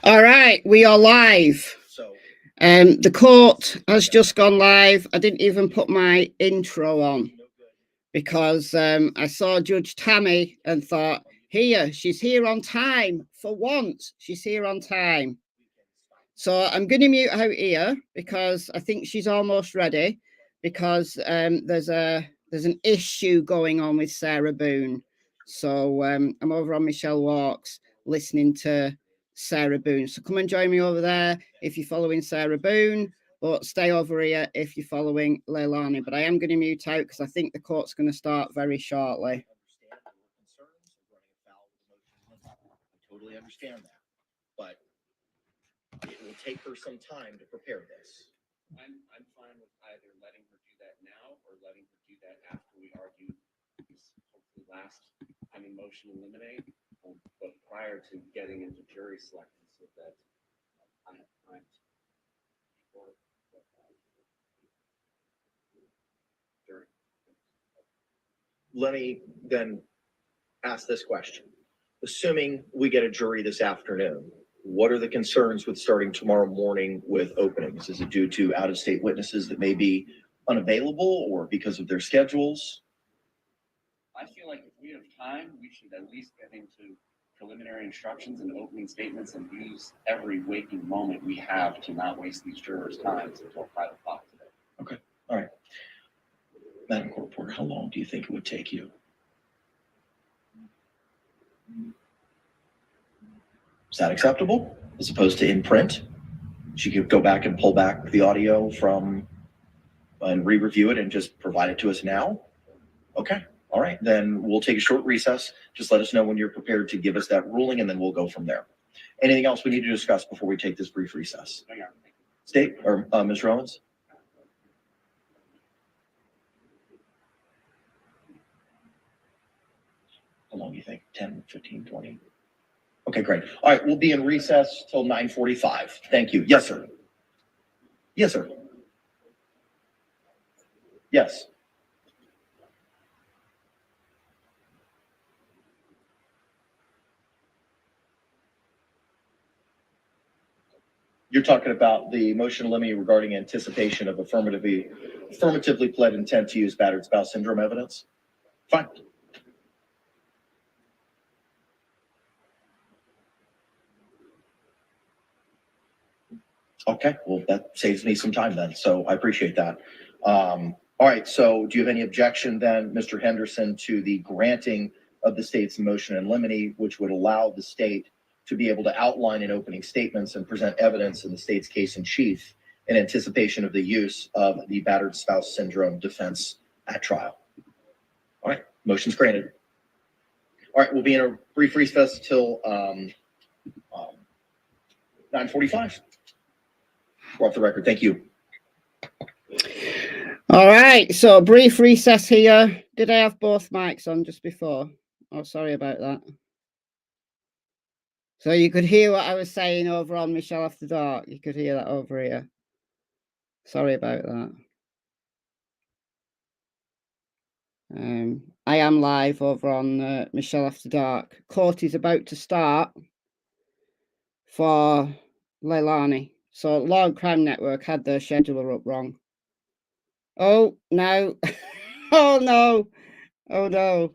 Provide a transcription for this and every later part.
All right, we are live. The court has just gone live. I didn't even put my intro on because I saw Judge Tammy and thought, she's here on time. For once, she's here on time. So I'm going to mute out here because I think she's almost ready, because there's an issue going on with Sarah Boone. So I'm over on Michelle Walks listening to Sarah Boone. So come and join me over there if you're following Sarah Boone, but stay over here if you're following Leilani. But I am going to mute out because I think the court's going to start very shortly. I totally understand that, but it will take her some time to prepare this. I'm fine with either letting her do that now or letting her do that after we argue this hopefully last motion eliminate, but prior to getting into jury selection, so that I have time for jury. Let me then ask this question. Assuming we get a jury this afternoon, what are the concerns with starting tomorrow morning with openings? Is it due to out-of-state witnesses that may be unavailable or because of their schedules? I feel like if we have time, we should at least get into preliminary instructions and opening statements and use every waking moment we have to not waste these jurors' time until 5 o'clock today. Okay, all right. Madam Court Reporter, how long do you think it would take you? Is that acceptable? As opposed to in print? She could go back and pull back the audio from and re-review it and just provide it to us now? Okay, all right. Then we'll take a short recess. Just let us know when you're prepared to give us that ruling, and then we'll go from there. Anything else we need to discuss before we take this brief recess? State or Ms. Rowans? How long do you think? 10, 15, 20? Okay, great. All right, we'll be in recess till 9:45. Thank you. Yes, sir. Yes, sir. Yes. You're talking about the motion limiting regarding anticipation of affirmatively pled intent to use battered spouse syndrome evidence? Fine. Okay, well, that saves me some time then, so I appreciate that. All right, so do you have any objection then, Mr. Henderson, to the granting of the state's motion in limine, which would allow the state to be able to outline in opening statements and present evidence in the state's case in chief in anticipation of the use of the battered spouse syndrome defense at trial? All right, motion's granted. All right, we'll be in a brief recess till 9:45. We're off the record. Thank you. All right, so brief recess here. Did I have both mics on just before? Oh, sorry about that. So you could hear what I was saying over on MichelleAfterDark. You could hear that over here. Sorry about that. I am live over on MichelleAfterDark. Court is about to start for Leilani. So Law and Crime Network had their scheduler up wrong. Oh, no. Oh, no. Oh, no.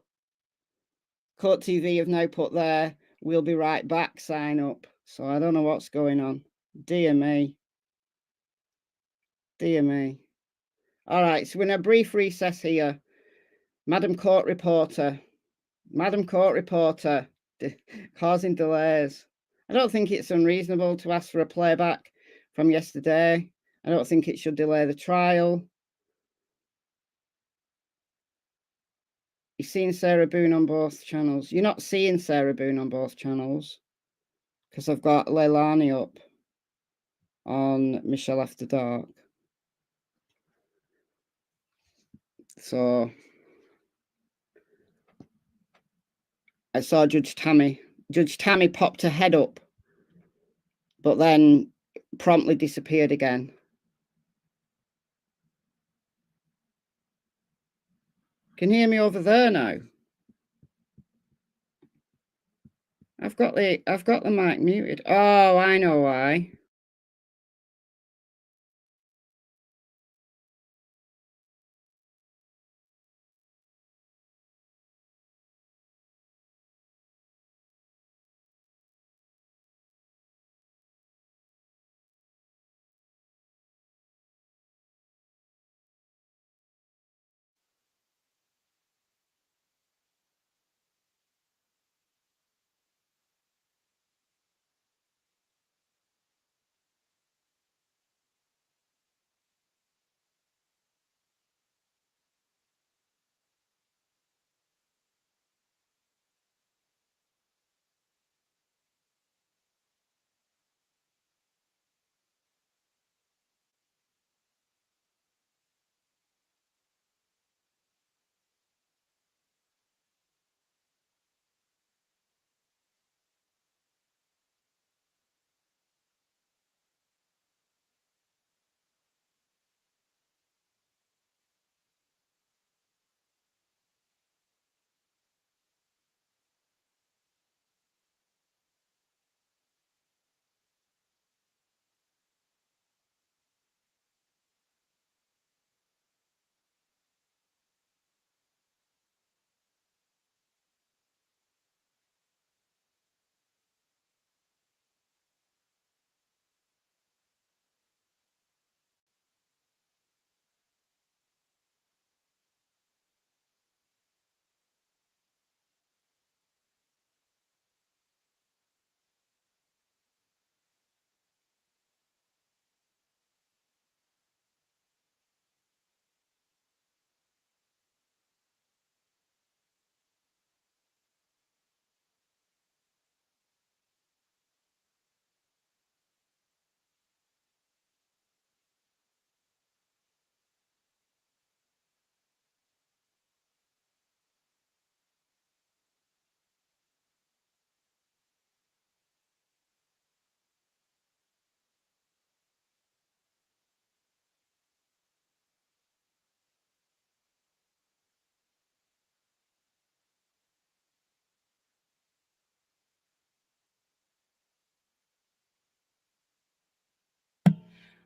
Court TV have now put their "we'll be right back" sign up. So I don't know what's going on. Dear me. Dear me. All right, so we're in a brief recess here. Madam Court Reporter. Madam Court Reporter. Causing delays. I don't think it's unreasonable to ask for a playback from yesterday. I don't think it should delay the trial. You're seeing Sarah Boone on both channels. You're not seeing Sarah Boone on both channels because I've got Leilani up on MichelleAfterDark. So I saw Judge Tammy. Judge Tammy popped her head up, but then promptly disappeared again. Can you hear me over there now? I've got the mic muted. Oh, I know why.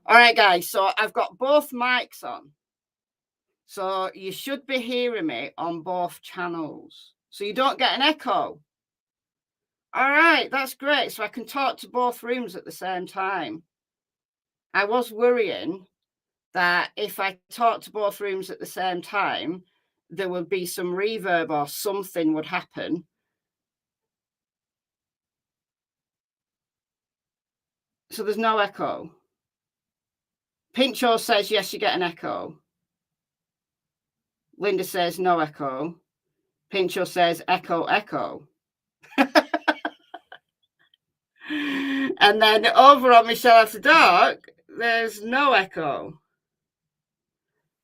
All right, guys, so I've got both mics on. So you should be hearing me on both channels. So you don't get an echo. All right, that's great. So I can talk to both rooms at the same time. I was worrying that if I talked to both rooms at the same time, there would be some reverb or something would happen. So there's no echo. Pincho says, yes, you get an echo. Linda says, no echo. Pincho says, echo, echo. And then over on MichelleAfterDark, there's no echo.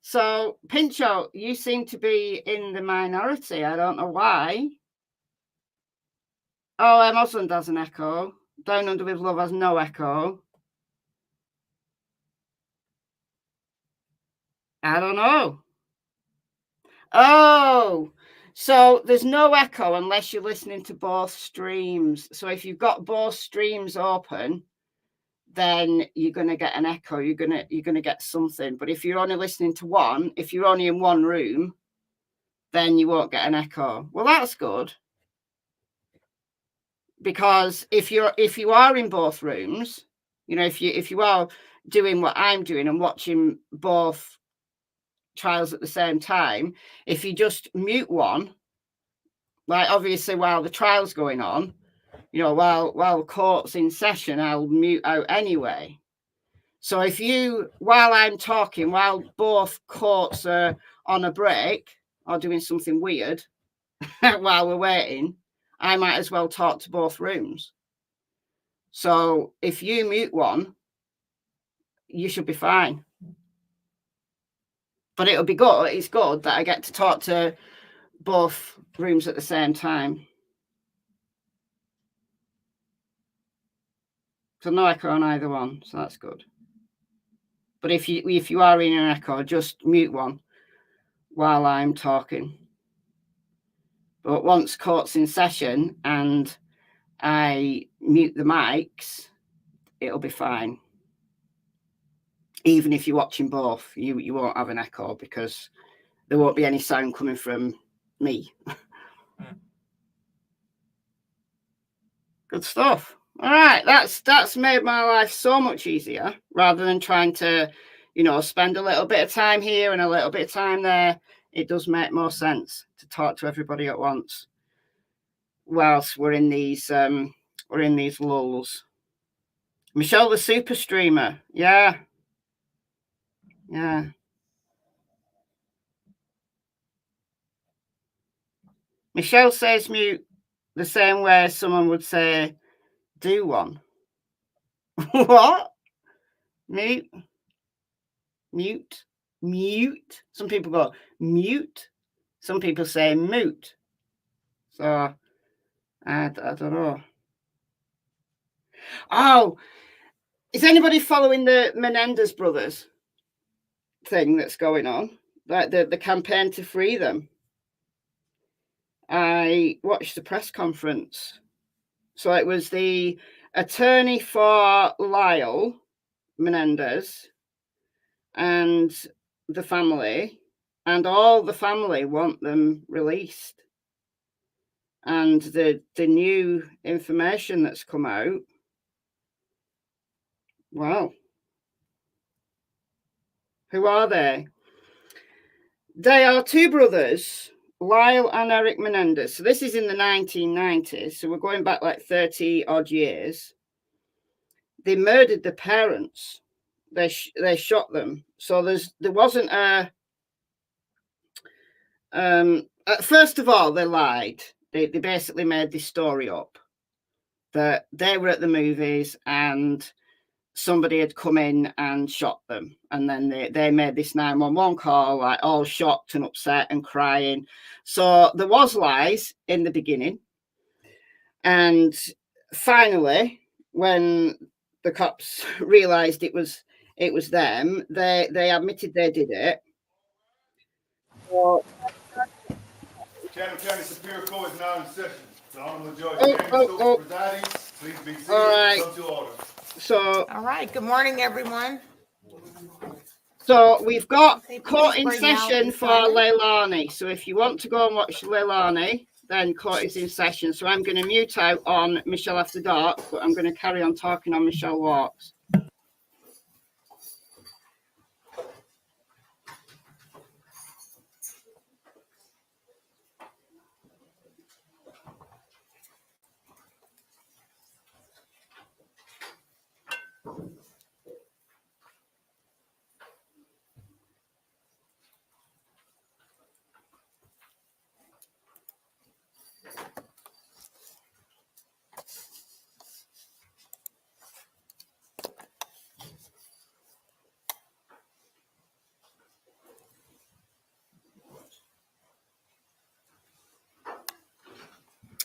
So, Pincho, you seem to be in the minority. I don't know why. Oh, my husband has an echo. Down Under With Love has no echo. I don't know. Oh, so there's no echo unless you're listening to both streams. So if you've got both streams open, then you're going to get an echo. You're going to get something. But if you're only listening to one, if you're only in one room, then you won't get an echo. Well, that's good. Because if you are in both rooms, you know, if you are doing what I'm doing and watching both trials at the same time, if you just mute one, like obviously while the trial's going on, you know, while court's in session, I'll mute out anyway. So if you, while I'm talking, while both courts are on a break or doing something weird while we're waiting, I might as well talk to both rooms. So if you mute one, you should be fine. But it'll be good. It's good that I get to talk to both rooms at the same time. So no echo on either one. So that's good. But if you are in an echo, just mute one while I'm talking. But once court's in session and I mute the mics, it'll be fine. Even if you're watching both, you won't have an echo because there won't be any sound coming from me. Good stuff. All right, that's made my life so much easier rather than trying to, spend a little bit of time here and a little bit of time there. It does make more sense to talk to everybody at once whilst we're in these lulls. Michelle, the super streamer. Yeah. Michelle says mute the same way someone would say do one. What? Mute. Some people go mute. Some people say moot. So I don't know. Oh, is anybody following the Menendez brothers thing that's going on? Like the campaign to free them? I watched the press conference. So it was the attorney for Lyle Menendez and the family, and all the family want them released. And the new information that's come out, well, who are they? They are two brothers, Lyle and Eric Menendez. So this is in the 1990s. So we're going back like 30 odd years. They murdered the parents. They shot them. So there wasn't a. First of all, they lied. They basically made this story up that they were at the movies and somebody had come in and shot them, and then they made this 911 call, like all shocked and upset and crying. So there was lies in the beginning, and finally, when the cops realized it was them, they admitted they did it. So, Chatham County Superior Court is now in session. The Honorable Judge Henry Stokes presiding. Please be seated. All right. Come to order. So, all right. Good morning, everyone. So we've got Okay, court please in bring out session the for summons. Leilani. So if you want to go and watch Leilani, then court is in session. So I'm going to mute out on Michelle After Dark, but I'm going to carry on talking on Michelle Walks.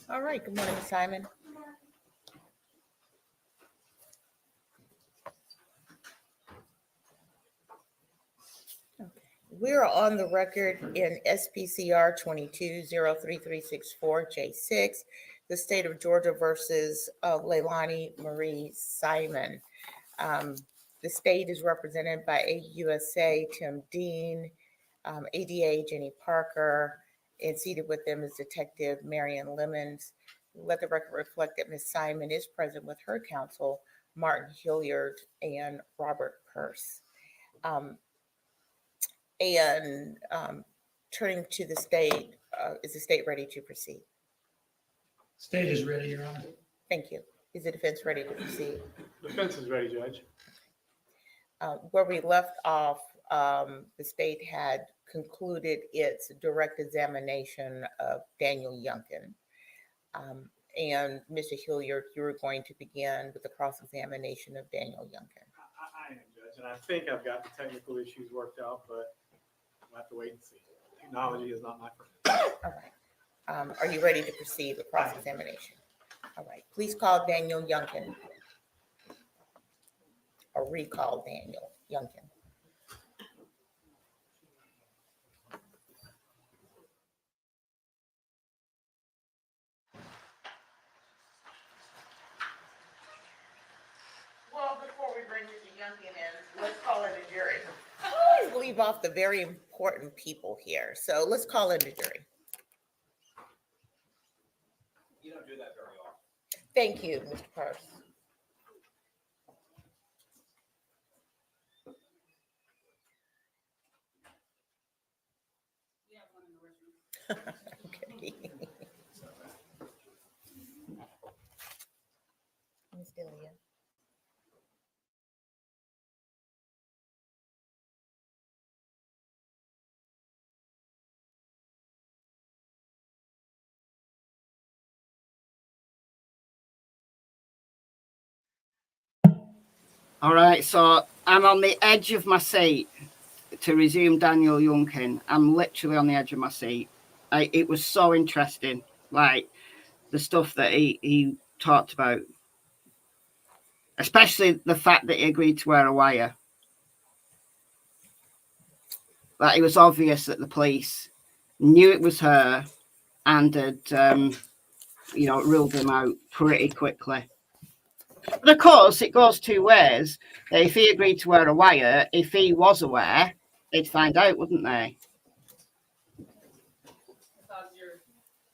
All right. Good morning, Simon. Okay. We're on the record in SPCR 22-03364J6, the state of Georgia versus Leilani Marie Simon. The state is represented by AUSA Tim Dean, ADA Jenny Parker, and seated with them is Detective Marion Lemons. Let the record reflect that Ms. Simon is present with her counsel, Martin Hilliard and Robert Purse. Turning to the state, is the state ready to proceed? State is ready, Your Honor. Thank you. Is the defense ready to proceed? Defense is ready, Judge. Where we left off, the state had concluded its direct examination of Daniel Youngkin. And Mr. Hilliard, you were going to begin with the cross-examination of Daniel Youngkin. I am, Judge, and I think I've got the technical issues worked out, but we'll have to wait and see. Technology is not my friend. All right. Are you ready to proceed with cross-examination? All right. Please call Daniel Youngkin. Or recall Daniel Youngkin. Youngkin in. Let's call it a jury. I always leave off the very important people here. So let's call it a jury. You don't do that very often. Thank you, Mr. Purse. Okay. Ms. Tahlia. All right, so I'm on the edge of my seat to resume Daniel Youngkin. I'm literally on the edge of my seat. It was so interesting, like the stuff that he talked about, especially the fact that he agreed to wear a wire. Like, it was obvious that the police knew it was her and had, ruled him out pretty quickly. But of course, it goes two ways. If he agreed to wear a wire, if he was aware, they'd find out, wouldn't they?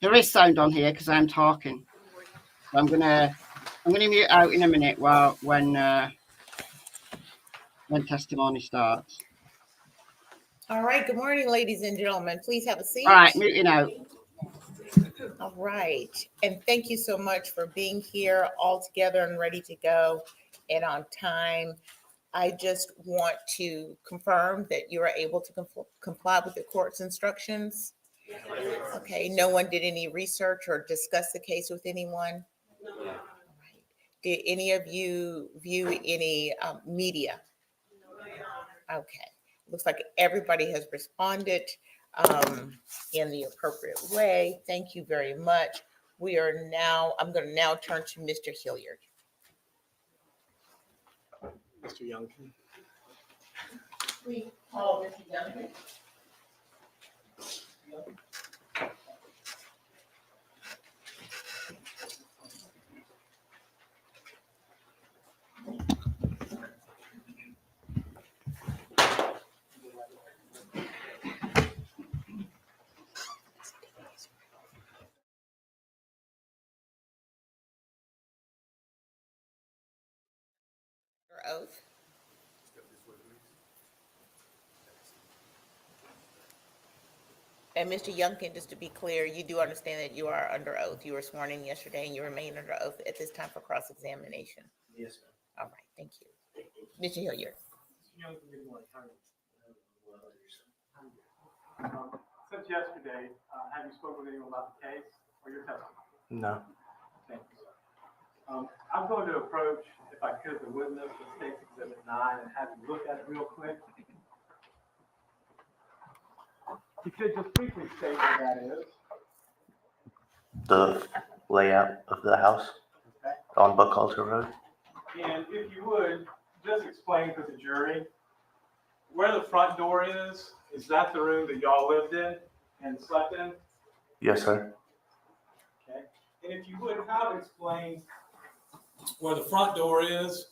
There is sound on here because I'm talking. So I'm gonna mute out in a minute when testimony starts. All right. Good morning, ladies and gentlemen. Please have a seat. All right, muting out. All right. And thank you so much for being here all together and ready to go and on time. I just want to confirm that you are able to comply with the court's instructions. Okay. No one did any research or discuss the case with anyone? No. All right. Did any of you view any media? No. Okay. Looks like everybody has responded in the appropriate way. Thank you very much. I'm going to now turn to Mr. Hilliard. Mr. Youngkin. We call Mr. Youngkin. Oath. And Mr. Youngkin, just to be clear, you do understand that you are under oath. You were sworn in yesterday and you remain under oath at this time for cross-examination. Yes, ma'am. All right, thank you. Mr. Hilliard. Since yesterday, have you spoken with anyone about the case or your testimony? No. Thank you, sir. I'm going to approach, if I could, the witness of State's Exhibit 9 and have you look at it real quick. You could just briefly state what that is. The layout of the house Okay. on Buckhalter Road. And if you would, just explain to the jury where the front door is. Is that the room that y'all lived in and slept in? Yes, sir. Okay. And if you would, how to explain where the front door is.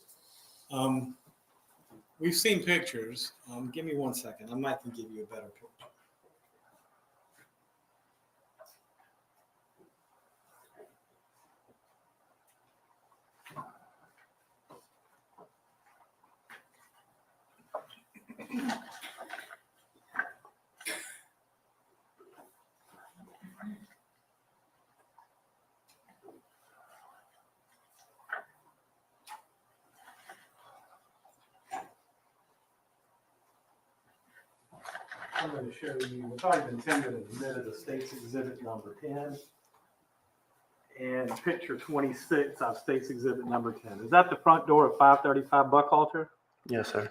We've seen pictures. Give me 1 second. I might can give you a better picture. I'm going to show you, it's already been tendered and admitted the State's Exhibit number 10 and picture 26 of State's Exhibit number 10. Is that the front door of 535 Buckhalter? Yes, sir.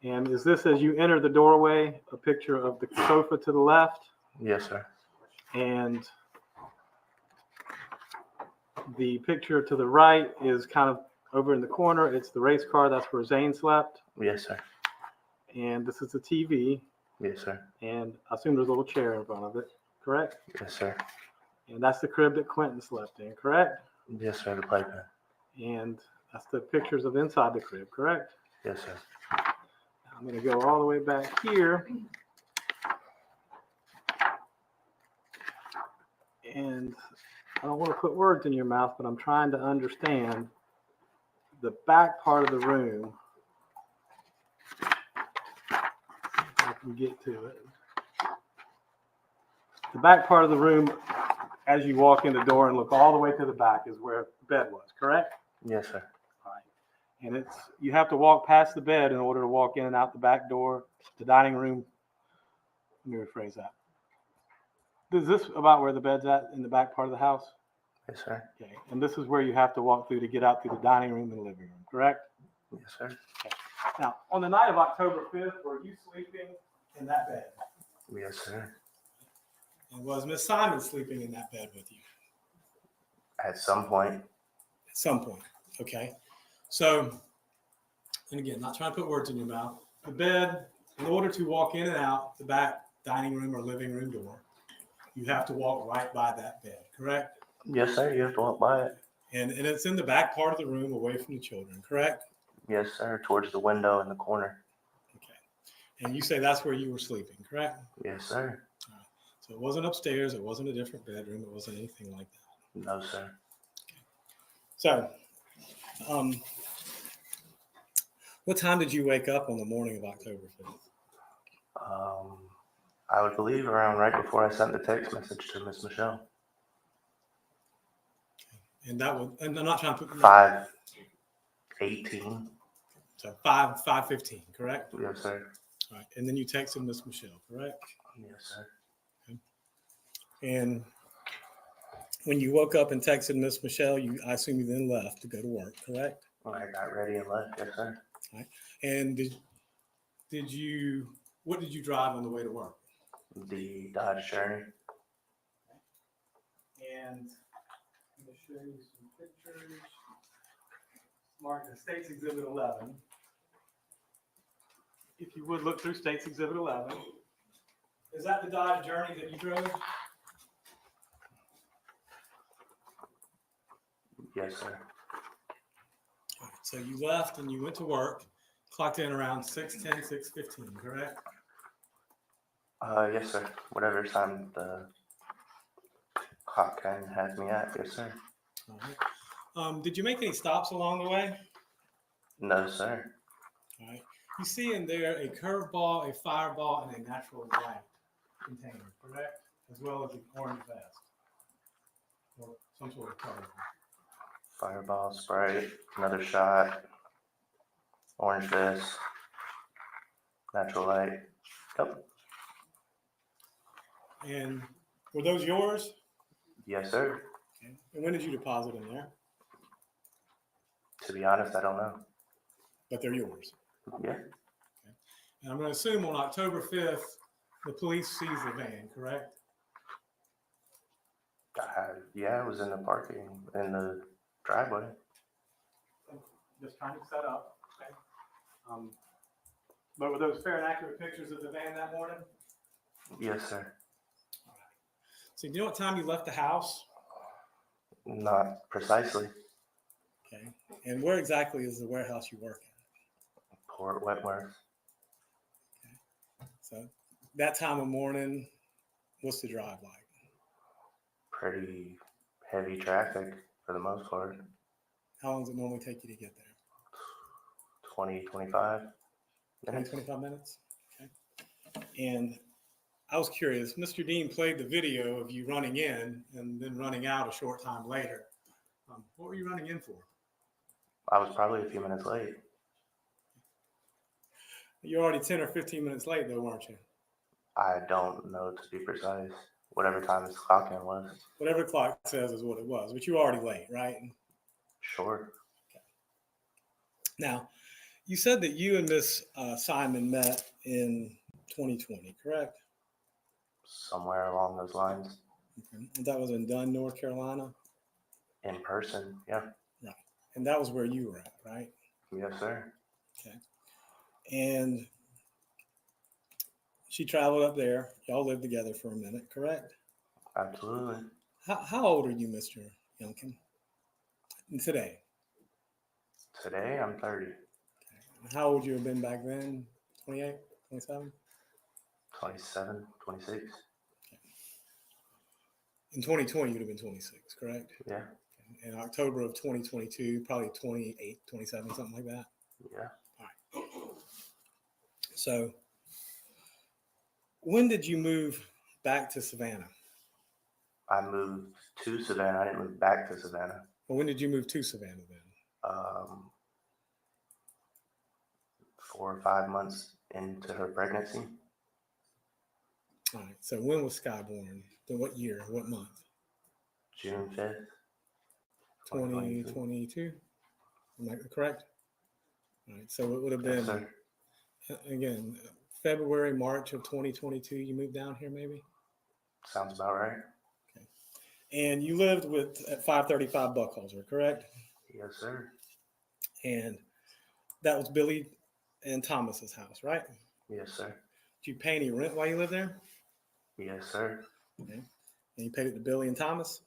And is this, as you enter the doorway, a picture of the sofa to the left? Yes, sir. And the picture to the right is kind of over in the corner. It's the race car. That's where Zane slept. Yes, sir. And this is the TV. Yes, sir. And I assume there's a little chair in front of it, correct? Yes, sir. And that's the crib that Quinton slept in, correct? Yes, sir. The playpen. And that's the pictures of inside the crib, correct? Yes, sir. I'm going to go all the way back here. And I don't want to put words in your mouth, but I'm trying to understand the back part of the room. If I can get to it. The back part of the room, as you walk in the door and look all the way to the back, is where the bed was, correct? Yes, sir. All right. And you have to walk past the bed in order to walk in and out the back door, the dining room. Let me rephrase that. Is this about where the bed's at in the back part of the house? Yes, sir. Okay. And this is where you have to walk through to get out through the dining room and the living room, correct? Yes, sir. Okay. Now, on the night of October 5th, were you sleeping in that bed? Yes, sir. And was Miss Simon sleeping in that bed with you? At some point. At some point. Okay. So, and again, not trying to put words in your mouth. The bed, in order to walk in and out the back dining room or living room door, you have to walk right by that bed, correct? Yes, sir. You have to walk by it. And it's in the back part of the room away from the children, correct? Yes, sir. Towards the window in the corner. Okay. And you say that's where you were sleeping, correct? Yes, sir. All right. So it wasn't upstairs. It wasn't a different bedroom. It wasn't anything like that. No, sir. So, what time did you wake up on the morning of October 5th? I would believe around right before I sent the text message to Miss Michelle. And that was, and I'm not trying to put 5:18. So 5:15, correct? Yes, sir. All right. And then you texted Miss Michelle, correct? Yes, sir. Okay. And when you woke up and texted Miss Michelle, I assume you then left to go to work, correct? I got ready and left. Yes, sir. All right. And what did you drive on the way to work? The Dodge Journey. And I'm going to show you some pictures. Mark the States Exhibit 11. If you would look through States Exhibit 11. Is that the Dodge Journey that you drove? Yes, sir. All right, so you left and you went to work, clocked in around 6:10, 6:15, correct? Yes, sir. Whatever time the clock kind of has me at. Yes, sir. All right. Did you make any stops along the way? No, sir. All right. You see in there a curveball, a fireball, and a natural light container, correct? As well as an orange vest or some sort of color. Fireball, Sprite, another shot, orange vest, natural light. Yep. And were those yours? Yes, sir. Okay. And when did you deposit them there? To be honest, I don't know. But they're yours. Yeah. Okay. And I'm going to assume on October 5th, the police seized the van, correct? Yeah, it was in the parking, in the driveway. Just trying to set up. Okay. But were those fair and accurate pictures of the van that morning? Yes, sir. All right. So do you know what time you left the house? Not precisely. Okay. And where exactly is the warehouse you work in? Port Wentworth. Okay. So that time of morning, what's the drive like? Pretty heavy traffic for the most part. How long does it normally take you to get there? 20, 25 20, minutes. 25 minutes? Okay. And I was curious, Mr. Dean played the video of you running in and then running out a short time later. What were you running in for? I was probably a few minutes late. You're already 10 or 15 minutes late though, weren't you? I don't know to be precise. Whatever time his clock in was. Whatever the clock says is what it was, but you were already late, right? Sure. Okay. Now, you said that you and Miss Simon met in 2020, correct? Somewhere along those lines. Okay. And that was in Dunn, North Carolina? In person, yeah. Right. And that was where you were at, right? Yes, sir. Okay. And she traveled up there. Y'all lived together for a minute, correct? Absolutely. How old are you, Mr. Youngkin? And today? Today, I'm 30. Okay. How old you have been back then? 28, 27? 27, 26. In 2020, you'd have been 26, correct? Yeah, In October of 2022, probably 28, 27, something like that. yeah. So when did you move back to Savannah? I moved to Savannah. I didn't move back to Savannah. Or when did you move to Savannah then? 4 or 5 months into her pregnancy. All right. So when was Sky born? Then what year? What month? June 5th. 2022. Am I correct? All right. So it would have Yes, been, sir. again, February, March of 2022. You moved down here maybe? Sounds about right. Okay. And you lived at 535 Buckhalter, correct? Yes, sir. And that was Billy and Thomas's house, right? Yes, sir. Did you pay any rent while you lived there? Yes, sir. Okay. And you paid it to Billy and Thomas?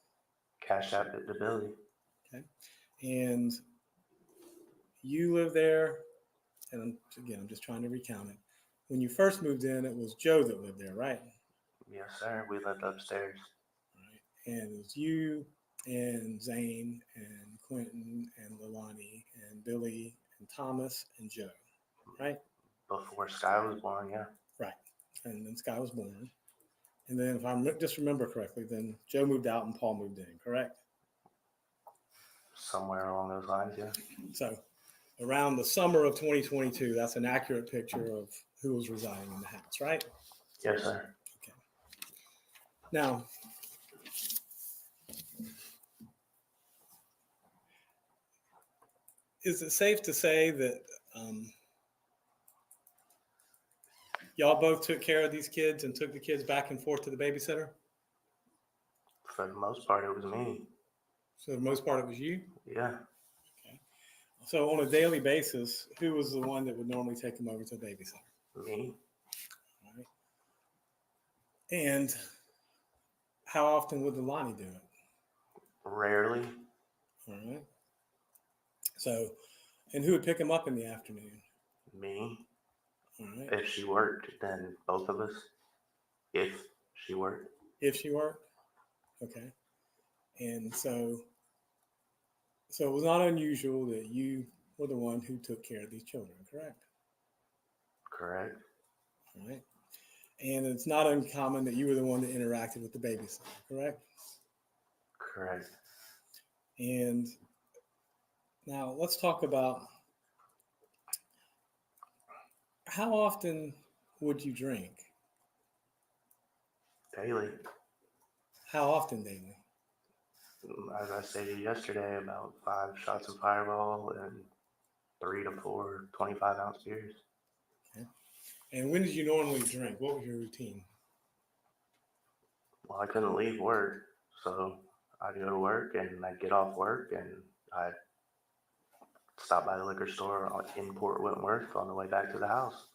Cash out it to Billy. Okay. And you lived there, and again, I'm just trying to recount it. When you first moved in, it was Joe that lived there, right? Yes, sir. We lived upstairs. Right. And it was you and Zane and Quinton and Leilani and Billy and Thomas and Joe, right? Before Sky was born, yeah. Right. And then Sky was born. And then if I just remember correctly, then Joe moved out and Paul moved in, correct? Somewhere along those lines, yeah. So around the summer of 2022, that's an accurate picture of who was residing in the house, right? Yes, sir. Okay. Now, is it safe to say that y'all both took care of these kids and took the kids back and forth to the babysitter? For the most part, it was me. So the most part, it was you? Yeah. Okay. So on a daily basis, who was the one that would normally take them over to the babysitter? Me. All right. And how often would Leilani do it? Rarely. All right. So, and who would pick him up in the afternoon? Me. All right. If she worked, then both of us. If she worked. If she worked? Okay. And so it was not unusual that you were the one who took care of these children, correct? Correct. All right. And it's not uncommon that you were the one that interacted with the babysitter, correct? Correct. And now let's talk about how often would you drink? Daily. How often daily? As I stated yesterday, about 5 shots of Fireball and 3 to 4 25-ounce beers. Okay. And when did you normally drink? What was your routine? Well, I couldn't leave work, so I'd go to work and I'd get off work and I'd stop by the liquor store in Port Wentworth on the way back to the house.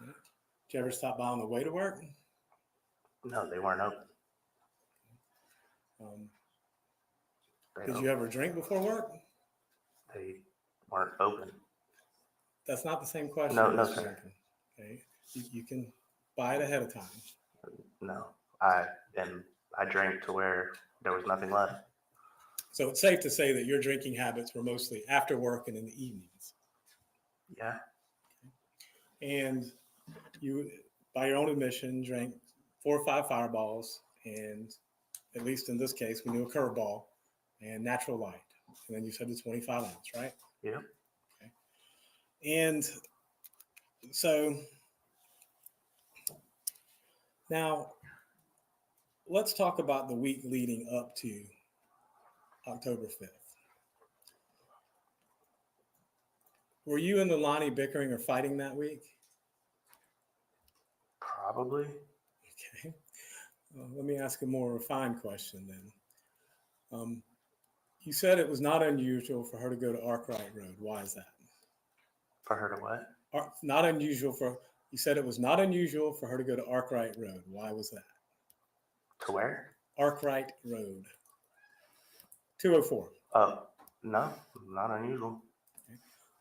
Okay. Did you ever stop by on the way to work? No, they weren't open. Did you ever drink before work? They weren't open. That's not the same question. No, Mr. sir. Youngkin. Okay, you can buy it ahead of time. No, I drank to where there was nothing left. So it's safe to say that your drinking habits were mostly after work and in the evenings. Yeah, And you, by your own admission, drank 4 or 5 Fireballs, and at least in this case, we knew a curveball and Natural Light. And then you said the 25 ounce, right? yeah. Okay. And so now let's talk about the week leading up to October 5th. Were you and Leilani bickering or fighting that week? Probably. Okay. Let me ask a more refined question then. You said it was not unusual for her to go to Arkwright Road. Why is that? For her to what? Not unusual for, you said it was not unusual for her to go to Arkwright Road. Why was that? To where? Arkwright Road. 204. No, not unusual.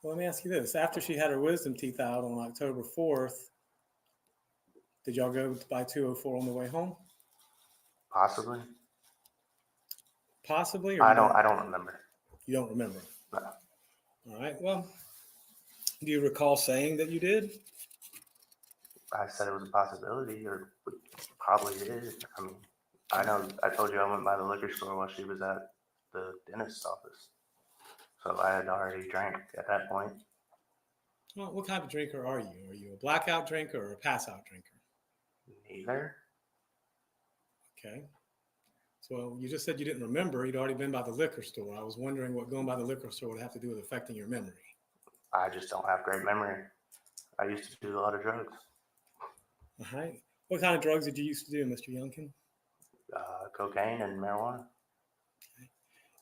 Well, let me ask you this. After she had her wisdom teeth out on October 4th, did y'all go by 204 on the way home? Possibly. Possibly, or I don't remember. you don't remember? No. All right. Well, do you recall saying that you did? I said it was a possibility, or we probably did. I mean, I know I told you I went by the liquor store while she was at the dentist's office. So I had already drank at that point. Well, what kind of drinker are you? Are you a blackout drinker or a pass out drinker? Neither. Okay. So you just said you didn't remember. You'd already been by the liquor store. I was wondering what going by the liquor store would have to do with affecting your memory. I just don't have great memory. I used to do a lot of drugs. All right. What kind of drugs did you used to do, Mr. Youngkin? Cocaine and marijuana.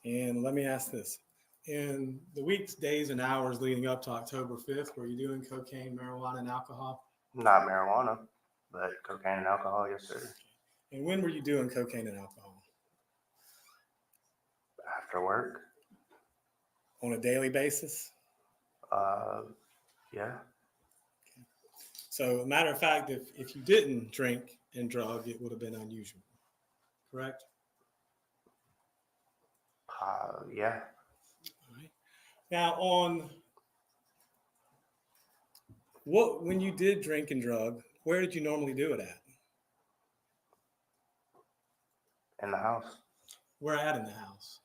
And let me ask this. In the weeks, days, and hours leading up to October 5th, were you doing cocaine, marijuana, and alcohol? Not marijuana, but cocaine and alcohol, yes, sir. And when were you doing cocaine and alcohol? After work. On a daily basis? Yeah. So, a matter of fact, if you didn't drink and drug, it would have been unusual, correct? Yeah. All right. Now, when you did drink and drug, where did you normally do it at? In the house. Where at in the house?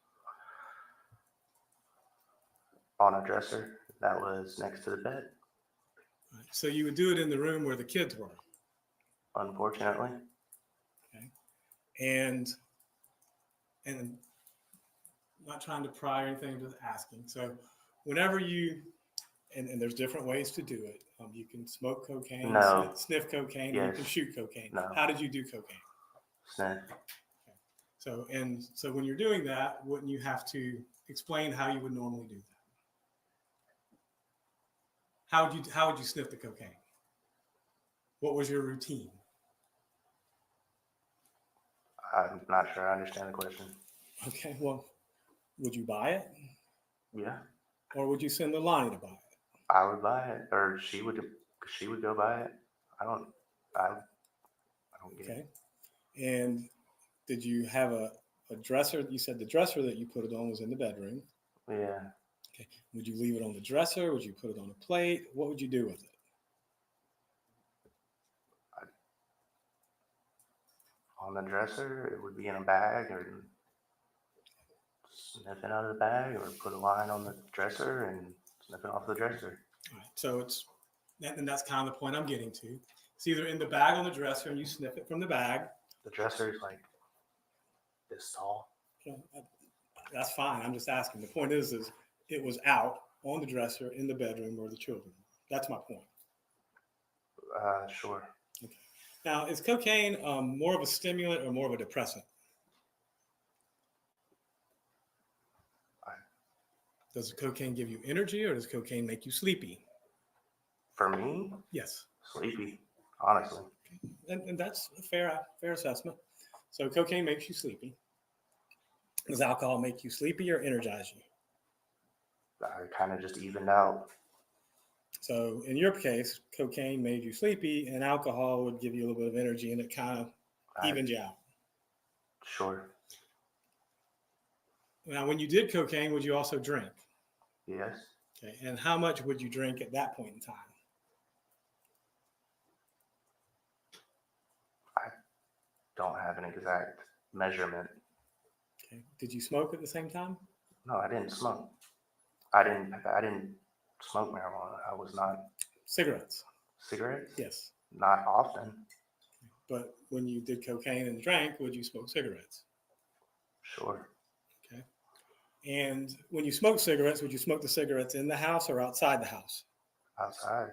On a dresser that was next to the bed. All right. So you would do it in the room where the kids were. Unfortunately. Okay. And I'm not trying to pry or anything, just asking. So whenever you, and there's different ways to do it. You can smoke cocaine, No. sniff cocaine, Yes. and you can shoot cocaine. No. How did you do cocaine? Sniff. So when you're doing that, wouldn't you have to explain how you would normally do that? How would you sniff the cocaine? What was your routine? I'm not sure I understand the question. Okay, well, would you buy it? Yeah. Or would you send Leilani to buy it? I would buy it, or she would go buy it. I don't get Okay. it. And did you have a dresser? You said the dresser that you put it on was in the bedroom. Yeah. Okay. Would you leave it on the dresser? Would you put it on a plate? What would you do with it? On the dresser, it would be in a bag, or sniff it out of the bag, or put a line on the dresser and sniff it off the dresser. All right. So and that's kind of the point I'm getting to. It's either in the bag on the dresser and you sniff it from the bag. The dresser is like this tall. That's fine. I'm just asking. The point is it was out on the dresser in the bedroom where the children were. That's my point. Sure. Okay. Now, is cocaine more of a stimulant or more of a depressant? Does cocaine give you energy or does cocaine make you sleepy? For me, Yes. sleepy, honestly. And that's a fair assessment. So cocaine makes you sleepy. Does alcohol make you sleepy or energize you? I kind of just evened out. So in your case, cocaine made you sleepy and alcohol would give you a little bit of energy and it kind of evened you out. Sure. Now, when you did cocaine, would you also drink? Yes. Okay. And how much would you drink at that point in time? I don't have an exact measurement. Okay. Did you smoke at the same time? No, I didn't smoke. I didn't smoke marijuana. I was not. Cigarettes? Cigarettes? Yes. Not often. But when you did cocaine and drank, would you smoke cigarettes? Sure. Okay. And when you smoke cigarettes, would you smoke the cigarettes in the house or outside the house? Outside.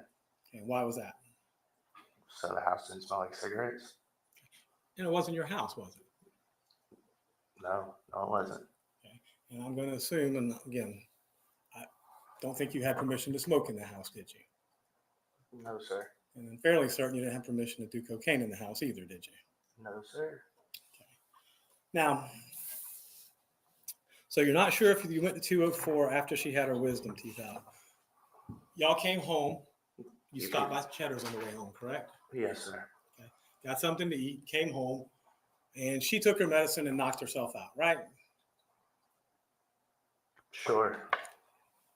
Okay. Why was that? So the house didn't smell like cigarettes? And it wasn't your house, was it? No, it wasn't. Okay. And I'm going to assume, and again, I don't think you had permission to smoke in the house, did you? No, sir. And I'm fairly certain you didn't have permission to do cocaine in the house either, did you? No, sir. Okay. Now, so you're not sure if you went to 204 after she had her wisdom teeth out. y'all came home. You stopped by Cheddar's on the way home, correct? Yes, sir. Okay. Got something to eat, came home, and she took her medicine and knocked herself out, right? Sure.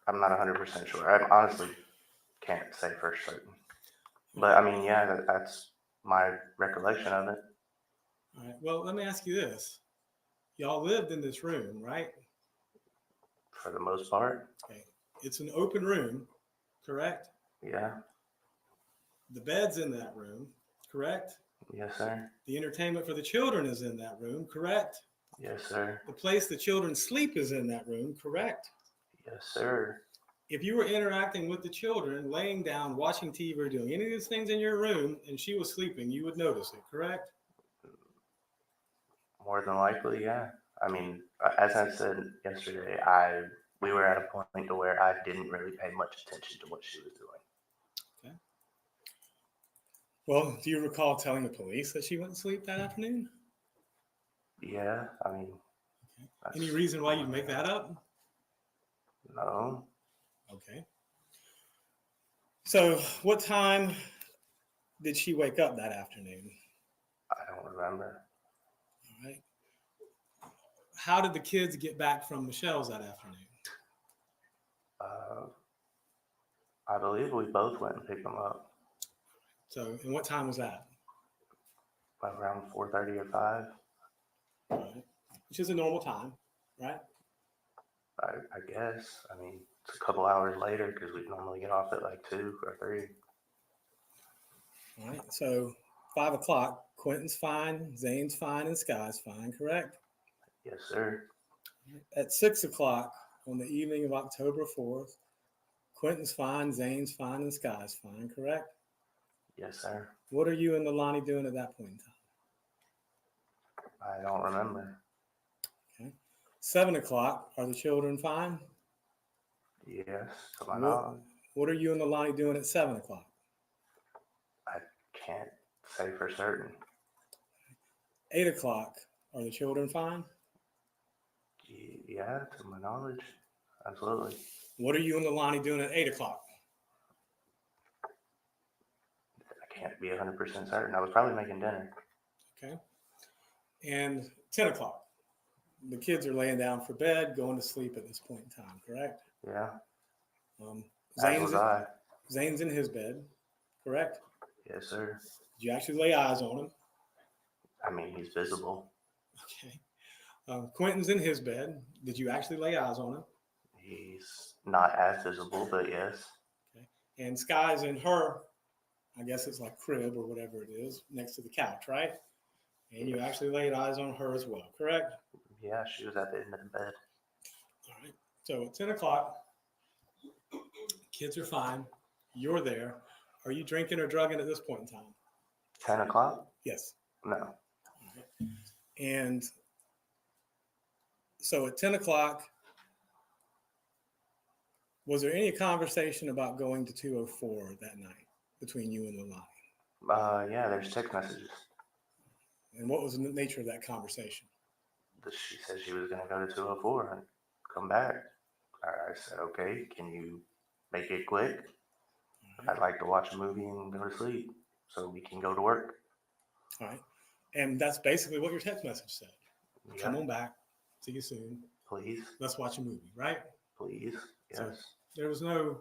I'm not 100% sure. I honestly can't say for certain. But I mean, yeah, that's my recollection of it. All right. Well, let me ask you this. Y'all lived in this room, right? For the most part, Okay. It's an open room, correct? yeah. The bed's in that room, correct? Yes, sir. The entertainment for the children is in that room, correct? Yes, sir. The place the children sleep is in that room, correct? Yes, sir. If you were interacting with the children, laying down, watching TV, or doing any of these things in your room, and she was sleeping, you would notice it, correct? More than likely, yeah. I mean, as I said yesterday, we were at a point to where I didn't really pay much attention to what she was doing. Okay. Well, do you recall telling the police that she went to sleep that afternoon? Yeah, I mean. Okay. Any reason why you'd make that up? No. Okay. So what time did she wake up that afternoon? I don't remember. All right. How did the kids get back from Michelle's that afternoon? I believe we both went and picked them up. So, and what time was that? Around 4:30 or 5. All right. Which is a normal time, right? I guess. I mean, it's a couple hours later because we normally get off at like 2 or 3. All right. So 5 o'clock, Quinton's fine, Zane's fine, and Sky's fine, correct? Yes, sir. At 6 o'clock on the evening of October 4th, Quinton's fine, Zane's fine, and Sky's fine, correct? Yes, sir. What are you and Leilani doing at that point in time? I don't remember. Okay. 7 o'clock, are the children fine? Yes, to my knowledge. What are you and Leilani doing at 7 o'clock? I can't say for certain. 8 o'clock, are the children fine? Yeah, to my knowledge, absolutely. What are you and Leilani doing at 8 o'clock? I can't be 100% certain. I was probably making dinner. Okay. And 10 o'clock, the kids are laying down for bed, going to sleep at this point in time, correct? Yeah. Zane's, was I. Zane's in his bed, correct? Yes, sir. Did you actually lay eyes on him? I mean, he's visible. Okay. Quinton's in his bed. Did you actually lay eyes on him? He's not as visible, but yes. Okay. And Sky's in her, I guess it's like crib or whatever it is, next to the couch, right? And you actually laid eyes on her as well, correct? Yeah, she was at the end of the bed. All right. So at 10 o'clock, kids are fine. You're there. Are you drinking or drugging at this point in time? 10 o'clock? Yes. No. Okay. And so at 10 o'clock, was there any conversation about going to 204 that night between you and Leilani? Yeah, there's text messages. And what was the nature of that conversation? She said she was going to go to 204 and come back. I said, okay, can you make it quick? I'd like to watch a movie and go to sleep so we can go to work. All right. And that's basically what your text message said. Yeah. Come on back. See you soon. Please. Let's watch a movie, right? Please. Yes. So there was no,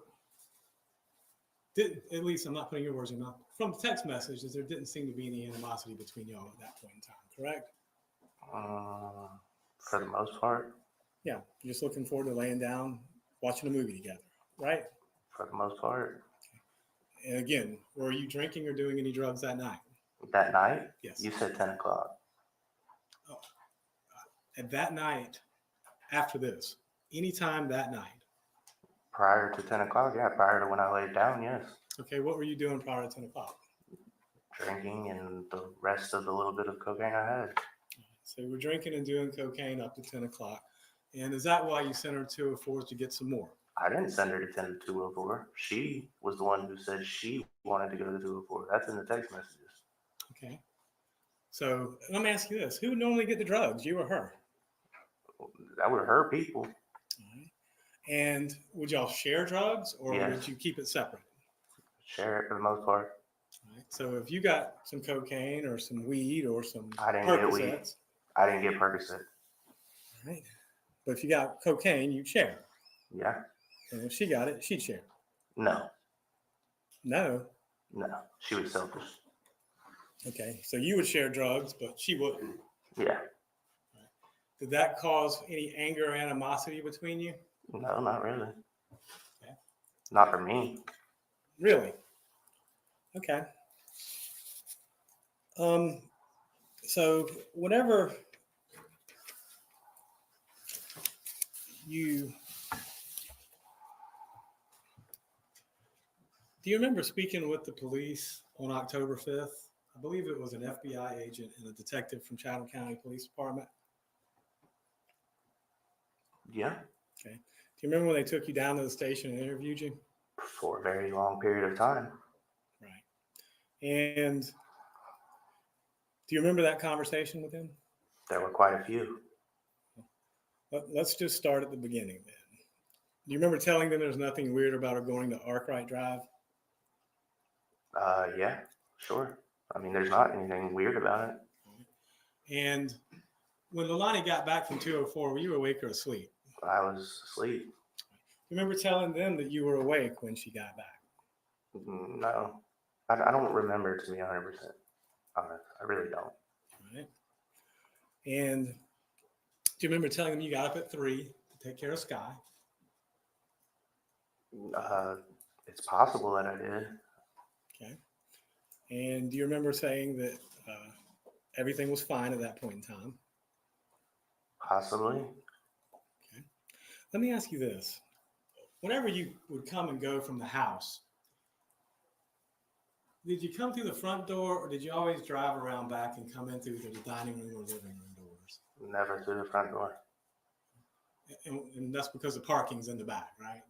at least I'm not putting your words in your mouth. From the text messages, there didn't seem to be any animosity between y'all at that point in time, correct? For the most part. Yeah. You're just looking forward to laying down, watching a movie together, right? For the most part. And again, were you drinking or doing any drugs that night? That night? Yes. You said 10 o'clock. Oh. And that night, after this, anytime that night? Prior to 10 o'clock? Yeah, prior to when I laid down, yes. Okay, what were you doing prior to 10 o'clock? Drinking and the rest of the little bit of cocaine I had. So you were drinking and doing cocaine up to 10 o'clock. And is that why you sent her to 204 to get some more? I didn't send her to 204. She was the one who said she wanted to go to 204. That's in the text messages. Okay. So let me ask you this. Who would normally get the drugs, you or her? That were her people. All right. And would y'all share drugs or Yes. would you keep it separate? Share it for the most part. Right. So if you got some cocaine or some weed or some I didn't get weed. Percocets, I didn't get Percocet. right? But if you got cocaine, you'd share. Yeah. And if she got it, she'd share. No. No. No. She was selfish. Okay. So you would share drugs, but she wouldn't. Yeah. Did that cause any anger or animosity between you? No, not really. Okay. Not for me. Really? Okay. So whenever do you remember speaking with the police on October 5th? I believe it was an FBI agent and a detective from Chatham County Police Department. Yeah. Okay. Do you remember when they took you down to the station and interviewed you? For a very long period of time. Right. And do you remember that conversation with him? There were quite a few. Let's just start at the beginning then. Do you remember telling them there's nothing weird about her going to Arkwright Drive? Yeah, sure. I mean, there's not anything weird about it. And when Leilani got back from 204, were you awake or asleep? I was asleep. You remember telling them that you were awake when she got back? No, I don't remember, to be 100% honest. I really don't. All right. And do you remember telling them you got up at 3 to take care of Sky? It's possible that I did. Okay. And do you remember saying that everything was fine at that point in time? Possibly. Okay. Let me ask you this. Whenever you would come and go from the house, did you come through the front door or did you always drive around back and come in through the dining room or living room doors? Never through the front door. And that's because the parking's in the back, right?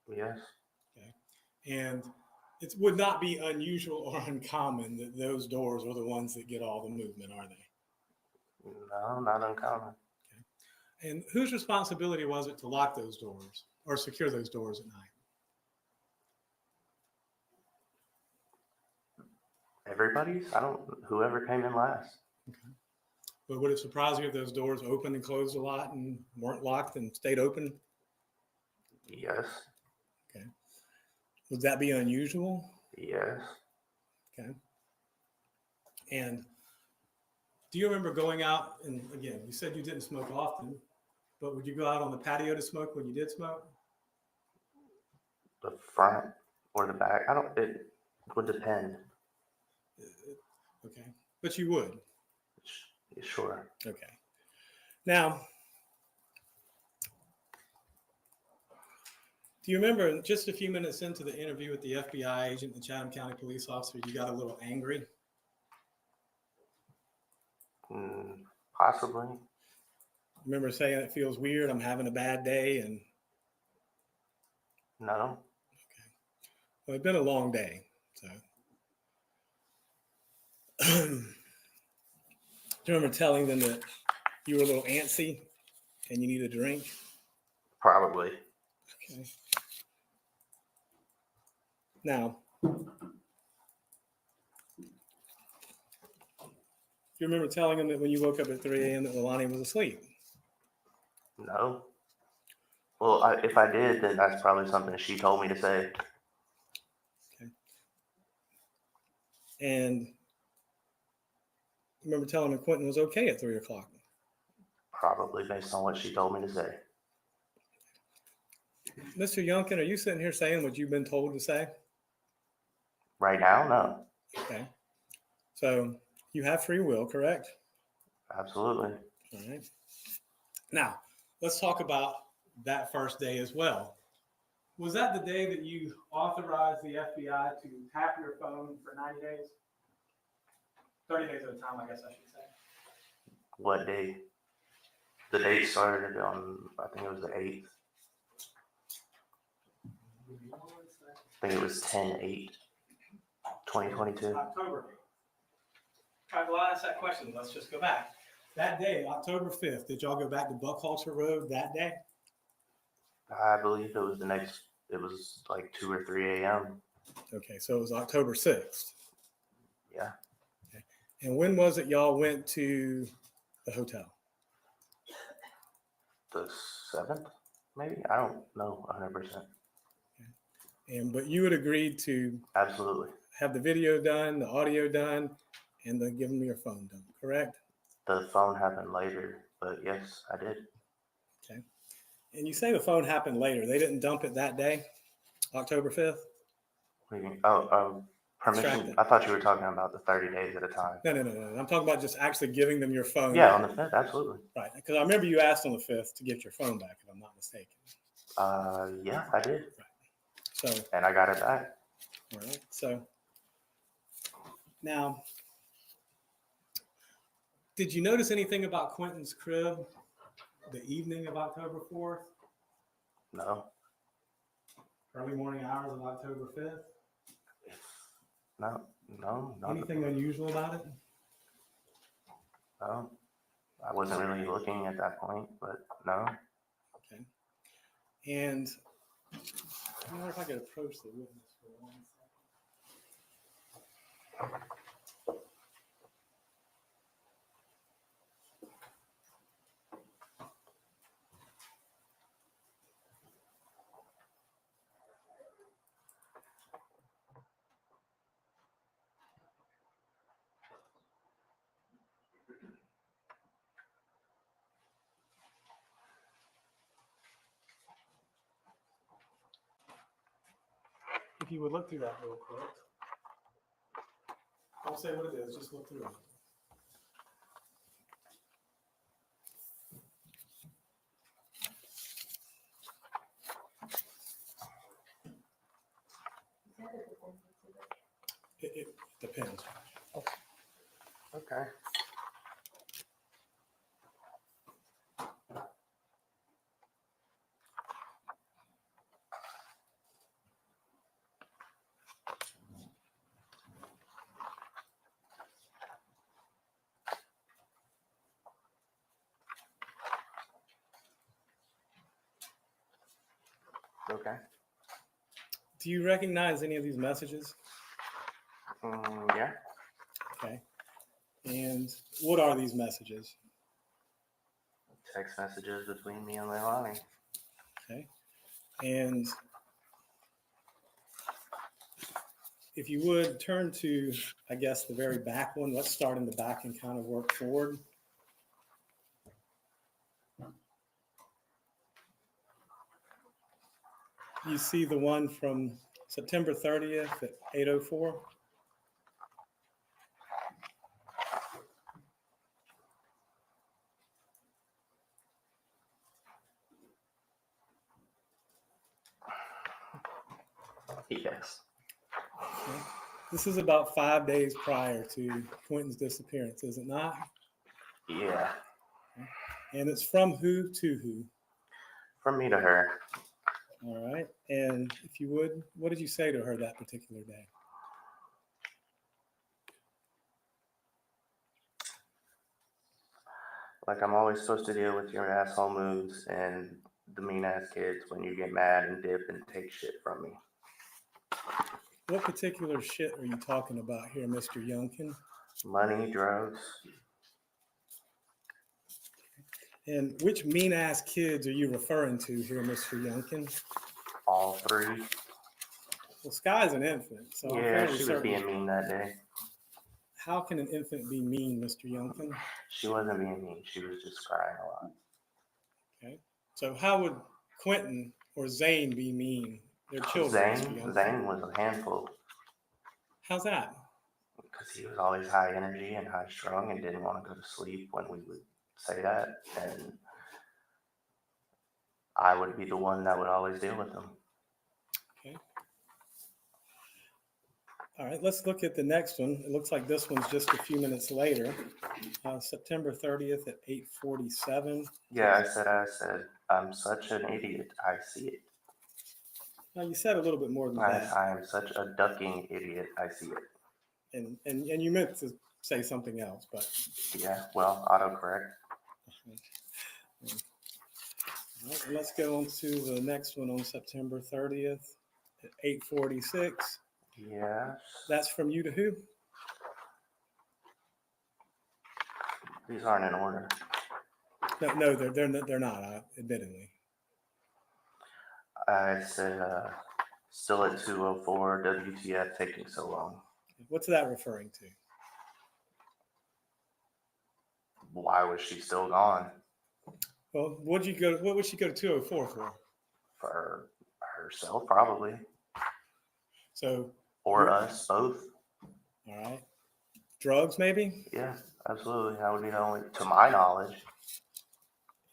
Yes. Okay. And it would not be unusual or uncommon that those doors are the ones that get all the movement, are they? No, not uncommon. Okay. And whose responsibility was it to lock those doors or secure those doors at night? Everybody's? Whoever came in last. Okay. But would it surprise you if those doors opened and closed a lot and weren't locked and stayed open? Yes. Okay. Would that be unusual? Yes. Okay. And do you remember going out, and again, you said you didn't smoke often, but would you go out on the patio to smoke when you did smoke? The front or the back? It would depend. Okay. But you would? Sure. Okay. Now, do you remember just a few minutes into the interview with the FBI agent, the Chatham County police officer, you got a little angry? Possibly. Remember saying it feels weird, I'm having a bad day, and No. okay. Well, it's been a long day, so. Do you remember telling them that you were a little antsy and you need a drink? Probably. Okay. Now, do you remember telling them that when you woke up at 3 a.m. that Leilani was asleep? No. Well, if I did, then that's probably something she told me to say. Okay. And remember telling them Quinton was okay at 3 o'clock? Probably based on what she told me to say. Mr. Youngkin, are you sitting here saying what you've been told to say? Right now, no. Okay. So you have free will, correct? Absolutely. All right. Now, let's talk about that first day as well. Was that the day that you authorized the FBI to tap your phone for 90 days? 30 days at a time, I guess I should say. What day? The date started on, I think it was the 8th. I think it was 10/8, 2022. October 8th. All right, well, I'll ask that question. Let's just go back. That day, October 5th, did y'all go back to Buckhalter Road that day? I believe it was like 2 or 3 a.m. Okay, so it was October 6th. Yeah, And when was it y'all went to the hotel? the 7th, maybe? I don't know 100%. But you had agreed to Absolutely. have the video done, the audio done, and then give them your phone done, correct? The phone happened later, but yes, I did. Okay. And you say the phone happened later. They didn't dump it that day, October 5th? What do you mean? Oh, permission. Extracted. I thought you were talking about the 30 days at a time. No. I'm talking about just actually giving them your phone. Yeah, on the 5th, absolutely. Right. Because I remember you asked on the 5th to get your phone back, if I'm not mistaken. Yeah, I did. So, And I got it back. all right. So now, did you notice anything about Quinton's crib the evening of October 4th? No. Early morning hours of October 5th? No. Anything unusual about it? No. I wasn't really looking at that point, but no. Okay. And I wonder if I could approach the witness for 1 second. If you would look through that real quick. Don't say what it is, just look through it. It depends. Okay. Okay. Do you recognize any of these messages? Yeah. Okay. And what are these messages? Text messages between me and Leilani. Okay. And if you would turn to, I guess, the very back one. Let's start in the back and kind of work forward. You see the one from September 30th at 8:04? Yes. Okay. This is about 5 days prior to Quinton's disappearance, is it not? Yeah. And it's from who to who? From me to her. All right. And if you would, what did you say to her that particular day? Like, I'm always supposed to deal with your asshole moves and the mean ass kids when you get mad and dip and take shit from me. What particular shit are you talking about here, Mr. Youngkin? Money, drugs. And which mean ass kids are you referring to here, Mr. Youngkin? All three. Well, Sky's an infant, so I'm Yeah, fairly she was certain. being mean that day. How can an infant be mean, Mr. Youngkin? She wasn't being mean. She was just crying a lot. Okay. So how would Quinton or Zane be mean? They're children. Mr. Youngkin. Zane was a handful How's that? because he was always high energy and high strung and didn't want to go to sleep when we would say that. And I would be the one that would always deal with him. Okay. All right, let's look at the next one. It looks like this one's just a few minutes later, September 30th at 8:47. Yeah, I said, I'm such an idiot. I see it. Now, you said a little bit more than that. I am such a ducking idiot. I see it. And you meant to say something else, but Yeah, well, autocorrect. All right, let's go on to the next one on September 30th at 8:46. Yes. That's from you to who? These aren't in order. No, they're not. Admittedly. I said, still at 2:04. WTF taking so long? What's that referring to? Why was she still gone? Well, what would she go to 2:04 for? For herself, probably, So, or us both. all right. Drugs, maybe? Yeah, absolutely. That would be the only, to my knowledge.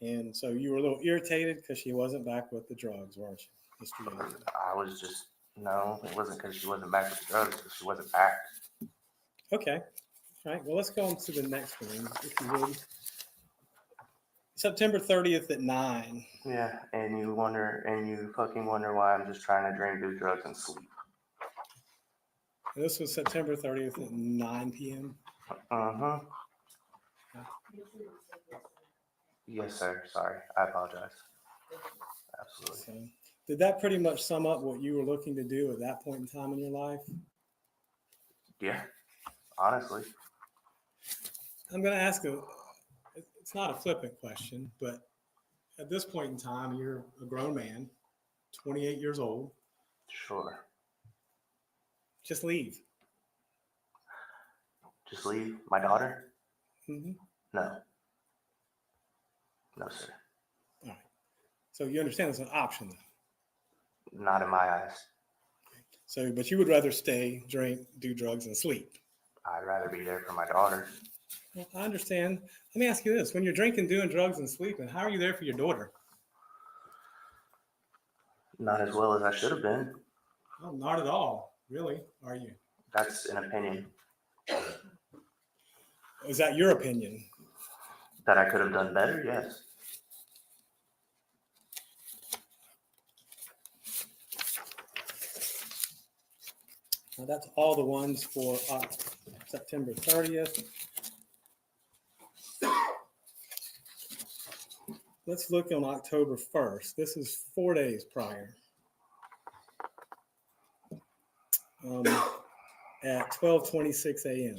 And so you were a little irritated because she wasn't back with the drugs, weren't you, Mr. Youngkin? I was just, no, it wasn't because she wasn't back with the drugs, because she wasn't back. Okay. All right. Well, let's go on to the next one, if you would. September 30th at 9. Yeah, and you fucking wonder why I'm just trying to drink, do drugs, and sleep. And this was September 30th at 9 p.m. Uh-huh. Yes, sir. Sorry. I apologize. Absolutely. So, did that pretty much sum up what you were looking to do at that point in time in your life? Yeah, honestly. I'm going to ask it's not a flippant question, but at this point in time, you're a grown man, 28 years old. Sure. Just leave. Just leave my daughter? Mm-hmm. No. No, sir. All right. So you understand it's an option, though. Not in my eyes. So, but you would rather stay, drink, do drugs, and sleep. I'd rather be there for my daughter. Well, I understand. Let me ask you this. When you're drinking, doing drugs, and sleeping, how are you there for your daughter? Not as well as I should have been. Well, not at all, really, are you? That's an opinion. Is that your opinion? That I could have done better, yes. Now, that's all the ones for September 30th. Let's look on October 1st. This is 4 days prior. At 12:26 a.m.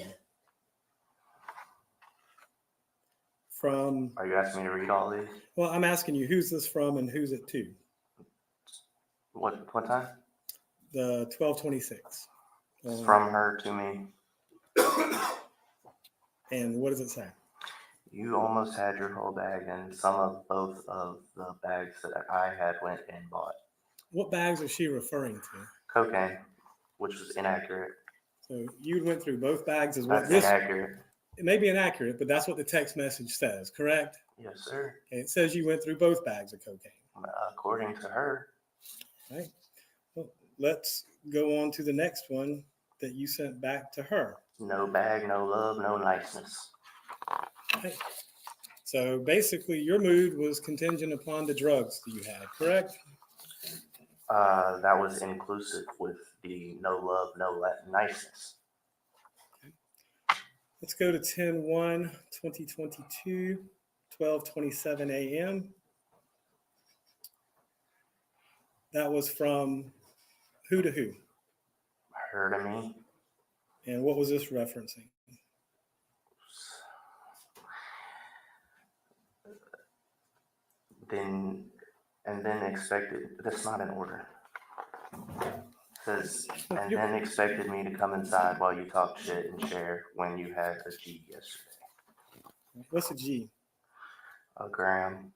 From, Are you asking me to read all these? well, I'm asking you, who's this from and who's it to? What time? The 12:26. It's from her to me. And what does it say? You almost had your whole bag, and both of the bags that I had went and bought. What bags is she referring to? Cocaine, which was inaccurate. So you went through both bags as That's well. inaccurate. It may be inaccurate, but that's what the text message says, correct? Yes, sir. Okay, it says you went through both bags of cocaine. According to her. Right. Well, let's go on to the next one that you sent back to her. No bag, no love, no niceness. Right. So basically, your mood was contingent upon the drugs that you had, correct? That was inclusive with the no love, no niceness. Let's go to 10/1/2022, 12:27 a.m. That was from who to who? Her to me. And what was this referencing? Then expected, that's not in order. It says, and then expected me to come inside while you talk shit and share when you had a G yesterday. What's a G? A gram.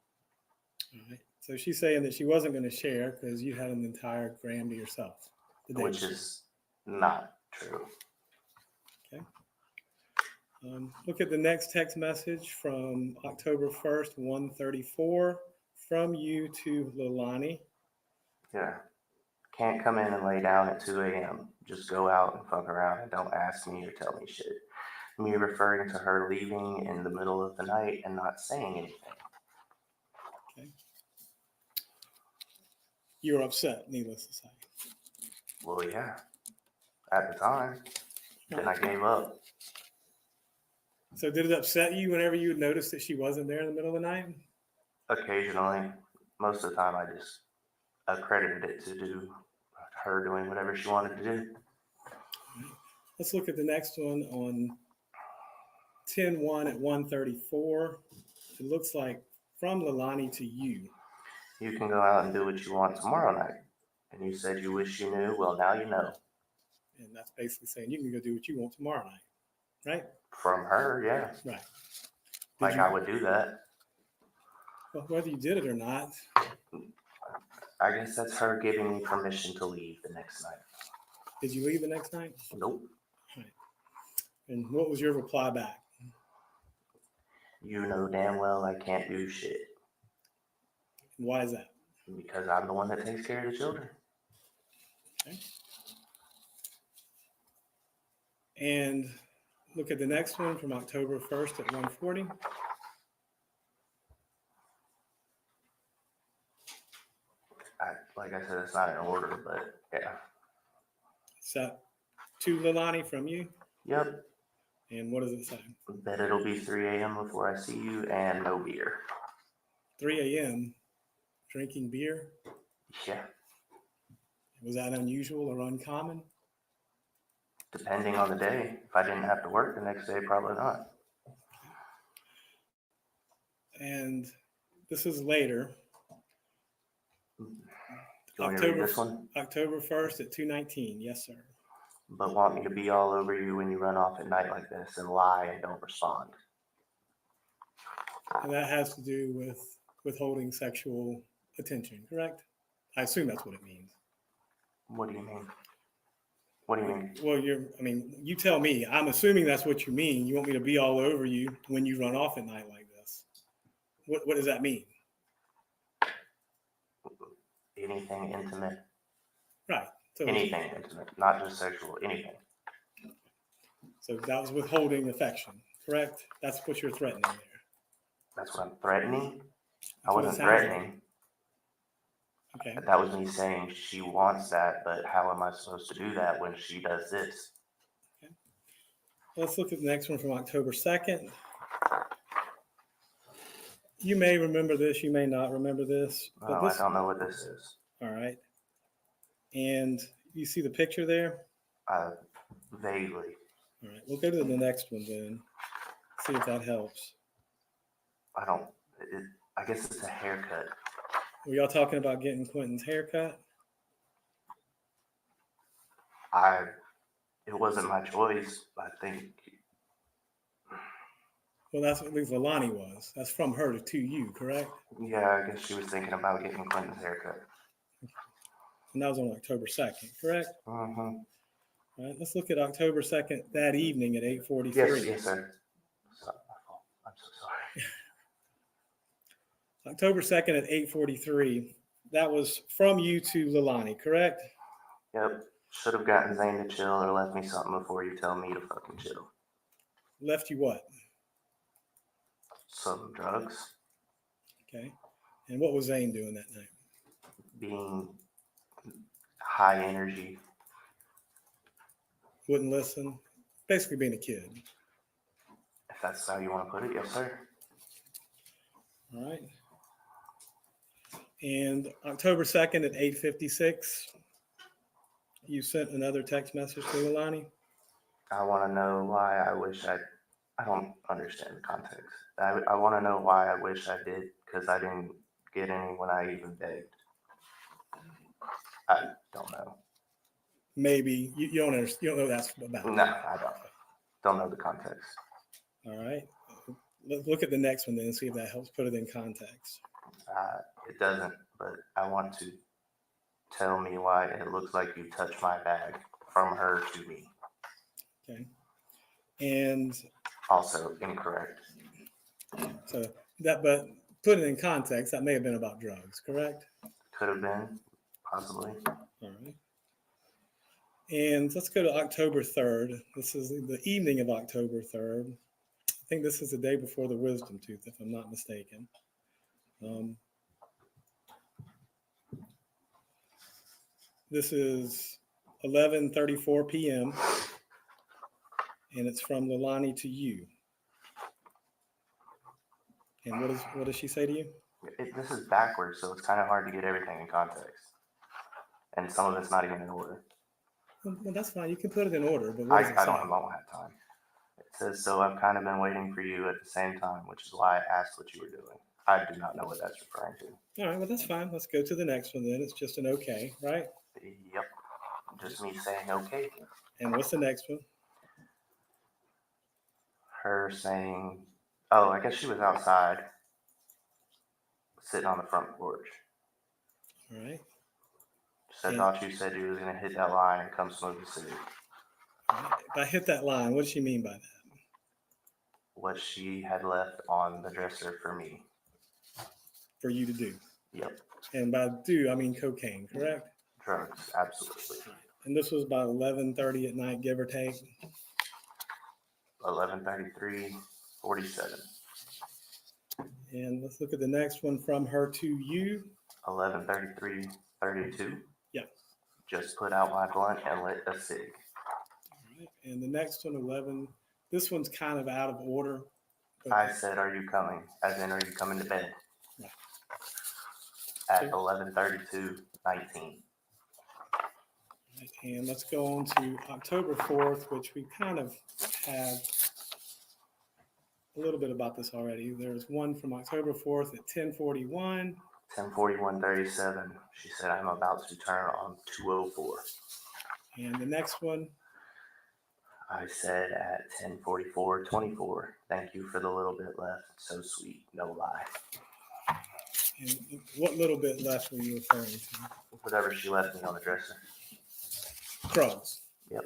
All right. So she's saying that she wasn't going to share because you had an entire gram to yourself. Which is not true. Okay. Look at the next text message from October 1st, 1:34, from you to Leilani. Yeah. Can't come in and lay down at 2 a.m. Just go out and fuck around and don't ask me or tell me shit. Me referring to her leaving in the middle of the night and not saying anything. Okay. You were upset, needless to say. Well, yeah. At the time. Then I gave up. So did it upset you whenever you would notice that she wasn't there in the middle of the night? Occasionally. most of the time I just accredited it to do her doing whatever she wanted to do. Let's look at the next one on 10/1 at 1:34. It looks like from Leilani to you. You can go out and do what you want tomorrow night. And you said you wish you knew. Well, now you know. And that's basically saying you can go do what you want tomorrow night, right? From her, yeah. Right. Like I would do that. Well, whether you did it or not, I guess that's her giving me permission to leave the next night. did you leave the next night? Nope. Right. And what was your reply back? You know damn well I can't do shit. Why is that? Because I'm the one that takes care of the children. Okay. And look at the next one from October 1st at 1:40. Like I said, it's not in order, but yeah. Is that to Leilani from you? Yep. And what does it say? Bet it'll be 3 a.m. before I see you and no beer. 3 a.m. drinking beer? Yeah. Was that unusual or uncommon? Depending on the day. If I didn't have to work the next day, probably not. And this is later. You want me to read this one? October 1st at 2:19. Yes, sir. But want me to be all over you when you run off at night like this and lie and don't respond. And that has to do with withholding sexual attention, correct? I assume that's what it means. What do you mean? What do you mean? Well, you tell me. I'm assuming that's what you mean. You want me to be all over you when you run off at night like this. What does that mean? Anything intimate. Right. So, Anything intimate, not just sexual, anything. So that was withholding affection, correct? That's what you're threatening there. That's what I'm threatening. I That's what it wasn't sounds threatening. Okay. That was me saying she wants that, but how am I supposed to do that when she does this? Okay. Let's look at the next one from October 2nd. You may remember this, you may not remember this. But Oh, I don't know what this is. All right. And you see the picture there? Vaguely. All right. We'll go to the next one then. See if that helps. I guess it's a haircut. Were y'all talking about getting Quinton's haircut? It wasn't my choice. I think. Well, that's what at least Leilani was. That's from her to you, correct? Yeah, I guess she was thinking about getting Quinton's haircut. And that was on October 2nd, correct? Mm-hmm. All right, let's look at October 2nd, that evening at 8:43. Yes, sir. It's not my fault. I'm so sorry. October 2nd at 8:43. That was from you to Leilani, correct? Yep. Should have gotten Zane to chill or left me something before you tell me to fucking chill. Left you what? Some drugs. Okay. And what was Zane doing that night? Being high energy. Wouldn't listen. Basically being a kid. If that's how you want to put it, yes, sir. All right. And October 2nd at 8:56, you sent another text message to Leilani? I want to know why I wish I don't understand the context. I want to know why I wish I did, because I didn't get any when I even begged. I don't know. Maybe. You don't understand. You don't know what that's about. No, I don't. Don't know the context. All right. Let's look at the next one then and see if that helps put it in context. It doesn't, but I want to tell me why it looks like you touched my bag from her to me. Okay. And Also incorrect. so but put it in context, that may have been about drugs, correct? Could have been, possibly. All right. And let's go to October 3rd. This is the evening of October 3rd. I think this is the day before the wisdom tooth, if I'm not mistaken. This is 11:34 p.m. and it's from Leilani to you. And what does she say to you? This is backwards, so it's kind of hard to get everything in context. And some of it's not even in order. Well, that's fine. You can put it in order, but I what does it say? don't have time. It says, so I've kind of been waiting for you at the same time, which is why I asked what you were doing. I do not know what that's referring to. All right, well, that's fine. Let's go to the next one then. It's just an okay, right? Yep. Just me saying okay. And what's the next one? Her saying, oh, I guess she was outside, sitting on the front porch. All right. I thought you said you was going to hit that line and come smoke the city. All right. If I hit that line, what does she mean by that? What she had left on the dresser for me. For you to do. Yep. And by do, I mean cocaine, correct? Drugs, absolutely. And this was about 11:30 at night, give or take. 11:33:47. And let's look at the next one from her to you. 11:33:32. Yeah. Just put out my blunt and lit a cig. All right. And the next one, 11. This one's kind of out of order. I said, are you coming? As in, are you coming to bed? Right. At 11:32:19. And let's go on to October 4th, which we kind of have a little bit about this already. There's one from October 4th at 10:41. 10:41:37. She said, I'm about to turn on 204. And the next one, I said at 10:44:24. Thank you for the little bit left. So sweet, no lie. and what little bit left were you referring to? Whatever she left me on the dresser. Drugs. Yep.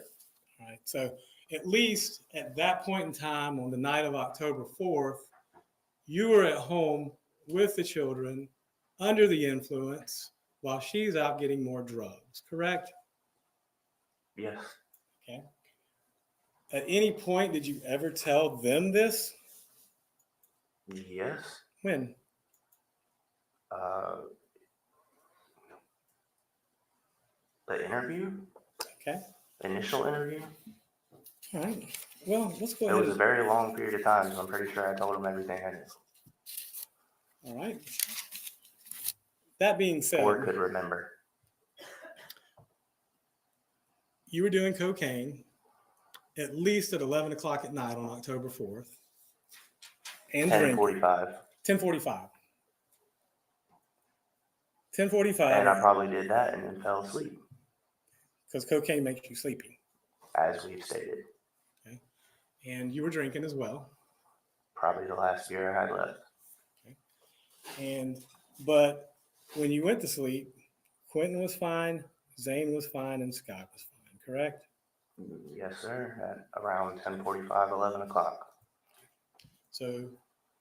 All right. So at least at that point in time, on the night of October 4th, you were at home with the children under the influence while she's out getting more drugs, correct? Yes. Okay. At any point, did you ever tell them this? Yes. When? The interview? Okay. Initial interview? All right. Well, let's go It ahead. was a very long period of time, so I'm pretty sure I told him everything I knew. All right. That being said, Or could remember. you were doing cocaine at least at 11 o'clock at night on October 4th. And 10:45. 10:45. 10:45. And I probably did that and then fell asleep, Because cocaine makes you sleepy. as we've stated. Okay. And you were drinking as well. Probably the last year I had left. Okay. But when you went to sleep, Quinton was fine, Zane was fine, and Scott was fine, correct? Yes, sir. At around 10:45, 11 o'clock. So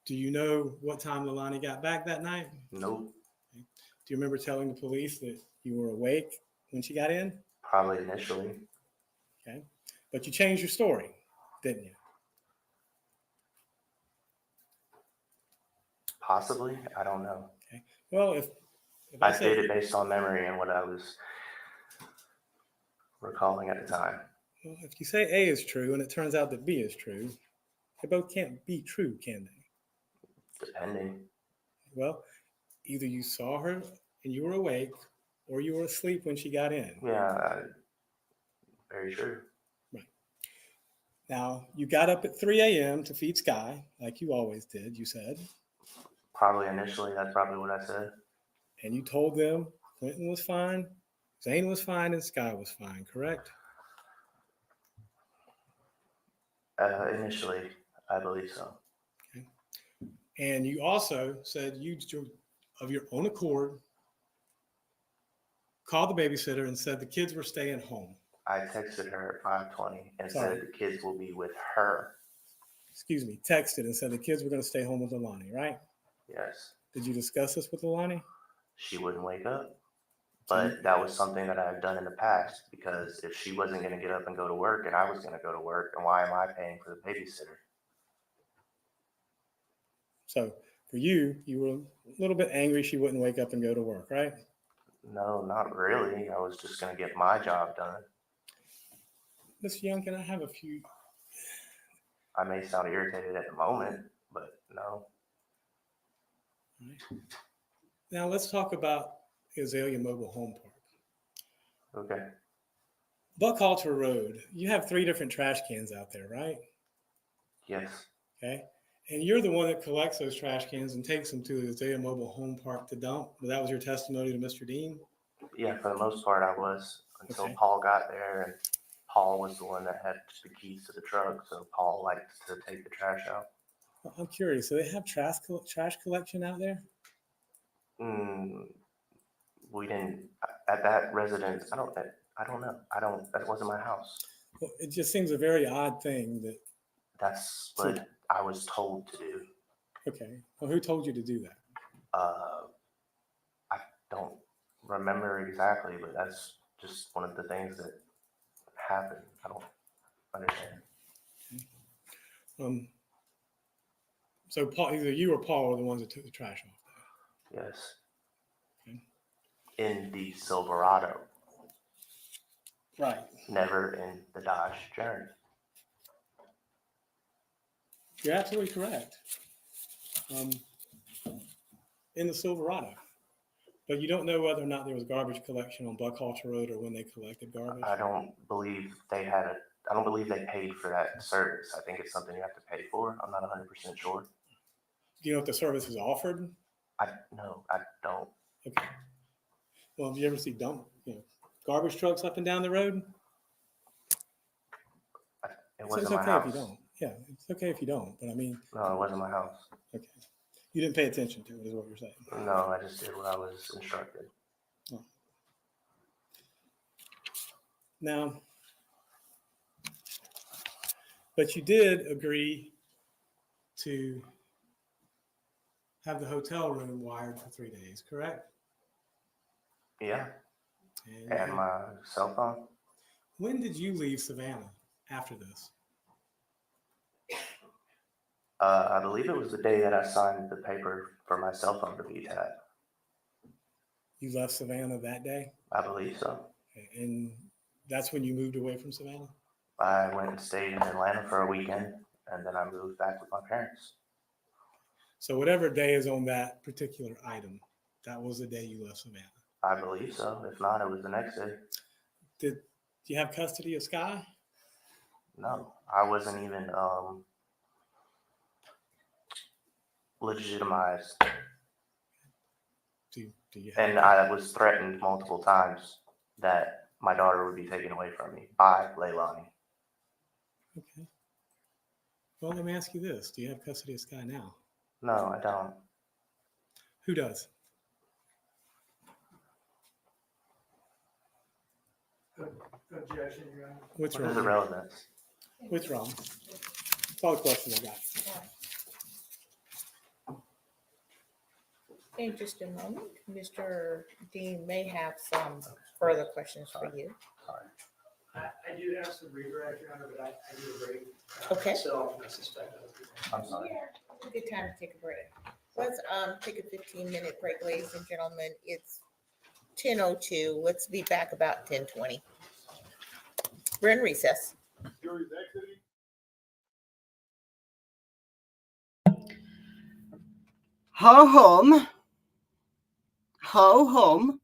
do you know what time Leilani got back that night? Nope. Okay. Do you remember telling the police that you were awake when she got in? Probably initially. Okay. But you changed your story, didn't you? Possibly. I don't know. Okay. Well, if I say, stated based on memory and what I was recalling at the time. well, if you say A is true and it turns out that B is true, they both can't be true, can they? Depending. Well, either you saw her and you were awake, or you were asleep when she got in. Yeah, very true. Right. Now, you got up at 3 a.m. to feed Sky, like you always did, you said. Probably initially, that's probably what I said. And you told them Quinton was fine, Zane was fine, and Sky was fine, correct? Initially, I believe so. Okay. And you also said you, of your own accord, called the babysitter and said the kids were staying home. I texted her at 5:20 and Sorry. said the kids will be with her. Excuse me, texted and said the kids were going to stay home with Leilani, right? Yes. Did you discuss this with Leilani? She wouldn't wake up. But that was something that I had done in the past, because if she wasn't going to get up and go to work and I was going to go to work, and why am I paying for the babysitter? So for you, you were a little bit angry she wouldn't wake up and go to work, right? No, not really. I was just going to get my job done. Mr. Youngkin, I have a few. I may sound irritated at the moment, but no. All Right. Now let's talk about Azalea Mobile Home Park. Okay. Buckhalter Road, you have 3 different trash cans out there, right? Yes. Okay. And you're the one that collects those trash cans and takes them to the Azalea Mobile Home Park to dump. That was your testimony to Mr. Dean? Yeah, for the most part, I was until Okay. Paul got there, and Paul was the one that had the keys to the truck, so Paul liked to take the trash out. Well, I'm curious. So they have trash collection out there? We didn't at that residence. I don't know. That wasn't my house. Well, it just seems a very odd thing that. That's what I was told to do. Okay. Well, who told you to do that? I don't remember exactly, but that's just one of the things that happened. I don't understand. So Paul, either you or Paul are the ones that took the trash off there. Yes. Okay. In the Silverado, Right. never in the Dodge Journey. You're absolutely correct. In the Silverado. But you don't know whether or not there was garbage collection on Buckhalter Road or when they collected garbage? I don't believe they paid for that service. I think it's something you have to pay for. I'm not 100% sure. Do you know if the service is offered? No, I don't. Okay. Well, have you ever see garbage trucks up and down the road? It So wasn't it's my okay house. if you don't. Yeah, it's okay if you don't. But I mean, No, it wasn't my house. okay. You didn't pay attention to it, is what you're saying. No, I just did what I was instructed. Oh. Now, but you did agree to have the hotel room wired for 3 days, correct? Yeah, and my cell phone. When did you leave Savannah after this? I believe it was the day that I signed the paper for my cell phone to be tapped. You left Savannah that day? I believe so. And that's when you moved away from Savannah? I went and stayed in Atlanta for a weekend, and then I moved back with my parents. So whatever day is on that particular item, that was the day you left Savannah? I believe so. If not, it was the next day. Did you have custody of Sky? No, I wasn't even legitimized. Do you have And I was threatened multiple times that my daughter would be taken away from me by Leilani. Okay. Well, let me ask you this. Do you have custody of Sky now? No, I don't. Who does? Objection, Your Honor. What's What is the wrong? relevance? What's wrong? That's all the questions I got. In just a moment, Mr. Dean may have some further questions for you. I do have some redirect, Your Honor, but I need a break. Okay. So I suspect I'll be back. I'm sorry. It's a good time to take a break. Let's take a 15-minute break, ladies and gentlemen. It's 10:02. Let's be back about 10:20. We're in recess. Jury's exiting. Ho hum. Ho hum.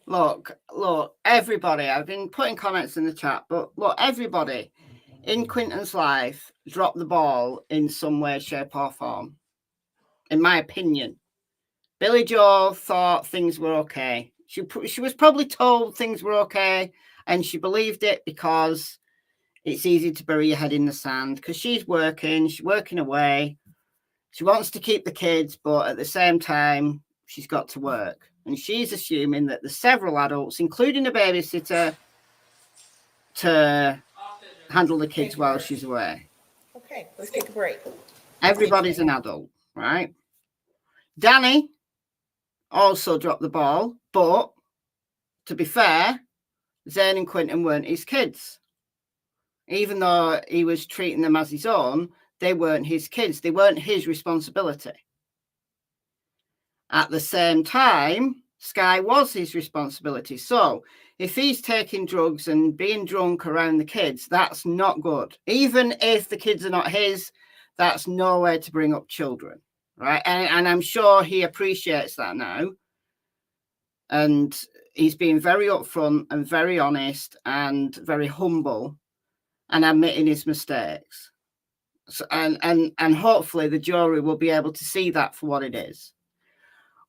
Look, everybody, I've been putting comments in the chat, but look, everybody in Quinton's life dropped the ball in some way, shape, or form. In my opinion, Billy Joe thought things were okay. She was probably told things were okay, and she believed it because it's easy to bury your head in the sand because she's working away. She wants to keep the kids, but at the same time, she's got to work. And she's assuming that there's several adults, including a babysitter, to handle the kids while she's away. Okay, let's take a break. Everybody's an adult, right? Danny also dropped the ball, but to be fair, Zane and Quinton weren't his kids. Even though he was treating them as his own, they weren't his kids. They weren't his responsibility. At the same time, Sky was his responsibility. So if he's taking drugs and being drunk around the kids, that's not good. Even if the kids are not his, that's nowhere to bring up children, right? And I'm sure he appreciates that now. And he's been very upfront and very honest and very humble and admitting his mistakes. So, and hopefully the jury will be able to see that for what it is.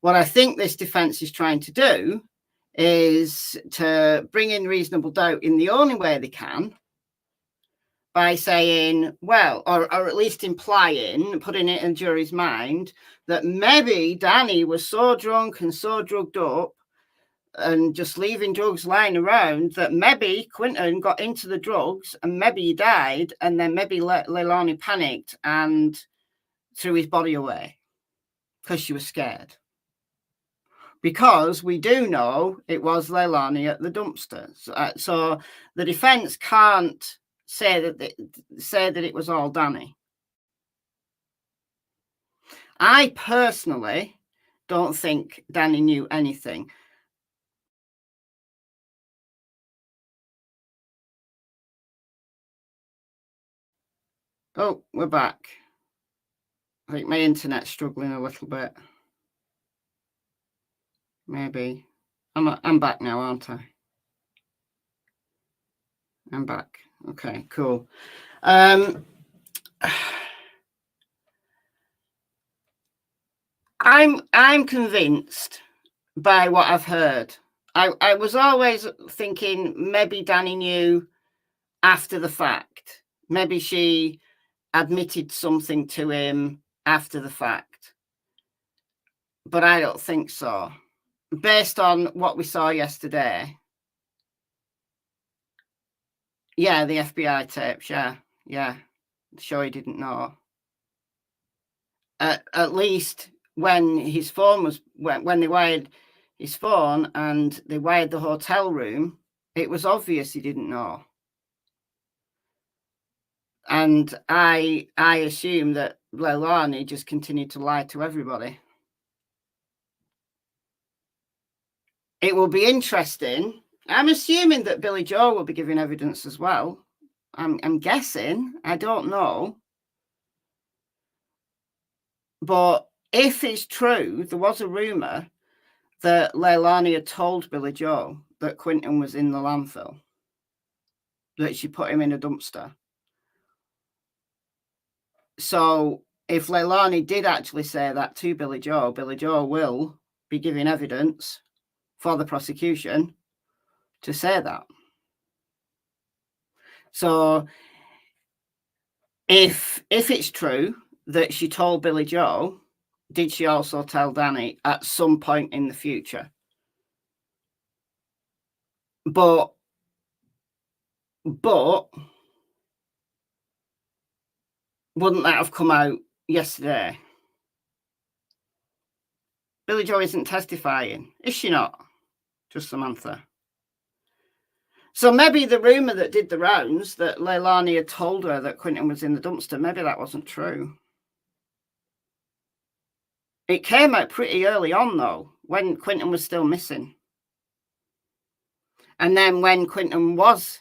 What I think this defense is trying to do is to bring in reasonable doubt in the only way they can, by saying, well, or at least implying, putting it in the jury's mind, that maybe Danny was so drunk and so drugged up and just leaving drugs lying around that maybe Quinton got into the drugs and maybe he died, and then maybe Leilani panicked and threw his body away because she was scared. Because we do know it was Leilani at the dumpster. So the defense can't say that it was all Danny. I personally don't think Danny knew anything. Oh, we're back. I think my internet's struggling a little bit. Maybe. I'm back now, aren't I? I'm back. Okay, cool. I'm convinced by what I've heard. I was always thinking maybe Danny knew after the fact. Maybe she admitted something to him after the fact. But I don't think so. Based on what we saw yesterday. Yeah, the FBI tapes, yeah. Sure he didn't know. At least when his phone was, when they wired his phone and they wired the hotel room, it was obvious he didn't know. And I assume that Leilani just continued to lie to everybody. It will be interesting. I'm assuming that Billy Joe will be giving evidence as well. I'm guessing. I don't know. But if it's true, there was a rumor that Leilani had told Billy Joe that Quinton was in the landfill, that she put him in a dumpster. So if Leilani did actually say that to Billy Joe will be giving evidence for the prosecution to say that. So if it's true that she told Billy Joe, did she also tell Danny at some point in the future? But wouldn't that have come out yesterday? Billy Joe isn't testifying, is she not? Just Samantha. So maybe the rumor that did the rounds, that Leilani had told her that Quinton was in the dumpster, maybe that wasn't true. It came out pretty early on, though, when Quinton was still missing. And then when Quinton was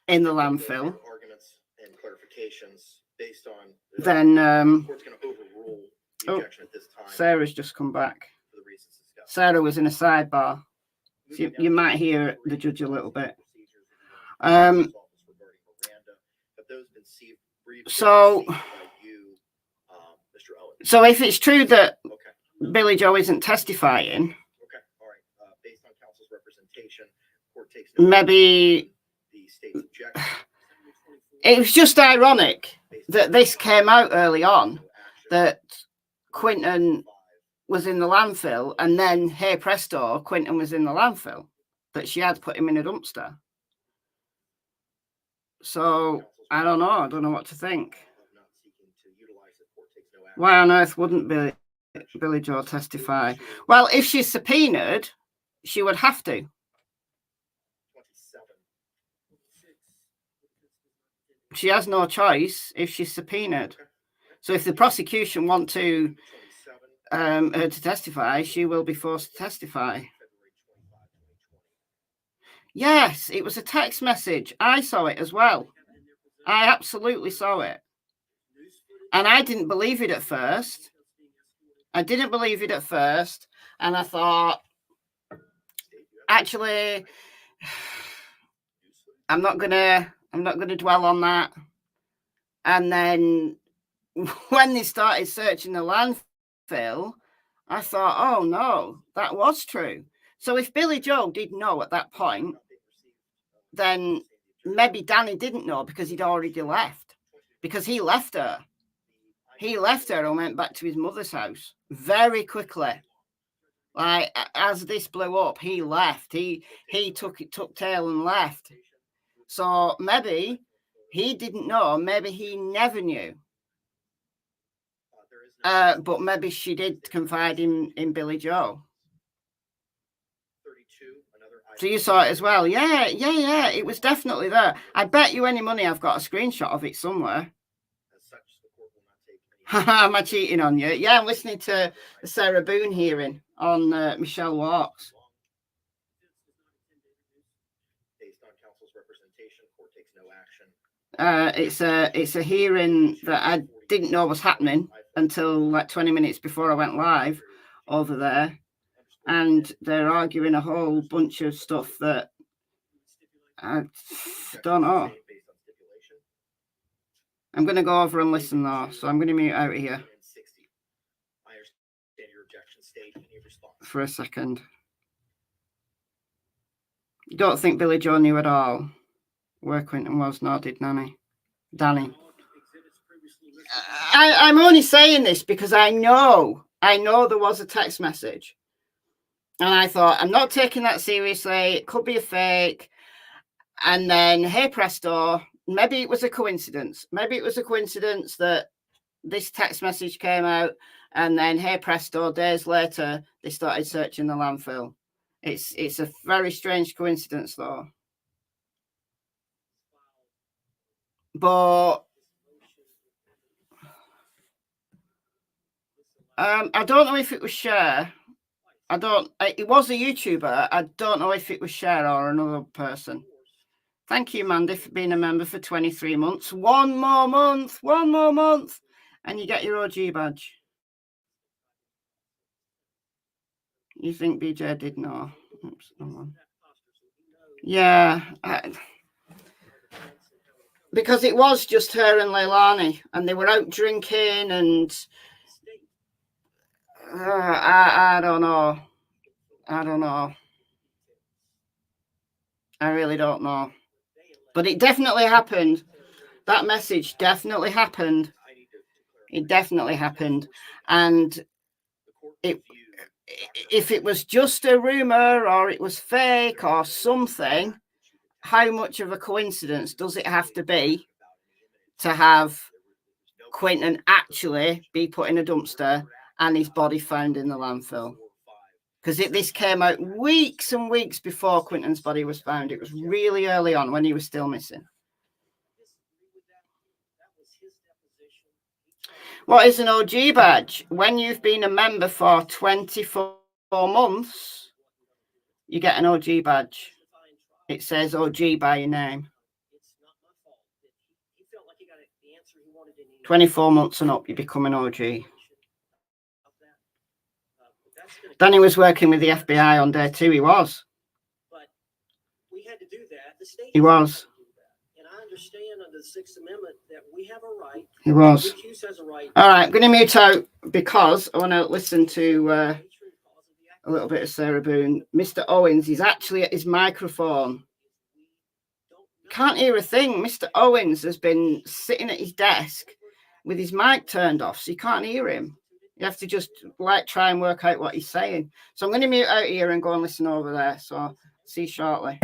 in the landfill, Arguments and clarifications based on then the court's going to overrule the objection at this time. Sarah's just come back. For the reasons discussed. Sarah was in a sidebar. So you might hear the judge a little bit. So if it's true that Billy Joe isn't testifying, based on counsel's representation, court takes maybe the state's objection. it was just ironic that this came out early on, that Quinton was in the landfill, and then, hey presto, Quinton was in the landfill, that she had put him in a dumpster. So I don't know what to think. Why on earth wouldn't Billy Joe testify? Well, if she's subpoenaed, she would have to. She has no choice if she's subpoenaed. So if the prosecution want to her to testify, she will be forced to testify. Yes, it was a text message. I saw it as well. I absolutely saw it. And I didn't believe it at first. I didn't believe it at first. And I thought, actually, I'm not gonna dwell on that. And then when they started searching the landfill, I thought, oh no, that was true. So if Billy Joe did know at that point, then maybe Danny didn't know because he'd already left. Because he left her. He left her and went back to his mother's house very quickly. Like, as this blew up, he left. He took tail and left. So maybe he didn't know. Maybe he never knew. But maybe she did confide in Billy Joe. So you saw it as well. Yeah. It was definitely there. I bet you any money I've got a screenshot of it somewhere. Am I cheating on you? Yeah, I'm listening to the Sarah Boone hearing on Michelle Walks. Based on counsel's representation, court takes no action. It's a hearing that I didn't know was happening until like 20 minutes before I went live over there, and they're arguing a whole bunch of stuff that I don't know. I'm going to go over and listen though, so I'm going to mute out here for a second. You don't think Billy Joe knew at all where Quinton was, nor did Danny. I'm only saying this because I know there was a text message. And I thought, I'm not taking that seriously. It could be a fake. And then, hey presto, maybe it was a coincidence. Maybe it was a coincidence that this text message came out, and then, hey presto, days later, they started searching the landfill. It's a very strange coincidence, though. But I don't know if it was Cher. It was a YouTuber. I don't know if it was Cher or another person. Thank you, Mandy, for being a member for 23 months. One more month, and you get your OG badge. You think BJ did know? Oops, yeah. Because it was just her and Leilani, and they were out drinking, and I don't know. I really don't know. But it definitely happened. That message definitely happened. It definitely happened. And if it was just a rumor or it was fake or something, how much of a coincidence does it have to be to have Quinton actually be put in a dumpster and his body found in the landfill? Because this came out weeks and weeks before Quinton's body was found. It was really early on when he was still missing. What is an OG badge? When you've been a member for 24 months, you get an OG badge. It says OG by your name. 24 months and up, you become an OG. Danny was working with the FBI on day 2. He was. But we had to do that. The state he was. And I understand under the 6th Amendment that we have a right. He was. The accused has a right. All right, I'm going to mute out because I want to listen to a little bit of Sarah Boone. Mr. Owens, he's actually at his microphone. Can't hear a thing. Mr. Owens has been sitting at his desk with his mic turned off, so you can't hear him. You have to just try and work out what he's saying. So I'm going to mute out here and go and listen over there. So see you shortly.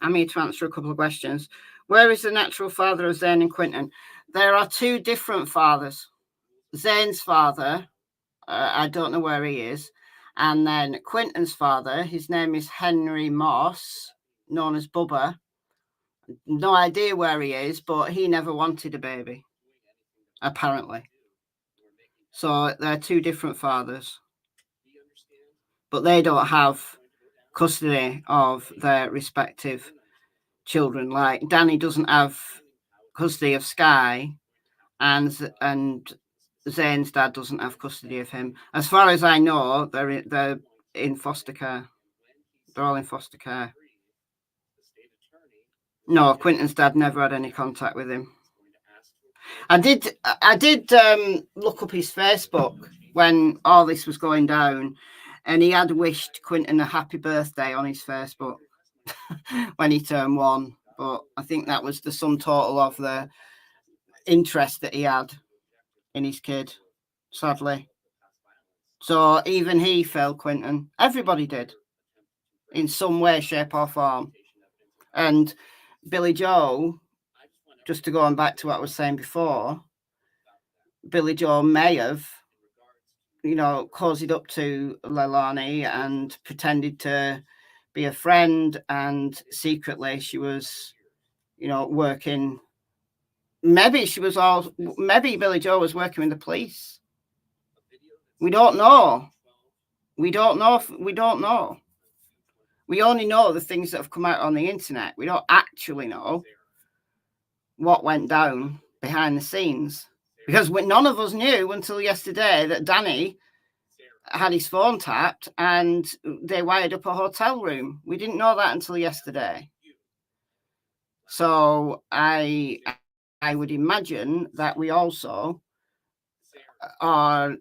I'm here to answer a couple of questions. Where is the natural father of Zane and Quinton? There are two different fathers. Zane's father, I don't know where he is. And then Quinton's father, his name is Henry Moss, known as Bubba. No idea where he is, but he never wanted a baby, apparently. So they're two different fathers. But they don't have custody of their respective children. Like Danny doesn't have custody of Sky, and Zane's dad doesn't have custody of him. As far as I know, they're in foster care. They're all in foster care. No, Quinton's dad never had any contact with him. I did look up his Facebook when all this was going down, and he had wished Quinton a happy birthday on his Facebook when he turned 1. But I think that was the sum total of the interest that he had in his kid, sadly. So even he failed Quinton. Everybody did, in some way, shape or form. And Billy Joe, just to go on back to what I was saying before, Billy Joe may have, cozied up to Leilani and pretended to be a friend, and secretly she was, working. Maybe Billy Joe was working with the police. We don't know. We don't know. We only know the things that have come out on the internet. We don't actually know what went down behind the scenes, because none of us knew until yesterday that Danny had his phone tapped and they wired up a hotel room. We didn't know that until yesterday. So I would imagine that we also are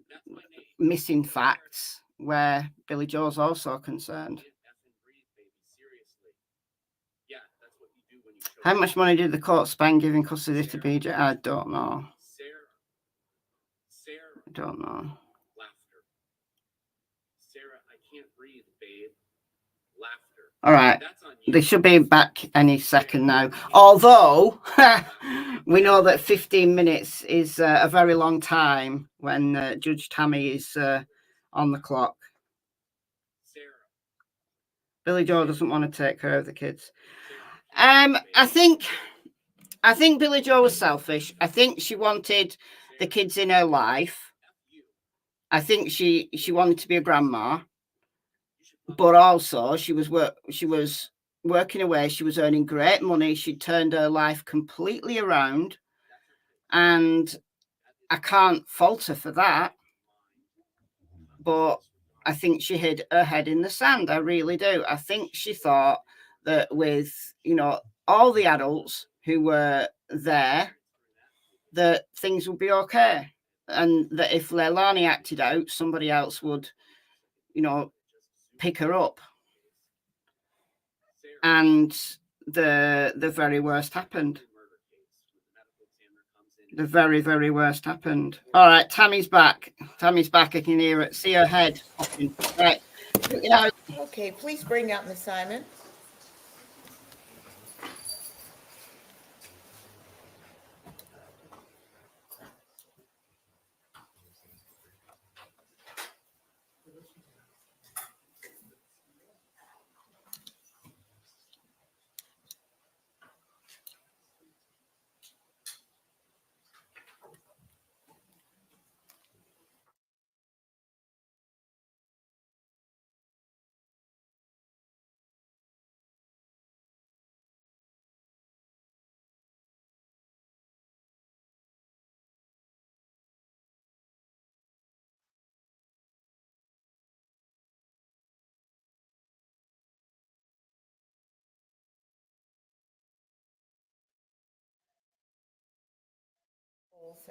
missing facts where Billy Joe's also concerned. How much money did the court spend giving custody to BJ? I don't know. I don't know. All right. They should be back any second now. Although we know that 15 minutes is a very long time when Judge Tammy is on the clock. Billy Joe doesn't want to take care of the kids. I think Billy Joe was selfish. I think she wanted the kids in her life. I think she wanted to be a grandma, but also she was working away. She was earning great money. She turned her life completely around, and I can't fault her for that. But I think she hid her head in the sand. I really do. I think she thought that with, all the adults who were there, that things would be okay. And that if Leilani acted out, somebody else would, pick her up. And the very worst happened. The very, very worst happened. All right, Tammy's back. Tammy's back. I can hear it. See her head. Right. Okay, please bring out Miss Simon.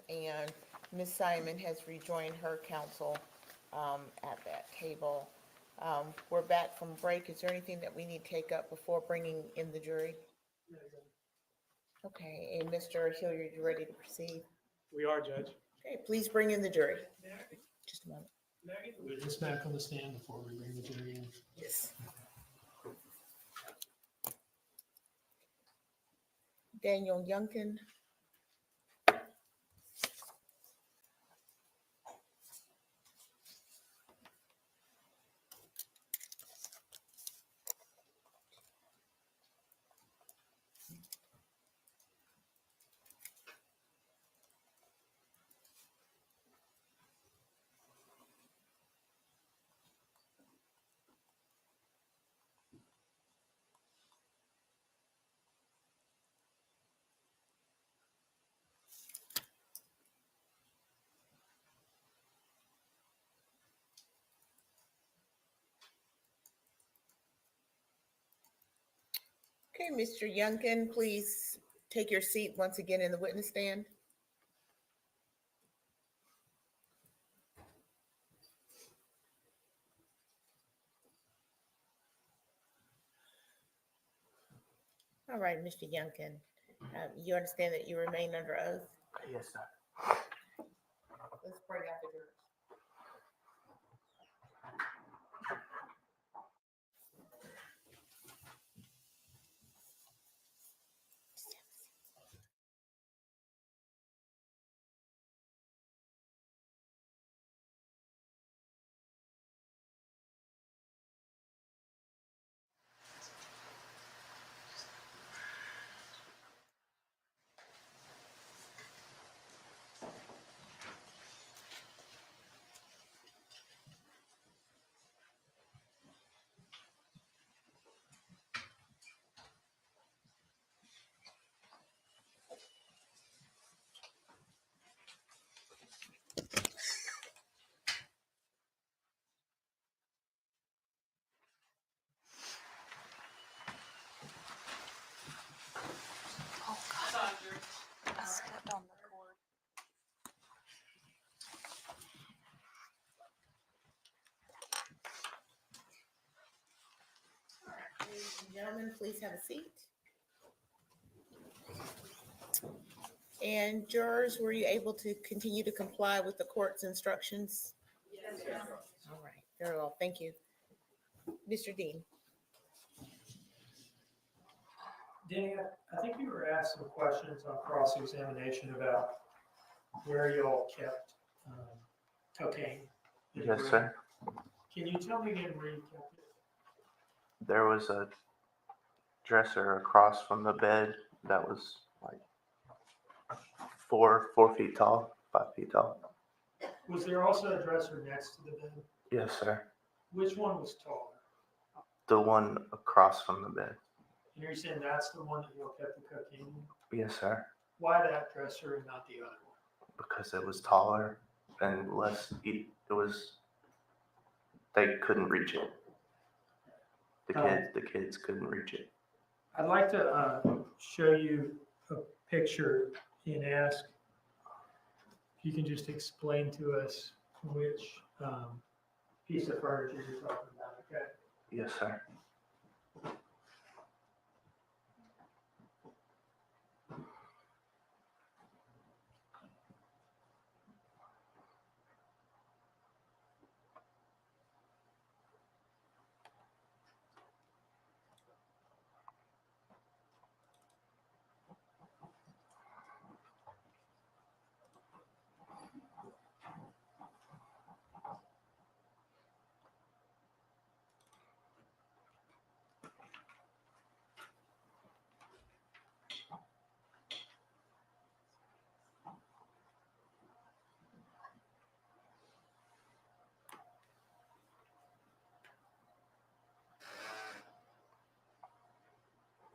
And Ms. Simon has rejoined her counsel at that table. We're back from break. Is there anything that we need to take up before bringing in the jury? Okay, and Mr. Hilliard, you ready to proceed? We are, Judge. Okay, please bring in the jury. Just a moment. Witness back on the stand before we bring the jury in. Yes. Daniel Youngkin. Okay, Mr. Youngkin, please take your seat once again in the witness stand. All right, Mr. Youngkin, you understand that you remain under oath? Yes, sir. Let's bring out the jurors. I stepped on the cord. Ladies and gentlemen, please have a seat. And jurors, were you able to continue to comply with the court's instructions? Yes, sir. All right, very well, thank you. Mr. Dean. Danny, I think you were asked some questions on cross-examination about where y'all kept cocaine. Yes, sir. Can you tell me again where you kept it? There was a dresser across from the bed that was like 4 feet tall, 5 feet tall. Was there also a dresser next to the bed? Yes, sir. Which one was taller? The one across from the bed. And you're saying that's the one that y'all kept the cocaine in? Yes, sir. Why that dresser and not the other one? Because it was taller and less. They couldn't reach it. The kids couldn't reach it. I'd like to show you a picture and ask if you can just explain to us which piece of furniture you're talking about, okay? Yes, sir.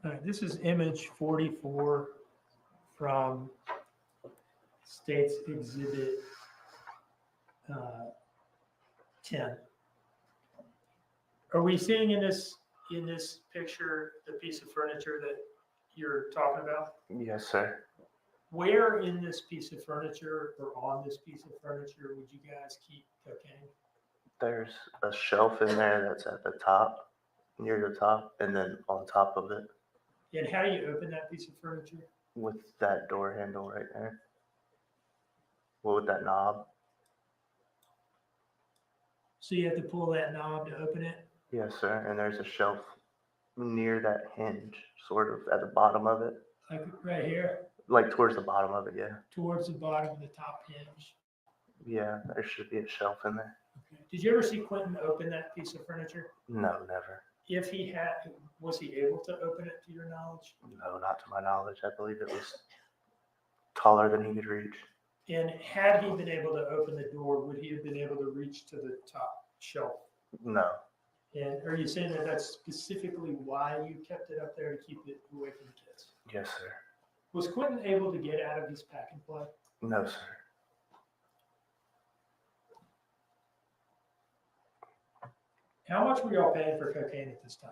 All right, this is image 44 from State's Exhibit 10. Are we seeing in this picture the piece of furniture that you're talking about? Yes, sir. Where in this piece of furniture or on this piece of furniture would you guys keep cocaine? There's a shelf in there that's at the top, near the top, and then on top of it And how do you open that piece of furniture? with that door handle right there. Well, with that knob. So you have to pull that knob to open it? Yes, sir. And there's a shelf near that hinge, sort of at the bottom of it. Like right here, Like towards the bottom of it, yeah. towards the bottom of the top hinge. Yeah, there should be a shelf in there. Okay. Did you ever see Quinton open that piece of furniture? No, never. If he had, was he able to open it to your knowledge? No, not to my knowledge. I believe it was taller than he could reach. And had he been able to open the door, would he have been able to reach to the top shelf? No. And are you saying that that's specifically why you kept it up there to keep it away from the kids? Yes, sir. Was Quinton able to get out of his pack and play? No, sir. How much were y'all paying for cocaine at this time?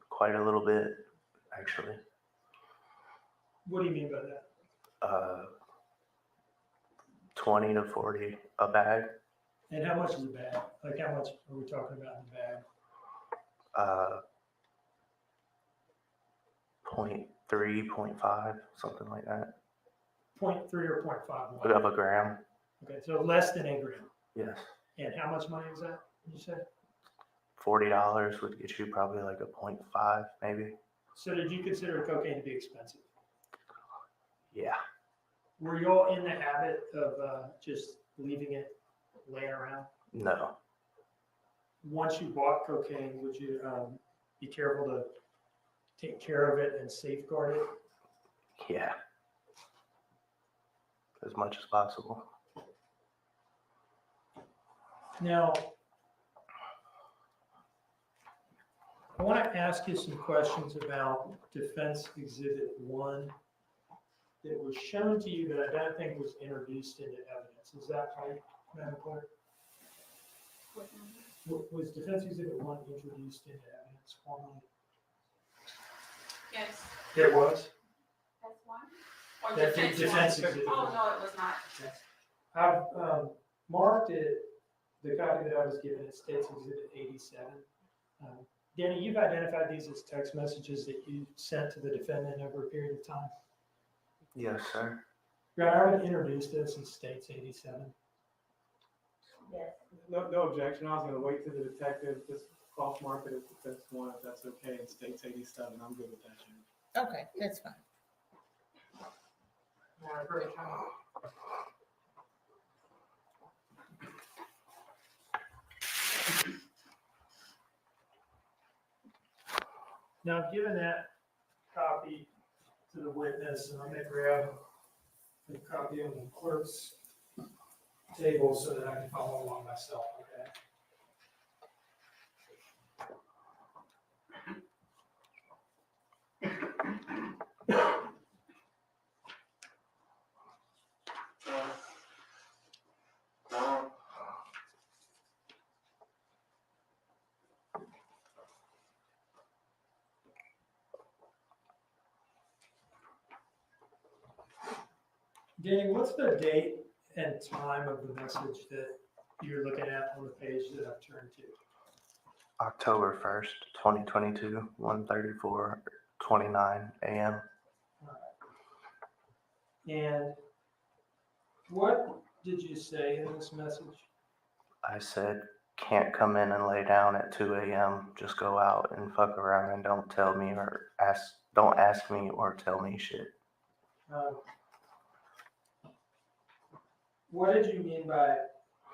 Quite a little bit, actually. What do you mean by that? 20 to 40 a bag. And how much is a bag? Like how much are we talking about in the bag? 0.3, 0.5, something like that. 0.3 or 0.5? Of a gram. Okay, so less than a gram. Yes. And how much money is that, did you say? $40 would get you probably like a 0.5, maybe. So did you consider cocaine to be expensive? Yeah. Were y'all in the habit of just leaving it laying around? No. Once you bought cocaine, would you be careful to take care of it and safeguard it? Yeah. As much as possible. Now, I want to ask you some questions about Defense Exhibit 1 that was shown to you that I don't think was introduced into evidence. Is that right, Madam Clerk? Was Defense Exhibit 1 introduced into evidence formally? Yes, It was? that's one. Or That defense one. exhibit. Oh, no, it was not. I've marked it, the copy that I was given, it states Exhibit 87. Danny, you've identified these as text messages that you sent to the defendant over a period of time. Yes, sir. Your Honor, I would introduce this in states 87. Yes. No objection. I was gonna wait till the detective just cross mark it as defense one, if that's okay, and states 87. I'm good with that, Jim. Okay, that's fine. Now, I've given that copy to the witness, and I'm going to grab the copy on the clerk's table so that I can follow along myself, okay? Danny, what's the date and time of the message that you're looking at on the page that I've turned to? October 1st, 2022, 1:34:29 a.m. And what did you say in this message? I said, can't come in and lay down at 2 a.m. Just go out and fuck around and don't tell me or don't ask me or tell me shit. What did you mean by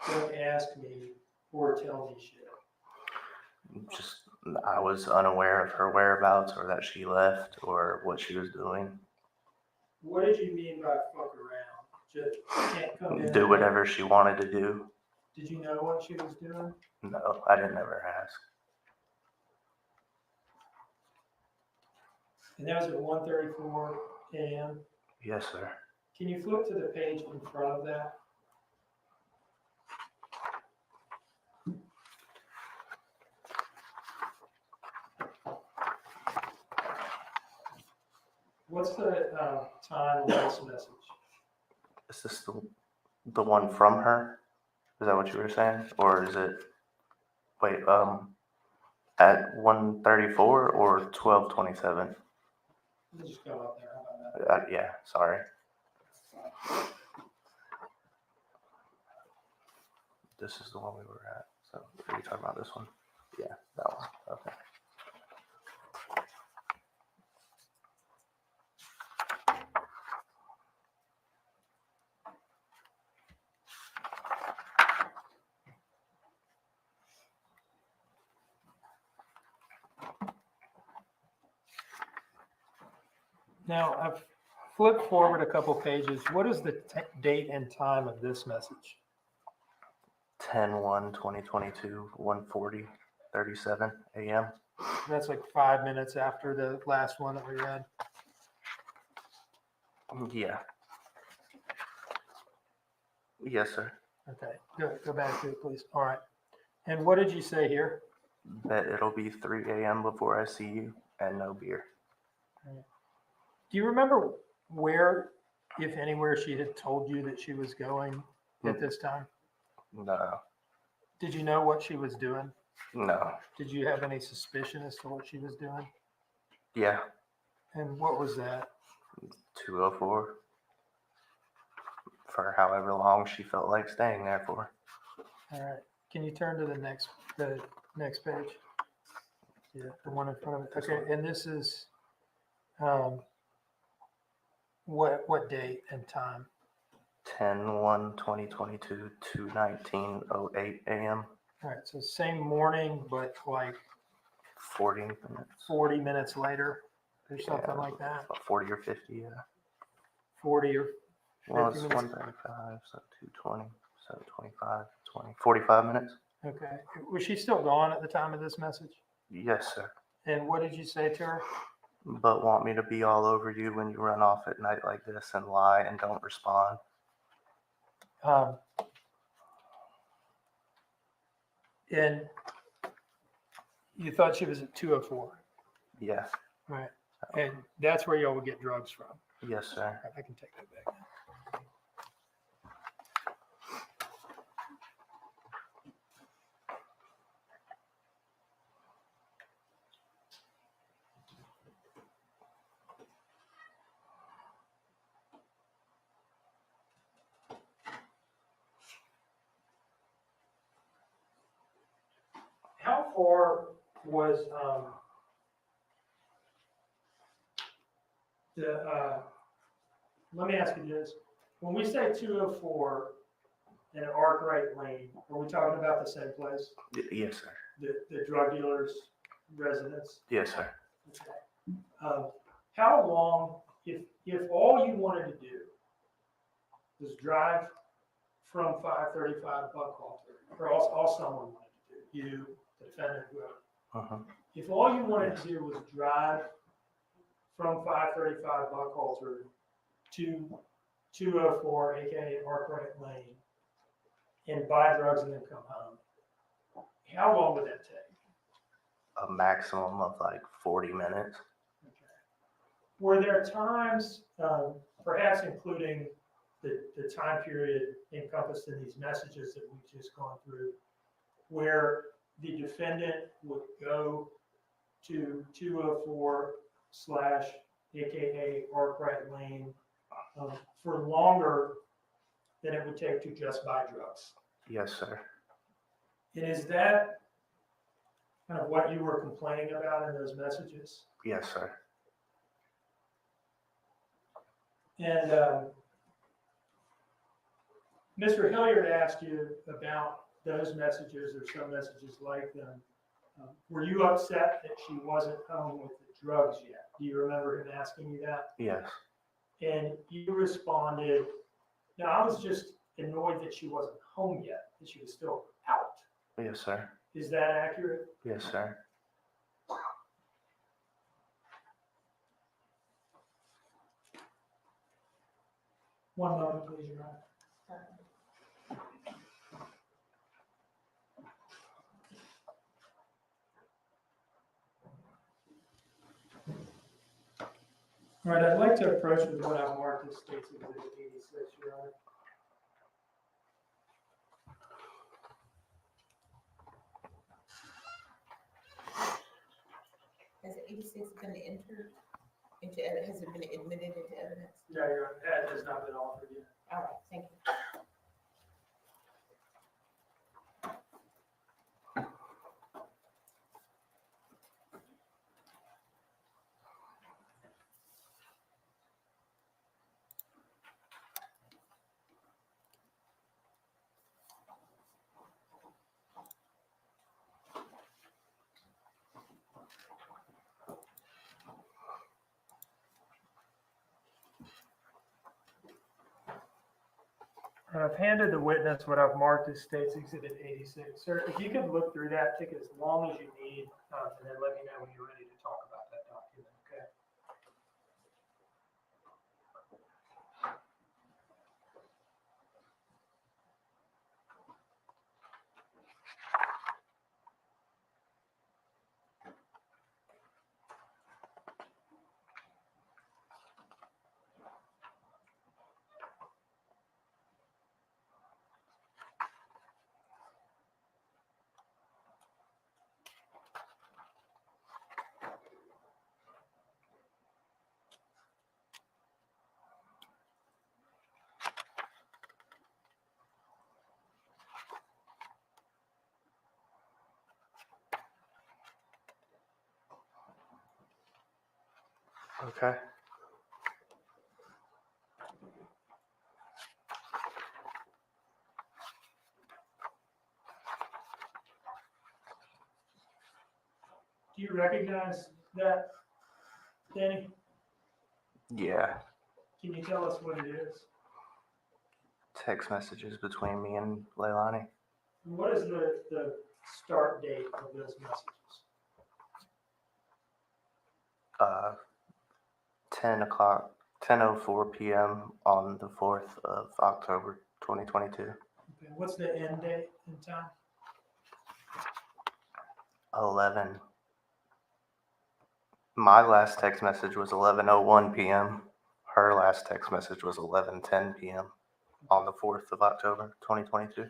don't ask me or tell me shit? Just, I was unaware of her whereabouts or that she left or what she was doing. What did you mean by fuck around? Just can't come in. Do whatever she wanted to do. Did you know what she was doing? No, I didn't ever ask. And that was at 1:34 a.m. Yes, sir. Can you flip to the page in front of that? What's the time of this message? Is this the one from her? Is that what you were saying? Or is it, wait, at 1:34 or 12:27? Let me just go up there. How about that? Yeah, sorry. This is the one we were at. So are you talking about this one? Yeah, that one. Okay. Now, I've flipped forward a couple pages. What is the date and time of this message? 10/1/2022, 1:40:37 a.m. That's like 5 minutes after the last one that we read. Yeah. Yes, sir. Okay, go back to it, please. All right. And what did you say here? Bet it'll be 3 a.m. before I see you, and no beer. Do you remember where, if anywhere, she had told you that she was going at this time? No. Did you know what she was doing? No. Did you have any suspicion as to what she was doing? Yeah. And what was that? 204. For however long she felt like staying there for. All right. Can you turn to the next page? Yeah, the one in front of it. Okay, and this is what date and time? 10/1/2022, 2:19:08 a.m. All right, so same morning, but like 40 minutes. 40 minutes later or something like that. 40 or 50, yeah. 40 or 50 Well, it's minutes. 1:35, so 2:20, so 25, 20, 45 minutes. Okay. Was she still gone at the time of this message? Yes, sir. And what did you say to her? But want me to be all over you when you run off at night like this and lie and don't respond? And you thought she was at 204, Yeah. right? And that's where y'all would get drugs from. Yes, sir. I can take that back now. How far was let me ask you this. When we say 204 in Arkwright Lane, are we talking about the same place? Yes, sir. The drug dealer's residence? Yes, sir. Okay. How long, if all you wanted to do was drive from 535 Buckhalter, or all someone wanted to do, you, the defendant, whoever. If all you wanted to do was drive from 535 Buckhalter to 204, aka Arkwright Lane, and buy drugs and then come home, how long would that take? A maximum of like 40 minutes. Okay. Were there times, perhaps including the time period encompassed in these messages that we've just gone through, where the defendant would go to 204 / aka Arkwright Lane for longer than it would take to just buy drugs? Yes, sir. And is that kind of what you were complaining about in those messages? Yes, sir. And Mr. Hilliard asked you about those messages or some messages like them. Were you upset that she wasn't home with the drugs yet? Do you remember him asking you that? Yes. And you responded, no, I was just annoyed that she wasn't home yet, that she was still out. Yes, sir. Is that accurate? Yes, sir. One moment, please, Your Honor. All right, I'd like to approach with what I've marked as State's Exhibit 86, Your Honor. Has 86 been entered into, has it been admitted into evidence? Yeah, Your Honor, that has not been offered yet. All right, thank you. And I've handed the witness what I've marked as State's Exhibit 86. Sir, if you could look through that, take as long as you need, and then let me know when you're ready to talk about that document, okay? Okay. Do you recognize that, Danny? Yeah. Can you tell us what it is? Text messages between me and Leilani. What is the start date of those messages? 10 o'clock, 10:04 p.m. on the 4th of October, 2022. Okay. What's the end date and time? 11. My last text message was 11:01 p.m. Her last text message was 11:10 p.m. on the 4th of October, 2022.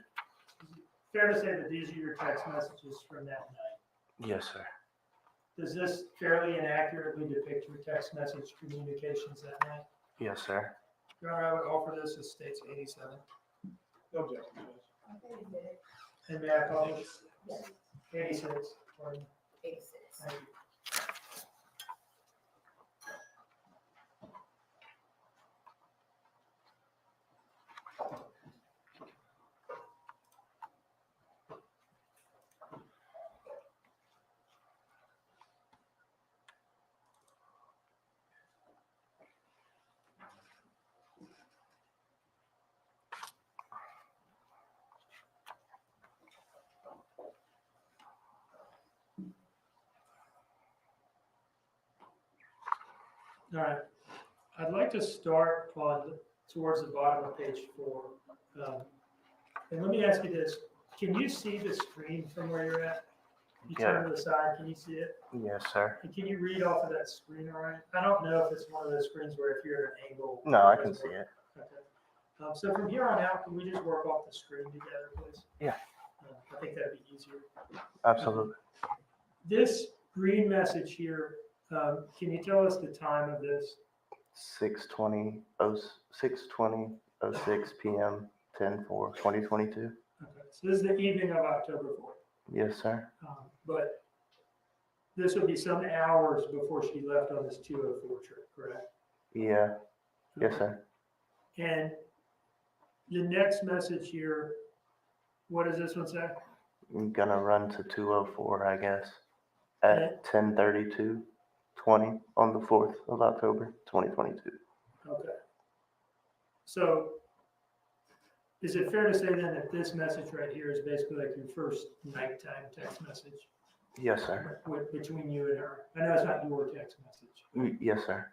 Fair to say that these are your text messages from that night? Yes, sir. Does this fairly inaccurately depict your text message communications that night? Yes, sir. Your Honor, I would offer this as State's 87. No objection, Judge. And may I call this? 86. Pardon. 86. Thank you. All right. I'd like to start towards the bottom of page 4. And let me ask you this. Can you see the screen from where you're at? You turn to the side, can you see it? Yes, sir. And can you read off of that screen all right? I don't know if it's one of those screens where if you're at an angle. No, I can see it. Okay. So from here on out, can we just work off the screen together, please? Yeah. I think that'd be easier. Absolutely. This green message here, can you tell us the time of this? 6:20 6:06 p.m. 10/4/2022. Okay, so this is the evening of October 4th. Yes, sir. But this would be some hours before she left on this 204 trip, correct? Yeah. Yes, sir. And the next message here, what does this one say? I'm gonna run to 204, I guess, at 10:32:20 on the 4th of October, 2022. Okay. So is it fair to say then that this message right here is basically like your first nighttime text message? Yes, sir. Between you and her? I know it's not your text message. Yes, sir.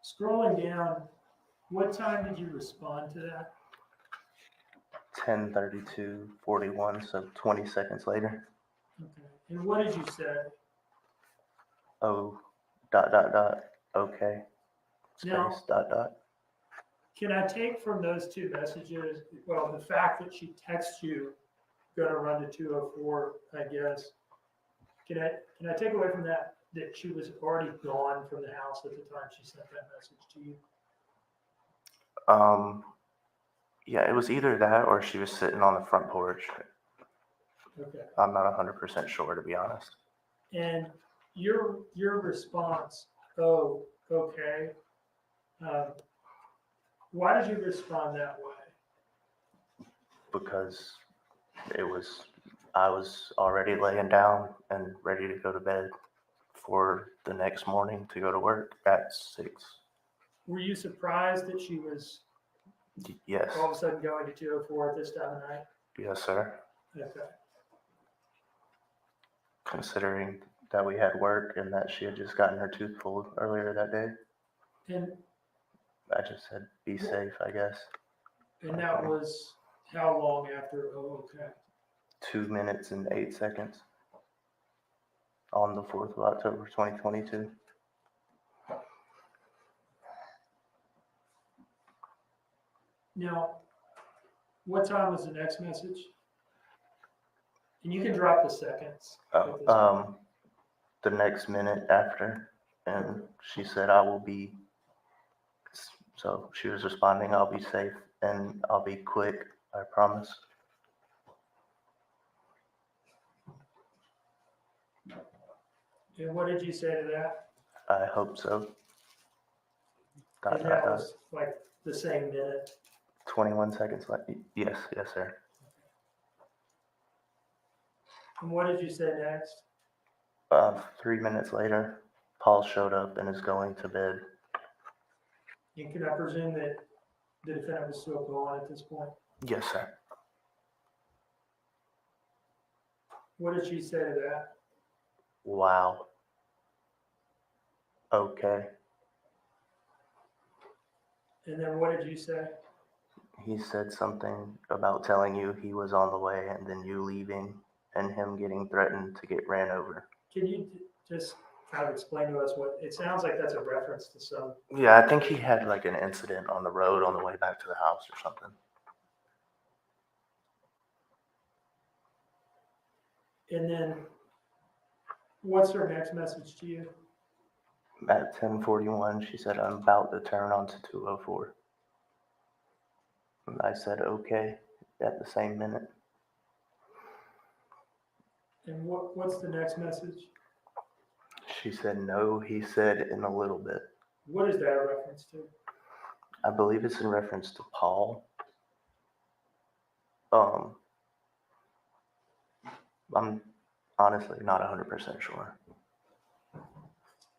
Scrolling down, what time did you respond to that? 10:32:41, so 20 seconds later. Okay. And what did you say? Oh, ... okay. Space, Now- ... Can I take from those two messages, well, the fact that she texts you, gonna run to 204, I guess. Can I take away from that she was already gone from the house at the time she sent that message to you? Yeah, it was either that or she was sitting on the front porch. Okay. I'm not 100% sure, to be honest. And your response, oh, okay. Why did you respond that way? Because I was already laying down and ready to go to bed for the next morning to go to work at 6. Were you surprised that she was Yes. all of a sudden going to 204 at this time of night? Yes, sir. Okay. Considering that we had work and that she had just gotten her tooth pulled earlier that day, And I just said, be safe, I guess. that was how long after? Oh, okay. 2 minutes and 8 seconds on the 4th of October, 2022. Now, what time was the next message? And you can drop the seconds. at this point. The next minute after, and she said, I will be, so she was responding, I'll be safe and I'll be quick, I promise. And what did you say to that? I hope so. Dot, And dot, that dot. was like the same minute. 21 seconds left. Yes, yes, sir. And what did you say next? 3 minutes later, Paul showed up and is going to bed. And can I presume that the defendant was still gone at this point? Yes, sir. What did she say to that? Wow. Okay. And then what did you say? He said something about telling you he was on the way and then you leaving and him getting threatened to get ran over. Can you just kind of explain to us what, it sounds like that's a reference to some, Yeah, I think he had like an incident on the road on the way back to the house or something. and then what's her next message to you? At 10:41, she said, I'm about to turn onto 204. And I said, okay, at the same minute. And what's the next message? She said, no, he said in a little bit. What is that a reference to? I believe it's in reference to Paul. I'm honestly not 100% sure.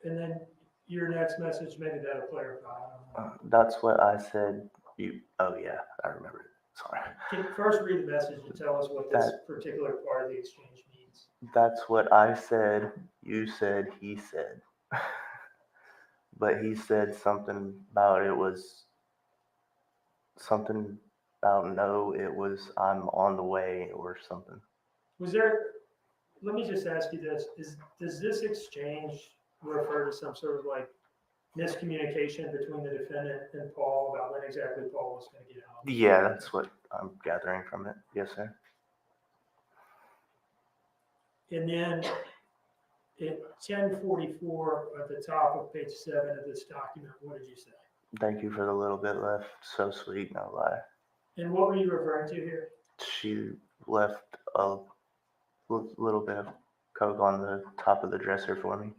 And then your next message, maybe that'll clarify. I don't know. That's what I said. Oh yeah, I remember it. Sorry. Can you first read the message and tell us what this particular part of the exchange means? That's what I said. You said, he said. But he said something about it was something about no, it was I'm on the way or something. Was there, let me just ask you this, does this exchange refer to some sort of like miscommunication between the defendant and Paul about when exactly Paul was going to get out? Yeah, that's what I'm gathering from it. Yes, sir. And then at 10:44 at the top of page 7 of this document, what did you say? Thank you for the little bit left. So sweet, no lie. And what were you referring to here? She left a little bit of Coke on the top of the dresser for me.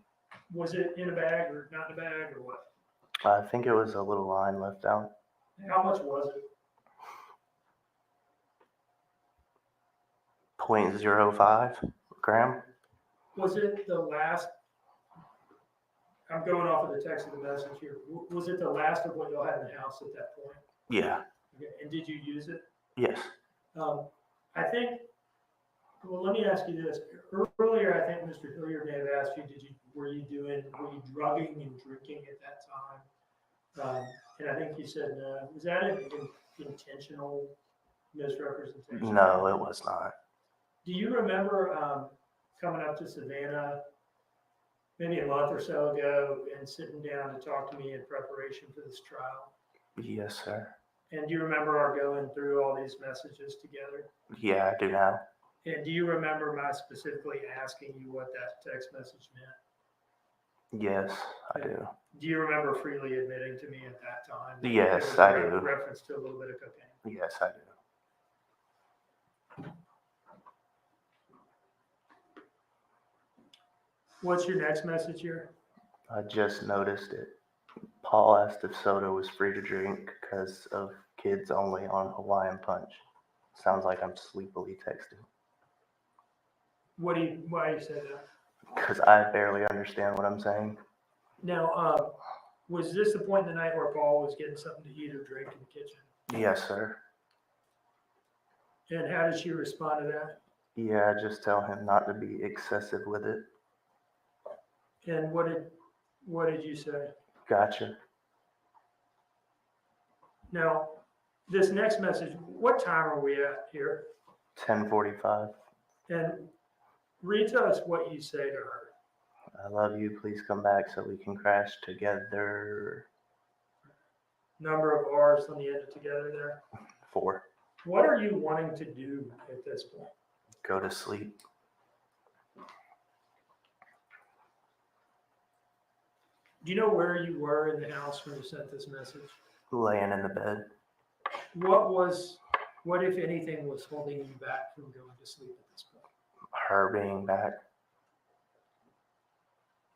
Was it in a bag or not in a bag or what? I think it was a little line left out. How much was it? 0.05 gram. Was it the last, I'm going off of the text of the message here. Was it the last of what y'all had in the house at that point? Yeah. Okay. And did you use it? Yes. I think, well, let me ask you this. Earlier, I think Mr. Hilliard may have asked you, were you drugging and drinking at that time? And I think you said no. Was that an intentional misrepresentation? No, it was not. Do you remember coming up to Savannah maybe a month or so ago and sitting down to talk to me in preparation for this trial? Yes, sir. And do you remember our going through all these messages together? Yeah, I do now. And do you remember my specifically asking you what that text message meant? Yes, I do. Do you remember freely admitting to me at that time? that Yes, there was I a do. reference to a little bit of cocaine. Yes, I do. What's your next message here? I just noticed it. Paul asked if soda was free to drink because of kids only on Hawaiian Punch. Sounds like I'm sleepily texting. Why do you say that? Because I barely understand what I'm saying. Now, Was this the point in the night where Paul was getting something to eat or drink in the kitchen? Yes, sir. And how did she respond to that? Yeah, just tell him not to be excessive with it. And what did you say? Gotcha. Now, this next message, what time are we at here? 10:45. And read to us what you say to her. I love you. Please come back so we can crash together. Number of R's on the end of together there. 4. What are you wanting to do at this point? Go to sleep. Do you know where you were in the house when you sent this message? Laying in the bed. What if anything was holding you back from going to sleep at this point? Her being back.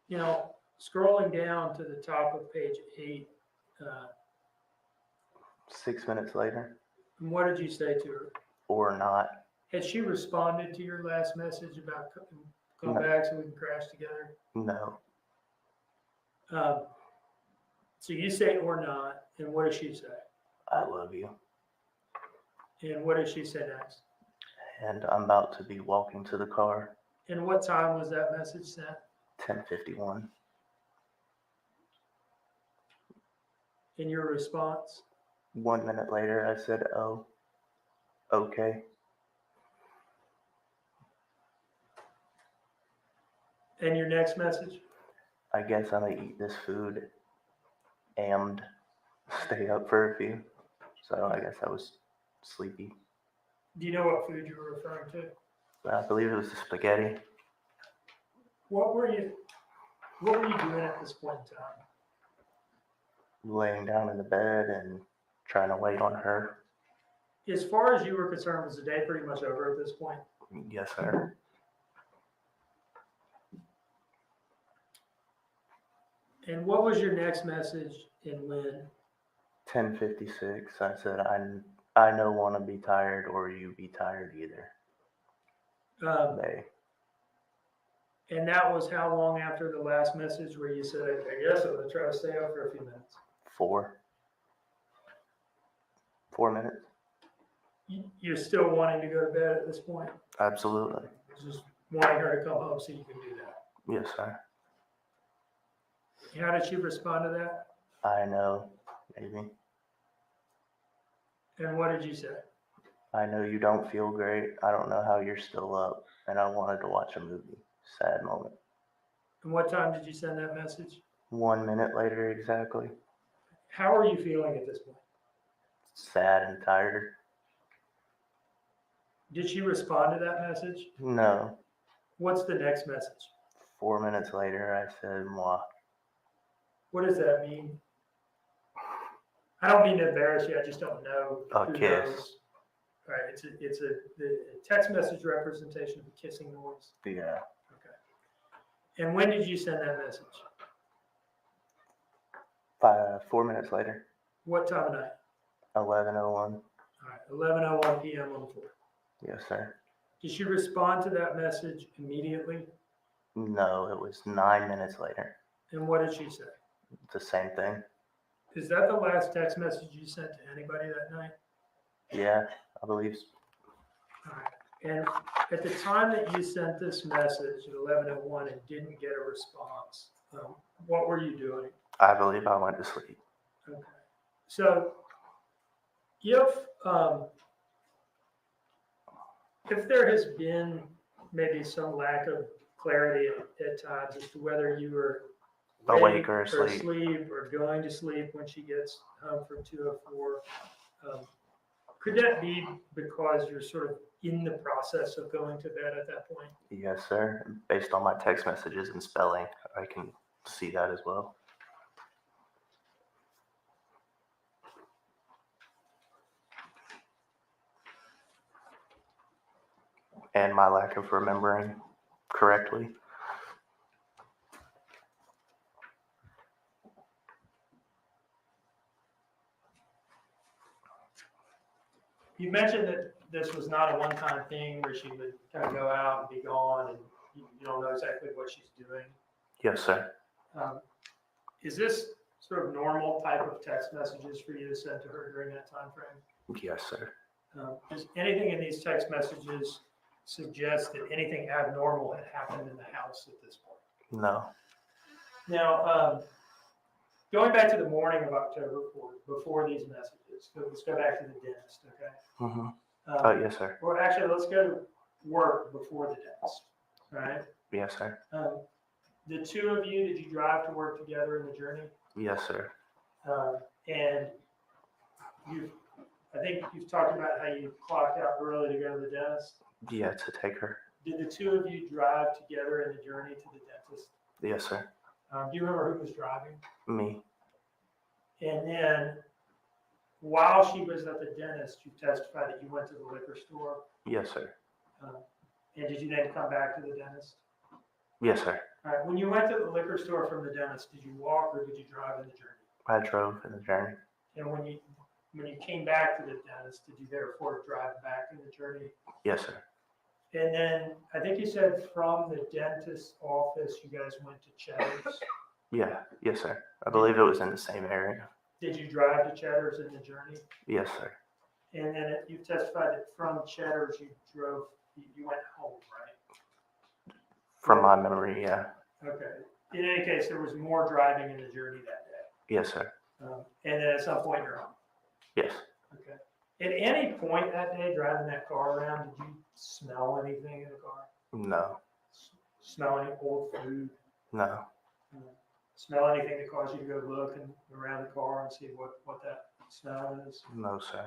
You know, scrolling down to the top of page 8, 6 minutes later. what did you say to her? Or not. Has she responded to your last message about come No. back so we can crash together? No. So you say or not, and what does she say? I love you. And what does she say next? And I'm about to be walking to the car. And what time was that message sent? 10:51. In your response? 1 minute later, I said, oh, okay. And your next message? I guess I'm gonna eat this food and stay up for a few. So I guess I was sleepy. Do you know what food you were referring to? I believe it was the spaghetti. What were you doing at this point in time? Laying down in the bed and trying to wait on her. As far as you were concerned, was the day pretty much over at this point? Yes, sir. And what was your next message and when? 10:56. I said, I no want to be tired or you be tired either. They. And that was how long after the last message where you said, I guess I'm going to try to stay up for a few minutes? 4 minutes. You're still wanting to go to bed at this point? Absolutely. Just wanting her to come home so you can do that? Yes, sir. How did she respond to that? I know, maybe. And what did you say? I know you don't feel great. I don't know how you're still up. And I wanted to watch a movie. Sad moment. And what time did you send that message? 1 minute later, exactly. How are you feeling at this point? Sad and tired. Did she respond to that message? No. What's the next message? 4 minutes later, I said, moi. What does that mean? I don't mean to embarrass you. I just don't know. A Who kiss. knows? All right. It's a text message representation of a kissing noise. Yeah. Okay. And when did you send that message? 4 minutes later. What time of night? 11:01. All right. 11:01 p.m. on the 4th. Yes, sir. Did she respond to that message immediately? No, it was 9 minutes later. And what did she say? The same thing. Is that the last text message you sent to anybody that night? Yeah, I believe so. All right. And at the time that you sent this message at 11:01 and didn't get a response, what were you doing? I believe I went to sleep. Okay. So if there has been maybe some lack of clarity at times as to whether you were Awake or asleep. asleep or going to sleep when she gets home from 2:04, could that be because you're sort of in the process of going to bed at that point? Yes, sir. Based on my text messages and spelling, I can see that as well. And my lack of remembering correctly. You mentioned that this was not a one-time thing where she would kind of go out and be gone and you don't know exactly what she's doing. Yes, sir. Is this sort of normal type of text messages for you to send to her during that time frame? Yes, sir. Does anything in these text messages suggest that anything abnormal had happened in the house at this point? No. Now, going back to the morning of October 4th, before these messages, so let's go back to the dentist, okay? Mm-hmm. Oh, yes, sir. Or actually, let's go to work before the dentist, all right? Yes, sir. The two of you, did you drive to work together in the journey? Yes, sir. And I think you've talked about how you clocked out early to go to the dentist. Yeah, to take her. Did the two of you drive together in the journey to the dentist? Yes, sir. Do you remember who was driving? Me. And then while she was at the dentist, you testified that you went to the liquor store. Yes, sir. And did you then come back to the dentist? Yes, sir. All right. When you went to the liquor store from the dentist, did you walk or did you drive in the journey? I drove in the journey. And when you came back to the dentist, did you therefore drive back in the journey? Yes, sir. And then I think you said from the dentist's office, you guys went to Cheddar's. Yeah. Yes, sir. I believe it was in the same area. Did you drive to Cheddar's in the journey? Yes, sir. And then you testified that from Cheddar's you went home, right? From my memory, yeah. Okay. In any case, there was more driving in the journey that day. Yes, sir. And then at some point you're home. Yes. Okay. At any point that day driving that car around, did you smell anything in the car? No. Smell any old food? No. Smell anything that caused you to go look around the car and see what that smell is? No, sir.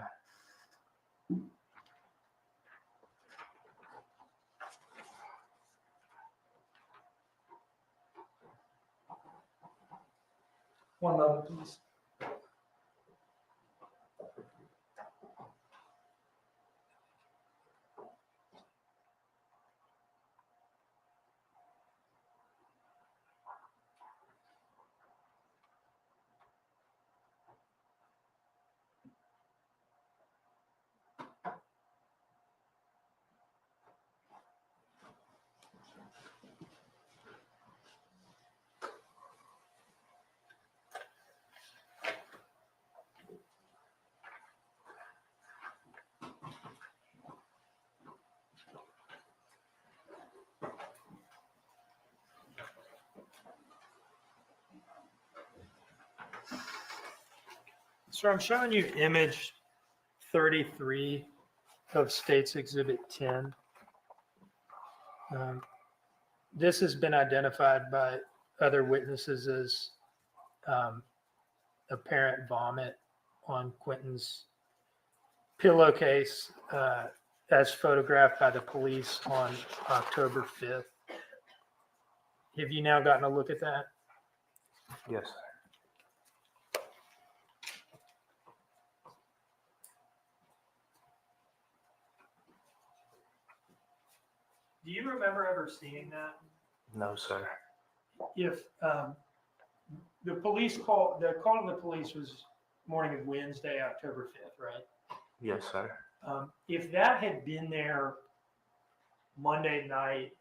One moment, please. So I'm showing you image 33 of State's Exhibit 10. This has been identified by other witnesses as apparent vomit on Quinton's pillowcase as photographed by the police on October 5th. Have you now gotten a look at that? Yes, sir. Do you remember ever seeing that? No, sir. If the police call, the call to the police was morning of Wednesday, October 5th, right? Yes, sir. If that had been there Monday night,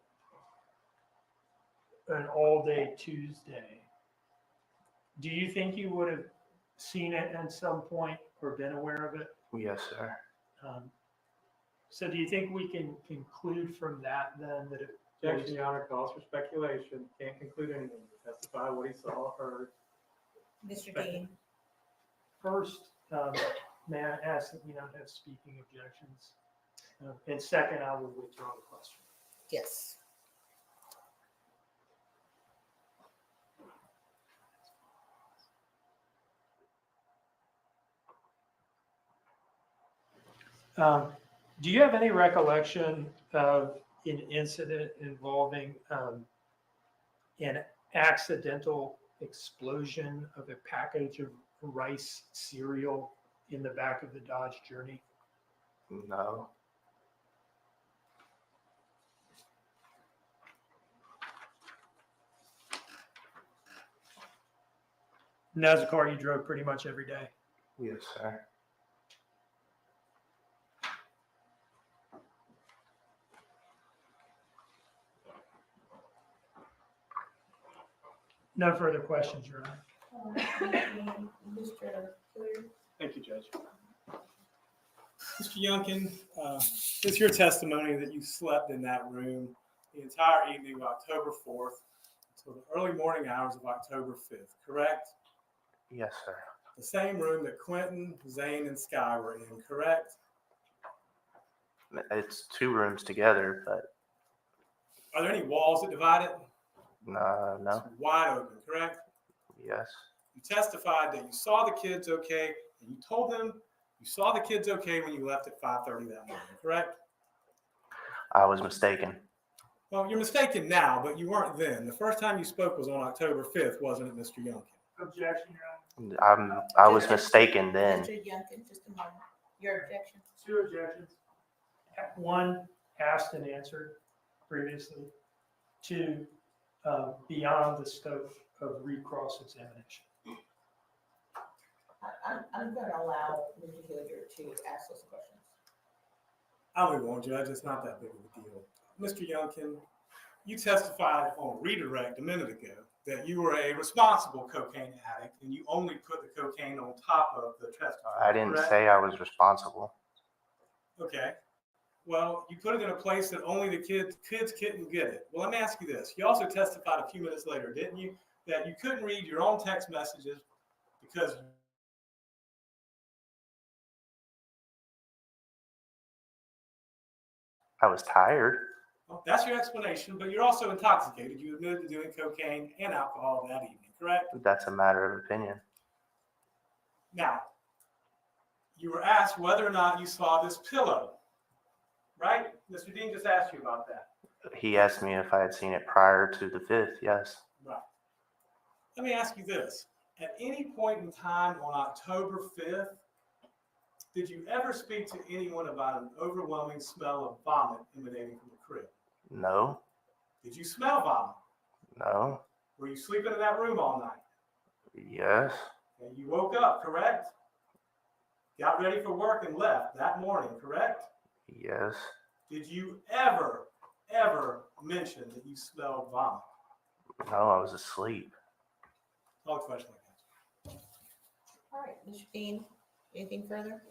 an all-day Tuesday, do you think you would have seen it at some point or been aware of it? Yes, sir. So do you think we can conclude from that then that it Objection, Your Honor, calls for speculation. Can't conclude anything. Testify what he saw or heard. Mr. Dean, first, may I ask that we not have speaking objections? And second, I will withdraw the question. yes. Do you have any recollection of an incident involving an accidental explosion of a package of rice cereal in the back of the Dodge Journey? No. And that was a car you drove pretty much every day. Yes, sir. No further questions, Your Honor. Mr. Cleary? Thank you, Judge. Mr. Youngkin, it's your testimony that you slept in that room the entire evening of October 4th until the early morning hours of October 5th, correct? Yes, sir. The same room that Quinton, Zane, and Sky were in, correct? It's 2 rooms together, but Are there any walls that divide it? no. It's wide open, correct? Yes. You testified that you saw the kids okay, and you told them you saw the kids okay when you left at 5:30 that morning, correct? I was mistaken. Well, you're mistaken now, but you weren't then. The first time you spoke was on October 5th, wasn't it, Mr. Youngkin? Objection, Your Honor. I was mistaken then. Mr. Youngkin, just a moment. Your objection? 2 objections. 1, asked and answered previously. 2, beyond the scope of recross examination. I'm going to allow Mr. Hilliard to ask those questions. I really won't, Judge. It's not that big of a deal. Mr. Youngkin, you testified on redirect a minute ago that you were a responsible cocaine addict and you only put the cocaine on top of the testify. I didn't correct? say I was responsible. Okay. Well, you put it in a place that only the kids couldn't get it. Well, let me ask you this. You also testified a few minutes later, didn't you, that you couldn't read your own text messages because I was tired. well, that's your explanation, but you're also intoxicated. You admitted to doing cocaine and alcohol that evening, correct? That's a matter of opinion. Now, you were asked whether or not you saw this pillow, right? Mr. Dean just asked you about that. He asked me if I had seen it prior to the 5th. Yes. Right. Let me ask you this. At any point in time on October 5th, did you ever speak to anyone about an overwhelming smell of vomit emanating from the crib? No. Did you smell vomit? No. Were you sleeping in that room all night? Yes. And you woke up, correct? Got ready for work and left that morning, correct? Yes. Did you ever mention that you smelled vomit? No, I was asleep. All the questions like that. All right, Mr. Dean, anything further?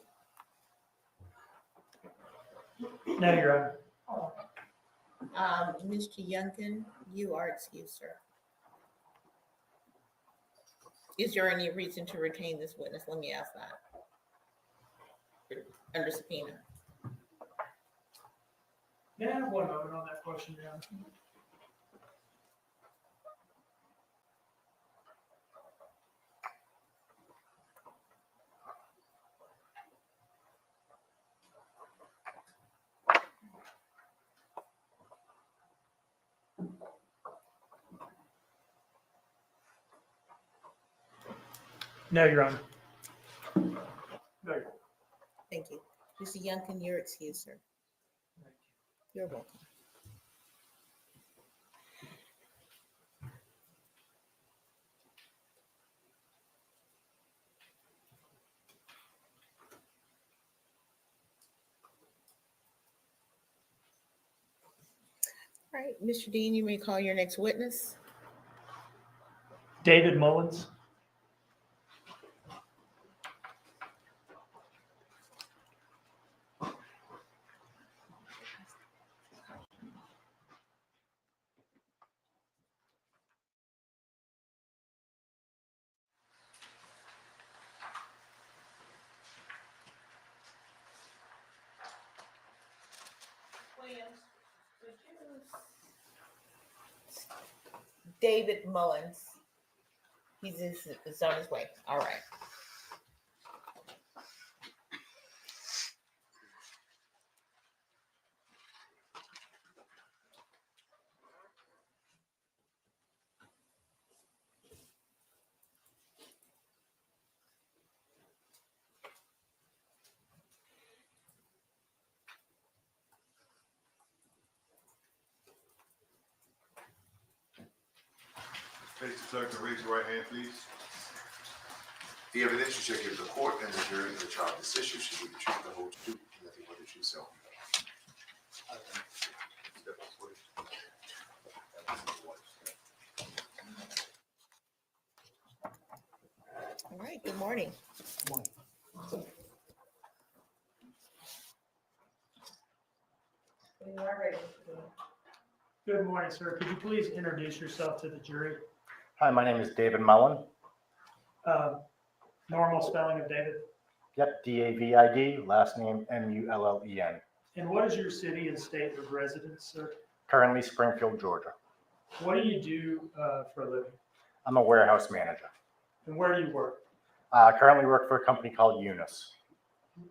No, Your Honor. Mr. Youngkin, you are excused, sir. Is there any reason to retain this witness? Let me ask that. Under subpoena. May I have 1 moment on that question, Your Honor? No, Your Honor. No, Thank you. Mr. Youngkin, you're excused, sir. You're welcome. All right, Mr. Dean, you may call your next witness. David Mullens. David Mullens. He's on his way. All right. Face the clerk and raise your right hand, please. The evidence you shall give the court and the jury of the trial this issue shall be the truth, the whole truth, and nothing but the truth, so help you God. Step forward. morning. You are ready. Good morning, sir. Could you please introduce yourself to the jury? Hi, my name is David Mullen. Normal spelling of David. Yep, D-A-V-I-D, last name M-U-L-L-E-N. And what is your city and state of residence, sir? Currently Springfield, Georgia. What do you do for a living? I'm a warehouse manager. And where do you work? Currently work for a company called Eunice.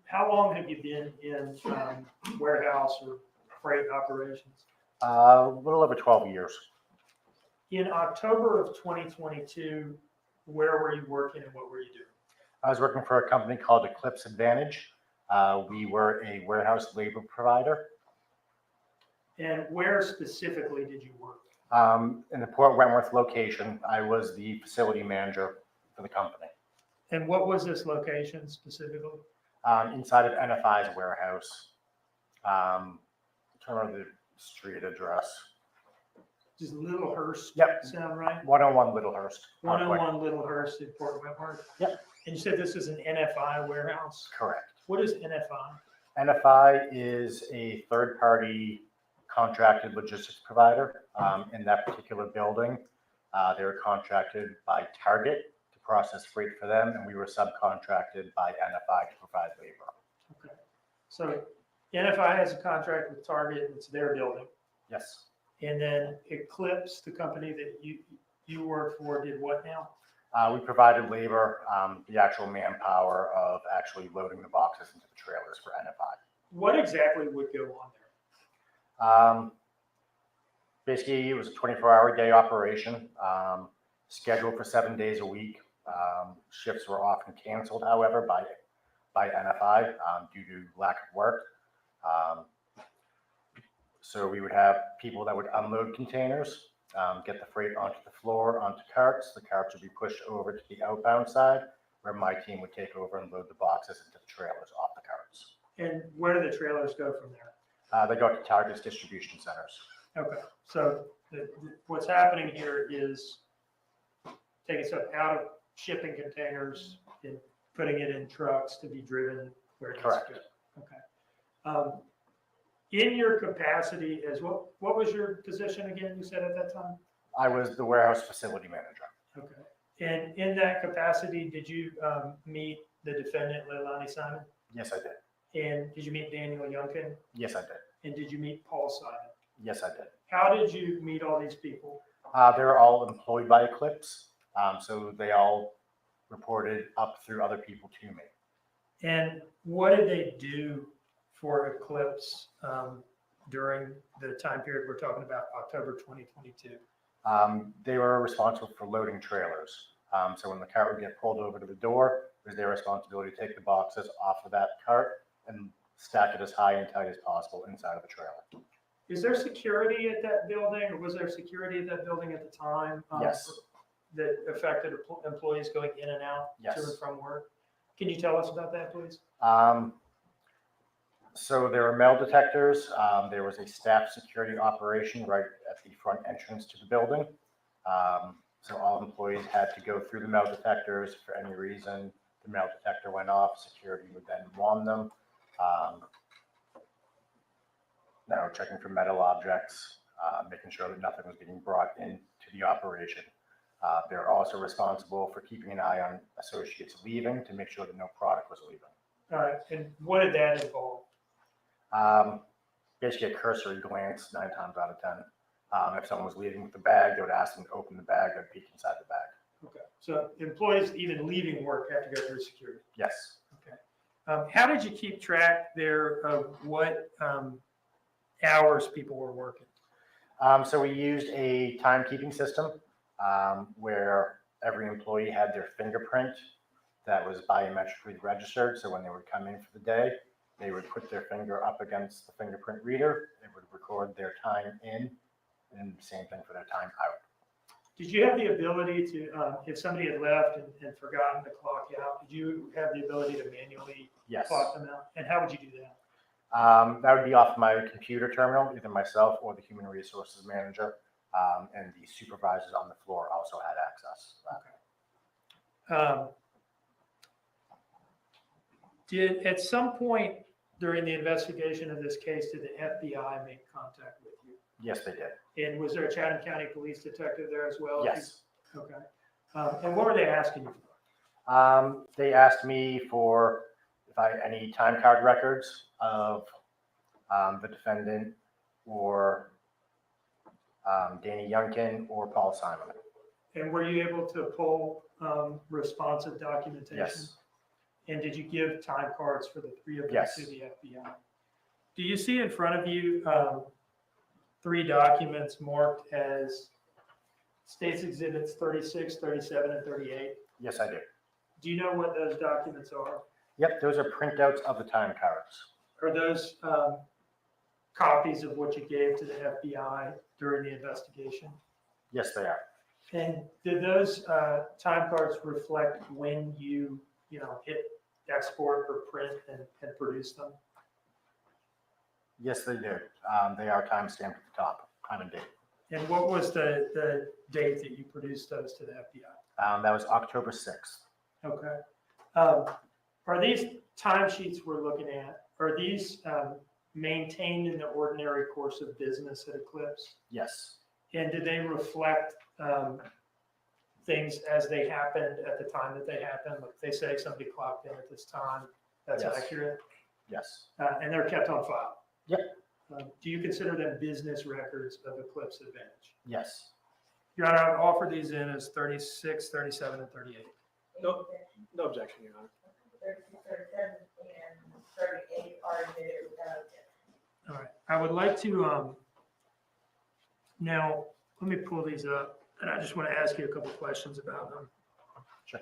How long have you been in warehouse or freight operations? A little over 12 years. In October of 2022, where were you working and what were you doing? I was working for a company called Eclipse Advantage. We were a warehouse labor provider. And where specifically did you work? In the Port Wentworth location, I was the facility manager for the company. And what was this location specifically? Inside of NFI's warehouse. I'm trying to remember the street address. Does Littlehurst Yep. sound right? 101 Littlehurst. 101 Littlehurst in Port Wentworth? Yep. And you said this is an NFI warehouse? Correct. What is NFI? NFI is a third-party contracted logistics provider in that particular building. They were contracted by Target to process freight for them, and we were subcontracted by NFI to provide labor. Okay. So NFI has a contract with Target, and it's their building. Yes. And then Eclipse, the company that you work for, did what now? We provided labor, the actual manpower of actually loading the boxes into the trailers for NFI. What exactly would go on there? Basically, it was a 24-hour day operation, scheduled for 7 days a week. Shifts were often canceled, however, by NFI due to lack of work. So we would have people that would unload containers, get the freight onto the floor, onto carts. The carts would be pushed over to the outbound side, where my team would take over and load the boxes into the trailers off the carts. And where do the trailers go from there? They go to Target's distribution centers. Okay, so what's happening here is taking stuff out of shipping containers and putting it in trucks to be driven where it needs to go. Okay. In your capacity as what was your position again, you said at that time? I was the warehouse facility manager. Okay. And in that capacity, did you meet the defendant, Leilani Simon? Yes, I did. And did you meet Daniel Youngkin? Yes, I did. And did you meet Paul Simon? Yes, I did. How did you meet all these people? They're all employed by Eclipse, so they all reported up through other people to me. And what did they do for Eclipse during the time period we're talking about, October 2022? They were responsible for loading trailers. So when the cart would get pulled over to the door, it was their responsibility to take the boxes off of that cart and stack it as high and tight as possible inside of the trailer. Is there security at that building, or was there security at that building at the time? Yes. That affected employees going in and out Yes. to and from work? Can you tell us about that, please? So there were metal detectors. There was a staff security operation right at the front entrance to the building. So all employees had to go through the metal detectors. For any reason the metal detector went off, security would then wand them. Checking for metal objects, making sure that nothing was getting brought into the operation. They're also responsible for keeping an eye on associates leaving to make sure that no product was leaving. All right, and what did that involve? Basically a cursory glance 9 times out of 10. If someone was leaving with the bag, they would ask them to open the bag and peek inside the bag. Okay, so employees even leaving work have to go through security. Yes. Okay. How did you keep track there of what hours people were working? So we used a timekeeping system where every employee had their fingerprint that was biometrically registered. So when they would come in for the day, they would put their finger up against the fingerprint reader. It would record their time in, and same thing for their time out. Did you have the ability to, if somebody had left and forgotten to clock out, did you have the ability to manually Yes. clock them out? And how would you do that? That would be off my computer terminal, either myself or the human resources manager, and the supervisors on the floor also had access to that. Did, at some point during the investigation of this case, did the FBI make contact with you? Yes, they did. And was there a Chatham County police detective there as well? Yes. Okay. And what were they asking you for? They asked me for if I any time card records of the defendant or Danny Youngkin or Paul Simon. And were you able to pull responsive documentation? Yes. And did you give time cards for the three of them Yes. to the FBI? Do you see in front of you 3 documents marked as States Exhibits 36, 37, and 38? Yes, I do. Do you know what those documents are? Yep, those are printouts of the time cards. Are those copies of what you gave to the FBI during the investigation? Yes, they are. And did those time cards reflect when you hit export or print and produce them? Yes, they do. They are time stamped at the top, time and date. And what was the date that you produced those to the FBI? That was October 6th. Okay. Are these timesheets we're looking at, are these maintained in the ordinary course of business at Eclipse? Yes. And do they reflect things as they happened at the time that they happened? Like they say somebody clocked in at this time, that's Yes. accurate? Yes. And they're kept on file? Yep. Do you consider them business records of Eclipse Advantage? Yes. Your Honor, I would offer these in as 36, 37, and 38. No objection, Your Honor. 36, 37, and 38 are admitted without objection. All right, I would like to, now, let me pull these up, and I just want to ask you a couple questions about them. Sure.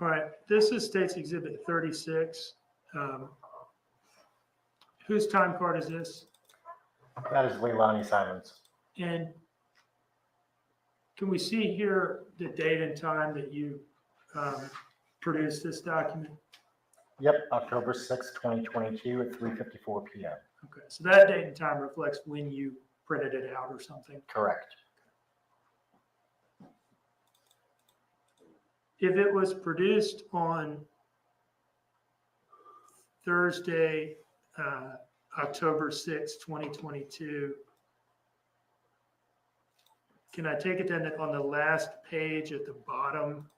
All right, this is State's Exhibit 36. Whose time card is this? That is Leilani Simons. And can we see here the date and time that you produced this document? Yep, October 6th, 2022 at 3:54 p.m. Okay, so that date and time reflects when you printed it out or something. Correct. If it was produced on Thursday, October 6, 2022, can I take it then that on the last page at the bottom,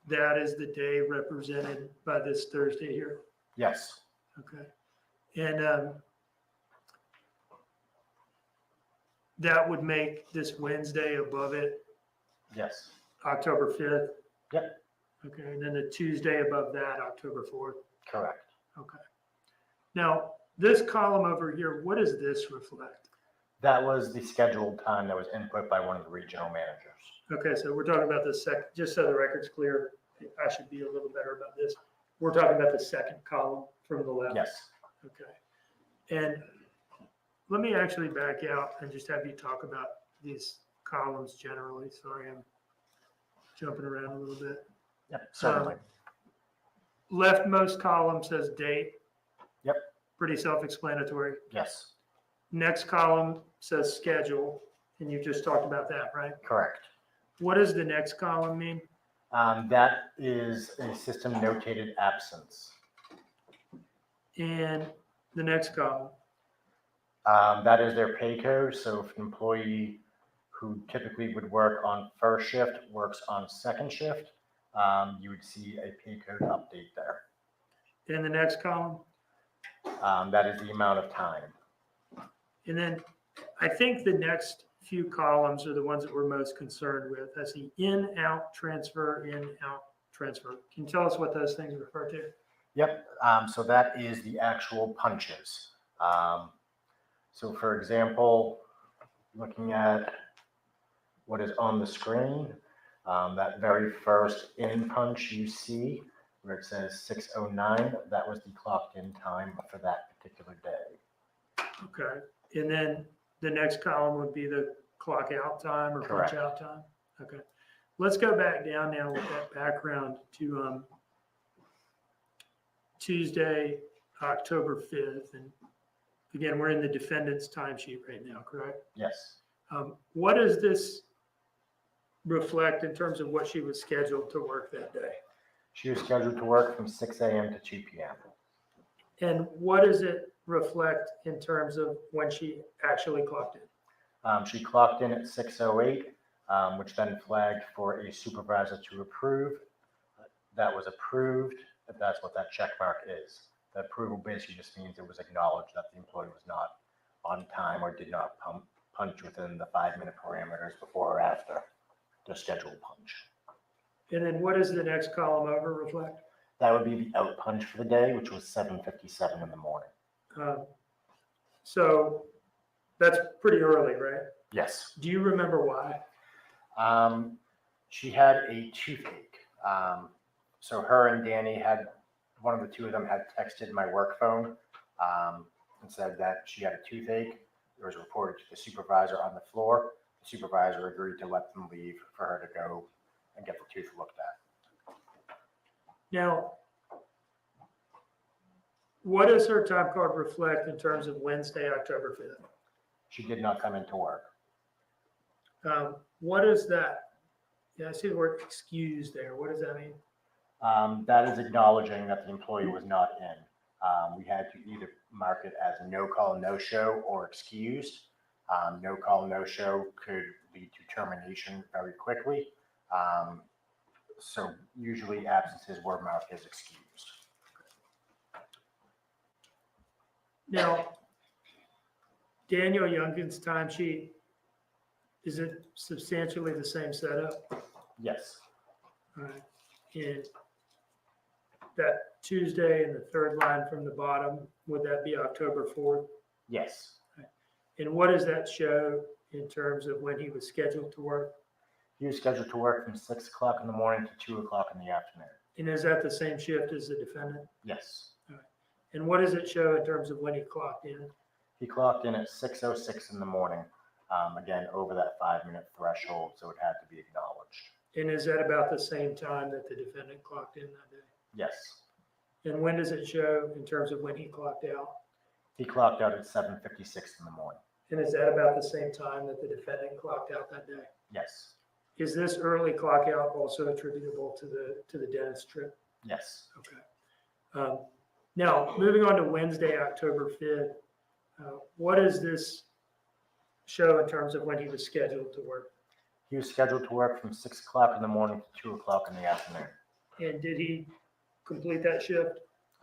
that is the day represented by this Thursday here? Yes. Okay. And that would make this Wednesday above it Yes. October 5th? Yep. Okay, and then the Tuesday above that, October 4th? Correct. Okay. Now, this column over here, what does this reflect? That was the scheduled time that was input by one of the regional managers. Okay, so we're talking about the second, just so the record's clear, I should be a little better about this. We're talking about the second column from the left? Yes. Okay. And let me actually back out and just have you talk about these columns generally. Sorry, I'm jumping around a little bit. Yep, certainly. Leftmost column says date. Yep. Pretty self-explanatory. Yes. Next column says schedule, and you just talked about that, right? Correct. What does the next column mean? That is a system notated absence. And the next column? That is their pay code. So if an employee who typically would work on first shift works on second shift, you would see a pay code update there. And the next column? That is the amount of time. And then I think the next few columns are the ones that we're most concerned with. That's the in, out, transfer, in, out, transfer. Can you tell us what those things refer to? Yep. So that is the actual punches. So for example, looking at what is on the screen, that very first in punch you see where it says 6:09, that was the clocked in time for that particular day. Okay. And then the next column would be the clock out time or punch Correct. out time. Okay. Let's go back down now with that background to Tuesday, October 5th. And again, we're in the defendant's timesheet right now, correct? Yes. What does this reflect in terms of what she was scheduled to work that day? She was scheduled to work from 6 a.m. to 2 p.m. And what does it reflect in terms of when she actually clocked in? She clocked in at 6:08, which then flagged for a supervisor to approve. That was approved. That's what that check mark is. The approval basically just means it was acknowledged that the employee was not on time or did not punch within the 5-minute parameters before or after the scheduled punch. And then what does the next column over reflect? That would be the out punch for the day, which was 7:57 in the morning. So that's pretty early, right? Yes. Do you remember why? She had a toothache. So her and Danny had, one of the two of them had texted my work phone and said that she had a toothache. It was reported to the supervisor on the floor. The supervisor agreed to let them leave for her to go and get the tooth looked at. Now, what does her time card reflect in terms of Wednesday, October 5th? She did not come into work. What is that? Yeah, I see the word excused there. What does that mean? That is acknowledging that the employee was not in. We had to either mark it as no call, no show or excused. No call, no show could lead to termination very quickly. So usually absences were marked as excused. Now, Daniel Youngkin's timesheet, is it substantially the same setup? Yes. All right. And that Tuesday and the third line from the bottom, would that be October 4th? Yes. And what does that show in terms of when he was scheduled to work? He was scheduled to work from 6 o'clock in the morning to 2 o'clock in the afternoon. And is that the same shift as the defendant? Yes. And what does it show in terms of when he clocked in? He clocked in at 6:06 in the morning, again, over that 5-minute threshold, so it had to be acknowledged. And is that about the same time that the defendant clocked in that day? Yes. And when does it show in terms of when he clocked out? He clocked out at 7:56 in the morning. And is that about the same time that the defendant clocked out that day? Yes. Is this early clock out also attributable to the dentist trip? Yes. Okay. Now, moving on to Wednesday, October 5th, what does this show in terms of when he was scheduled to work? He was scheduled to work from 6 o'clock in the morning to 2 o'clock in the afternoon. And did he complete that shift?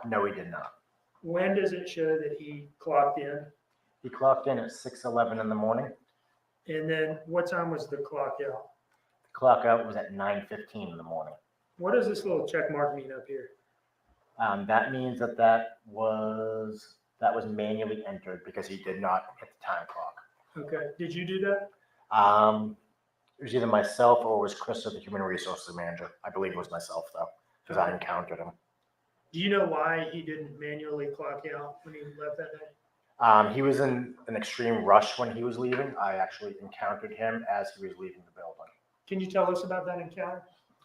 No, he did not. When does it show that he clocked in? He clocked in at 6:11 in the morning. And then what time was the clock out? The clock out was at 9:15 in the morning. What does this little check mark mean up here? That means that was manually entered because he did not hit the time clock. Okay. Did you do that? It was either myself or it was Krista, the human resources manager. I believe it was myself though, because I encountered him. Do you know why he didn't manually clock out when he left that day? He was in an extreme rush when he was leaving. I actually encountered him as he was leaving the building. Can you tell us about that encounter?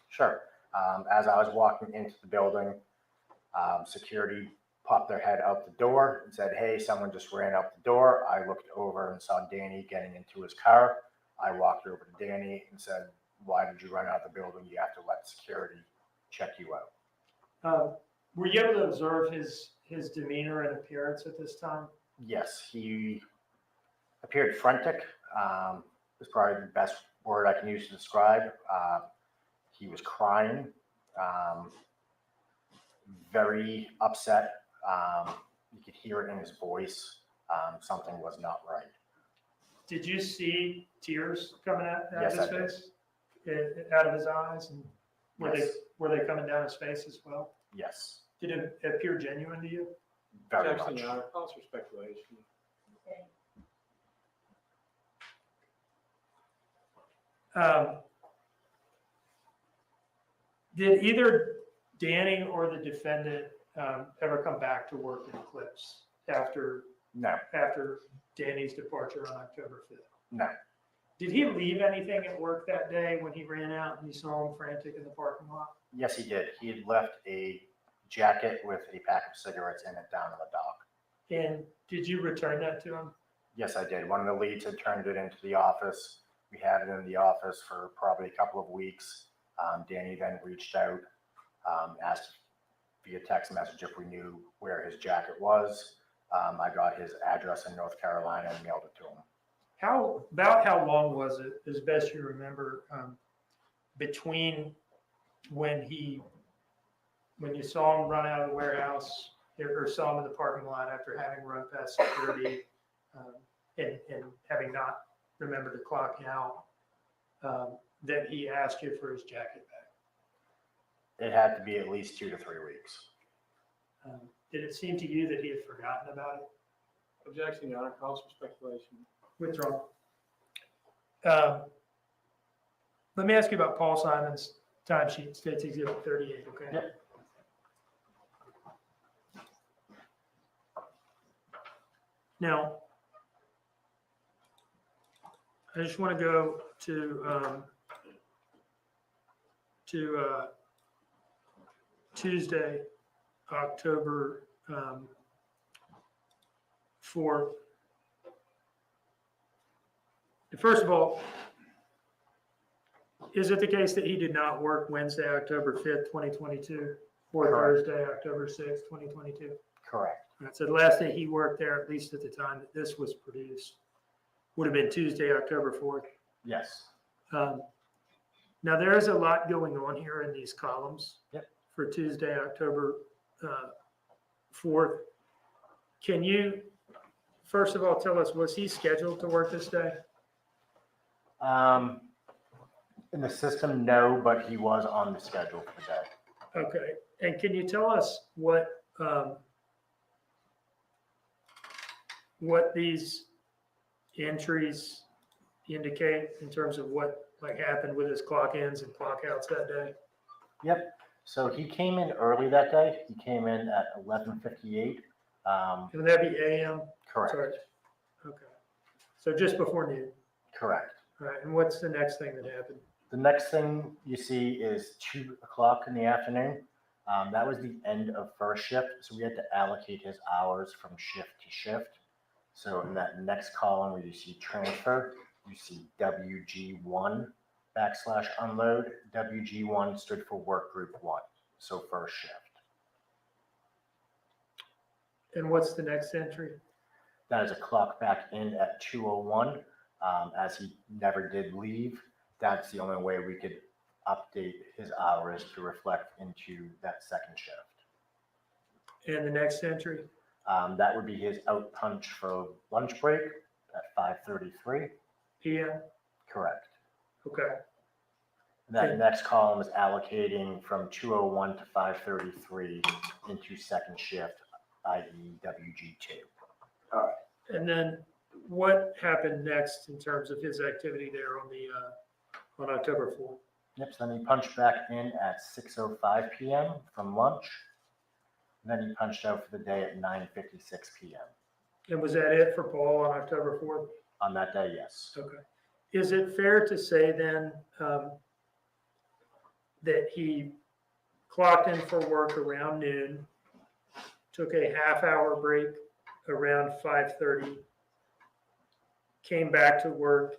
Sure. As I was walking into the building, security popped their head out the door and said, "Hey, someone just ran out the door." I looked over and saw Danny getting into his car. I walked over to Danny and said, "Why did you run out of the building? You have to let security check you out." Were you able to observe his demeanor and appearance at this time? Yes, he appeared frantic. Is probably the best word I can use to describe. He was crying, very upset. You could hear it in his voice. Something was not right. Did you see tears coming out of Yes, his I did. face? Out of his eyes? And Yes. were they coming down his face as well? Yes, Did it appear genuine to you? very Objection, much. Your Honor. Calls for speculation. Did either Danny or the defendant ever come back to work in Eclipse after No, Danny's departure on October 5th? no. Did he leave anything at work that day when he ran out and you saw him frantic in the parking lot? Yes, he did. He had left a jacket with a pack of cigarettes in it down in the dock. And did you return that to him? Yes, I did. One of the leads had turned it into the office. We had it in the office for probably a couple of weeks. Danny then reached out, asked via text message if we knew where his jacket was. I got his address in North Carolina and mailed it to him. How long was it, as best you remember, between when you saw him run out of the warehouse or saw him in the parking lot after having run past security and having not remembered to clock out, that he asked you for his jacket back? It had to be at least 2 to 3 weeks. Did it seem to you that he had forgotten about it? Objection, Your Honor. Calls for speculation. Withdraw. Let me ask you about Paul Simon's timesheet, States Exhibit 38, okay? Yep. Now, I just want to go to Tuesday, October 4th. First of all, is it the case that he did not work Wednesday, October 5th, 2022, or Correct. Thursday, October 6th, 2022? Correct. So the last day he worked there, at least at the time that this was produced, would have been Tuesday, October 4th. Yes. Now, there is a lot going on here in these columns. Yep. For Tuesday, October 4th. Can you, first of all, tell us, was he scheduled to work this day? In the system, no, but he was on the schedule for the day. Okay, and can you tell us what these entries indicate in terms of what happened with his clock ins and clock outs that day? Yep. So he came in early that day. He came in at 11:58. Would that be AM? Correct. Sorry. Okay, so just before noon. Correct. All right, and what's the next thing that happened? The next thing you see is 2 o'clock in the afternoon. That was the end of first shift, so we had to allocate his hours from shift to shift. So in that next column where you see transfer, you see WG1 / unload. WG1 stood for work group 1, so first shift. And what's the next entry? That is a clock back in at 2:01. As he never did leave, that's the only way we could update his hours to reflect into that second shift. And the next entry? That would be his out punch for lunch break at 5:33. PM? Correct. Okay. That Okay. next column is allocating from 2:01 to 5:33 into second shift, i.e. WG2. All right. And then what happened next in terms of his activity there on October 4th? Yep, so then he punched back in at 6:05 p.m. from lunch. And then he punched out for the day at 9:56 p.m. And was that it for Paul on October 4th? On that day, yes. Okay. Is it fair to say then that he clocked in for work around noon, took a half-hour break around 5:30, came back to work,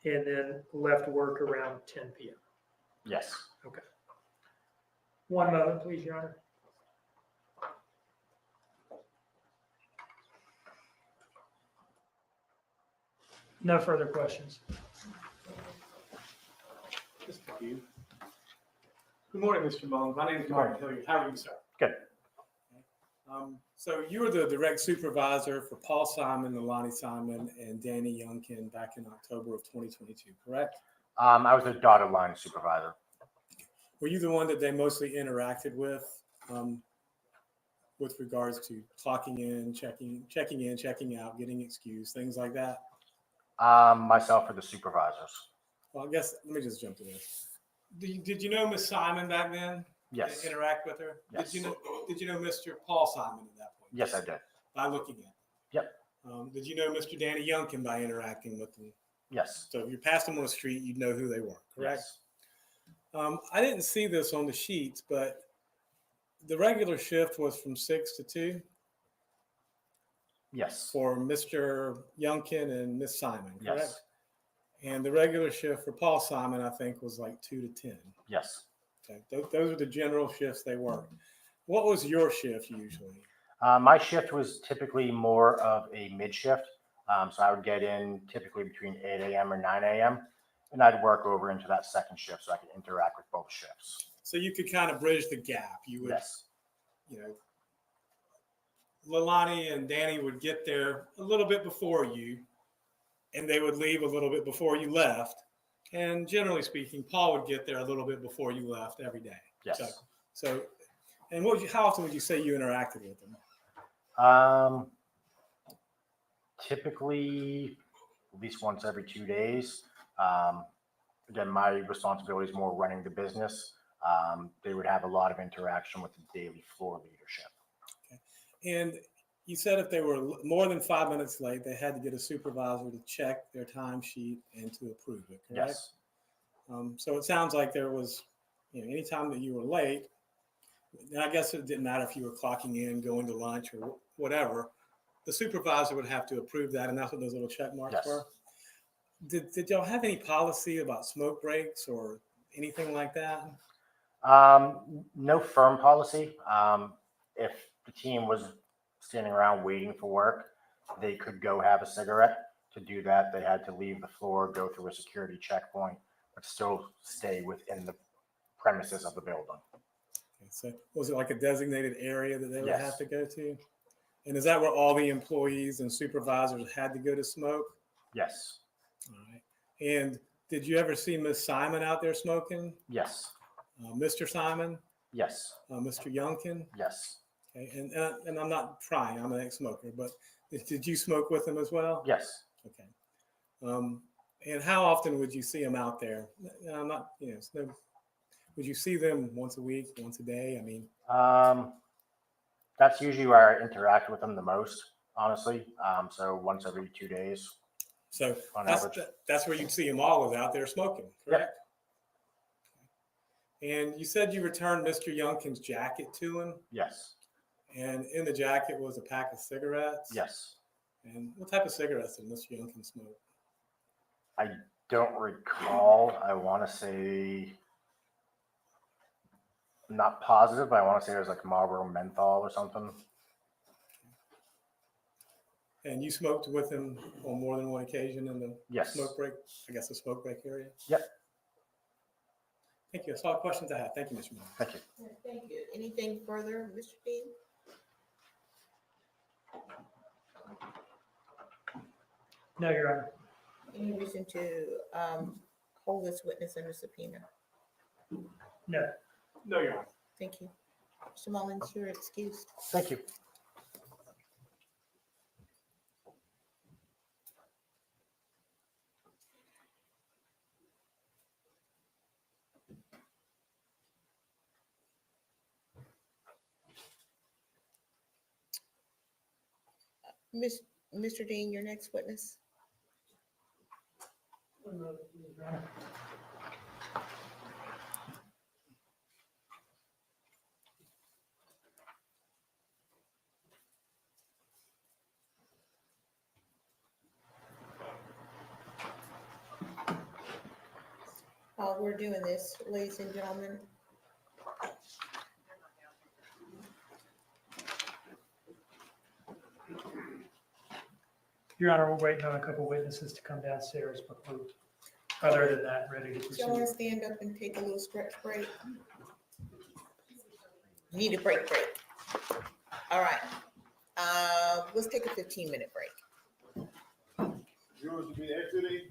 and then left work around 10 p.m.? Yes. Okay. One moment, please, Your Honor. No further questions. Just a few. Good morning, Mr. Mullens. My name is Mark Hilliard. How are you, sir? Good. So you were the direct supervisor for Paul Simon, Leilani Simon, and Danny Youngkin back in October of 2022, correct? I was the dotted line supervisor. Were you the one that they mostly interacted with regards to clocking in, checking out, getting excused, things like that? Myself or the supervisors. Well, I guess, let me just jump to this. Did you know Miss Simon back then? Yes. Interact with her? Yes. Did you know Mr. Paul Simon at that point? Yes, I did. By looking at him? Yep. Did you know Mr. Danny Youngkin by interacting with them? Yes. So if you passed them on the street, you'd know who they were, correct? Yes. I didn't see this on the sheets, but the regular shift was from 6 to 2 Yes. for Mr. Youngkin and Miss Simon, correct? Yes. And the regular shift for Paul Simon, I think, was like 2 to 10. Yes. Okay. Those are the general shifts they work. What was your shift usually? My shift was typically more of a mid shift. So I would get in typically between 8 a.m. or 9 a.m. and I'd work over into that second shift so I could interact with both shifts. So you could kind of bridge the gap. You would, Yes. you know, Leilani and Danny would get there a little bit before you, and they would leave a little bit before you left. And generally speaking, Paul would get there a little bit before you left every day. Yes. So and how often would you say you interacted with them? Typically at least once every 2 days. Again, my responsibility is more running the business. They would have a lot of interaction with the daily floor leadership. Okay. And you said if they were more than 5 minutes late, they had to get a supervisor to check their timesheet and to approve it, correct? Yes. So it sounds like there was, anytime that you were late, and I guess it didn't matter if you were clocking in, going to lunch or whatever, the supervisor would have to approve that, and that's what those little check marks Yes. were. Did y'all have any policy about smoke breaks or anything like that? No firm policy. If the team was standing around waiting for work, they could go have a cigarette. To do that, they had to leave the floor, go through a security checkpoint, but still stay within the premises of the building. Okay, so was it like a designated area that they would Yes. have to go to? And is that where all the employees and supervisors had to go to smoke? Yes. All right. And did you ever see Miss Simon out there smoking? Yes. Mr. Simon? Yes. Mr. Youngkin? Yes. Okay. And I'm not prying, I'm an ex-smoker, but did you smoke with them as well? Yes. Okay. And how often would you see them out there? I'm not, would you see them once a week, once a day? I mean, that's usually where I interact with them the most, honestly. So once every 2 days. so On that's, average. that's where you'd see them all was out there smoking, correct? And you said you returned Mr. Youngkin's jacket to him, Yes. and in the jacket was a pack of cigarettes? Yes. And what type of cigarettes did Mr. Youngkin smoke? I don't recall. I want to say, I'm not positive, but I want to say it was like Marlboro menthol or something. And you smoked with him on more than one occasion in the Yes. smoke break, I guess the smoke break area? Yep. Thank you. That's all the questions I have. Thank you, Mr. Mullens. Thank you. Thank you. Anything further, Mr. Dean? No, Your Honor. Any reason to hold this witness under subpoena? No. No, Your Honor. Thank you. Mr. Mullens, you're excused. Thank you. Mr. Dean, your next witness. We're doing this, ladies and gentlemen. Your Honor, we're waiting on a couple witnesses to come downstairs, but other than that, ready to Do you want to proceed. stand up and take a little stretch break? You need a break. All right. Let's take a 15-minute break. Jurors will be exiting.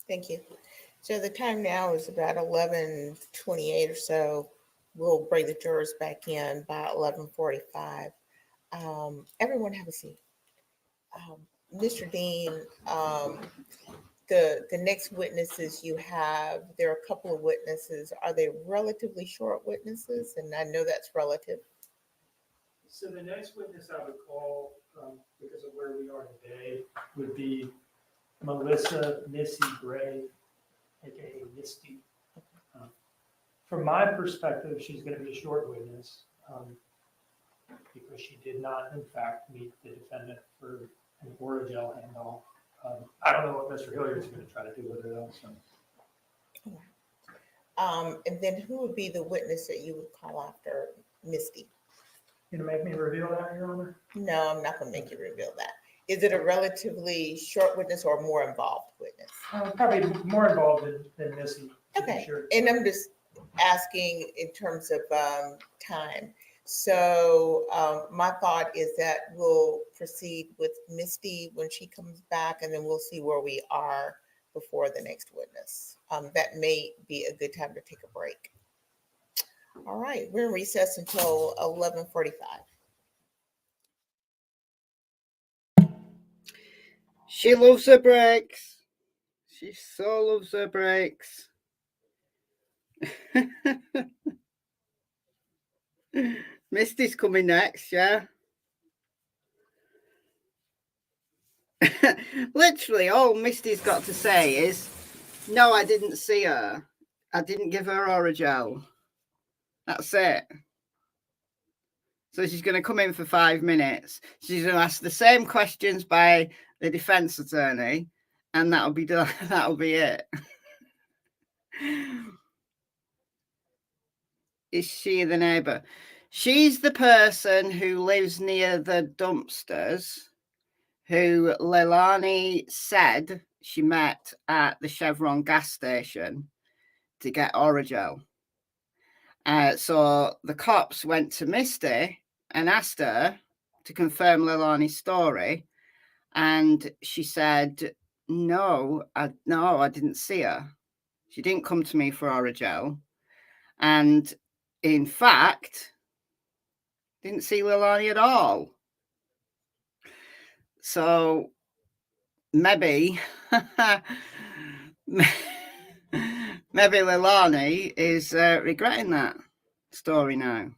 Thank you. So the time now is about 11:28 or so. We'll bring the jurors back in by 11:45. Everyone have a seat. Mr. Dean, the next witnesses you have, there are a couple of witnesses. Are they relatively short witnesses? And I know that's relative. So the next witness I would call, because of where we are today, would be Melissa Missy Gray, aka Misty. From my perspective, she's going to be a short witness because she did not, in fact, meet the defendant for an Oragel handoff. I don't know what Mr. Hilliard is going to try to do with it else. And then who would be the witness that you would call after Misty? You gonna make me reveal that, Your Honor? No, I'm not going to make you reveal that. Is it a relatively short witness or a more involved witness? Probably more involved than Missy. Okay, Sure. and I'm just asking in terms of time. So my thought is that we'll proceed with Misty when she comes back, and then we'll see where we are before the next witness. That may be a good time to take a break. All right, we're in recess until 11:45. She loves her breaks. She so loves her breaks. Misty's coming next, yeah. Literally, all Misty's got to say is, no, I didn't see her. I didn't give her Oragel. That's it. So she's going to come in for 5 minutes. She's going to ask the same questions by the defense attorney, and that'll be done. That'll be it. Is she the neighbour? She's the person who lives near the dumpsters, who Leilani said she met at the Chevron gas station to get Oragel. So the cops went to Misty and asked her to confirm Leilani's story, and she said, no, I didn't see her. She didn't come to me for Oragel, and in fact, didn't see Leilani at all. So maybe maybe Leilani is regretting that story now.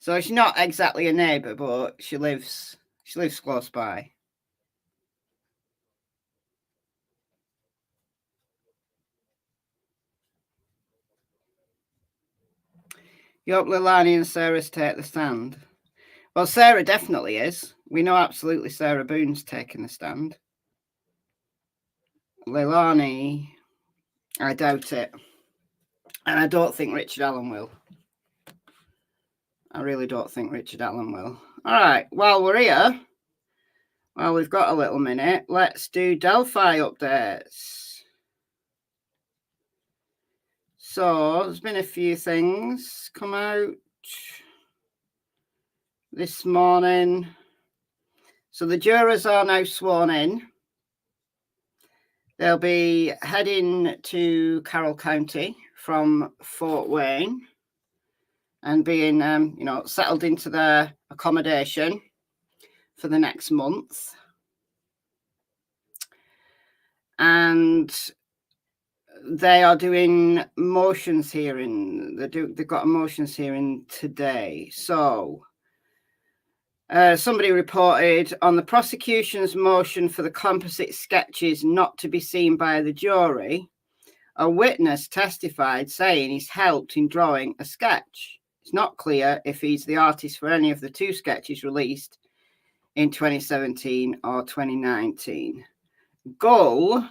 So she's not exactly a neighbour, but she lives close by. You hope Leilani and Sarah's take the stand. Well, Sarah definitely is. We know absolutely Sarah Boone's taking the stand. Leilani, I doubt it. And I don't think Richard Allen will. I really don't think Richard Allen will. All right, while we're here, while we've got a little minute, let's do Delphi updates. So there's been a few things come out this morning. So the jurors are now sworn in. They'll be heading to Carroll County from Fort Wayne. and being, settled into their accommodation for the next month. And they are doing motions hearing. They've got a motions hearing today. So somebody reported on the prosecution's motion for the composite sketches not to be seen by the jury. A witness testified saying he's helped in drawing a sketch. It's not clear if he's the artist for any of the 2 sketches released in 2017 or 2019. Gull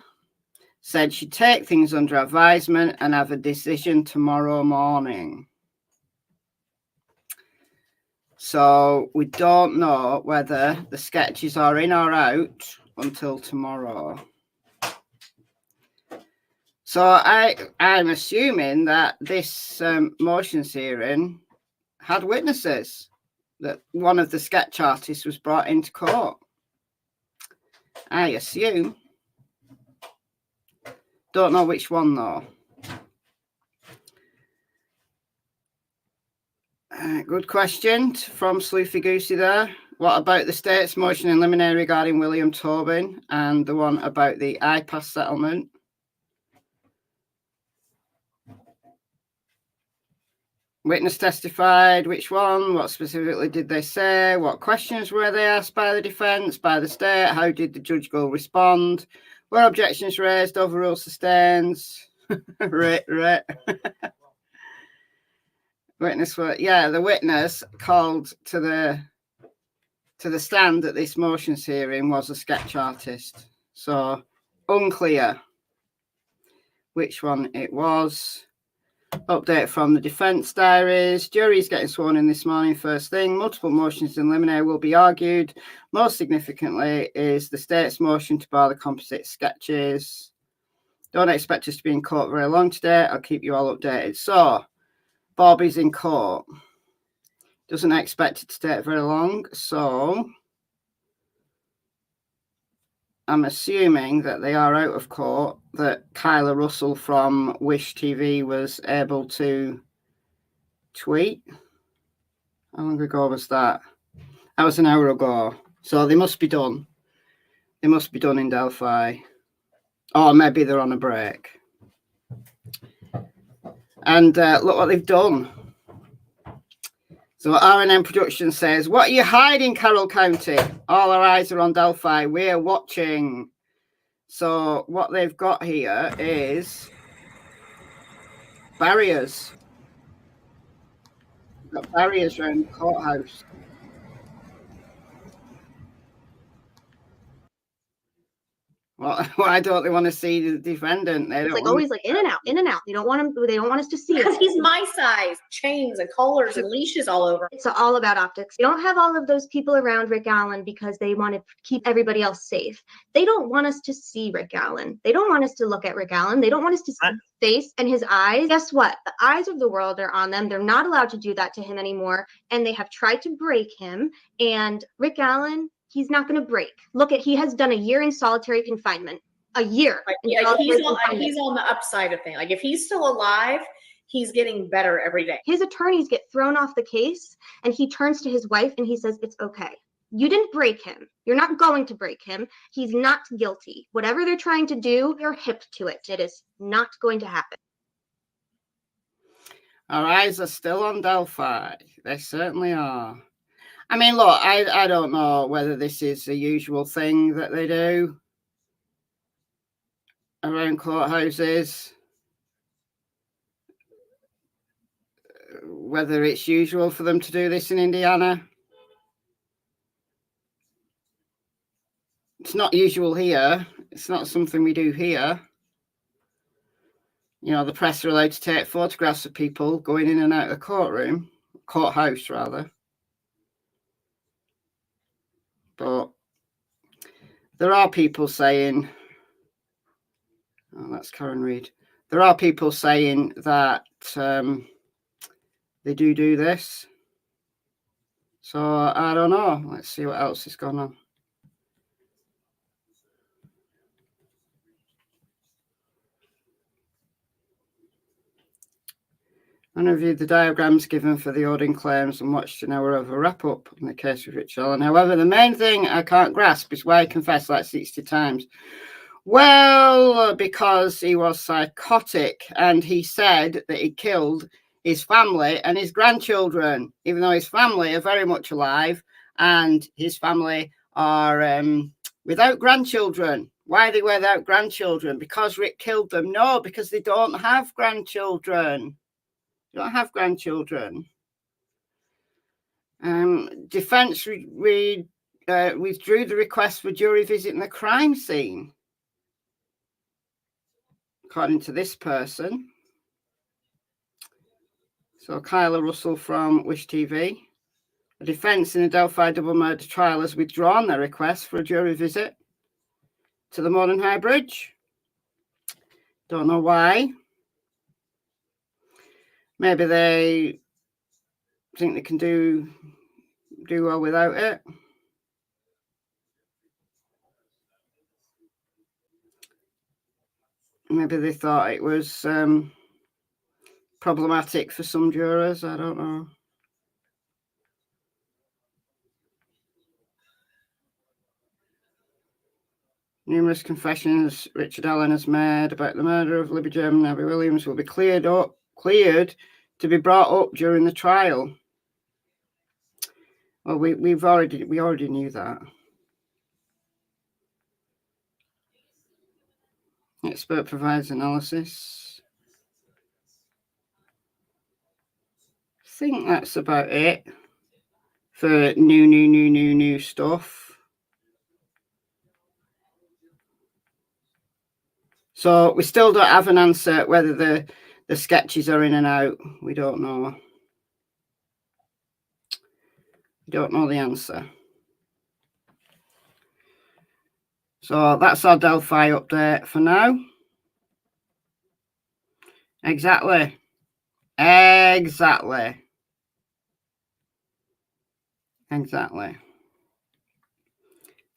said she'd take things under advisement and have a decision tomorrow morning. So we don't know whether the sketches are in or out until tomorrow. So I'm assuming that this motions hearing had witnesses, that one of the sketch artists was brought into court. I assume. Don't know which one though. Good question from Sloofy Goosey there. What about the state's motion in limine regarding William Tobin and the one about the iPass settlement? Witness testified. Which one? What specifically did they say? What questions were they asked by the defence, by the state? How did the judge go respond? Were objections raised? Overrule sustains? Right. Witness the witness called to the stand at this motions hearing was a sketch artist. So unclear which one it was. Update from the defence diaries. Jury's getting sworn in this morning first thing. Multiple motions in limine will be argued. Most significantly is the state's motion to bar the composite sketches. Don't expect us to be in court very long today. I'll keep you all updated. So Bobby's in court. Doesn't expect it to take very long. So I'm assuming that they are out of court, that Kyla Russell from Wish TV was able to tweet. How long ago was that? That was an hour ago. So they must be done. They must be done in Delphi. Or maybe they're on a break. And look what they've done. So R&M Production says, what are you hiding, Carroll County? All our eyes are on Delphi. We're watching. So what they've got here is barriers. They've got barriers around the courthouse. Why don't they want to see the defendant? They It's don't like want always like in and out, in and out. They don't want him. They don't want us to see it. Because he's my size, chains and collars and leashes all over. It's all about optics. They don't have all of those people around Rick Allen because they want to keep everybody else safe. They don't want us to see Rick Allen. They don't want us to look at Rick Allen. They don't want us to see his face and his eyes. Guess what? The eyes of the world are on them. They're not allowed to do that to him anymore. And they have tried to break him. And Rick Allen, he's not going to break. Look at, he has done a year in solitary confinement. A year. Like, he's on the upside of things. Like if he's still alive, he's getting better every day. His attorneys get thrown off the case and he turns to his wife and he says, it's okay. You didn't break him. You're not going to break him. He's not guilty. Whatever they're trying to do, they're hip to it. It is not going to happen. Our eyes are still on Delphi. They certainly are. I mean, look, I don't know whether this is a usual thing that they do around courthouses, whether it's usual for them to do this in Indiana. It's not usual here. It's not something we do here. You know, the press are allowed to take photographs of people going in and out of the courtroom, courthouse rather. But there are people saying, oh, that's Karen Reed. There are people saying that they do this. So I don't know. Let's see what else is going on. I reviewed the diagrams given for the Odin claims and watched an hour of a wrap-up in the case of Rich Allen. However, the main thing I can't grasp is why he confessed like 60 times. Well, because he was psychotic and he said that he killed his family and his grandchildren, even though his family are very much alive and his family are without grandchildren. Why are they without grandchildren? Because Rick killed them? No, because they don't have grandchildren. They don't have grandchildren. Defense withdrew the request for jury visiting the crime scene, according to this person. So Kyla Russell from Wish TV. The defense in the Delphi double murder trial has withdrawn their request for a jury visit to the Modern High Bridge. Don't know why. Maybe they think they can do well without it. Maybe they thought it was problematic for some jurors. I don't know. Numerous confessions Richard Allen has made about the murder of Libby German and Abby Williams will be cleared to be brought up during the trial. Well, we already knew that. Expert provides analysis. I think that's about it for new stuff. So we still don't have an answer whether the sketches are in and out. We don't know. We don't know the answer. So that's our Delphi update for now. Exactly.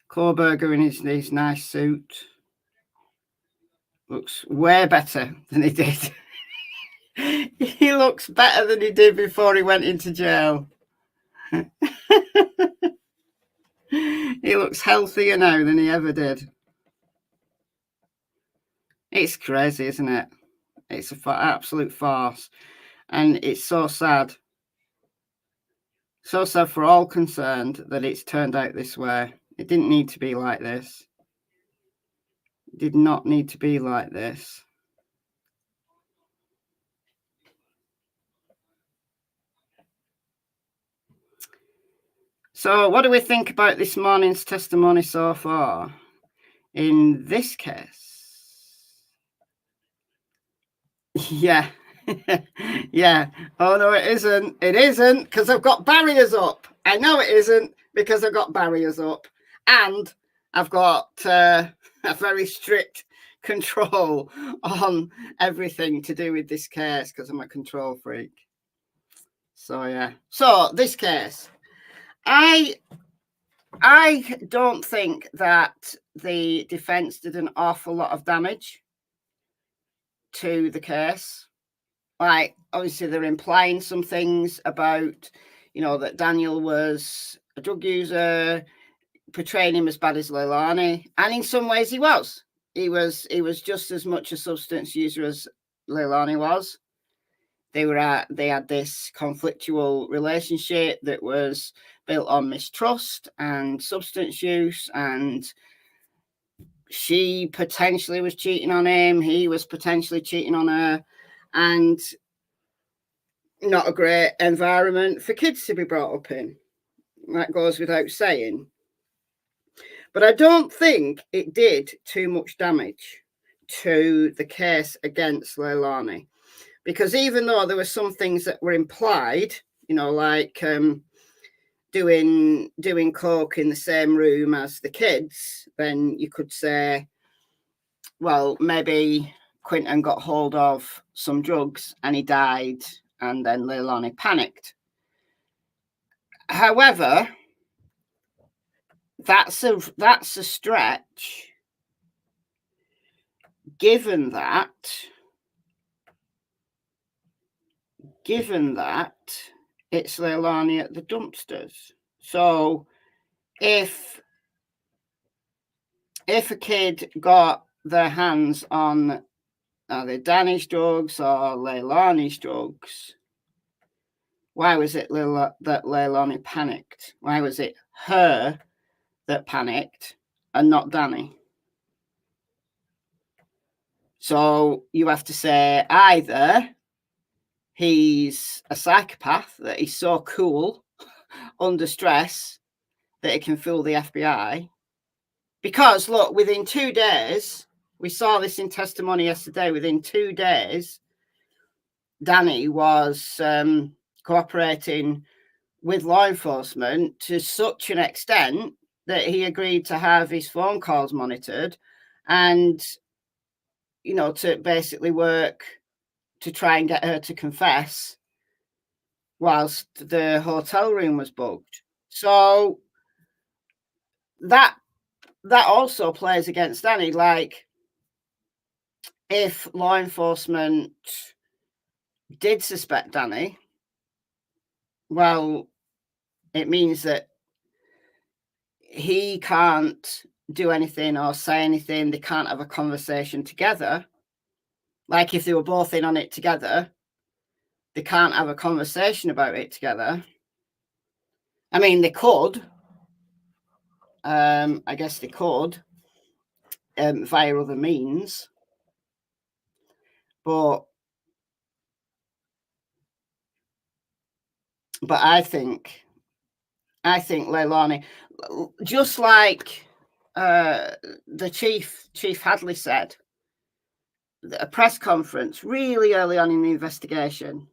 Kohlberger in his nice suit looks way better than he did. He looks better than he did before he went into jail. He looks healthier now than he ever did. It's crazy, isn't it? It's an absolute farce. And it's so sad. So sad for all concerned that it's turned out this way. It didn't need to be like this. It did not need to be like this. So what do we think about this morning's testimony so far? In this case, yeah. Yeah. Oh, no, it isn't. It isn't because I've got barriers up. I know it isn't because I've got barriers up. And I've got a very strict control on everything to do with this case because I'm a control freak. So, yeah. So, this case. I don't think that the defense did an awful lot of damage to the case. Like, obviously, they're implying some things about, that Daniel was a drug user, portraying him as bad as Leilani. And in some ways, he was. He was just as much a substance user as Leilani was. They had this conflictual relationship that was built on mistrust and substance use, and she potentially was cheating on him. He was potentially cheating on her, and not a great environment for kids to be brought up in. That goes without saying. But I don't think it did too much damage to the case against Leilani. Because even though there were some things that were implied, like doing coke in the same room as the kids, then you could say, well, maybe Quinton got hold of some drugs and he died, and then Leilani panicked. However, that's a stretch, given that given that it's Leilani at the dumpsters. So if a kid got their hands on either Danny's drugs or Leilani's drugs, why was it that Leilani panicked? Why was it her that panicked and not Danny? So you have to say either he's a psychopath, that he's so cool under stress that he can fool the FBI. Because, look, within 2 days, we saw this in testimony yesterday, within 2 days, Danny was cooperating with law enforcement to such an extent that he agreed to have his phone calls monitored and, you know, to basically work to try and get her to confess whilst the hotel room was booked. So that also plays against Danny. Like, if law enforcement did suspect Danny, well, it means that he can't do anything or say anything. They can't have a conversation together. Like, if they were both in on it together, they can't have a conversation about it together. I mean, they could. I guess they could via other means. But I think Leilani, just like the chief Hadley said at a press conference really early on in the investigation,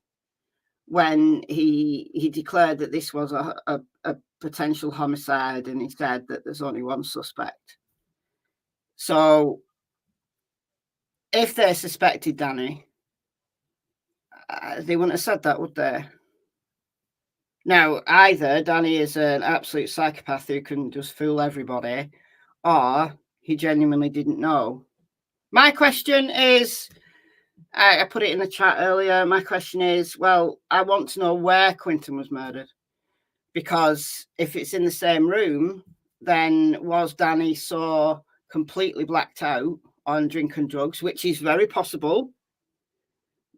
when he declared that this was a potential homicide, and he said that there's only one suspect. So if they suspected Danny, they wouldn't have said that, would they? Now, either Danny is an absolute psychopath who can just fool everybody, or he genuinely didn't know. My question is, I put it in the chat earlier, my question is, well, I want to know where Quinton was murdered. Because if it's in the same room, then was Danny so completely blacked out on drink and drugs, which is very possible,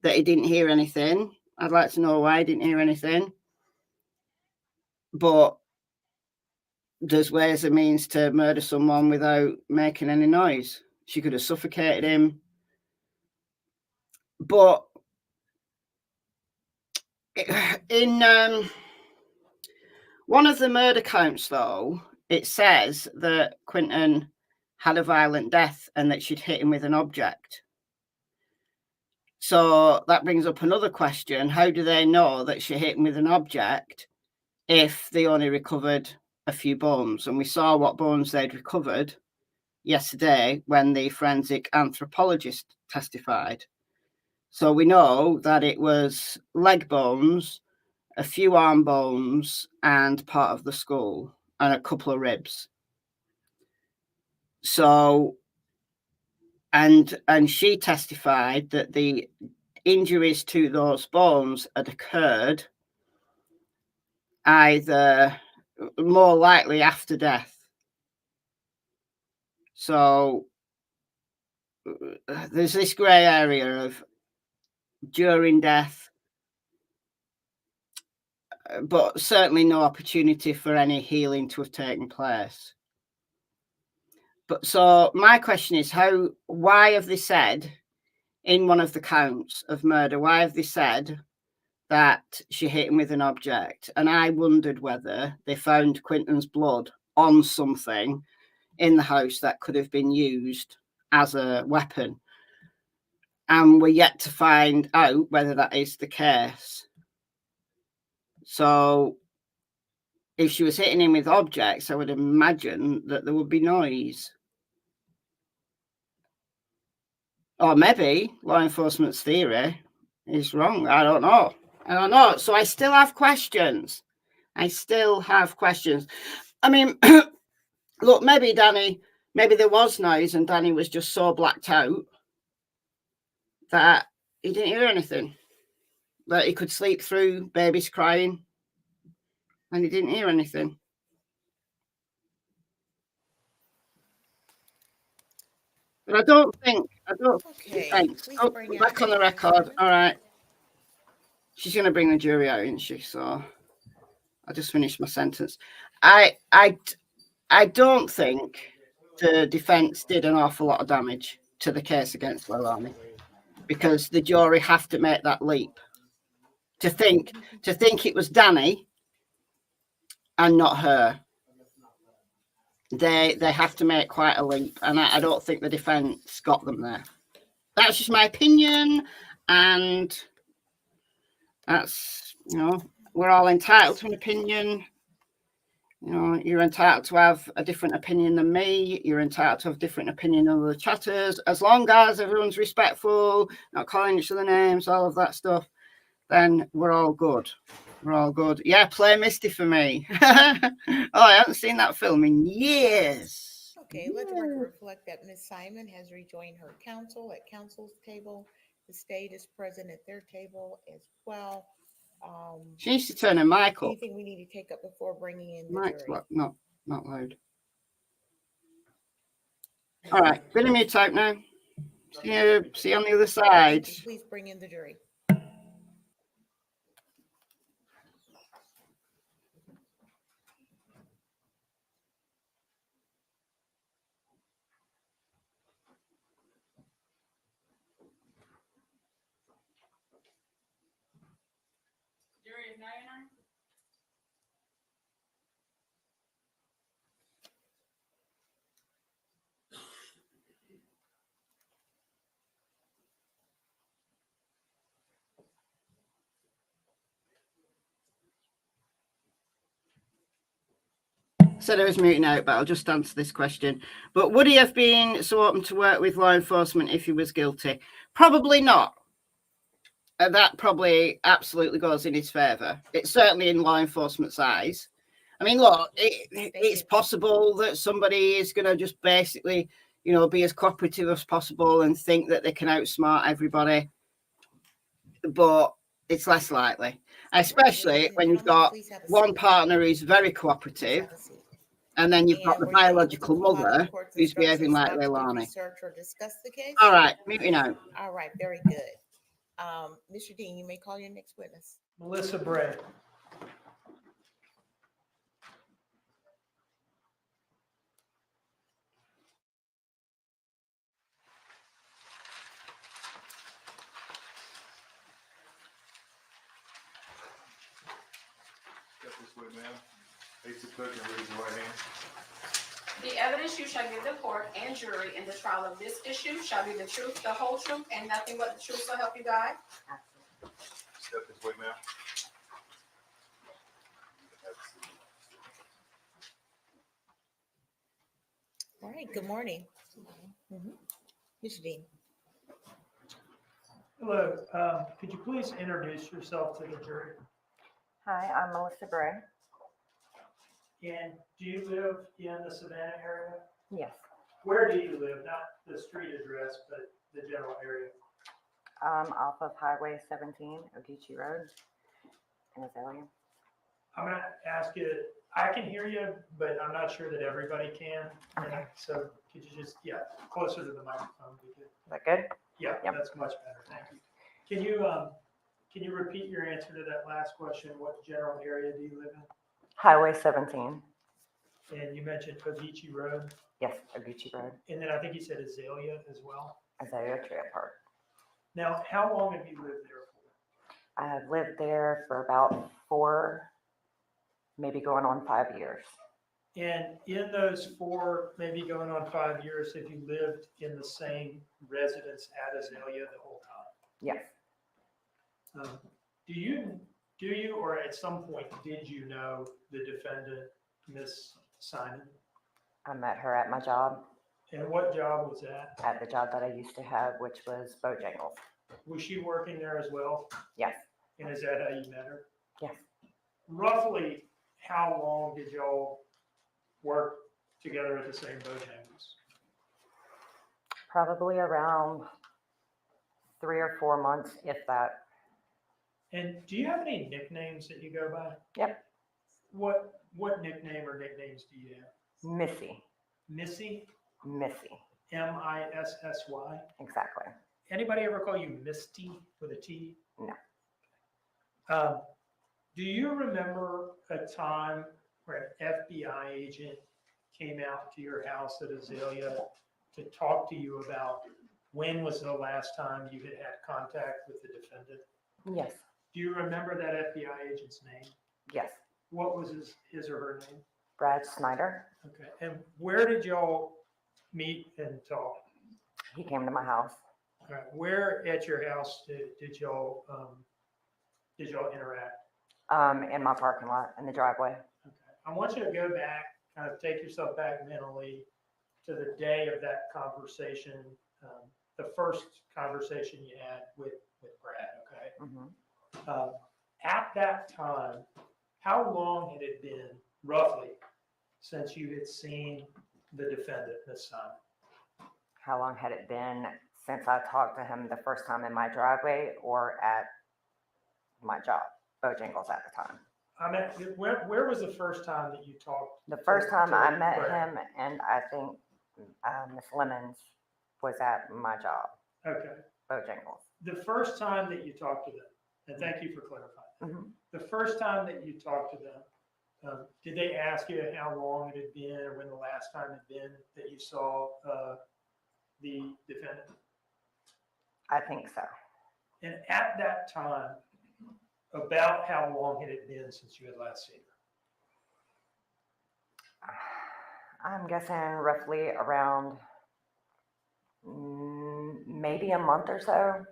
that he didn't hear anything. I'd like to know why he didn't hear anything. But there's ways and means to murder someone without making any noise. She could have suffocated him. But in one of the murder counts, though, it says that Quinton had a violent death and that she'd hit him with an object. So that brings up another question. How do they know that she hit him with an object if they only recovered a few bones? And we saw what bones they'd recovered yesterday when the forensic anthropologist testified. So we know that it was leg bones, a few arm bones, and part of the skull, and a couple of ribs. So, and she testified that the injuries to those bones had occurred either more likely after death. So there's this grey area of during death, but certainly no opportunity for any healing to have taken place. But so my question is, why have they said in one of the counts of murder, why have they said that she hit him with an object? And I wondered whether they found Quinton's blood on something in the house that could have been used as a weapon. And we're yet to find out whether that is the case. So if she was hitting him with objects, I would imagine that there would be noise. Or maybe law enforcement's theory is wrong. I don't know. So I still have questions. I mean, look, maybe there was noise and Danny was just so blacked out that he didn't hear anything. that he could sleep through babies crying, and he didn't hear anything. But I don't think Okay, defense. please Oh, bring out back on the Mr. record. Simon. All right. She's going to bring the jury out, isn't she? So I just finished my sentence. I don't think the defense did an awful lot of damage to the case against Leilani, because the jury have to make that leap to think it was Danny and not her. They have to make quite a leap, and I don't think the defense got them there. That's just my opinion, and that's, you know, we're all entitled to an opinion. You know, you're entitled to have a different opinion than me. You're entitled to have a different opinion than the chatters, as long as everyone's respectful, not calling each other names, all of that stuff. Then we're all good. We're all good. Yeah, play Misty for me. Oh, I haven't seen that film in years. Okay, let the record reflect that Ms. Simon has rejoined her counsel at counsel's table. The state is present at their table as well. She needs to turn her mic up. Anything we need to take up before bringing in the Mic's jury? not loud. All right, bit of mute type now. See you on the other side. Please bring in the jury. Jury is now your nine. Said I was muting out, but I'll just answer this question. But would he have been so open to work with law enforcement if he was guilty? Probably not. That probably absolutely goes in his favour. It's certainly in law enforcement's eyes. I mean, look, it's possible that somebody is going to just basically, you know, be as cooperative as possible and think that they can outsmart everybody. But it's less likely, especially when you've got one partner who's very cooperative, and then you've got the biological mother who's behaving like Leilani. Research or discuss the case? All right, muting out. All right, very good. Mr. Dean, you may call your next witness. Melissa Bray. Step this way, ma'am. Face the clerk and raise your right hand. The evidence you shall give the court and jury in the trial of this issue shall be the truth, the whole truth, and nothing but the truth, so help you God. Step this way, ma'am. All right, good morning. Mr. Dean. Hello, could you please introduce yourself to the jury? Hi, I'm Melissa Bray. And do you live in the Savannah area? Yes. Where do you live? Not the street address, but the general area. Off of Highway 17, Ogeechee Road in Azalea. I'm going to ask you, I can hear you, but I'm not sure that everybody can. Okay. So could you just, closer to the microphone? Is that good? Yeah, Yep. That's much better. Thank you. Can you repeat your answer to that last question? What general area do you live in? Highway 17. And you mentioned Ogeechee Road. Yes, Ogeechee Road. And then I think you said Azalea as well. Azalea Trail Park. Now, how long have you lived there for? I have lived there for about 4, maybe going on 5 years. And in those 4, maybe going on 5 years, have you lived in the same residence at Azalea the whole time? Yes. Do you, or at some point, did you know the defendant, Miss Simon? I met her at my job. And what job was that? At the job that I used to have, which was Bojangles. Was she working there as well? Yes. And is that how you met her? Yes. Roughly, how long did y'all work together at the same Bojangles? Probably around 3 or 4 months, if that. And do you have any nicknames that you go by? Yep. What nickname or nicknames do you have? Missy. Missy? Missy. Missy. Exactly. Anybody ever call you Misty with a T? No. Do you remember a time where an FBI agent came out to your house at Azalea to talk to you about when was the last time you had had contact with the defendant? Yes. Do you remember that FBI agent's name? Yes. What was his or her name? Brad Snyder. Okay. And where did y'all meet and talk? He came to my house. All right. Where at your house did y'all interact? In my parking lot, in the driveway. Okay. I want you to go back, kind of take yourself back mentally to the day of that conversation, the first conversation you had with Brad, okay? Mm-hmm. At that time, how long had it been, roughly, since you had seen the defendant, Ms. Simon? How long had it been since I talked to him the first time in my driveway or at my job, Bojangles at the time? I mean, where was the first time that you talked? The first time I met Brad? him, and I think Miss Lemons was at my job, Okay. Bojangles. The first time that you talked to them, and thank you for clarifying. Mm-hmm. The first time that you talked to them, did they ask you how long it had been or when the last time had been that you saw the defendant? I think so. And at that time, about how long had it been since you had last seen her? I'm guessing roughly around maybe a month or so.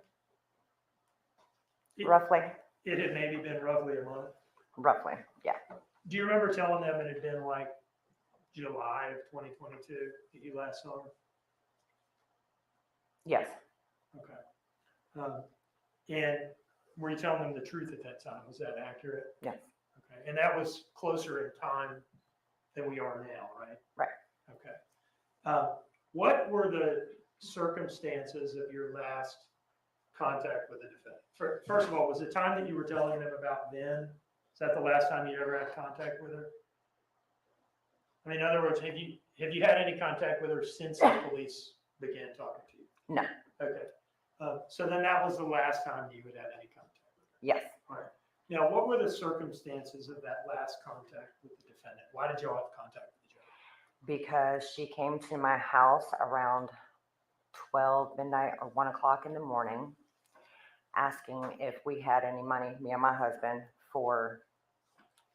Roughly. It had maybe been roughly a month. Roughly, yeah. Do you remember telling them it had been like July of 2022 that you last saw her? Yes. Okay. And were you telling them the truth at that time? Was that accurate? Yes. Okay. And that was closer in time than we are now, right? Right. Okay. What were the circumstances of your last contact with the defendant? First of all, was the time that you were telling them about then, is that the last time you ever had contact with her? I mean, in other words, have you had any contact with her since the police began talking to you? No. Okay. So then that was the last time you had had any contact with her? Yes. All right. Now, what were the circumstances of that last contact with the defendant? Why did y'all have contact with each other? Because she came to my house around 12 midnight or 1 o'clock in the morning, asking if we had any money, me and my husband, for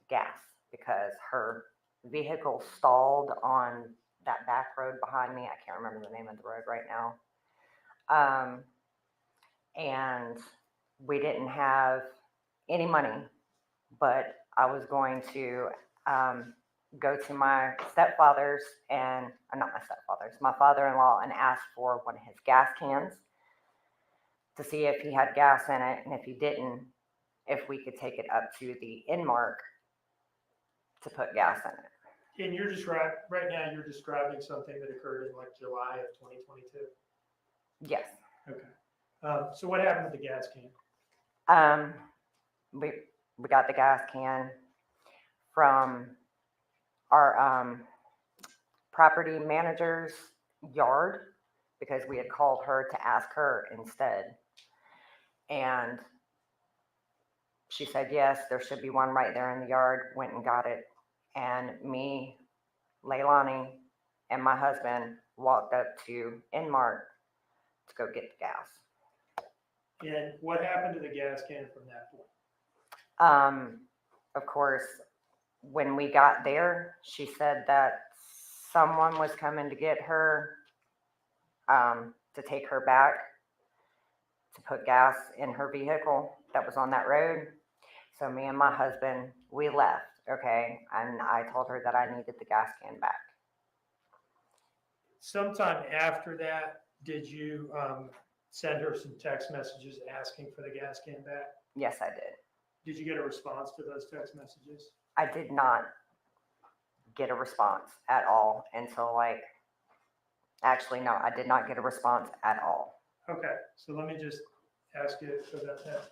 gas, because her vehicle stalled on that back road behind me. I can't remember the name of the road right now. And we didn't have any money, but I was going to go to my stepfather's and not my stepfather's, my father-in-law, and ask for one of his gas cans to see if he had gas in it, and if he didn't, if we could take it up to the Inmark to put gas in it. And right now you're describing something that occurred in like July of 2022? Yes. Okay. So what happened with the gas can? We got the gas can from our property manager's yard because we had called her to ask her instead. And she said, yes, there should be one right there in the yard, went and got it. And me, Leilani, and my husband walked up to Inmark to go get the gas. And what happened to the gas can from that point? Of course, when we got there, she said that someone was coming to get her, to take her back to put gas in her vehicle that was on that road. So me and my husband, we left, okay? And I told her that I needed the gas can back. Sometime after that, did you send her some text messages asking for the gas can back? Yes, I did. Did you get a response to those text messages? I did not get a response at all until actually, no, I did not get a response at all. Okay, so let me just ask you about that.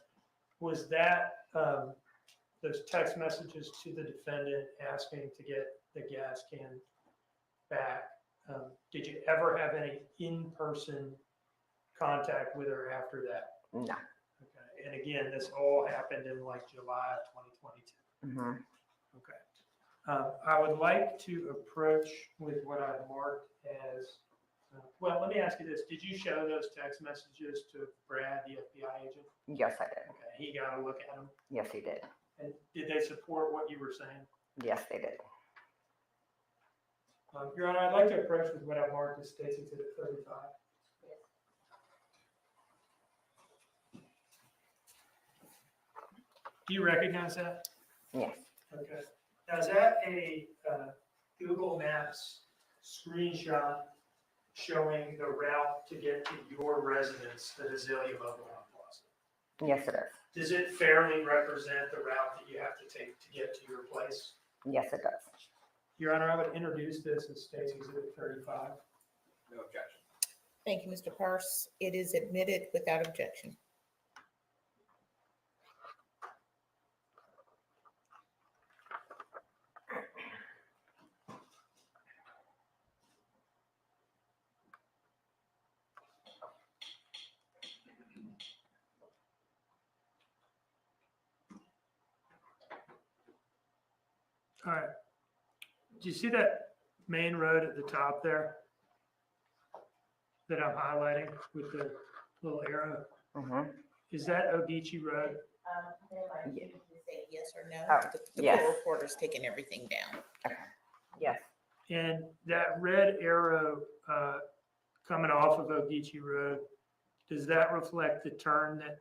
was that, those text messages to the defendant asking to get the gas can back? Did you ever have any in-person contact with her after that? No. Okay, and again, this all happened in like July of 2022. Mm-hmm. Okay. I would like to approach with what I've marked as, well, let me ask you this. Did you show those text messages to Brad, the FBI agent? Yes, I did. Okay, he got a look at them. Yes, he did. And did they support what you were saying? Yes, they did. Your Honor, I'd like to approach with what I've marked as State's Exhibit 35. Do you recognize that? Yes. Okay. Now, is that a Google Maps screenshot showing the route to get to your residence, the Azalea Mobile Home Plaza? Yes, it is. Does it fairly represent the route that you have to take to get to your place? Yes, it does. Your Honor, I would introduce this as State's Exhibit 35. No objection. Thank you, Mr. Parse. It is admitted without objection. All right. Do you see that main road at the top there that I'm highlighting with the little arrow? Mm-hmm. Is that Ogeechee Road? You can say yes or no. Oh, The yes. court reporter's taking everything down. Okay. Yes. And that red arrow coming off of Ogeechee Road, does that reflect the turn that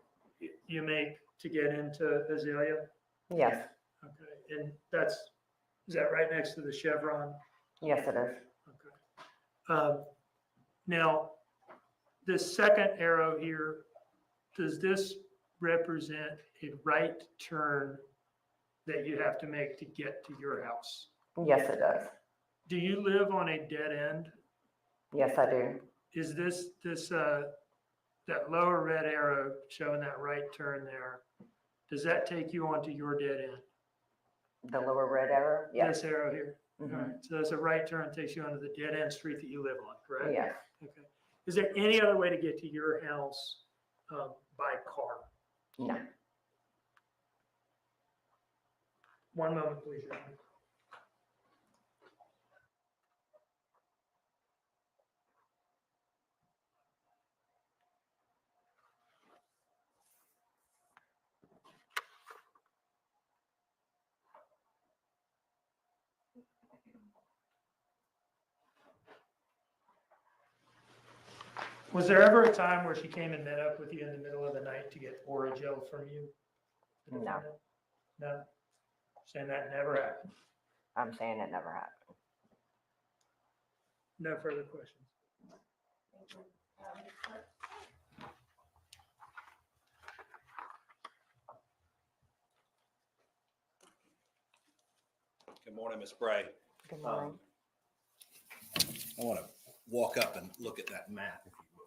you make to get into Azalea? Yes. Okay. And is that right next to the Chevron? Yes, it is. Okay. Now, the second arrow here, does this represent a right turn that you have to make to get to your house? Yes, it does. Do you live on a dead end? Yes, I do. Is that lower red arrow showing that right turn there, does that take you onto your dead end? The lower red arrow? Yes. This arrow here? Mhm. All right. So that's a right turn takes you onto the dead end street that you live on, correct? Yes. Okay. Is there any other way to get to your house by car? No. One moment, please, Your Honor. Was there ever a time where she came and met up with you in the middle of the night to get Orajel from you? No. No? Saying that never happened? I'm saying it never happened. No further questions. Good morning, Ms. Bray. Good morning. I want to walk up and look at that map, if you would.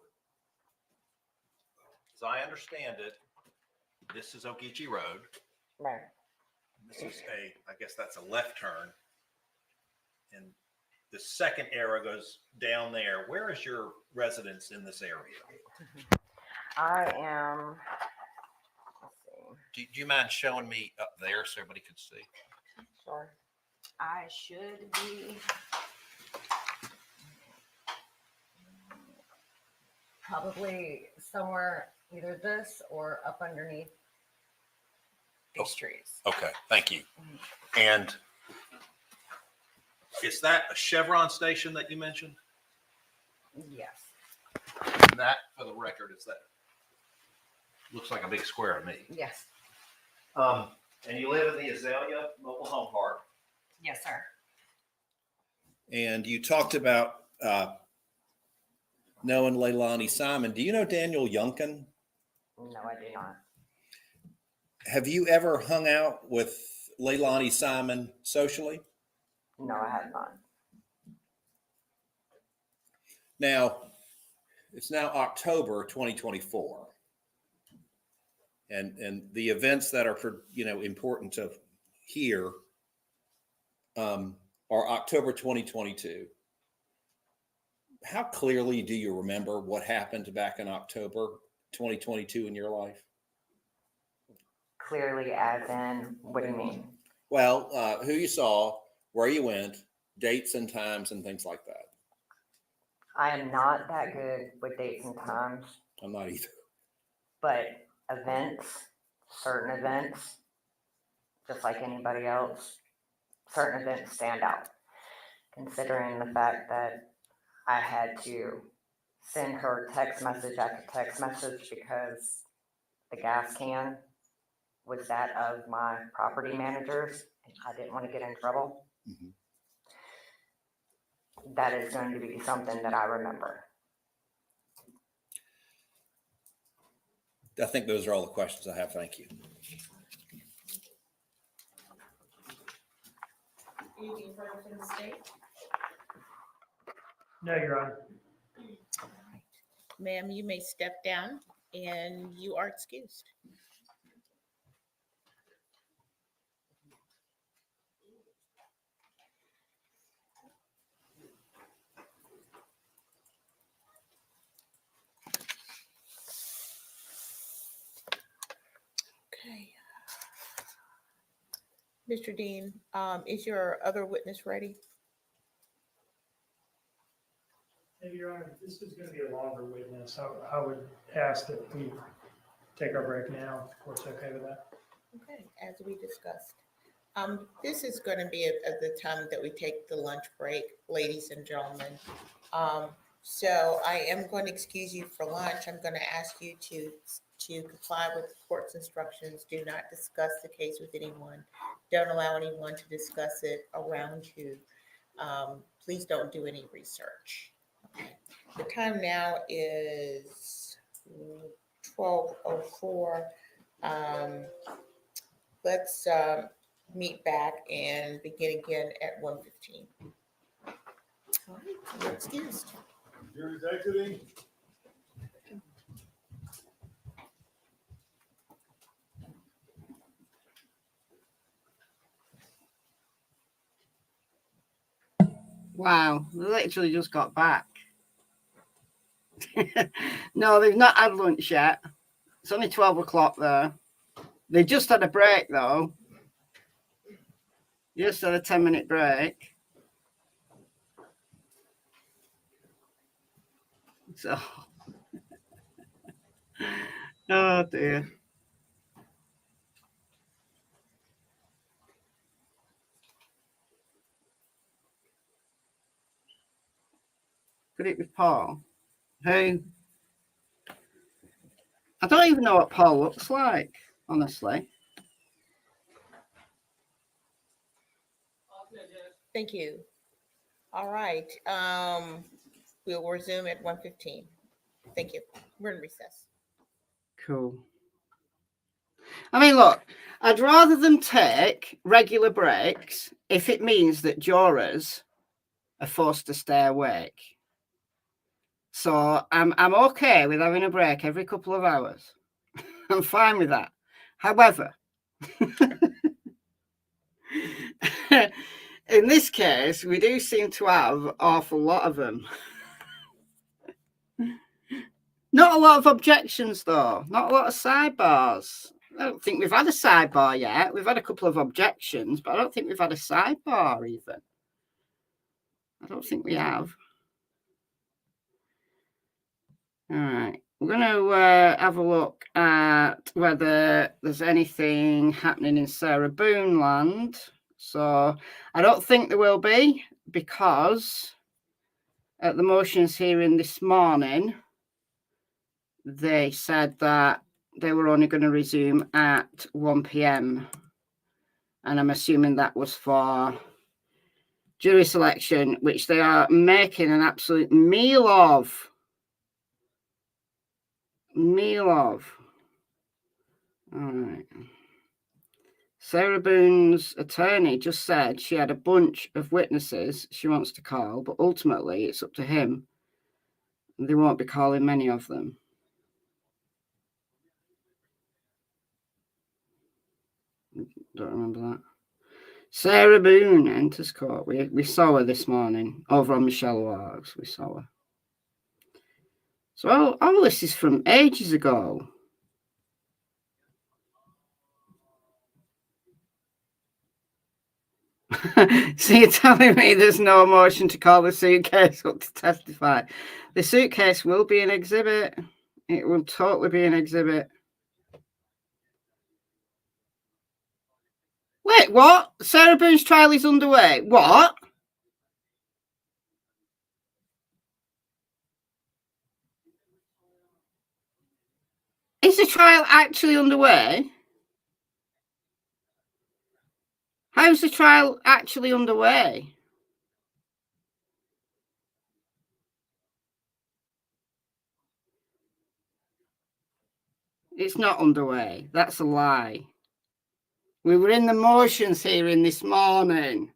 As I understand it, this is Ogeechee Road. Right. This is I guess that's a left turn. And the second arrow goes down there. Where is your residence in this area? I am, let's see. Do you mind showing me up there so everybody can see? Sure. I should be probably somewhere either this or up underneath these trees. Okay, thank you. And is that a Chevron station that you mentioned? Yes. And that, for the record, is that looks like a big square to me. Yes. And you live in the Azalea Mobile Home Park. Yes, sir. And you talked about knowing Leilani Simon. Do you know Daniel Youngkin? No, I do not. Have you ever hung out with Leilani Simon socially? No, I have not. Now, it's now October 2024. And the events that are, important to hear are October 2022. How clearly do you remember what happened back in October 2022 in your life? Clearly, as in, what do you mean? Well, who you saw, where you went, dates and times and things like that. I am not that good with dates and times, I'm not either. but certain events, just like anybody else, certain events stand out. Considering the fact that I had to send her text message after text message because the gas can was that of my property managers, and I didn't want to get in trouble. Mm-hmm. That is going to be something that I remember. I think those are all the questions I have. Thank you. Anything further from the state? No, Your Honor. Ma'am, you may step down and you are excused. Okay. Mr. Dean, is your other witness ready? Your Honor, this is going to be a longer witness. I would ask that we take our break now. Of course, okay with that? Okay, as we discussed. This is going to be at the time that we take the lunch break, ladies and gentlemen. So I am going to excuse you for lunch. I'm going to ask you to comply with the court's instructions. Do not discuss the case with anyone. Don't allow anyone to discuss it around you. Please don't do any research. Okay. The time now is 12:04. Let's meet back and begin again at 1:15. All right, you're excused. Jury's exiting. Wow, they literally just got back. No, they've not had lunch yet. It's only 12 o'clock there. They just had a break, though. Just had a 10-minute break. So, oh dear. Could it be Paul? Who? I don't even know what Paul looks like, honestly. Thank you. All right. We'll resume at 1:15. Thank you. We're in recess. Cool. I mean, look, I'd rather them take regular breaks if it means that jurors are forced to stay awake. So I'm okay with having a break every couple of hours. I'm fine with that. However, in this case, we do seem to have an awful lot of them. Not a lot of objections, though. Not a lot of sidebars. I don't think we've had a sidebar yet. We've had a couple of objections, but I don't think we've had a sidebar even. I don't think we have. All right. We're going to have a look at whether there's anything happening in Sarah Boone land. So I don't think there will be, because at the motions hearing this morning, they said that they were only going to resume at 1 p.m. And I'm assuming that was for jury selection, which they are making an absolute meal of. All right. Sarah Boone's attorney just said she had a bunch of witnesses she wants to call, but ultimately it's up to him. They won't be calling many of them. Don't remember that. Sarah Boone enters court. We saw her this morning over on MichelleAfterDark. We saw her. So all this is from ages ago. So you're telling me there's no motion to call the suitcase up to testify? The suitcase will be an exhibit. It will totally be an exhibit. Wait, what? Sarah Boone's trial is underway. What? Is the trial actually underway? How's the trial actually underway? It's not underway. That's a lie. We were in the motions hearing this morning,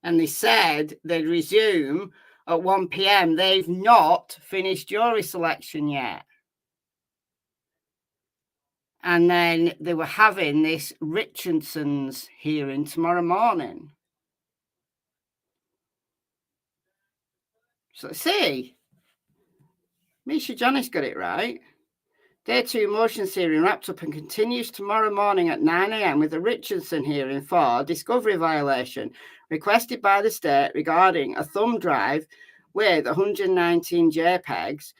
and they said they'd resume at 1 p.m. They've not finished jury selection yet. And then they were having this Richardson's hearing tomorrow morning. So see, Misha Johnny's got it right. Day 2 motions hearing wrapped up and continues tomorrow morning at 9 a.m. with the Richardson hearing for discovery violation requested by the state regarding a thumb drive with 119 JPEGs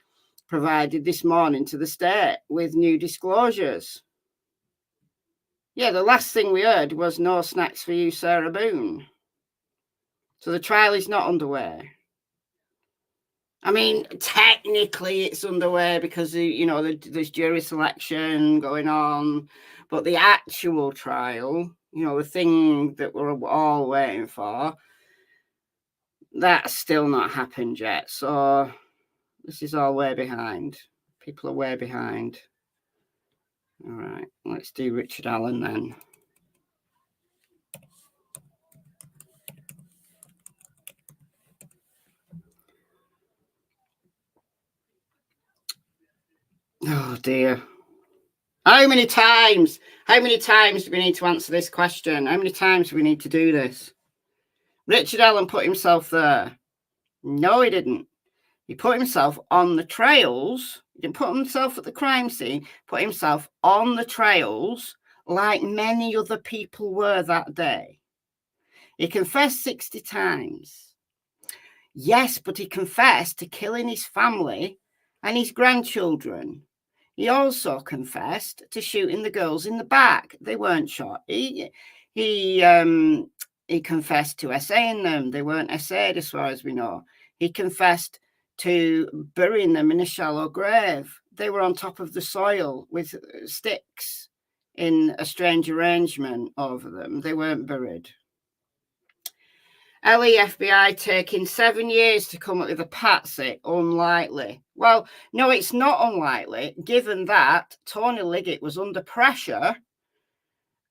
provided this morning to the state with new disclosures. Yeah, the last thing we heard was no snacks for you, Sarah Boone. So the trial is not underway. I mean, technically it's underway because, you know, there's jury selection going on, but the actual trial, you know, the thing that we're all waiting for, that's still not happened yet. So this is all way behind. People are way behind. All right, let's do Richard Allen then. Oh dear. How many times do we need to answer this question? How many times do we need to do this? Richard Allen put himself there. No, he didn't. He put himself on the trails. He didn't put himself at the crime scene, put himself on the trails like many other people were that day. He confessed 60 times. Yes, but he confessed to killing his family and his grandchildren. He also confessed to shooting the girls in the back. They weren't shot. He confessed to essaying them. They weren't essayed as far as we know. He confessed to burying them in a shallow grave. They were on top of the soil with sticks in a strange arrangement over them. They weren't buried. LE FBI taking 7 years to come up with a patsy. Unlikely. Well, no, it's not unlikely, given that Tony Liggett was under pressure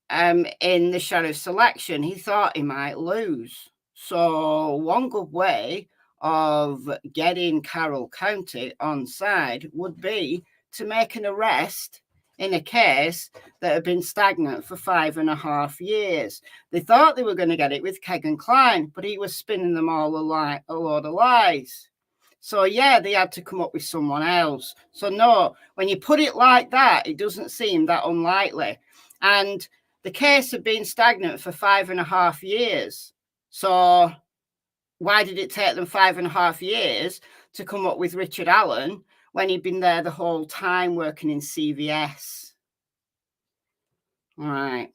in the sheriff's election. He thought he might lose. So one good way of getting Carroll County on side would be to make an arrest in a case that had been stagnant for 5.5 years. They thought they were going to get it with Kegan Kline, but he was spinning them all a load of lies. So yeah, they had to come up with someone else. So no, when you put it like that, it doesn't seem that unlikely. And the case had been stagnant for 5.5 years. So why did it take them 5.5 years to come up with Richard Allen when he'd been there the whole time working in CVS? All right.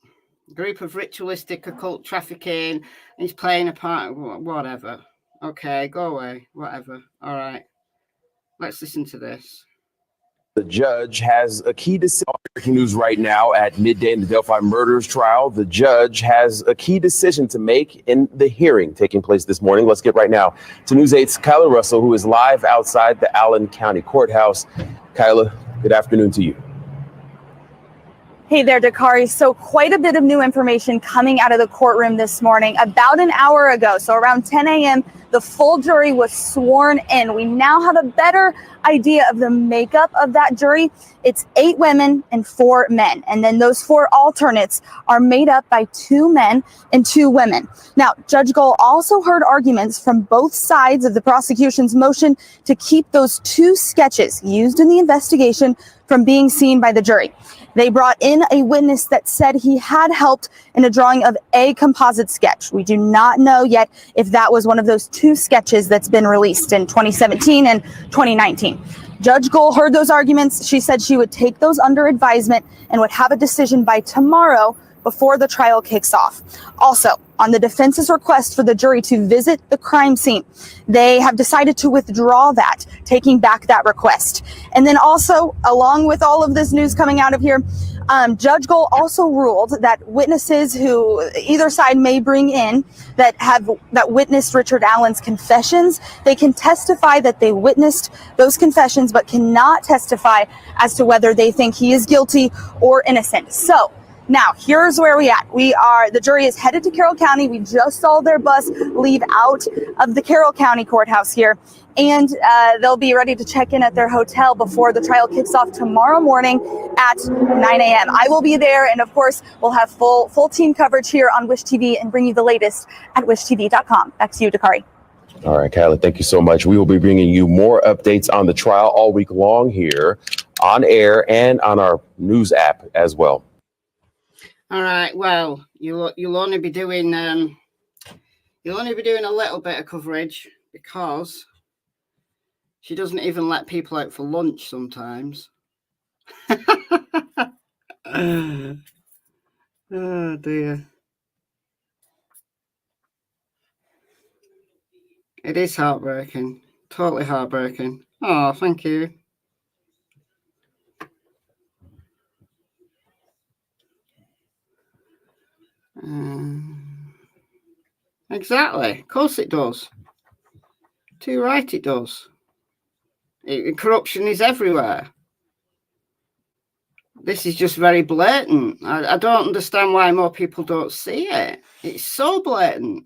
Group of ritualistic occult trafficking. He's playing a part. Whatever. Okay, go away. Whatever. All right. Let's listen to this. The judge has a key decision. Breaking news right now at midday in the Delphi murders trial. The judge has a key decision to make in the hearing taking place this morning. Let's get right now to News 8's Kyla Russell, who is live outside the Allen County Courthouse. Kyla, good afternoon to you. Hey there, Dakari. So quite a bit of new information coming out of the courtroom this morning. About an hour ago, so around 10 a.m., The full jury was sworn in. We now have a better idea of the makeup of that jury. It's 8 women and 4 men. And then those 4 alternates are made up by 2 men and 2 women. Now, Judge Gohl also heard arguments from both sides of the prosecution's motion to keep those 2 sketches used in the investigation from being seen by the jury. They brought in a witness that said he had helped in a drawing of a composite sketch. We do not know yet if that was one of those 2 sketches that's been released in 2017 and 2019. Judge Gohl heard those arguments. She said she would take those under advisement and would have a decision by tomorrow before the trial kicks off. Also, on the defense's request for the jury to visit the crime scene, they have decided to withdraw that, taking back that request. And then also, along with all of this news coming out of here, Judge Gohl also ruled that witnesses who either side may bring in that witnessed Richard Allen's confessions, they can testify that they witnessed those confessions, but cannot testify as to whether they think he is guilty or innocent. So now, here's where we at. The jury is headed to Carroll County. We just saw their bus leave out of the Carroll County courthouse here, and they'll be ready to check in at their hotel before the trial kicks off tomorrow morning at 9 a.m. I will be there, and of course, we'll have full team coverage here on Wish TV and bring you the latest at wishtv.com. Back to you, Dakari. All right, Kylie, thank you so much. We will be bringing you more updates on the trial all week long here on air and on our news app as well. All right. Well, you'll only be doing a little bit of coverage because she doesn't even let people out for lunch sometimes. Oh dear. It is heartbreaking. Totally heartbreaking. Oh, thank you. Exactly. Of course it does. Too right it does. Corruption is everywhere. This is just very blatant. I don't understand why more people don't see it. It's so blatant.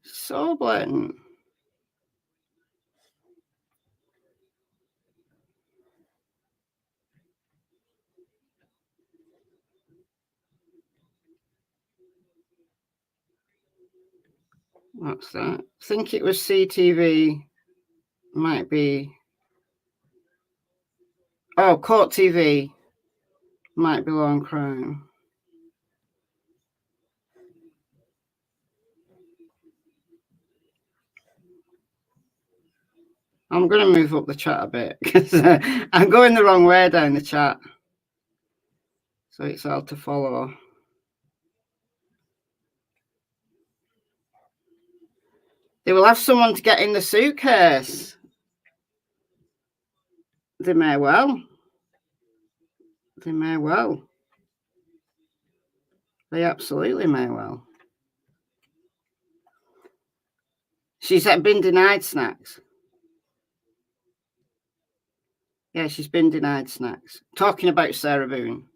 So blatant. What's that? I think it was CTV. Might be. Oh, Court TV. Might be Law and Crime. I'm going to move up the chat a bit because I'm going the wrong way down the chat. So it's hard to follow. They will have someone to get in the suitcase. They may well. They may well. They absolutely may well. She's been denied snacks. Yeah, she's been denied snacks. Talking about Sarah Boone.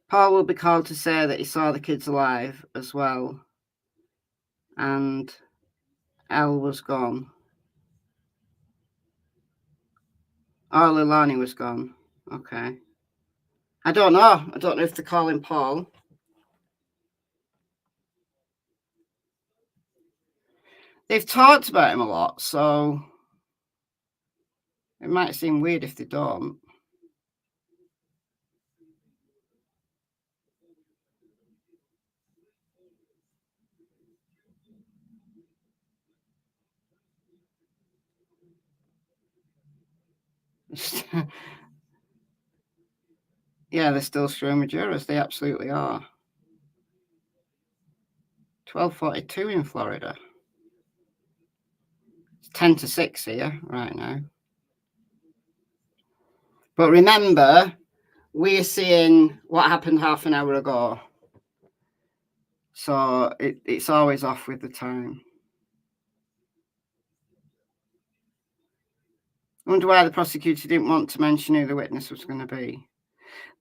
Paul will be called to say that he saw the kids alive as well. And Elle was gone. Oh, Leilani was gone. Okay. I don't know. I don't know if they're calling Paul. They've talked about him a lot, so it might seem weird if they don't. Yeah, they're still streaming jurors. They absolutely are. 12:42 in Florida. It's 10-6 here right now. But remember, we're seeing what happened half an hour ago. So it's always off with the time. I wonder why the prosecutor didn't want to mention who the witness was going to be.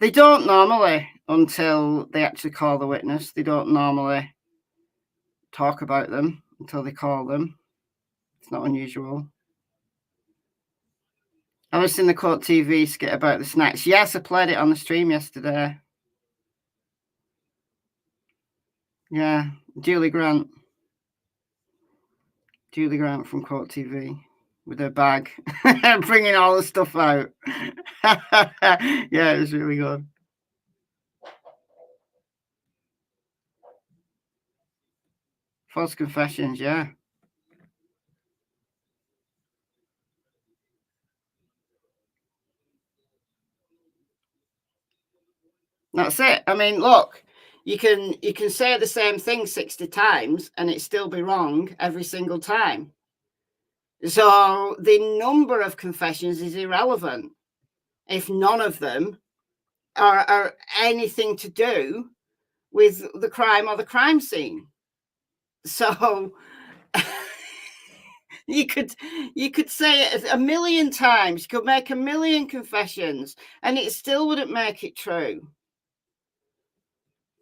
They don't normally until they actually call the witness. They don't normally talk about them until they call them. It's not unusual. I was in the Court TV skit about the snacks. Yes, I played it on the stream yesterday. Yeah, Julie Grant. Julie Grant from Court TV with her bag, bringing all the stuff out. Yeah, it was really good. False confessions, yeah. That's it. I mean, look, you can say the same thing 60 times and it still be wrong every single time. So the number of confessions is irrelevant if none of them are anything to do with the crime or the crime scene. So you could say it a million times, you could make a million confessions, and it still wouldn't make it true.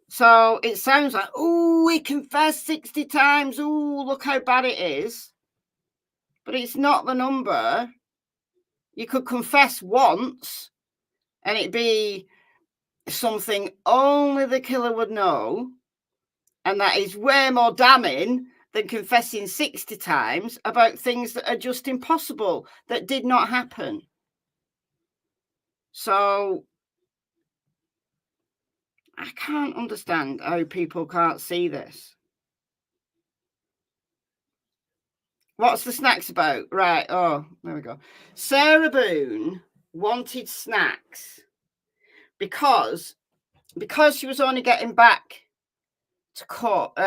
So it sounds like, oh, he confessed 60 times. Oh, look how bad it is. But it's not the number. You could confess once and it'd be something only the killer would know. And that is way more damning than confessing 60 times about things that are just impossible, that did not happen. So I can't understand how people can't see this. What's the snacks about? Right. Oh, there we go. Sarah Boone wanted snacks because she was only getting back to court.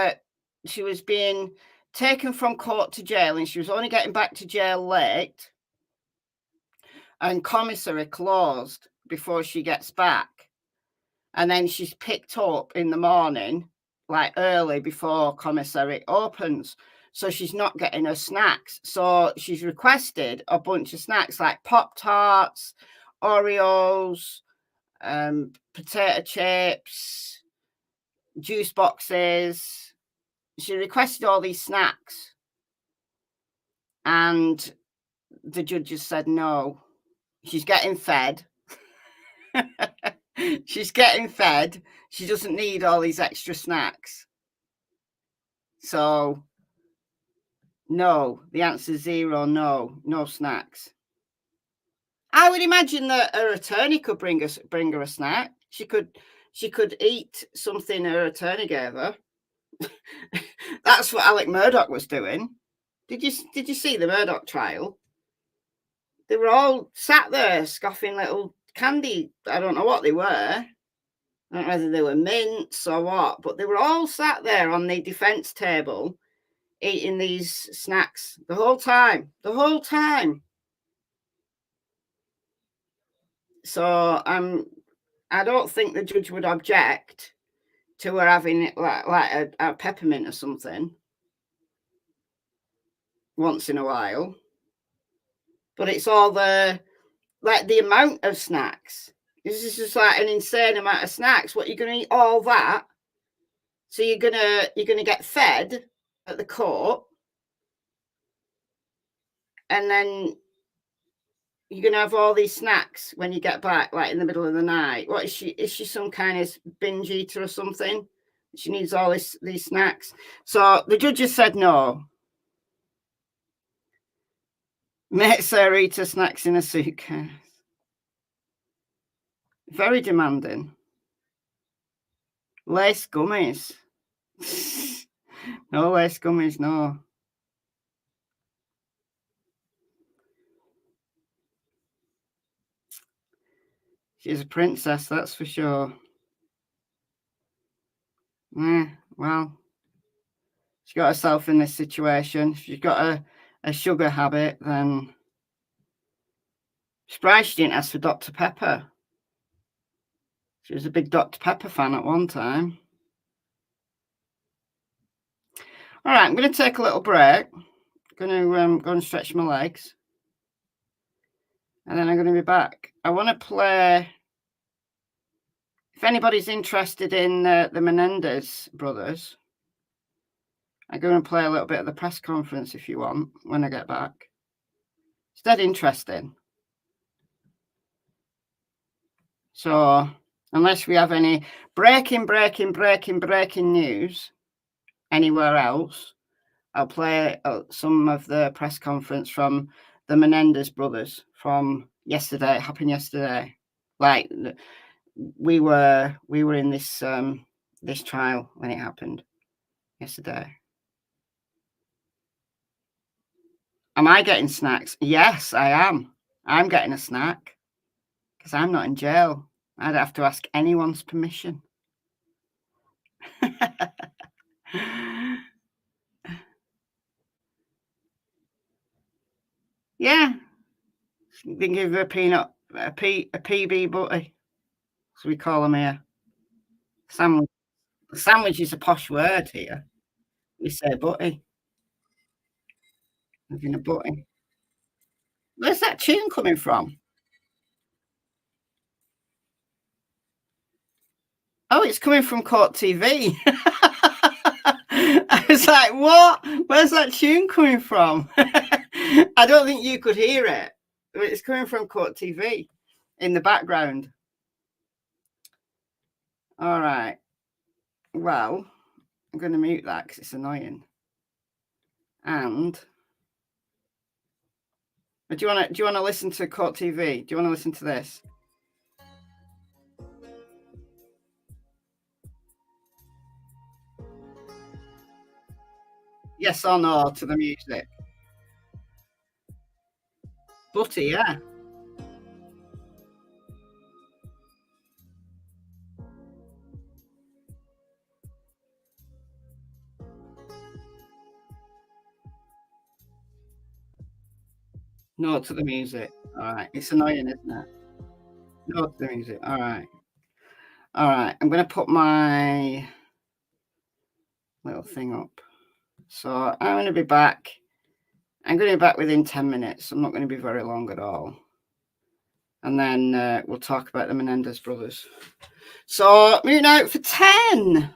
She was being taken from court to jail, and she was only getting back to jail late. And commissary closed before she gets back. And then she's picked up in the morning, like early before commissary opens. So she's not getting her snacks. So she's requested a bunch of snacks like Pop-Tarts, Oreos, potato chips, juice boxes. She requested all these snacks. And the judges said no. She's getting fed. She's getting fed. She doesn't need all these extra snacks. So, no. The answer is 0. No snacks. I would imagine that her attorney could bring her a snack. She could eat something her attorney gave her. That's what Alec Murdoch was doing. Did you see the Murdoch trial? They were all sat there scoffing little candy. I don't know what they were. I don't know whether they were mints or what, but they were all sat there on the defense table eating these snacks the whole time. So I don't think the judge would object to her having it like a peppermint or something once in a while. But it's all the amount of snacks. This is just like an insane amount of snacks. What, you're going to eat all that? So you're gonna get fed at the court, and then you're gonna have all these snacks when you get back, like in the middle of the night. What is she? Is she some kind of binge eater or something? She needs all these snacks. So the judges said no. Makes her eat her snacks in a suitcase. Very demanding. Lace gummies. No lace gummies, no. She's a princess, that's for sure. Yeah, well, she got herself in this situation. If she's got a sugar habit, then surprised she didn't ask for Dr. Pepper. She was a big Dr. Pepper fan at one time. All right, I'm going to take a little break. Going to go and stretch my legs. And then I'm going to be back. I want to play, if anybody's interested in the Menendez brothers, I'm going to play a little bit of the press conference if you want when I get back. It's dead interesting. So unless we have any breaking news anywhere else, I'll play some of the press conference from the Menendez brothers from yesterday. It happened yesterday. Like we were in this this trial when it happened yesterday. Am I getting snacks? Yes, I am. I'm getting a snack because I'm not in jail. I'd have to ask anyone's permission. Yeah, you can give her a peanut, a PB butty, as we call them here. Sandwich. Sandwich is a posh word here. We say butty. Having a butty. Where's that tune coming from? Oh, it's coming from Court TV. I was like, what? Where's that tune coming from? I don't think you could hear it. It's coming from Court TV in the background. All right. Well, I'm going to mute that because it's annoying. And do you want to listen to Court TV? Do you want to listen to this? Yes or no to the music? Butty, yeah. No to the music. All right. It's annoying, isn't it? No to the music. All right. All right. I'm going to put my little thing up. So I'm going to be back. I'm going to be back within 10 minutes. I'm not going to be very long at all. And then we'll talk about the Menendez brothers. So moving out for 10.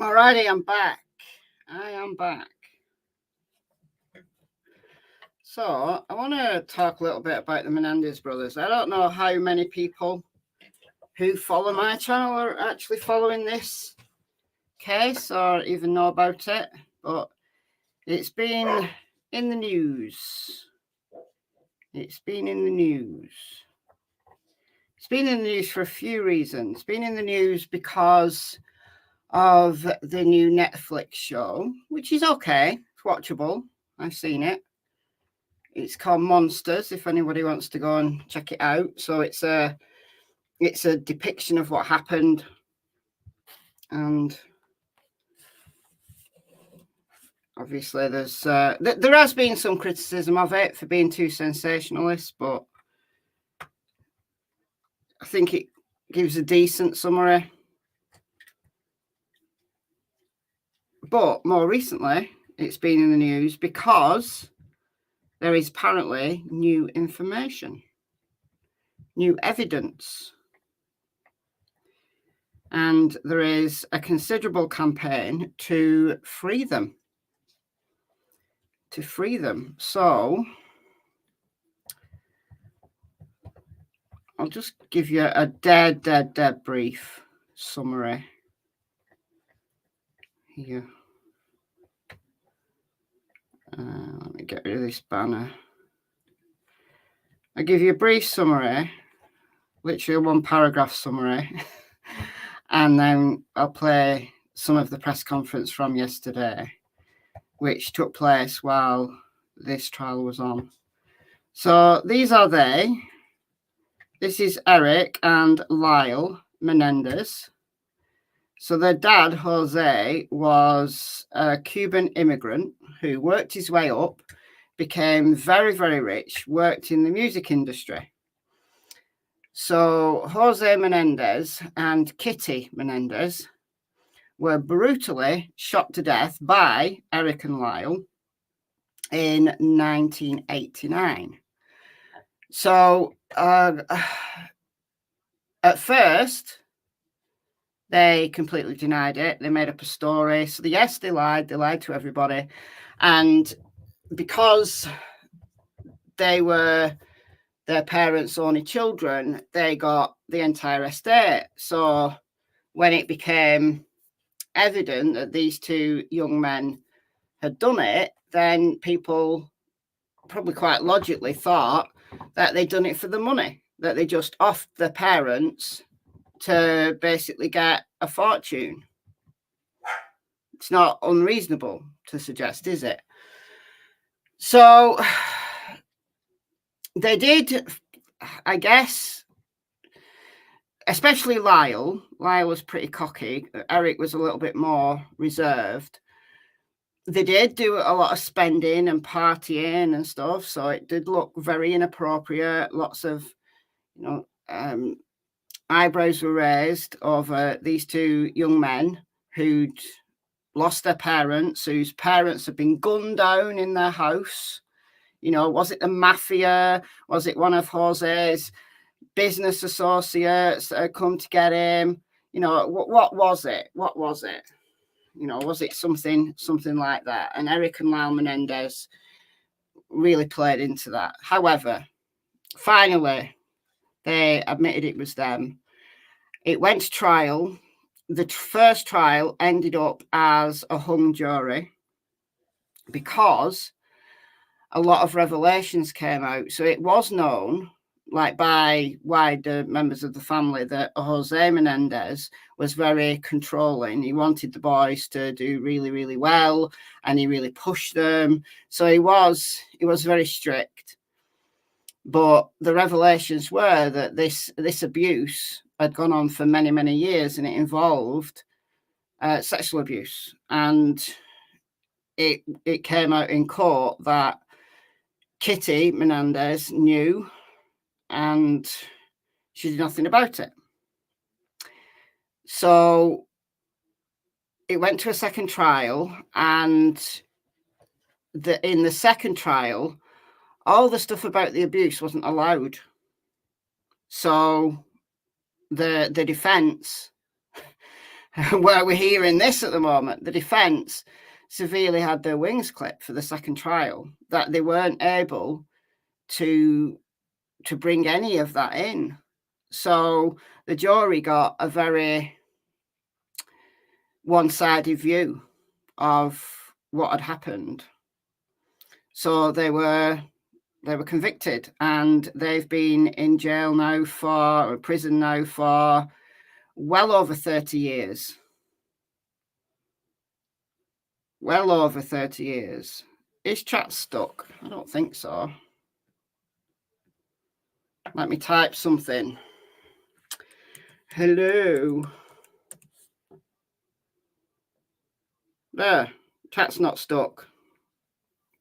Alrighty, I'm back. I am back. So I want to talk a little bit about the Menendez brothers. I don't know how many people who follow my channel are actually following this case or even know about it, but it's been in the news. It's been in the news. It's been in the news for a few reasons. It's been in the news because of the new Netflix show, which is okay. It's watchable. I've seen it. It's called Monsters, if anybody wants to go and check it out. So it's a depiction of what happened. And obviously there has been some criticism of it for being too sensationalist, but I think it gives a decent summary. But more recently, it's been in the news because there is apparently new information, new evidence. And there is a considerable campaign to free them. So I'll just give you a dead brief summary here. Let me get rid of this banner. I'll give you a brief summary, literally a one paragraph summary, and then I'll play some of the press conference from yesterday, which took place while this trial was on. So these are they. This is Eric and Lyle Menendez. So their dad, Jose, was a Cuban immigrant who worked his way up, became very, very rich, worked in the music industry. So Jose Menendez and Kitty Menendez were brutally shot to death by Eric and Lyle in 1989. So at first, they completely denied it. They made up a story. So yes, they lied to everybody. And because they were their parents' only children, they got the entire estate. So when it became evident that these two young men had done it, then people probably quite logically thought that they'd done it for the money, that they just offed their parents to basically get a fortune. It's not unreasonable to suggest, is it? So they did, I guess, especially Lyle. Lyle was pretty cocky. Eric was a little bit more reserved. They did do a lot of spending and partying and stuff, so it did look very inappropriate. Lots of, eyebrows were raised over these two young men who'd lost their parents, whose parents had been gunned down in their house. Was it the mafia? Was it one of Jose's business associates that had come to get him? What was it? What was it? Was it something like that? And Eric and Lyle Menendez really played into that. However, finally, they admitted it was them. It went to trial. The first trial ended up as a hung jury because a lot of revelations came out. So it was known, by wider members of the family, that Jose Menendez was very controlling. He wanted the boys to do really, really well, and he really pushed them. So he was very strict. But the revelations were that this abuse had gone on for many, many years, and it involved sexual abuse. And it came out in court that Kitty Menendez knew, and she did nothing about it. So it went to a second trial, and in the second trial, all the stuff about the abuse wasn't allowed. So the defense where we're hearing this at the moment. The defence severely had their wings clipped for the second trial, that they weren't able to bring any of that in. So the jury got a very one-sided view of what had happened. So they were convicted, and they've been in jail now or prison now for well over 30 years. Well over 30 years. Is chat stuck? I don't think so. Let me type something. Hello. There. Chat's not stuck.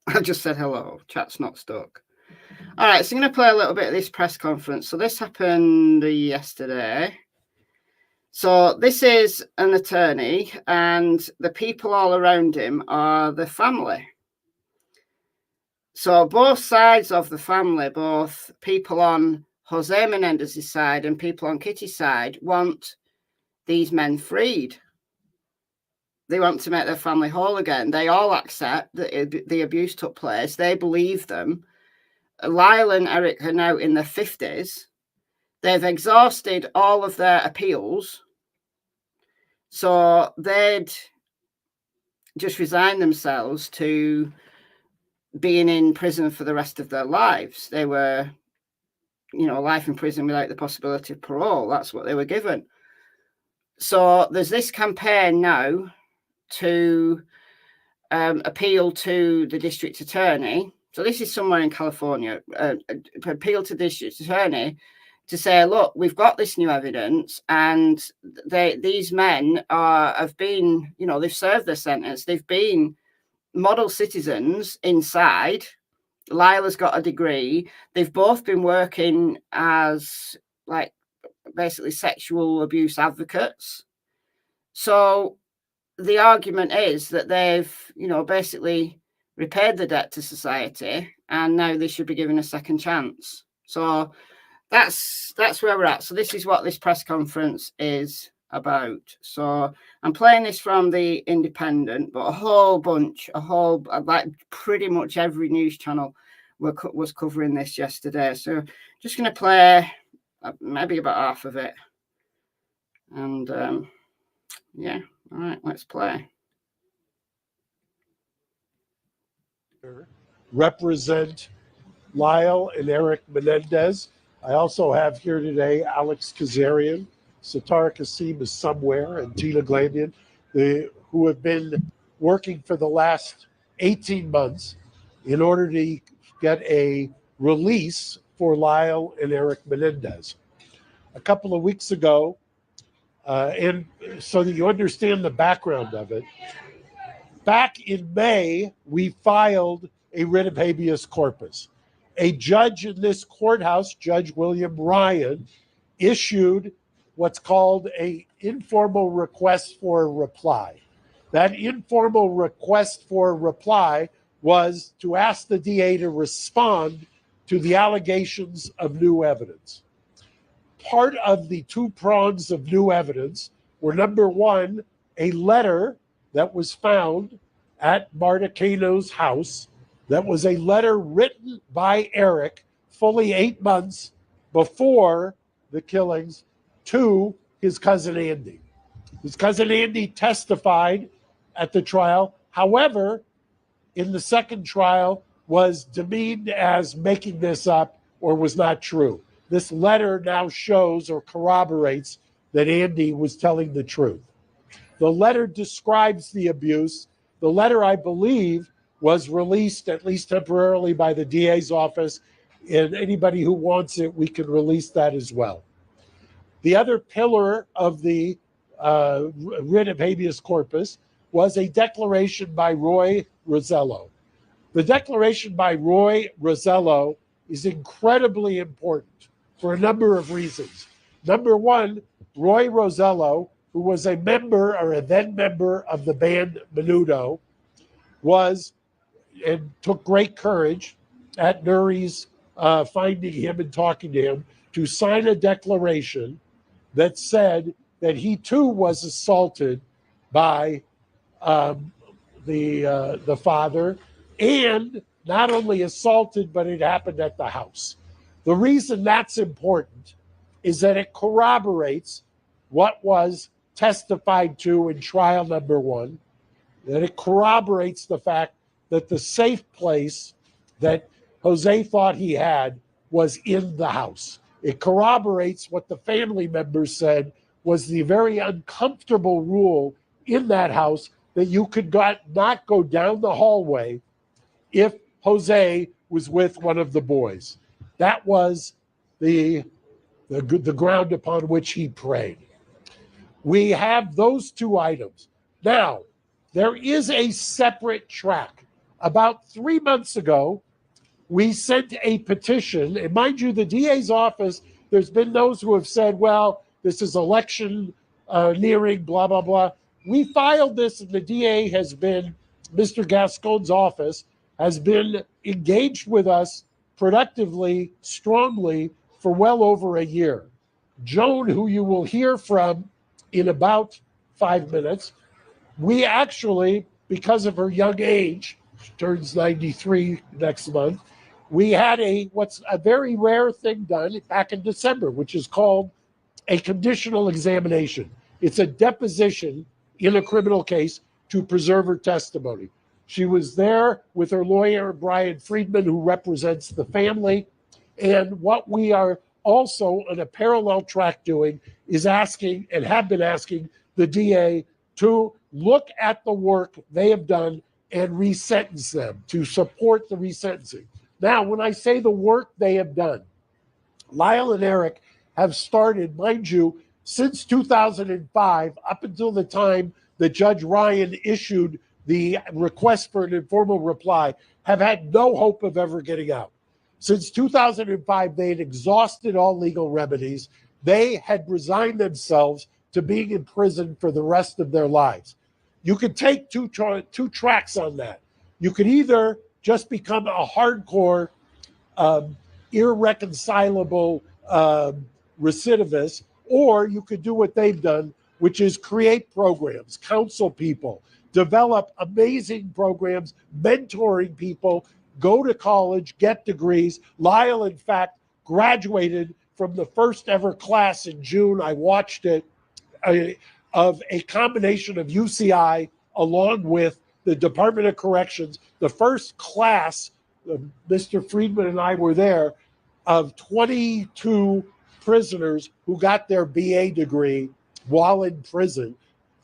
I just said hello. Chat's not stuck. All right, so I'm going to play a little bit of this press conference. So this happened yesterday. So this is an attorney, and the people all around him are the family. So both sides of the family, both people on Jose Menendez's side and people on Kitty's side, want these men freed. They want to make their family whole again. They all accept that the abuse took place. They believe them. Lyle and Eric are now in their 50s. They've exhausted all of their appeals. So they'd just resign themselves to being in prison for the rest of their lives. They were, life in prison without the possibility of parole. That's what they were given. So there's this campaign now to appeal to the district attorney. So this is somewhere in California. Appeal to the district attorney to say, look, we've got this new evidence, and these men have been, they've served their sentence. They've been model citizens inside. Lila's got a degree. They've both been working as basically sexual abuse advocates. So the argument is that they've, basically repaid the debt to society, and now they should be given a second chance. So that's where we're at. So this is what this press conference is about. So I'm playing this from the Independent, but pretty much every news channel was covering this yesterday. So just going to play maybe about half of it. And yeah, all right, let's play. Represent Lyle and Eric Menendez. I also have here today Alex Kazarian, Satar Kasim is somewhere, and Tina Glamian, who have been working for the last 18 months in order to get a release for Lyle and Eric Menendez. A couple of weeks ago, and so that you understand the background of it, back in May, we filed a writ of habeas corpus. A judge in this courthouse, Judge William Ryan, issued what's called an informal request for a reply. That informal request for a reply was to ask the DA to respond to the allegations of new evidence. Part of the two prongs of new evidence were, number one, a letter that was found at Marta Cano's house. That was a letter written by Eric fully 8 months before the killings to his cousin Andy. His cousin Andy testified at the trial. However, in the second trial, was demeaned as making this up or was not true. This letter now shows or corroborates that Andy was telling the truth. The letter describes the abuse. The letter, I believe, was released, at least temporarily, by the DA's office, and anybody who wants it, we can release that as well. The other pillar of the writ of habeas corpus was a declaration by Roy Rosello. The declaration by Roy Rosello is incredibly important for a number of reasons. Number one, Roy Rosello, who was a member or a then member of the band Menudo, was and took great courage at Nuri's finding him and talking to him to sign a declaration that said that he too was assaulted by the father, and not only assaulted, but it happened at the house. The reason that's important is that it corroborates what was testified to in trial number 1, that it corroborates the fact that the safe place that Jose thought he had was in the house. It corroborates what the family members said was the very uncomfortable rule in that house, that you could not go down the hallway if Jose was with one of the boys. That was the ground upon which he prayed. We have those 2 items. Now, there is a separate track. About 3 months ago, we sent a petition, and mind you, the DA's office, there's been those who have said, well, this is election nearing, blah, blah, blah. We filed this, and the DA has been, Mr. Gascon's office, has been engaged with us productively, strongly, for well over a year. Joan, who you will hear from in about 5 minutes, we actually, because of her young age, she turns 93 next month, we had what's a very rare thing done back in December, which is called a conditional examination. It's a deposition in a criminal case to preserve her testimony. She was there with her lawyer, Brian Friedman, who represents the family. And what we are also on a parallel track doing is asking, and have been asking, the DA to look at the work they have done and resentence them, to support the resentencing. Now, when I say the work they have done, Lyle and Eric have started, mind you, since 2005, up until the time that Judge Ryan issued the request for an informal reply, have had no hope of ever getting out. Since 2005, they had exhausted all legal remedies. They had resigned themselves to being in prison for the rest of their lives. You could take two tracks on that. You could either just become a hardcore, irreconcilable recidivist, or you could do what they've done, which is create programs, counsel people, develop amazing programs, mentoring people, go to college, get degrees. Lyle, in fact, graduated from the first ever class in June. I watched it, of a combination of UCI along with the Department of Corrections. The first class, Mr. Friedman and I were there, of 22 prisoners who got their BA degree while in prison,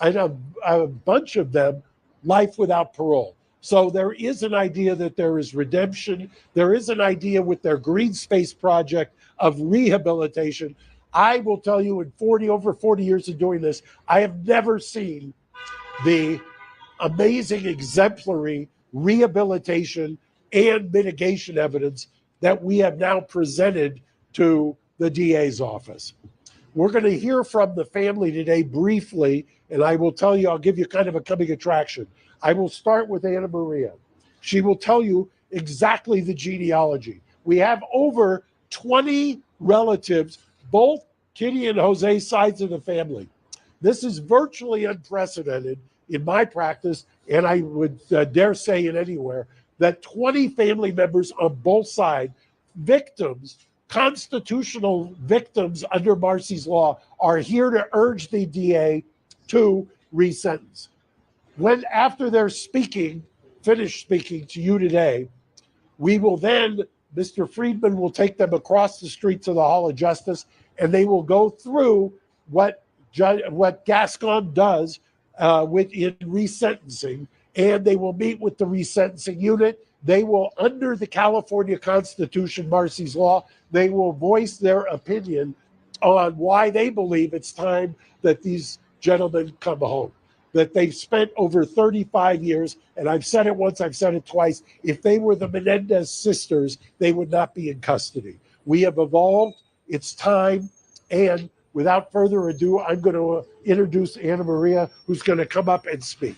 and a bunch of them life without parole. So there is an idea that there is redemption. There is an idea with their green space project of rehabilitation. I will tell you, in over 40 years of doing this, I have never seen the amazing exemplary rehabilitation and mitigation evidence that we have now presented to the DA's office. We're going to hear from the family today briefly, and I will tell you, I'll give you kind of a coming attraction. I will start with Anna Maria. She will tell you exactly the genealogy. We have over 20 relatives, both Kitty and Jose sides of the family. This is virtually unprecedented in my practice, and I would dare say it anywhere, that 20 family members on both sides, victims, constitutional victims under Marcy's law, are here to urge the DA to resentence. When, after they're finished speaking to you today, we will then, Mr. Friedman will take them across the street to the Hall of Justice, and they will go through what Gascon does in resentencing, and they will meet with the resentencing unit. They will, under the California Constitution, Marcy's law, they will voice their opinion on why they believe it's time that these gentlemen come home. That they've spent over 35 years, and I've said it once, I've said it twice, if they were the Menendez sisters, they would not be in custody. We have evolved, it's time, and without further ado, I'm going to introduce Anna Maria, who's going to come up and speak.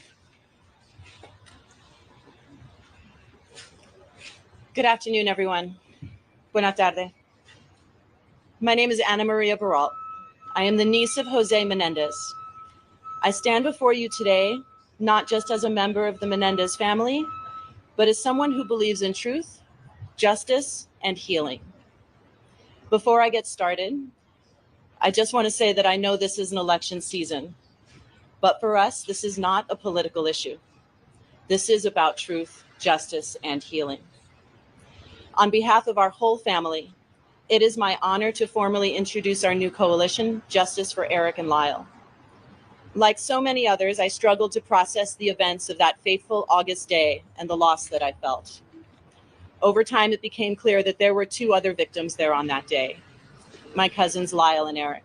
Good afternoon, everyone. Buenas tardes. My name is Anna Maria Baralt. I am the niece of Jose Menendez. I stand before you today, not just as a member of the Menendez family, but as someone who believes in truth, justice, and healing. Before I get started, I just want to say that I know this is an election season, but for us, this is not a political issue. This is about truth, justice, and healing. On behalf of our whole family, it is my honor to formally introduce our new coalition, Justice for Eric and Lyle. Like so many others, I struggled to process the events of that fateful August day and the loss that I felt. Over time, it became clear that there were two other victims there on that day, my cousins Lyle and Eric.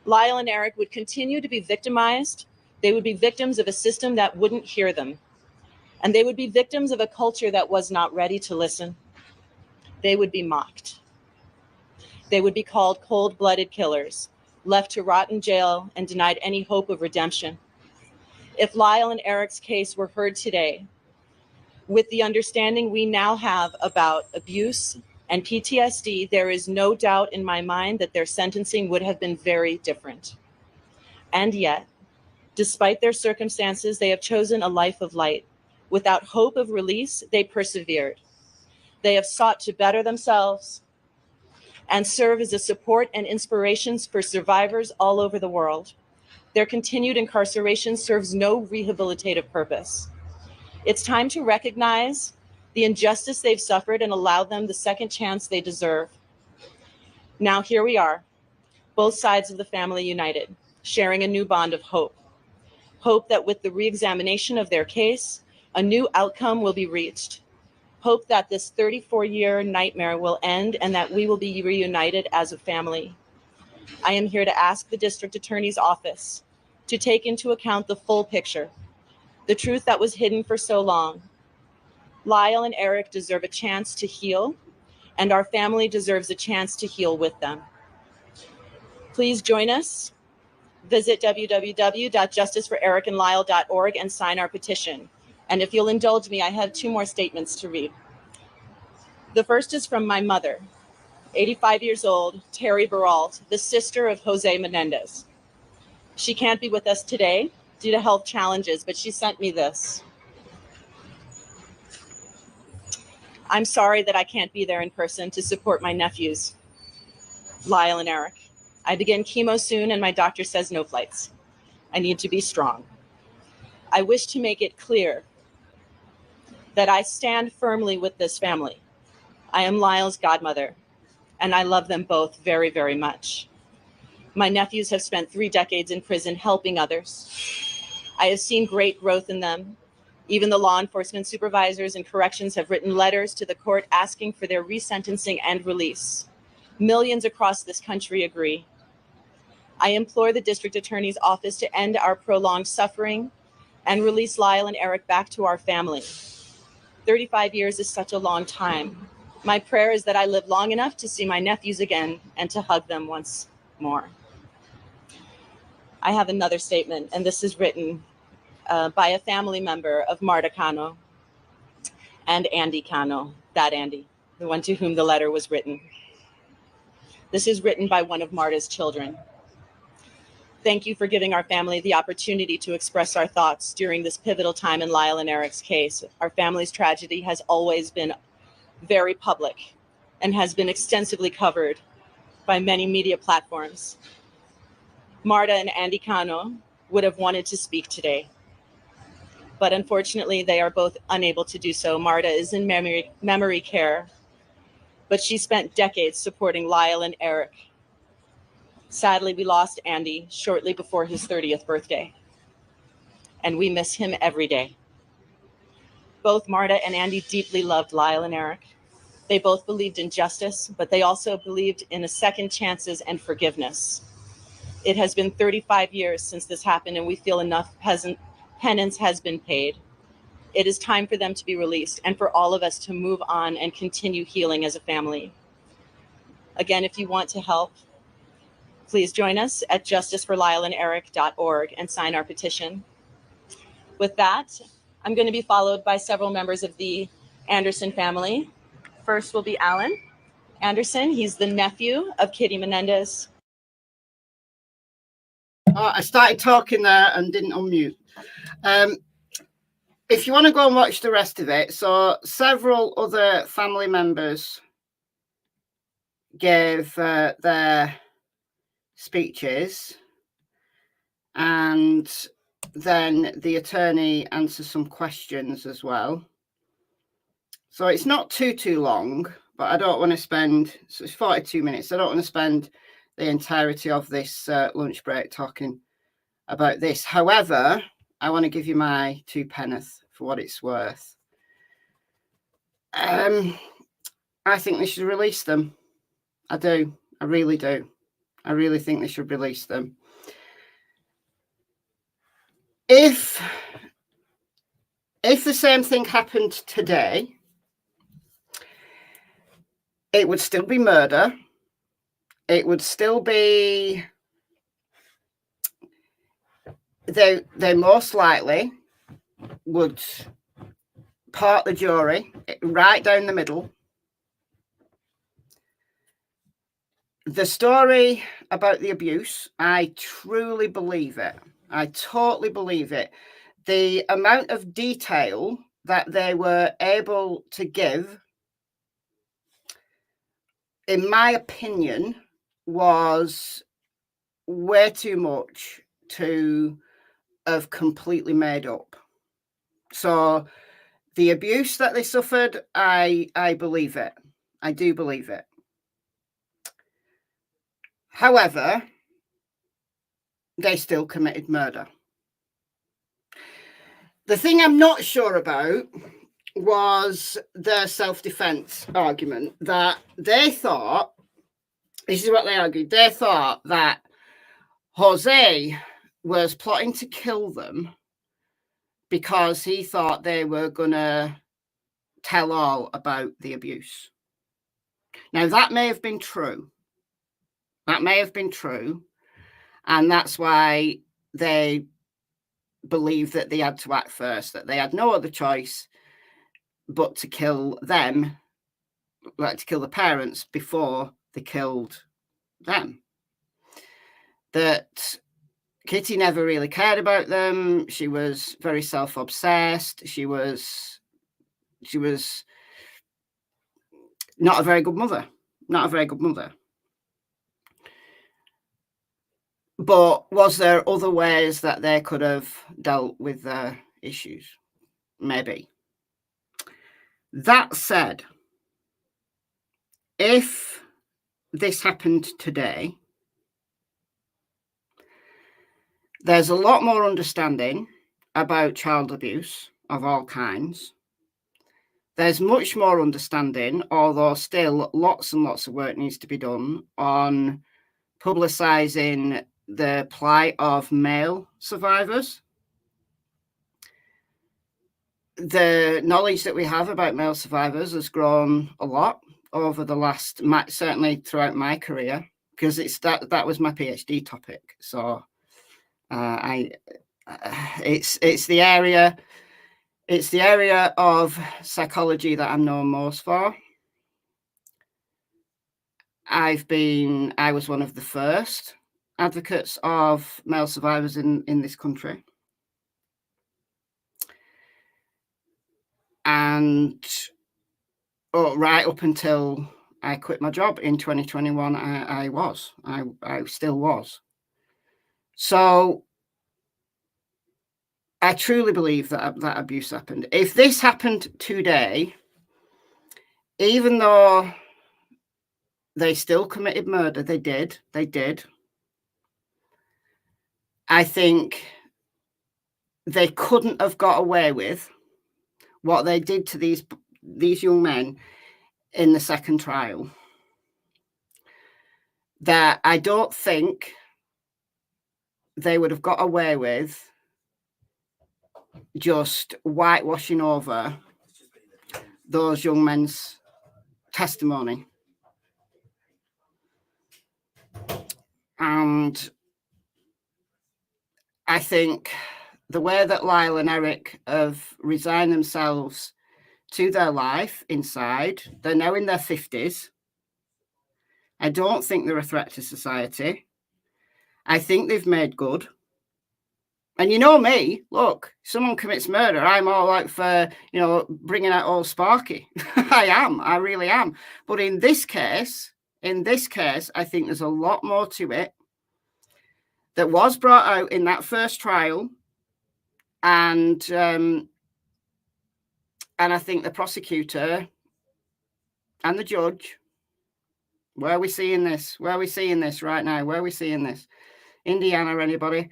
Lyle and Eric would continue to be victimized. They would be victims of a system that wouldn't hear them. And they would be victims of a culture that was not ready to listen. They would be mocked. They would be called cold-blooded killers, left to rot in jail and denied any hope of redemption. If Lyle and Eric's case were heard today, with the understanding we now have about abuse and PTSD, there is no doubt in my mind that their sentencing would have been very different. And yet, despite their circumstances, they have chosen a life of light. Without hope of release, they persevered. They have sought to better themselves and serve as a support and inspiration for survivors all over the world. Their continued incarceration serves no rehabilitative purpose. It's time to recognize the injustice they've suffered and allow them the second chance they deserve. Now here we are, both sides of the family united, sharing a new bond of hope. Hope that with the re-examination of their case, a new outcome will be reached. Hope that this 34-year nightmare will end and that we will be reunited as a family. I am here to ask the District Attorney's Office to take into account the full picture, the truth that was hidden for so long. Lyle and Eric deserve a chance to heal, and our family deserves a chance to heal with them. Please join us. Visit www.justiceforericandlyle.org and sign our petition. And if you'll indulge me, I have two more statements to read. The first is from my mother, 85 years old, Terry Baralt, the sister of Jose Menendez. She can't be with us today due to health challenges, but she sent me this. I'm sorry that I can't be there in person to support my nephews, Lyle and Eric. I begin chemo soon and my doctor says no flights. I need to be strong. I wish to make it clear that I stand firmly with this family. I am Lyle's godmother, and I love them both very, very much. My nephews have spent 3 decades in prison helping others. I have seen great growth in them. Even the law enforcement supervisors and corrections have written letters to the court asking for their resentencing and release. Millions across this country agree. I implore the District Attorney's Office to end our prolonged suffering and release Lyle and Eric back to our family. 35 years is such a long time. My prayer is that I live long enough to see my nephews again and to hug them once more. I have another statement, and this is written by a family member of Mccarta Cano and Andy Cano, that Andy, the one to whom the letter was written. This is written by one of Marta's children. Thank you for giving our family the opportunity to express our thoughts during this pivotal time in Lyle and Eric's case. Our family's tragedy has always been very public and has been extensively covered by many media platforms. Mccarta and Andy Cano would have wanted to speak today, but unfortunately they are both unable to do so. Mccarta is in memory care, but she spent decades supporting Lyle and Eric. Sadly, we lost Andy shortly before his 30th birthday, and we miss him every day. Both Mccarta and Andy deeply loved Lyle and Eric. They both believed in justice, but they also believed in a second chances and forgiveness. It has been 35 years since this happened, and we feel enough penance has been paid. It is time for them to be released and for all of us to move on and continue healing as a family. Again, if you want to help, please join us at justiceforlyleanderic.org and sign our petition. With that, I'm going to be followed by several members of the Anderson family. First will be Alan Anderson. He's the nephew of Kitty Menendez. Oh, I started talking there and didn't unmute. If you want to go and watch the rest of it, so several other family members gave their speeches, and then the attorney answered some questions as well. So it's not too long, but I don't want to spend, so it's 42 minutes. I don't want to spend the entirety of this lunch break talking about this. However, I want to give you my 2 penneth for what it's worth. I think they should release them. I do. I really do. I really think they should release them. If the same thing happened today, it would still be murder. It would still be, they most likely would part the jury right down the middle. The story about the abuse, I truly believe it. I totally believe it. The amount of detail that they were able to give, in my opinion, was way too much to have completely made up. So the abuse that they suffered, I believe it. I do believe it. However, they still committed murder. The thing I'm not sure about was their self-defense argument, that they thought, this is what they argued, they thought that Jose was plotting to kill them because he thought they were going to tell all about the abuse. Now, that may have been true. That may have been true. And that's why they believed that they had to act first, that they had no other choice but to kill them, like to kill the parents before they killed them. That Kitty never really cared about them. She was very self-obsessed. She was not a very good mother. Not a very good mother. But was there other ways that they could have dealt with their issues? Maybe. That said, if this happened today, there's a lot more understanding about child abuse of all kinds. There's much more understanding, although still lots and lots of work needs to be done on publicising the plight of male survivors. The knowledge that we have about male survivors has grown a lot over the last, certainly throughout my career, because that was my PhD topic. So it's the area of psychology that I'm known most for. I was one of the first advocates of male survivors in this country. And right up until I quit my job in 2021, I still was. So I truly believe that abuse happened. If this happened today, even though they still committed murder, they did. I think they couldn't have got away with what they did to these young men in the second trial. That I don't think they would have got away with just whitewashing over those young men's testimony. And I think the way that Lyle and Eric have resigned themselves to their life inside, they're now in their 50s. I don't think they're a threat to society. I think they've made good. And you know me, look, someone commits murder, I'm all like for, bringing out old Sparky. I really am. But in this case, I think there's a lot more to it that was brought out in that first trial. And I think the prosecutor and the judge, where are we seeing this? Where are we seeing this right now? Where are we seeing this? Indiana, anybody?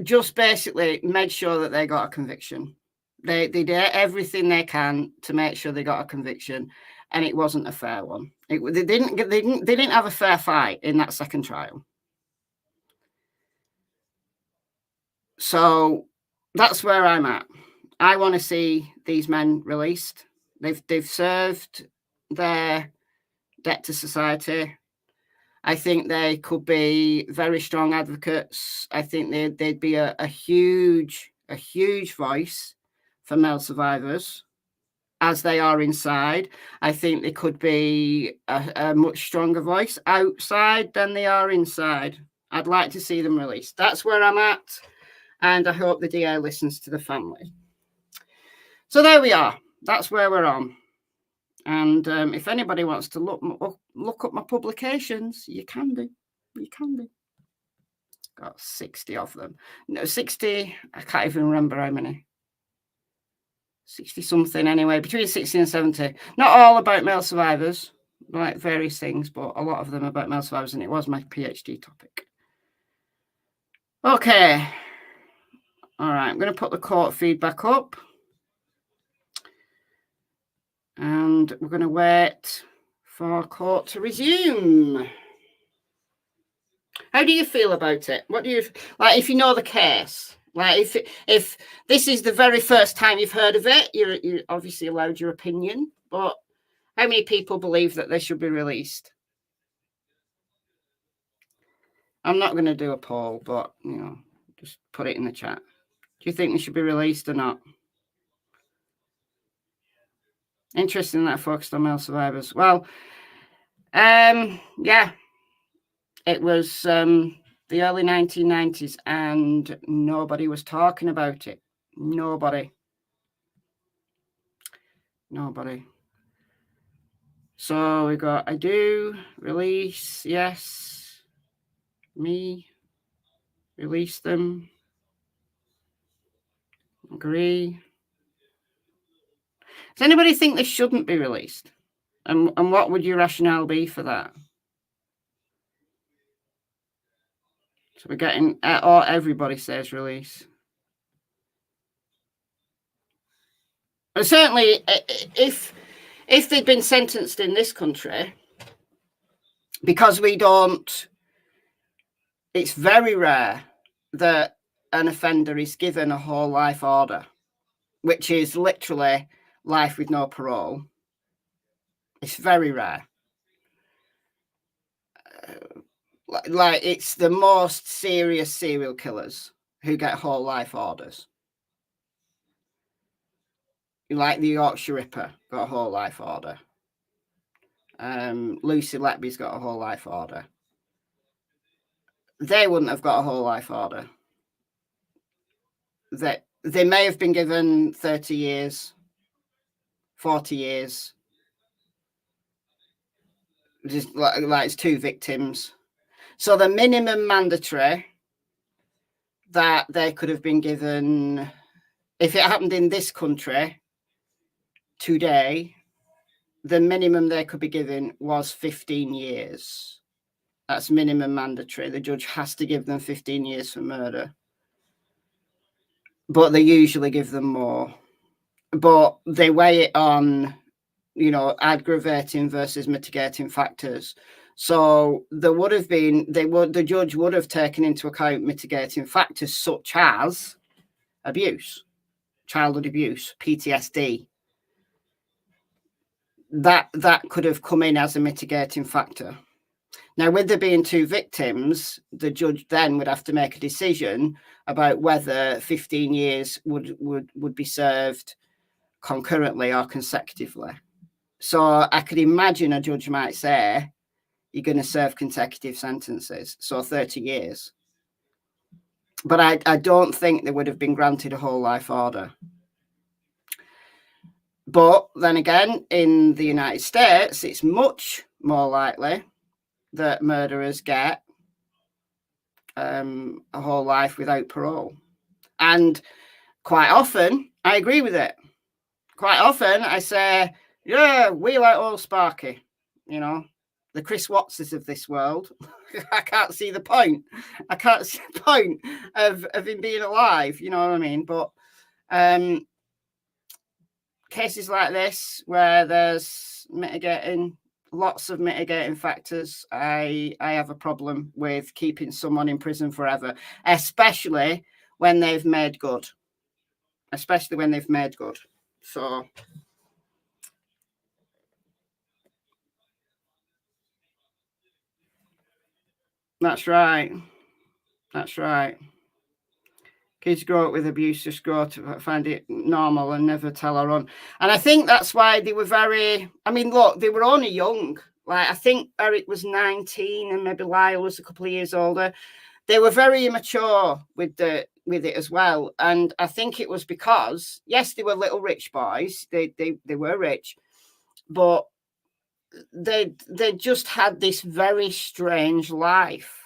Just basically made sure that they got a conviction. They did everything they can to make sure they got a conviction, and it wasn't a fair one. They didn't have a fair fight in that second trial. So that's where I'm at. I want to see these men released. They've served their debt to society. I think they could be very strong advocates. I think they'd be a huge voice for male survivors as they are inside. I think they could be a much stronger voice outside than they are inside. I'd like to see them released. That's where I'm at. And I hope the DA listens to the family. So there we are. That's where we're on. And if anybody wants to look up my publications, you can do. You can do. Got 60 of them. No, 60. I can't even remember how many. 60 something anyway, between 60 and 70. Not all about male survivors, like various things, but a lot of them about male survivors, and it was my PhD topic. Okay. All right, I'm going to put the court feedback up. And we're going to wait for court to resume. How do you feel about it? What do you like? If you know the case, like if this is the very first time you've heard of it, you're obviously allowed your opinion. But how many people believe that they should be released? I'm not going to do a poll, but just put it in the chat. Do you think they should be released or not? Interesting that I focused on male survivors. Well, yeah, it was the early 1990s and nobody was talking about it. Nobody. So we got I do, release, yes, me, release them, agree. Does anybody think they shouldn't be released? And what would your rationale be for that? So we're getting, or everybody says release. And certainly, if they'd been sentenced in this country, because we don't, it's very rare that an offender is given a whole life order, which is literally life with no parole. It's very rare. Like it's the most serious serial killers who get whole life orders. Like the Yorkshire Ripper got a whole life order. Lucy Letby's got a whole life order. They wouldn't have got a whole life order. They may have been given 30 years, 40 years. Just like it's 2 victims. So the minimum mandatory that they could have been given, if it happened in this country today, the minimum they could be given was 15 years. That's minimum mandatory. The judge has to give them 15 years for murder. But they usually give them more. But they weigh it on, aggravating versus mitigating factors. So there would have been, the judge would have taken into account mitigating factors such as abuse, childhood abuse, PTSD. That could have come in as a mitigating factor. Now, with there being 2 victims, the judge then would have to make a decision about whether 15 years would be served concurrently or consecutively. So I could imagine a judge might say, you're going to serve consecutive sentences, so 30 years. But I don't think they would have been granted a whole life order. But then again, in the United States, it's much more likely that murderers get a whole life without parole. And quite often, I agree with it. Quite often, I say, yeah, we like old Sparky, you know, the Chris Wattses of this world. I can't see the point. I can't see the point of him being alive, you know what I mean? But cases like this, where there's lots of mitigating factors, I have a problem with keeping someone in prison forever, especially when they've made good. Especially when they've made good. So that's right. That's right. Kids grow up with abuse, just grow to find it normal and never tell her on. And I think that's why they were very, I mean, look, they were only young. Like, I think Eric was 19 and maybe Lyle was a couple of years older. They were very immature with it as well. And I think it was because, yes, they were little rich boys. They were rich, but they just had this very strange life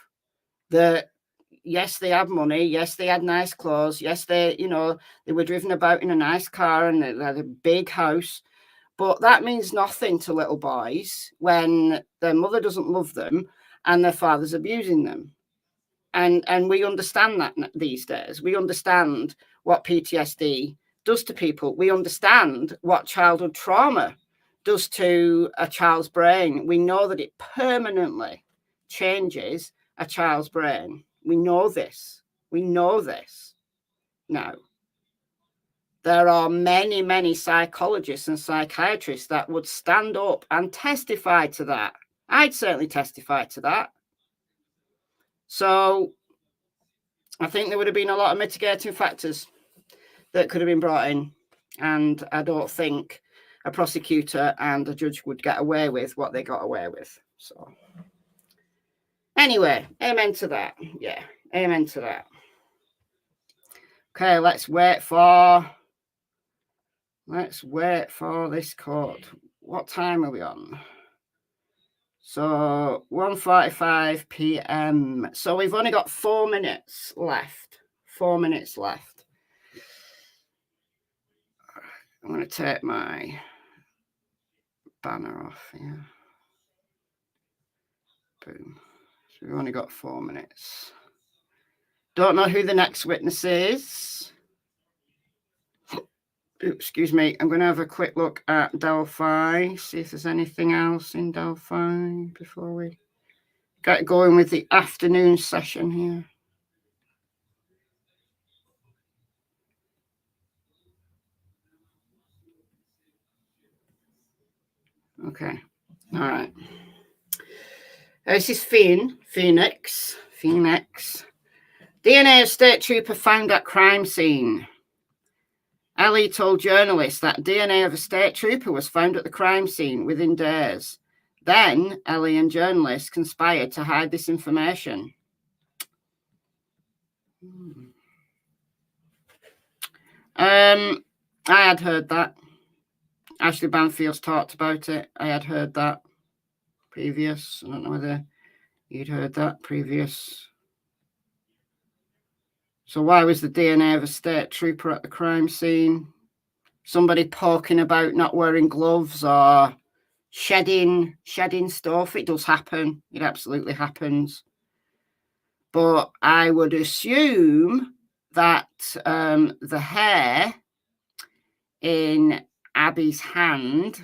that, yes, they had money. Yes, they had nice clothes. Yes, they were driven about in a nice car and they had a big house. But that means nothing to little boys when their mother doesn't love them and their father's abusing them. And we understand that these days. We understand what PTSD does to people. We understand what childhood trauma does to a child's brain. We know that it permanently changes a child's brain. We know this. We know this. Now, there are many, many psychologists and psychiatrists that would stand up and testify to that. I'd certainly testify to that. So I think there would have been a lot of mitigating factors that could have been brought in. And I don't think a prosecutor and a judge would get away with what they got away with. So anyway, amen to that. Yeah, amen to that. Okay, let's wait for this court. What time are we on? So 1:45 p.m. So we've only got 4 minutes left. 4 minutes left. I'm going to take my banner off here. Boom. So we've only got 4 minutes. Don't know who the next witness is. Excuse me. I'm going to have a quick look at Delphi, see if there's anything else in Delphi before we get going with the afternoon session here. Okay. All right. This is Phoenix. DNA of state trooper found at crime scene. Ellie told journalists that DNA of a state trooper was found at the crime scene within days. Then Ellie and journalists conspired to hide this information. I had heard that. Ashley Banfield's talked about it. I had heard that previous. I don't know whether you'd heard that previous. So why was the DNA of a state trooper at the crime scene? Somebody poking about not wearing gloves or shedding stuff. It does happen. It absolutely happens. But I would assume that the hair in Abby's hand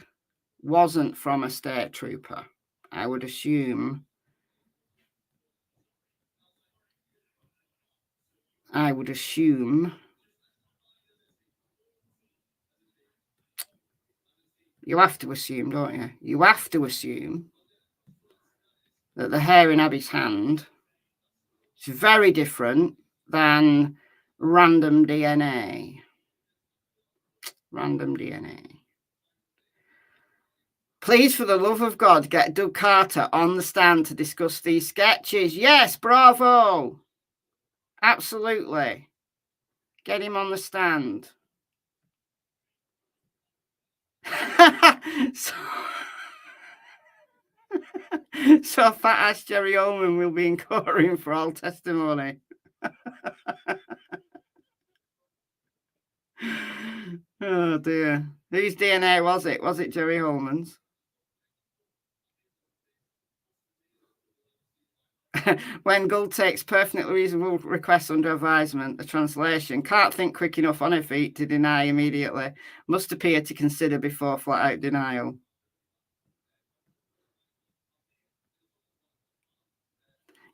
wasn't from a state trooper. I would assume. You have to assume, don't you? You have to assume that the hair in Abby's hand is very different than random DNA. Random DNA. Please, for the love of God, get Doug Carter on the stand to discuss these sketches. Yes, bravo. Absolutely. Get him on the stand. So fat ass Jerry Ullman will be in court room for all testimony. Oh dear. Whose DNA was it? Was it Jerry Ullman's? When Gould takes perfectly reasonable requests under advisement, the translation can't think quick enough on her feet to deny immediately, must appear to consider before flat out denial.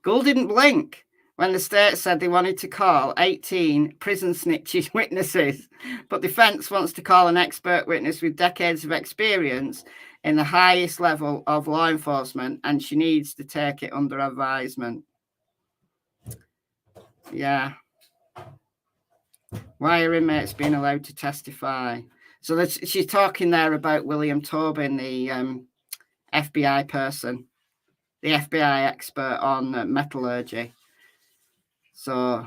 Gould didn't blink when the state said they wanted to call 18 prison snitches witnesses, but defense wants to call an expert witness with decades of experience in the highest level of law enforcement, and she needs to take it under advisement. Yeah. Why are inmates being allowed to testify? So she's talking there about William Tobin, the FBI person, the FBI expert on metallurgy. So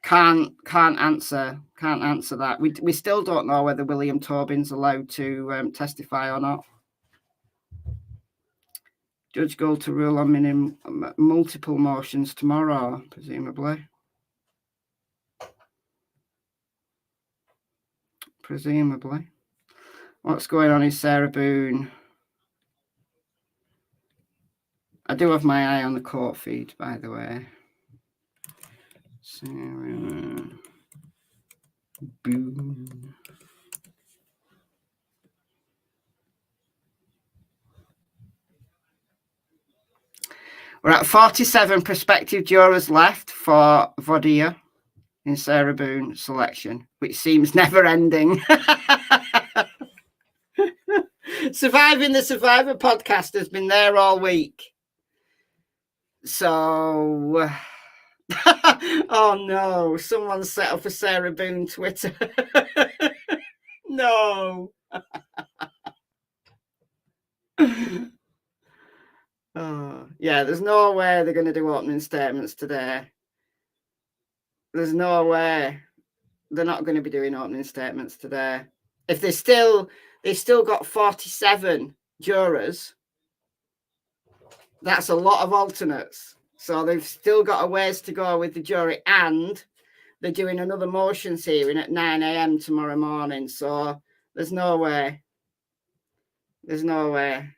can't answer that. We still don't know whether William Tobin's allowed to testify or not. Judge Gould to rule on multiple motions tomorrow, presumably. Presumably. What's going on in Sarah Boone? I do have my eye on the court feed, by the way. Sarah Boone. We're at 47 prospective jurors left for Vodia in Sarah Boone selection, which seems never ending. Surviving the Survivor podcast has been there all week. So, oh no, someone set up a Sarah Boone Twitter. No. Oh, yeah, there's no way they're going to do opening statements today. There's no way. They're not going to be doing opening statements today. If they've still got 47 jurors, that's a lot of alternates. So they've still got a ways to go with the jury, and they're doing another motions hearing at 9 a.m. tomorrow morning. So there's no way. There's no way.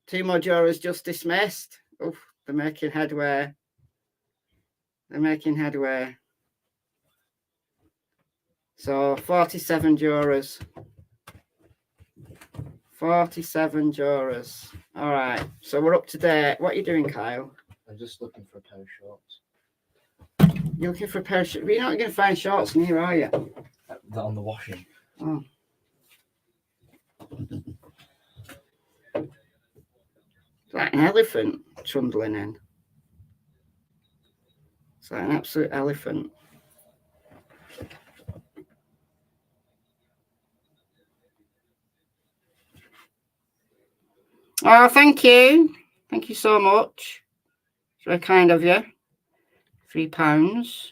2 more jurors just dismissed. Oof, they're making headway. They're making headway. So 47 jurors. 47 jurors. All right. So we're up to date. What are you doing, Kyle? I'm just looking for a pair of shorts. You're looking for a pair of shorts? You're not going to find shorts in here, are you? They're on the washing. Oh. It's like an elephant trundling in. It's like an absolute elephant. Oh, thank you. Thank you so much. It's very kind of you. £3.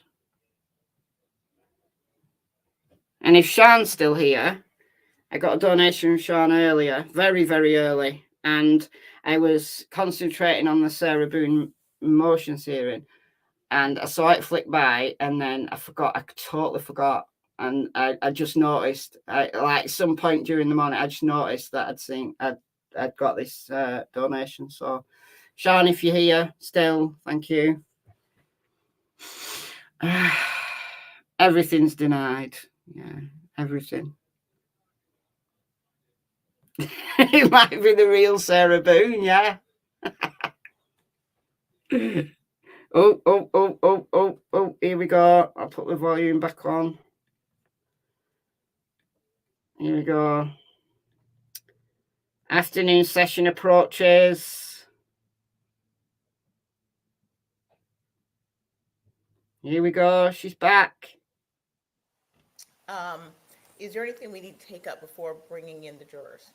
And if Sean's still here, I got a donation from Sean earlier, very, very early. And I was concentrating on the Sarah Boone motions hearing. And I saw it flick by, and then I forgot. I totally forgot. And I just noticed, like some point during the morning, I just noticed that I'd got this donation. So, Sean, if you're here still, thank you. Everything's denied. Yeah, everything. It might be the real Sarah Boone, yeah. Oh, here we go. I'll put the volume back on. Here we go. Afternoon session approaches. Here we go. She's back. Is there anything we need to take up before bringing in the jurors?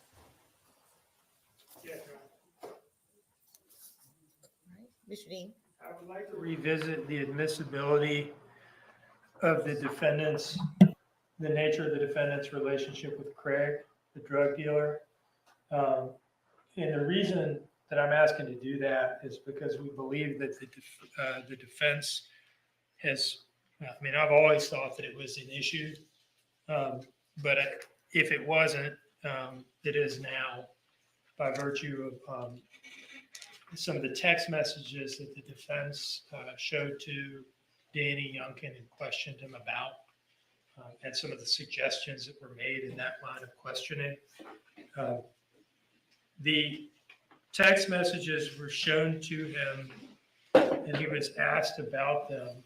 Mr. Dean? I would like to revisit the admissibility of the defendant's, the nature of the defendant's relationship with Craig, the drug dealer. And the reason that I'm asking to do that is because we believe that the defense has, I mean, I've always thought that it was an issue, but if it wasn't, it is now, by virtue of some of the text messages that the defense showed to Danny Youngkin and questioned him about, and some of the suggestions that were made in that line of questioning. The text messages were shown to him, and he was asked about them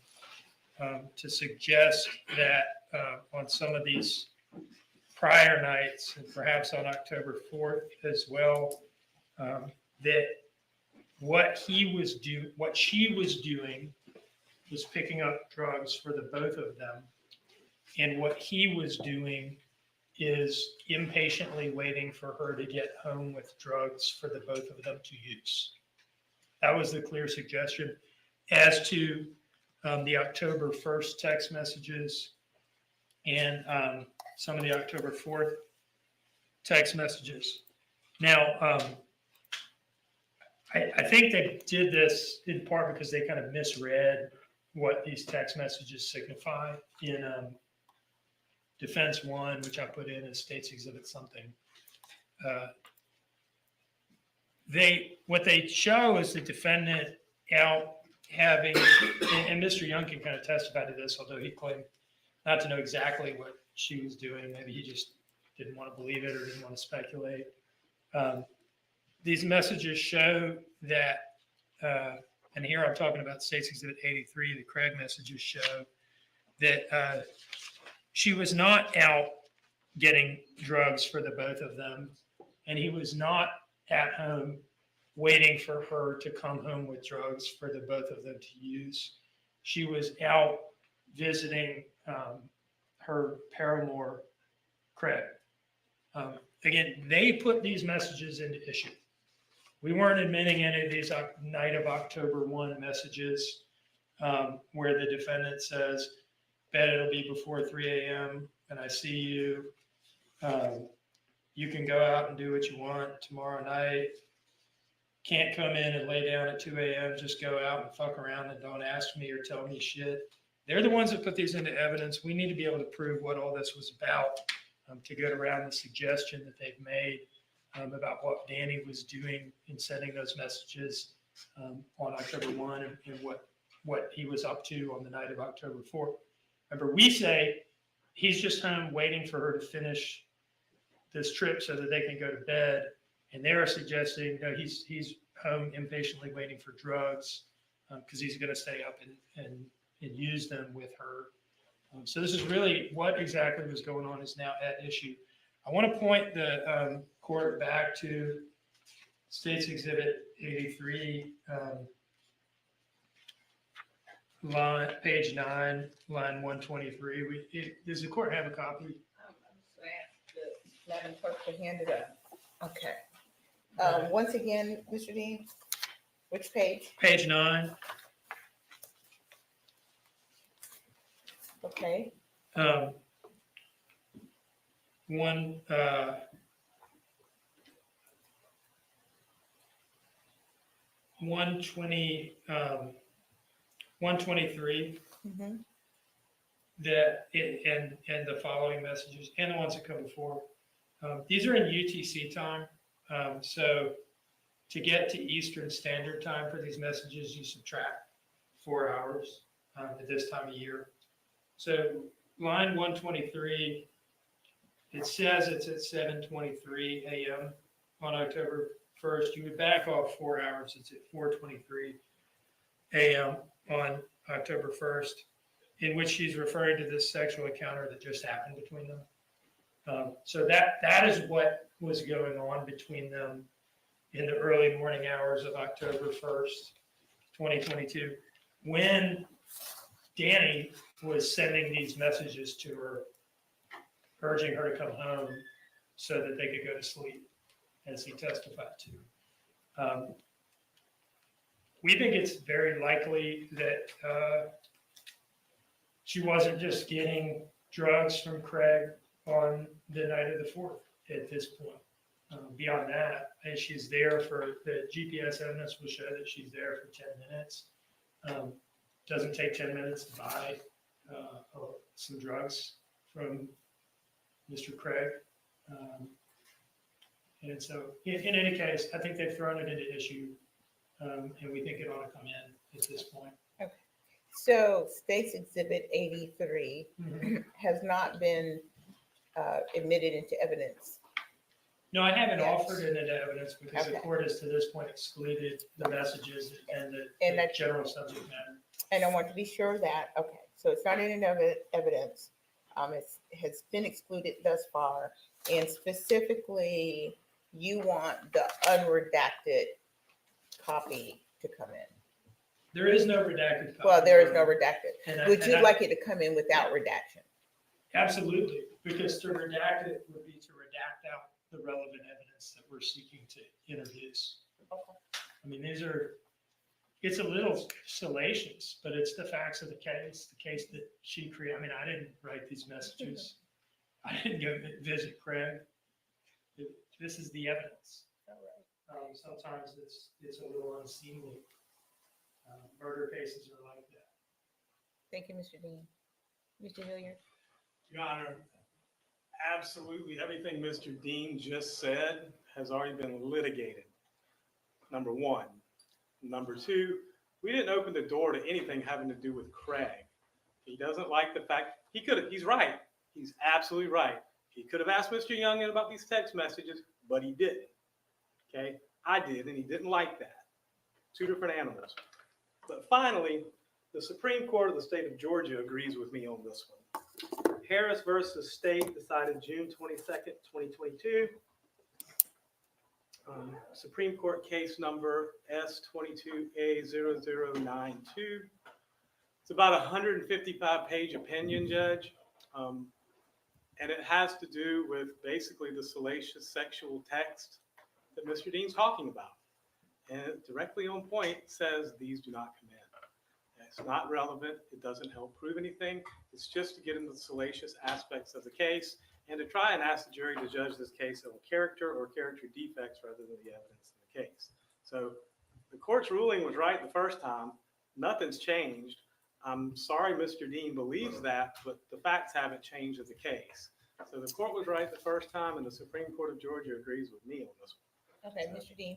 to suggest that on some of these prior nights, and perhaps on October 4th as well, that what she was doing was picking up drugs for the both of them, and what he was doing is impatiently waiting for her to get home with drugs for the both of them to use. That was the clear suggestion. As to the October 1st text messages and some of the October 4th text messages. Now, I think they did this in part because they kind of misread what these text messages signify in Defense 1, which I put in as State's Exhibit something. What they show is the defendant out having, and Mr. Youngkin kind of testified to this, although he claimed not to know exactly what she was doing. Maybe he just didn't want to believe it or didn't want to speculate. These messages show that, and here I'm talking about State's Exhibit 83, the Craig messages show that she was not out getting drugs for the both of them, and he was not at home waiting for her to come home with drugs for the both of them to use. She was out visiting her paramour, Craig. Again, they put these messages into issue. We weren't admitting any of these night of October 1 messages where the defendant says, bet it'll be before 3 a.m. and I see you. You can go out and do what you want tomorrow night. Can't come in and lay down at 2 a.m. Just go out and fuck around and don't ask me or tell me shit. They're the ones that put these into evidence. We need to be able to prove what all this was about to get around the suggestion that they've made about what Danny was doing in sending those messages on October 1 and what he was up to on the night of October 4th. Remember, we say he's just home waiting for her to finish this trip so that they can go to bed. And they're suggesting, no, he's home impatiently waiting for drugs because he's going to stay up and use them with her. So this is really what exactly was going on is now at issue. I want to point the court back to State's Exhibit 83, page 9, line 123. Does the court have a copy? Madam Clerk to hand it up. Okay. Once again, Mr. Dean, which page? Page 9. Okay. 123. Mm-hmm. And the following messages and the ones that come before. These are in UTC time. So to get to Eastern Standard Time for these messages, you subtract 4 hours at this time of year. So line 123, it says it's at 7:23 a.m. on October 1st. You would back off 4 hours. It's at 4:23 a.m. on October 1st, in which she's referring to this sexual encounter that just happened between them. So that is what was going on between them in the early morning hours of October 1st, 2022, when Danny was sending these messages to her, urging her to come home so that they could go to sleep. as he testified to. We think it's very likely that she wasn't just getting drugs from Craig on the night of the 4th at this point. Beyond that, and she's there for the GPS evidence will show that she's there for 10 minutes. Doesn't take 10 minutes to buy some drugs from Mr. Craig. And so in any case, I think they've thrown it into issue, and we think it ought to come in at this point. Okay. So State's Exhibit 83 has not been admitted into evidence. No, I haven't Yes. offered it into evidence because the Okay. court has to this point excluded the messages and the that- general subject matter. And I want to be sure of that, okay, so it's not in evidence. It has been excluded thus far, and specifically, you want the unredacted copy to come in. There is no redacted copy. Well, there is no redacted. And Would you like it to come in without redaction? Absolutely, because to redact it would be to redact out the relevant evidence that we're seeking to introduce. I mean, it's a little salacious, but it's the facts of the case that she created. I mean, I didn't write these messages. I didn't go visit Craig. This is the evidence. Sometimes it's a little unseemly. Murder cases are like that. Thank you, Mr. Dean. Mr. Hilliard? Your Honor, absolutely everything Mr. Dean just said has already been litigated. Number one. Number two, we didn't open the door to anything having to do with Craig. He doesn't like the fact, he's right. He's absolutely right. He could have asked Mr. Youngkin about these text messages, but he didn't. Okay, I did, and he didn't like that. Two different animals. But finally, the Supreme Court of the state of Georgia agrees with me on this one. Harris versus State decided June 22nd, 2022. Supreme Court case number S22A0092. It's about a 155-page opinion, Judge. And it has to do with basically the salacious sexual text that Mr. Dean's talking about. And it directly on point says these do not come in. It's not relevant. It doesn't help prove anything. It's just to get into the salacious aspects of the case and to try and ask the jury to judge this case on character or character defects rather than the evidence in the case. So the court's ruling was right the first time. Nothing's changed. I'm sorry Mr. Dean believes that, but the facts haven't changed in the case. So the court was right the first time, and the Supreme Court of Georgia agrees with me on this one. Okay, Mr. Dean,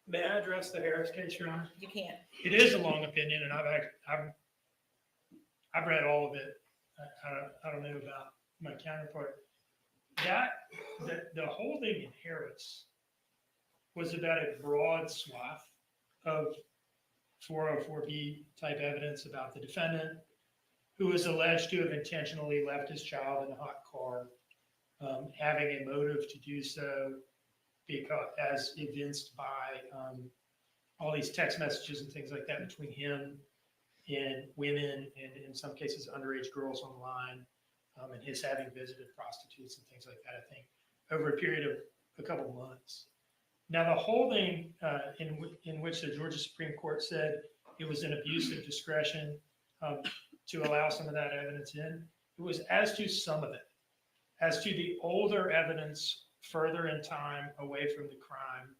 May I address the Harris case, Your Honor? you can. It is a long opinion, and I've read all of it. I don't know about my counterpart. The holding in Harris was about a broad swath of 404B type evidence about the defendant, who was alleged to have intentionally left his child in a hot car, having a motive to do so, because as evinced by all these text messages and things like that between him and women, and in some cases underage girls online, and his having visited prostitutes and things like that, I think, over a period of a couple of months. Now, the holding in which the Georgia Supreme Court said it was an abuse of discretion to allow some of that evidence in, it was as to some of it. As to the older evidence further in time away from the crime,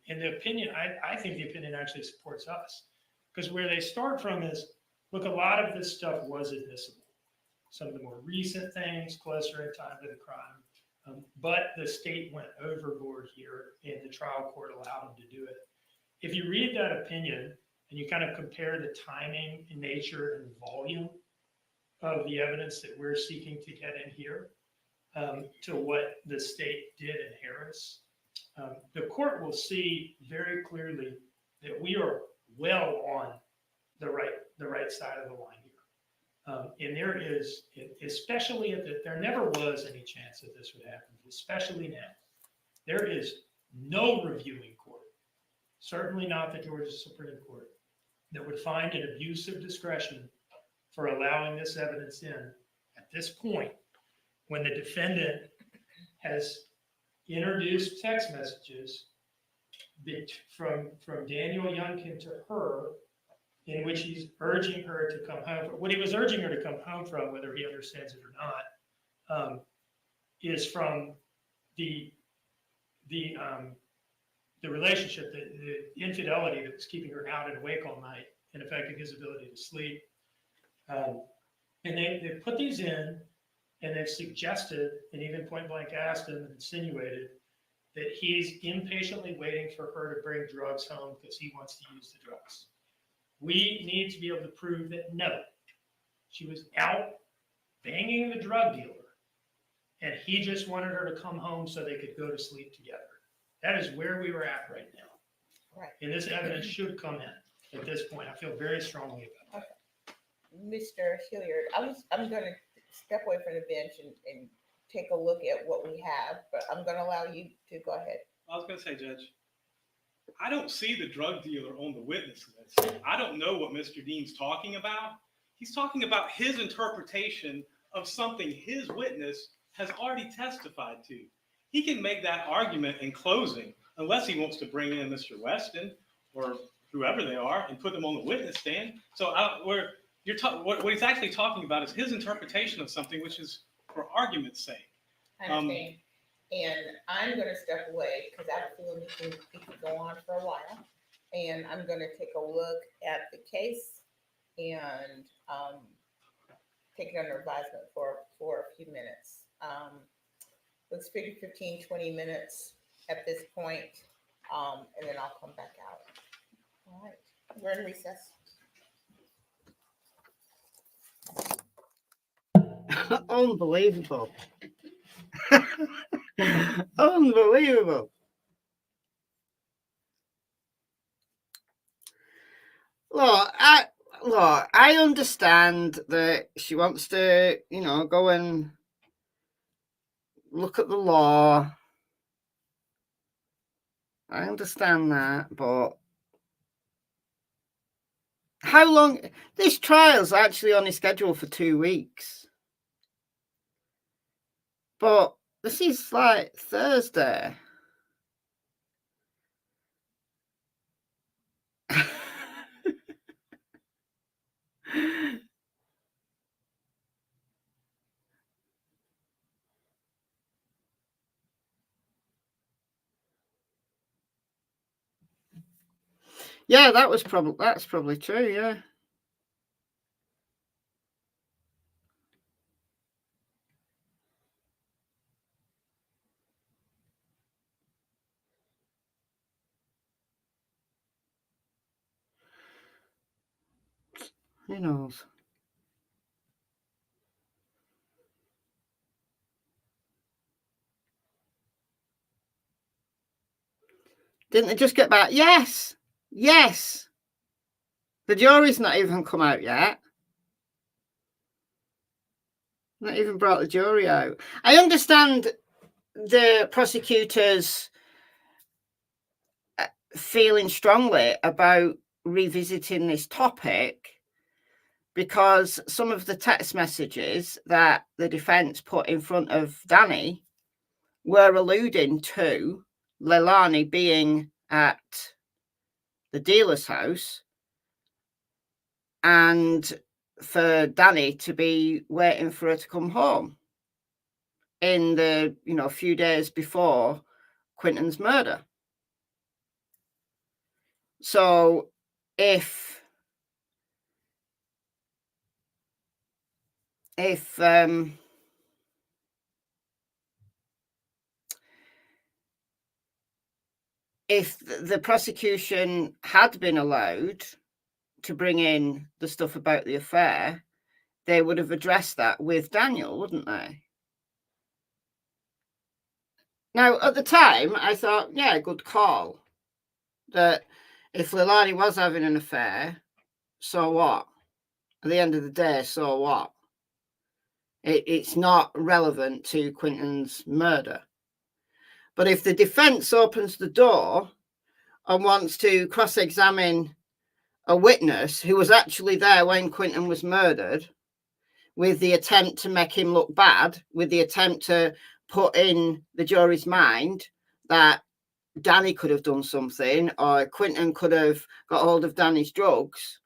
and the opinion, I think the opinion actually supports us, because where they start from is, look, a lot of this stuff was admissible. Some of the more recent things closer in time to the crime, but the state went overboard here, and the trial court allowed them to do it. If you read that opinion and you kind of compare the timing, nature, and volume of the evidence that we're seeking to get in here to what the state did in Harris, the court will see very clearly that we are well on the right side of the line here. And there is, especially there never was any chance that this would happen, especially now. There is no reviewing court, certainly not the Georgia Supreme Court, that would find an abuse of discretion for allowing this evidence in at this point, when the defendant has introduced text messages from Daniel Youngkin to her, in which he's urging her to come home. What he was urging her to come home from, whether he understands it or not, is from the relationship, the infidelity that was keeping her out and awake all night and affecting his ability to sleep. And they put these in, and they've suggested, and even point blank asked him and insinuated that he's impatiently waiting for her to bring drugs home because he wants to use the drugs. We need to be able to prove that no, she was out banging the drug dealer, and he just wanted her to come home so they could go to sleep together. That is where we were at right now. Right. And this evidence should come in at this point. I feel very strongly about that. Mr. Hilliard, I'm going to step away from the bench and take a look at what we have, but I'm going to allow you to go ahead. I was going to say, Judge, I don't see the drug dealer on the witness list. I don't know what Mr. Dean's talking about. He's talking about his interpretation of something his witness has already testified to. He can make that argument in closing, unless he wants to bring in Mr. Weston or whoever they are and put them on the witness stand. So what he's actually talking about is his interpretation of something, which is for argument's sake. I understand. And I'm going to step away because I have a feeling we can go on for a while. And I'm going to take a look at the case and take it under advisement for a few minutes. Let's figure 15, 20 minutes at this point, and then I'll come back out. All right, we're in recess. Unbelievable. Unbelievable. Look, I understand that she wants to, go and look at the law. I understand that, but how long? This trial's actually only scheduled for 2 weeks. But this is like Thursday. Yeah, that's probably true, yeah. Who knows? Didn't they just get back? Yes. Yes. The jury's not even come out yet. Not even brought the jury out. I understand the prosecutors feeling strongly about revisiting this topic because some of the text messages that the defense put in front of Danny were alluding to Leilani being at the dealer's house and for Danny to be waiting for her to come home in the, few days before Quinton's murder. So if the prosecution had been allowed to bring in the stuff about the affair, they would have addressed that with Daniel, wouldn't they? Now, at the time, I thought, yeah, good call. That if Leilani was having an affair, so what? At the end of the day, so what? It's not relevant to Quinton's murder. But if the defense opens the door and wants to cross-examine a witness who was actually there when Quinton was murdered, with the attempt to make him look bad, with the attempt to put in the jury's mind that Danny could have done something, or Quinton could have got hold of Danny's drugs,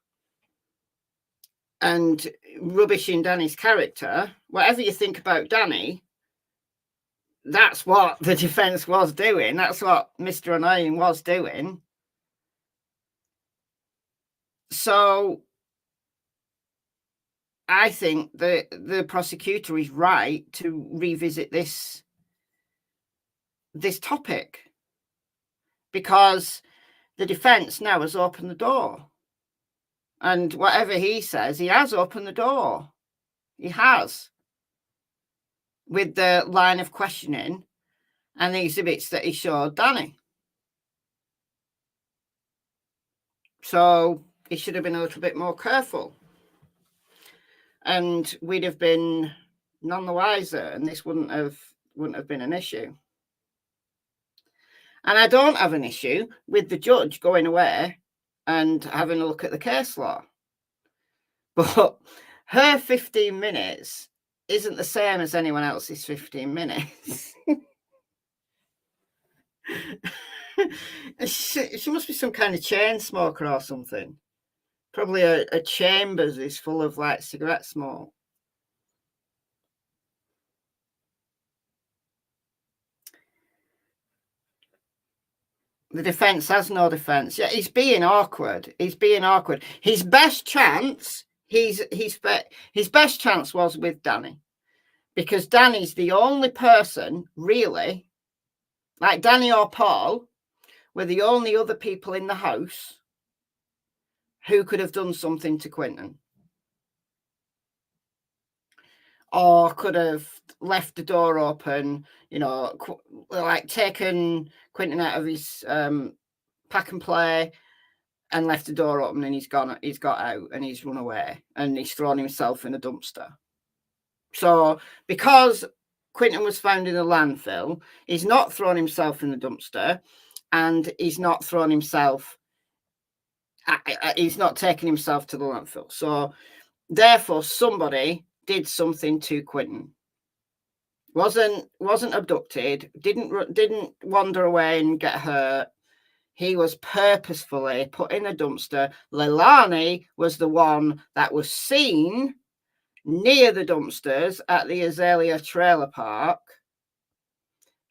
and rubbishing Danny's character. Whatever you think about Danny, that's what the defense was doing. That's what Mr. Annoying was doing. So I think the prosecutor is right to revisit this topic, because the defense now has opened the door. And whatever he says, he has opened the door. He has. With the line of questioning and the exhibits that he showed Danny. So he should have been a little bit more careful. And we'd have been none the wiser, and this wouldn't have been an issue. And I don't have an issue with the judge going away and having a look at the case law. But her 15 minutes isn't the same as anyone else's 15 minutes. She must be some kind of chain smoker or something. Probably a chambers is full of like cigarette smoke. The defense has no defense. Yeah, he's being awkward. He's being awkward. His best chance, his best chance was with Danny, because Danny's the only person really, like Danny or Paul, were the only other people in the house who could have done something to Quinton, or could have left the door open, you know, like taken Quinton out of his pack and play and left the door open, and he's got out and he's run away and he's thrown himself in a dumpster. So because Quinton was found in a landfill, he's not thrown himself in the dumpster, and he's not thrown himself, he's not taken himself to the landfill. So therefore somebody did something to Quinton. Wasn't abducted, didn't wander away and get hurt. He was purposefully put in a dumpster. Leilani was the one that was seen near the dumpsters at the Azalea Trailer Park.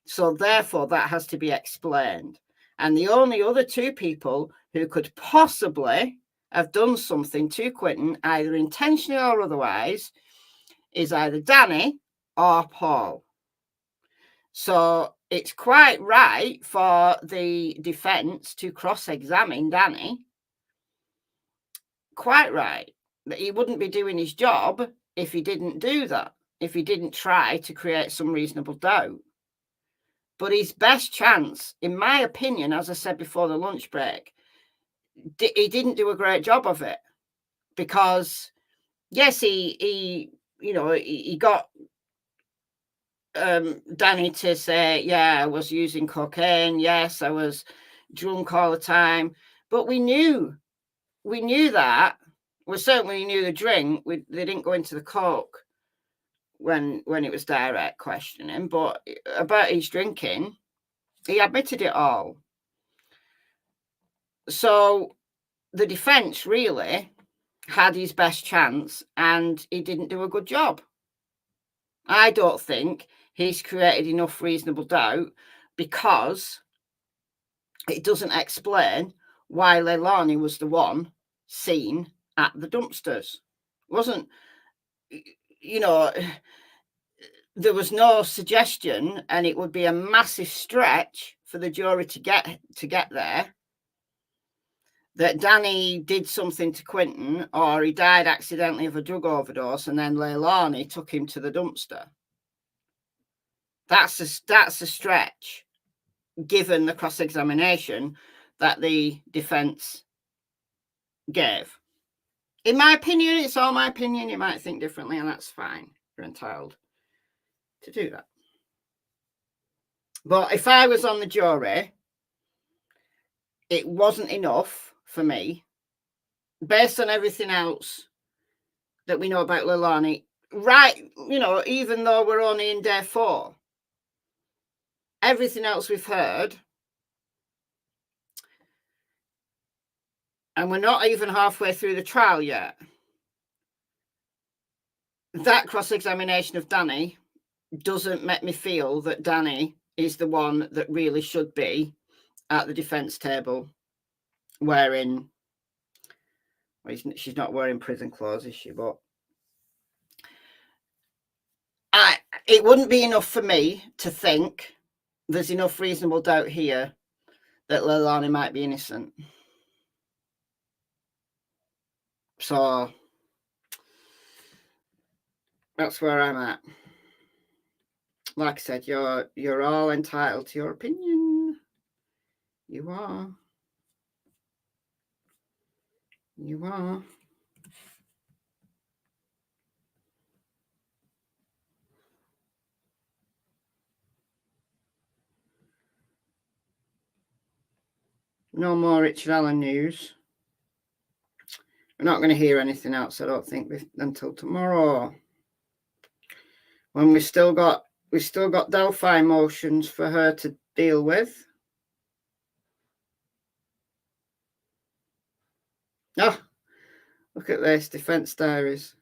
So therefore that has to be explained. And the only other two people who could possibly have done something to Quinton, either intentionally or otherwise, is either Danny or Paul. So it's quite right for the defense to cross-examine Danny. Quite right. That he wouldn't be doing his job if he didn't do that, if he didn't try to create some reasonable doubt. But his best chance, in my opinion, as I said before the lunch break, he didn't do a great job of it, because yes, he got Danny to say, yeah, I was using cocaine. Yes, I was drunk all the time. But we knew that. We certainly knew the drink. They didn't go into the coke when it was direct questioning, but about his drinking, he admitted it all. So the defense really had his best chance, and he didn't do a good job. I don't think he's created enough reasonable doubt, because it doesn't explain why Leilani was the one seen at the dumpsters. It wasn't, there was no suggestion, and it would be a massive stretch for the jury to get there, that Danny did something to Quinton, or he died accidentally of a drug overdose and then Leilani took him to the dumpster. That's a stretch, given the cross-examination that the defense gave. In my opinion, it's all my opinion. You might think differently, and that's fine. You're entitled to do that. But if I was on the jury, it wasn't enough for me, based on everything else that we know about Leilani, right? Even though we're only in day 4, everything else we've heard, and we're not even halfway through the trial yet, that cross-examination of Danny doesn't make me feel that Danny is the one that really should be at the defence table wearing, well, she's not wearing prison clothes, is she? But it wouldn't be enough for me to think there's enough reasonable doubt here that Leilani might be innocent. So that's where I'm at. Like I said, you're all entitled to your opinion. You are. You are. No more Richard Allen news. We're not going to hear anything else, I don't think, until tomorrow. When we've still got Delphi motions for her to deal with. Oh, look at this, defence diaries.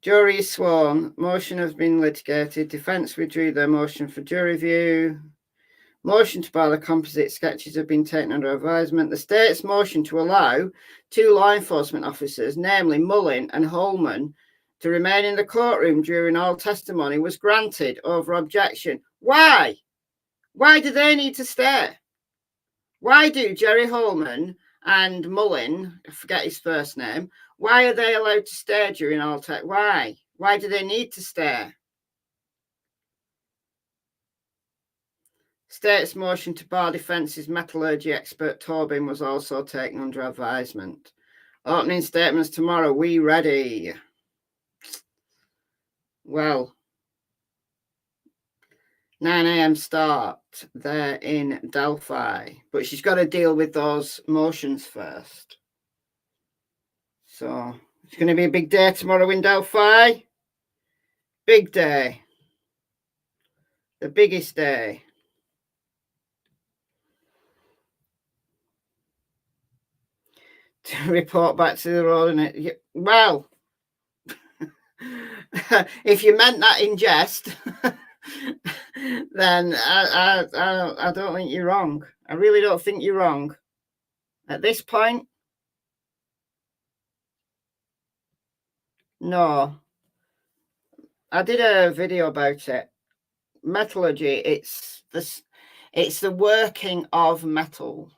Jury is sworn. Motion has been litigated. Defence withdrew their motion for jury review. Motion to bar the composite sketches have been taken under advisement. The state's motion to allow 2 law enforcement officers, namely Mullens and Holman, to remain in the courtroom during all testimony was granted over objection. Why? Why do they need to stay? Why do Jerry Holman and Mullens, I forget his first name, why are they allowed to stay during all Why? Why do they need to stay? State's motion to bar defence's metallurgy expert Tobin was also taken under advisement. Opening statements tomorrow. We ready? Well, 9 a.m. start. They're in Delphi, but she's got to deal with those motions first. So it's going to be a big day tomorrow in Delphi. Big day. The biggest day. To report back to the road, and well, if you meant that in jest, then I don't think you're wrong. I really don't think you're wrong. At this point, no. I did a video about it. Metallurgy, it's the working of metal.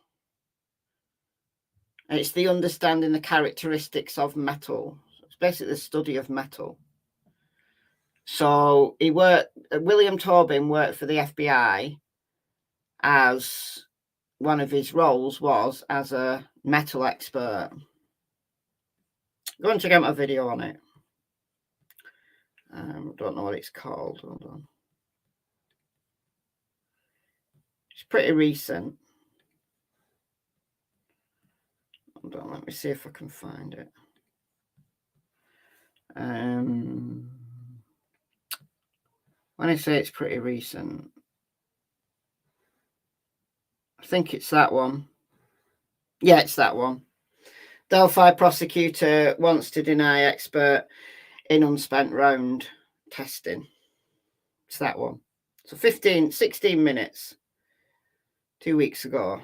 It's the understanding the characteristics of metal. It's basically the study of metal. So William Tobin worked for the FBI as one of his roles was as a metal expert. Go and check out my video on it. Don't know what it's called. Hold on. It's pretty recent. Hold on, let me see if I can find it. When I say it's pretty recent, I think it's that one. Yeah, it's that one. Delphi prosecutor wants to deny expert in unspent round testing. It's that one. So 16 minutes, 2 weeks ago.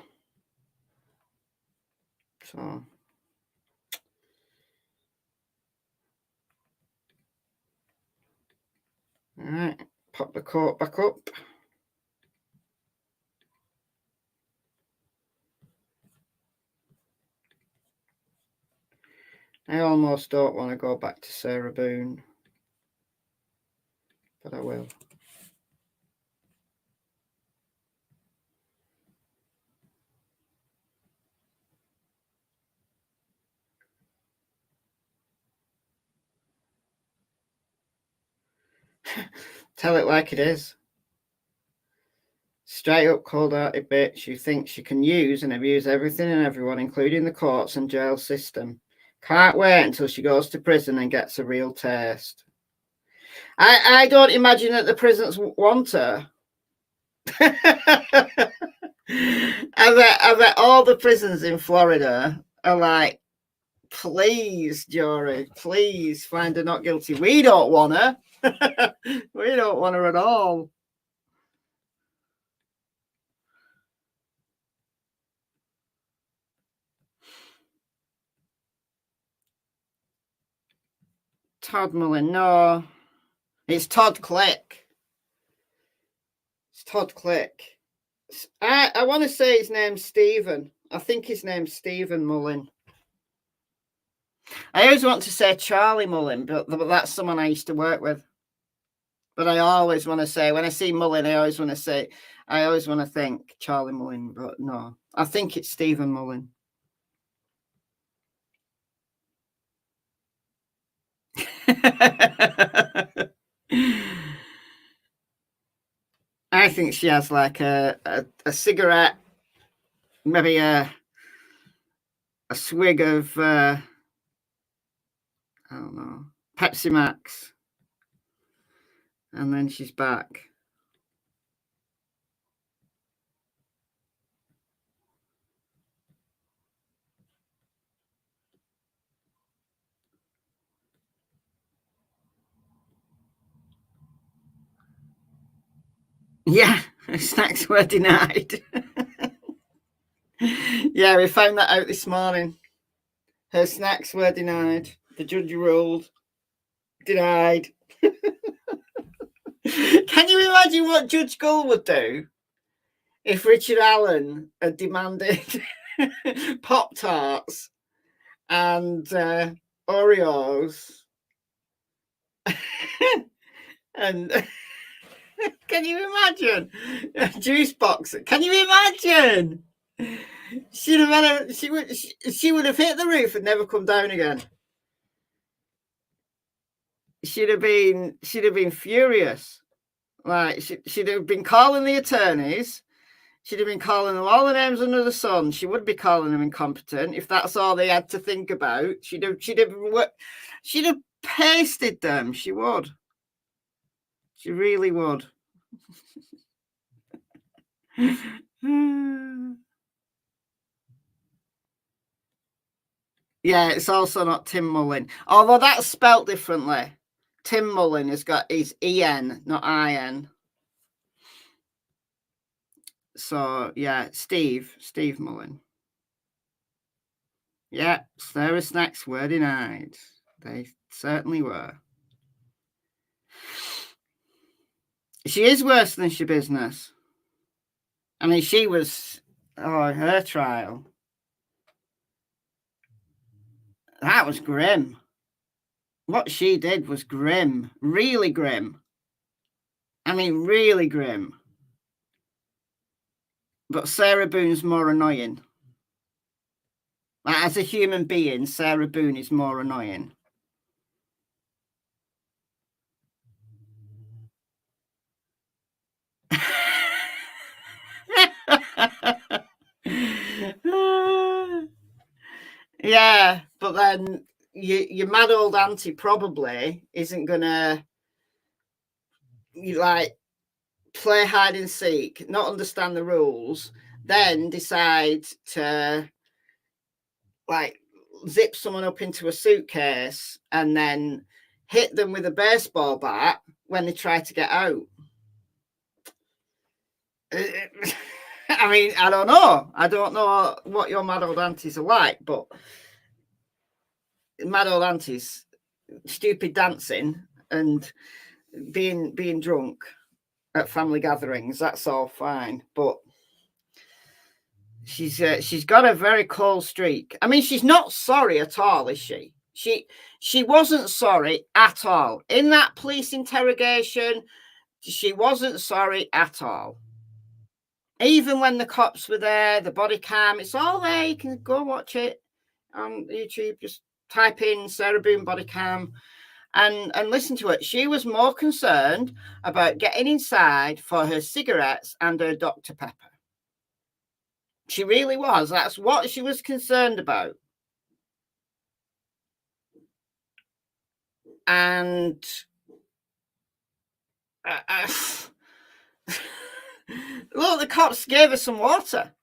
So all right, pop the court back up. I almost don't want to go back to Sarah Boone, but I will. Tell it like it is. Straight up cold-hearted bitch who thinks she can use and abuse everything and everyone, including the courts and jail system. Can't wait until she goes to prison and gets a real taste. I don't imagine that the prisons want her. I bet all the prisons in Florida are like, please, jury, please find her not guilty. We don't want her. We don't want her at all. Todd Mullen, no. It's Todd Click. It's Todd Click. I want to say his name's Stephen. I think his name's Stephen Mullen. I always want to say Charlie Mullen, but that's someone I used to work with. But I always want to say, when I see Mullen, I always want to think Charlie Mullen, but no. I think it's Stephen Mullen. I think she has like a cigarette, maybe a swig of I don't know, Pepsi Max, and then she's back. Yeah, snacks were denied. Yeah, we found that out this morning. Her snacks were denied. The judge ruled denied. Can you imagine what Judge Gull would do if Richard Allen had demanded Pop-Tarts and Oreos? And can you imagine a juice box? Can you imagine? She'd have had she would have hit the roof and never come down again. She'd have been furious. Like she'd have been calling the attorneys. She'd have been calling them all the names under the sun. She would be calling them incompetent if that's all they had to think about. She'd have pasted them. She would. She really would. Yeah, it's also not Tim Mullen, although that's spelt differently. Tim Mullen has got his EN, not IN. So yeah, Steve Mullen. Yeah, Sarah's snacks were denied. They certainly were. She is worse than she business. I mean, she was, her trial. That was grim. What she did was grim, really grim. I mean, really grim. But Sarah Boone's more annoying. Like, as a human being, Sarah Boone is more annoying. Yeah, but then your mad old auntie probably isn't gonna play hide and seek, not understand the rules, then decide to zip someone up into a suitcase and then hit them with a baseball bat when they try to get out. I mean, I don't know. I don't know what your mad old aunties are like, but mad old aunties, stupid dancing and being drunk at family gatherings, that's all fine. But she's got a very cold streak. I mean, she's not sorry at all, is she? She wasn't sorry at all. In that police interrogation, she wasn't sorry at all. Even when the cops were there, the body cam, it's all there. You can go watch it on YouTube. Just type in Sarah Boone body cam and listen to it. She was more concerned about getting inside for her cigarettes and her Dr. Pepper. She really was. That's what she was concerned about. And Look, the cops gave her some water.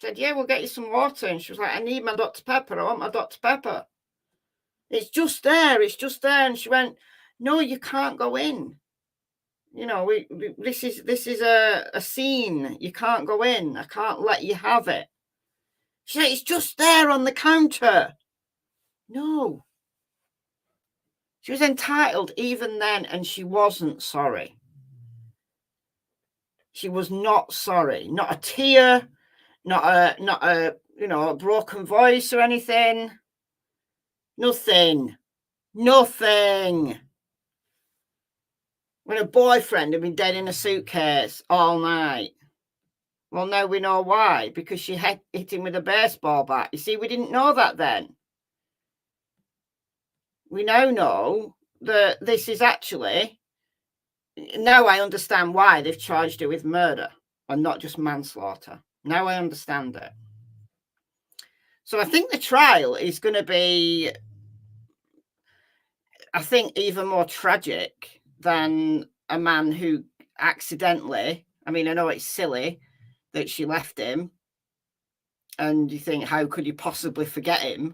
Said, yeah, we'll get you some water. And she was like, I need my Dr. Pepper. I want my Dr. Pepper. It's just there. It's just there. And she went, no, you can't go in. You know, this is a scene. You can't go in. I can't let you have it. She said, it's just there on the counter. No. She was entitled even then, and she wasn't sorry. She was not sorry. Not a tear, not a a broken voice or anything. Nothing. When her boyfriend had been dead in a suitcase all night. Well, now we know why, because she hit him with a baseball bat. You see, we didn't know that then. We now know that this is actually, now I understand why they've charged her with murder and not just manslaughter. Now I understand it. So I think the trial is going to be, I think, even more tragic than a man who accidentally, I mean, I know it's silly that she left him, and you think, how could you possibly forget him?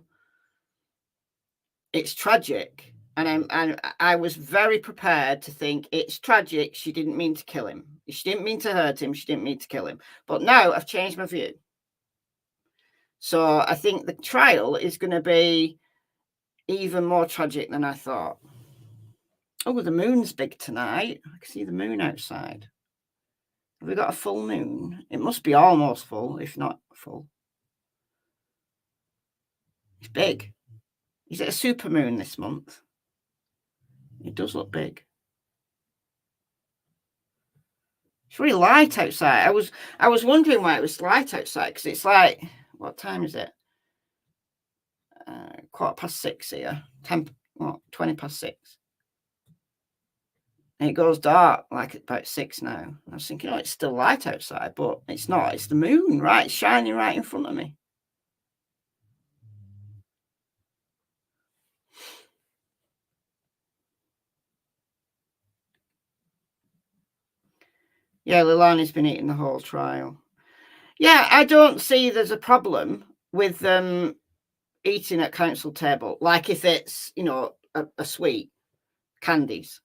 It's tragic. And I was very prepared to think it's tragic. She didn't mean to kill him. She didn't mean to hurt him. She didn't mean to kill him. But now I've changed my view. So I think the trial is going to be even more tragic than I thought. Oh, the moon's big tonight. I can see the moon outside. Have we got a full moon? It must be almost full, if not full. It's big. Is it a super moon this month? It does look big. It's really light outside. I was wondering why it was light outside, because it's like, what time is it? 6:15 here. 20 past 6. And it goes dark like about 6 now. I was thinking, oh, it's still light outside, but it's not. It's the moon, right? It's shining right in front of me. Yeah, Leilani's been eating the whole trial. Yeah, I don't see there's a problem with them eating at council table, like if it's, a sweet, candies.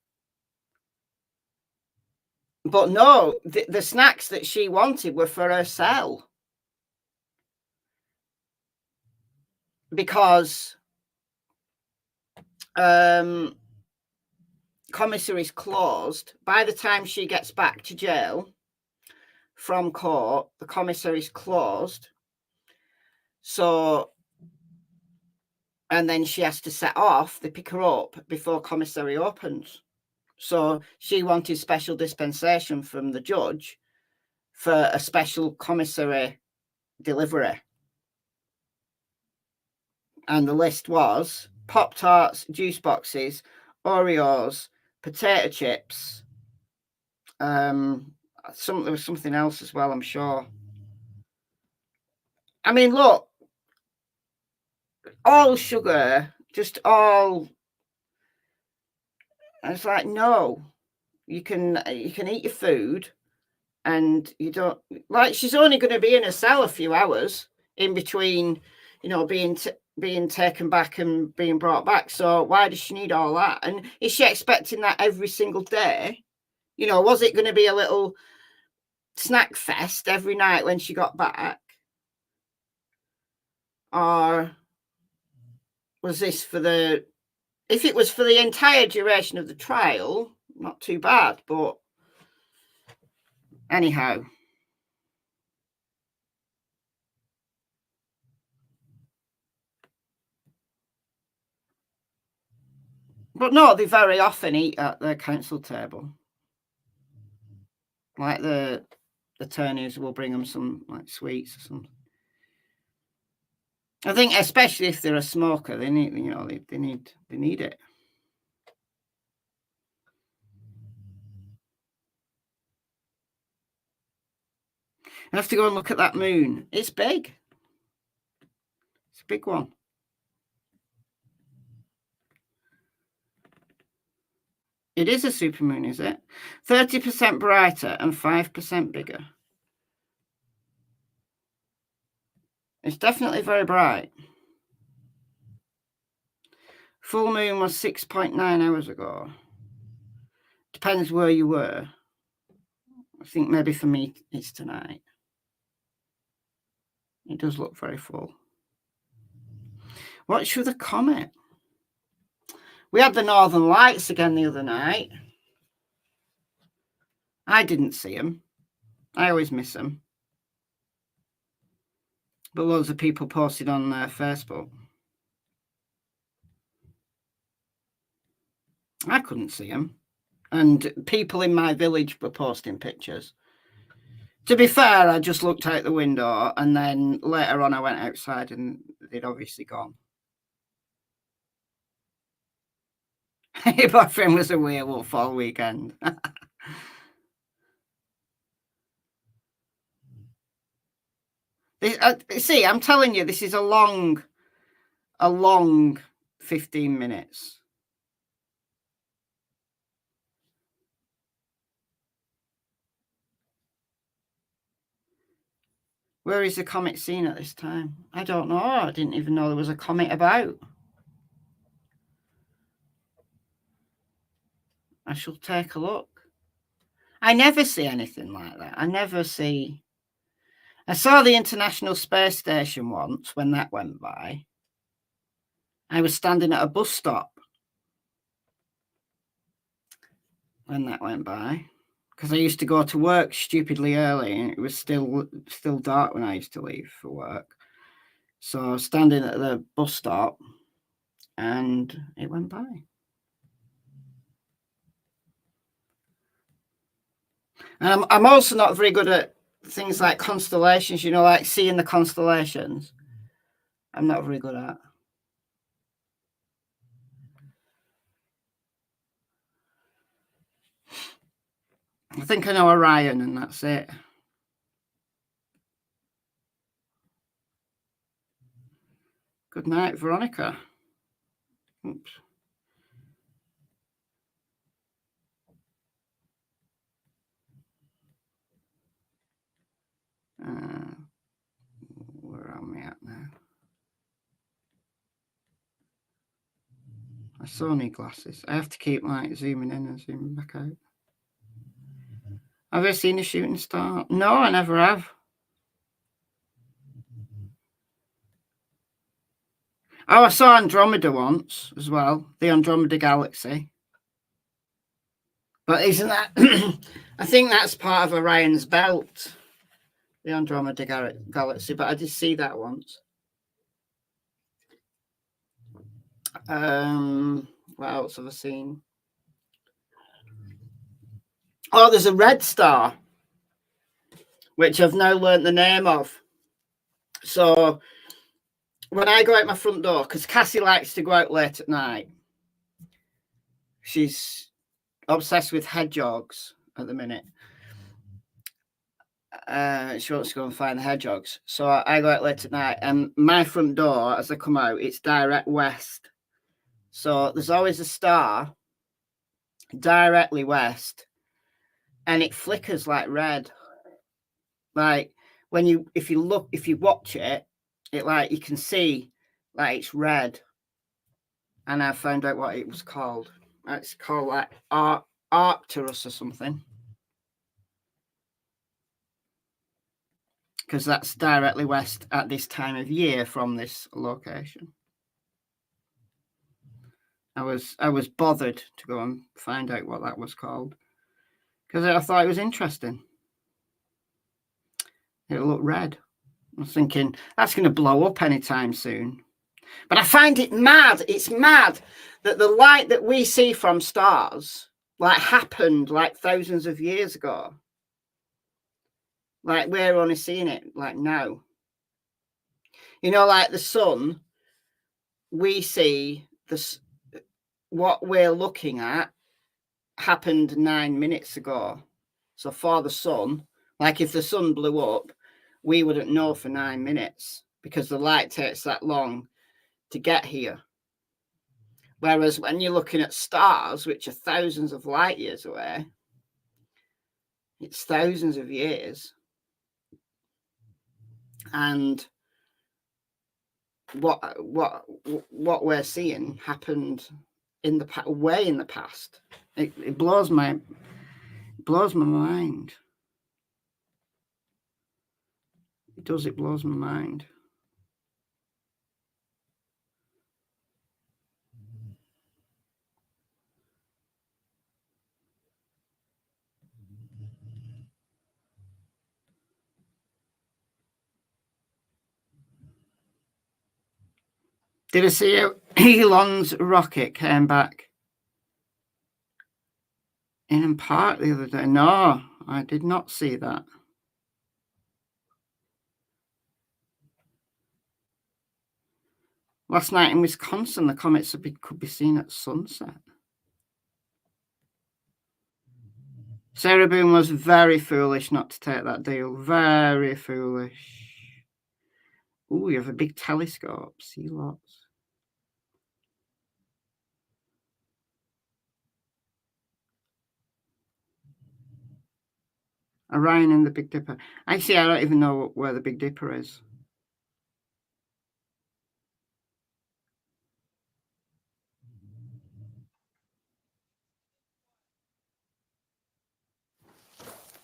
But no, the snacks that she wanted were for herself. Because commissary is closed. By the time she gets back to jail from court, the commissary is closed. So, and then she has to set off. They pick her up before commissary opens. So she wanted special dispensation from the judge for a special commissary delivery. And the list was Pop-Tarts, juice boxes, Oreos, potato chips. There was something else as well, I'm sure. I mean, look, all sugar, just all. And it's like, no, you can eat your food, and you don't, like, she's only going to be in a cell a few hours in between, being taken back and being brought back. So why does she need all that? And is she expecting that every single day? Was it going to be a little snack fest every night when she got back? Or was this if it was for the entire duration of the trial, not too bad, but anyhow. But no, they very often eat at the council table. Like the attorneys will bring them some like sweets or something. I think especially if they're a smoker, they need, they need it. I have to go and look at that moon. It's big. It's a big one. It is a supermoon, is it? 30% brighter and 5% bigger. It's definitely very bright. Full moon was 6.9 hours ago. Depends where you were. I think maybe for me it's tonight. It does look very full. What's with the comet? We had the Northern Lights again the other night. I didn't see them. I always miss them. But loads of people posted on Facebook. I couldn't see them. And people in my village were posting pictures. To be fair, I just looked out the window and then later on I went outside and they'd obviously gone. My boyfriend was a werewolf all weekend. See, I'm telling you, this is a long 15 minutes. Where is the comet seen at this time? I don't know. I didn't even know there was a comet about. I shall take a look. I never see anything like that. I never see. I saw the International Space Station once when that went by. I was standing at a bus stop when that went by because I used to go to work stupidly early and it was still dark when I used to leave for work. So I was standing at the bus stop and it went by. And I'm also not very good at things like constellations, you know, like seeing the constellations. I'm not very good at. I think I know Orion and that's it. Good night, Veronica. Oops. Where am I at now? I still need glasses. I have to keep like zooming in and zooming back out. Have you seen a shooting star? No, I never have. Oh, I saw Andromeda once as well, the Andromeda Galaxy. But isn't that, I think that's part of Orion's belt, the Andromeda Galaxy, but I did see that once. What else have I seen? Oh, there's a red star, which I've now learnt the name of. So when I go out my front door, because Cassie likes to go out late at night, she's obsessed with hedgehogs at the minute. She wants to go and find the hedgehogs. So I go out late at night, and my front door, as I come out, it's direct west. So there's always a star directly west, and it flickers like red. Like if you watch it, like you can see like it's red. And I found out what it was called. It's called like Arcturus or something. Because that's directly west at this time of year from this location. I was bothered to go and find out what that was called because I thought it was interesting. It looked red. I was thinking that's going to blow up anytime soon. But I find it mad. It's mad that the light that we see from stars like happened like thousands of years ago. Like we're only seeing it like now. You know, like the sun, we see this. What we're looking at happened 9 minutes ago. So for the sun, like if the sun blew up, we wouldn't know for 9 minutes because the light takes that long to get here. Whereas when you're looking at stars, which are thousands of light years away, it's thousands of years. And what we're seeing happened in the way in the past. It blows my mind. It does. It blows my mind. Did I see Elon's rocket came back in part the other day? No, I did not see that. Last night in Wisconsin, the comets could be seen at sunset. Sarah Boone was very foolish not to take that deal. Very foolish. Ooh, you have a big telescope. See lots. Orion and the Big Dipper. Actually, I don't even know where the Big Dipper is.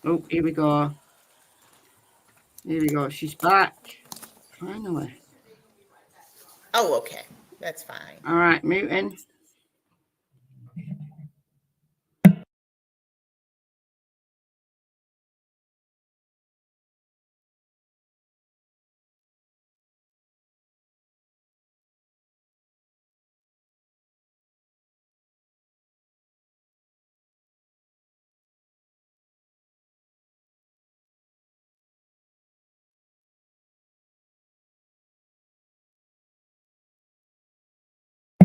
Oh, here we go. Here we go. She's back. Finally. Oh, okay. That's fine. All right, muting.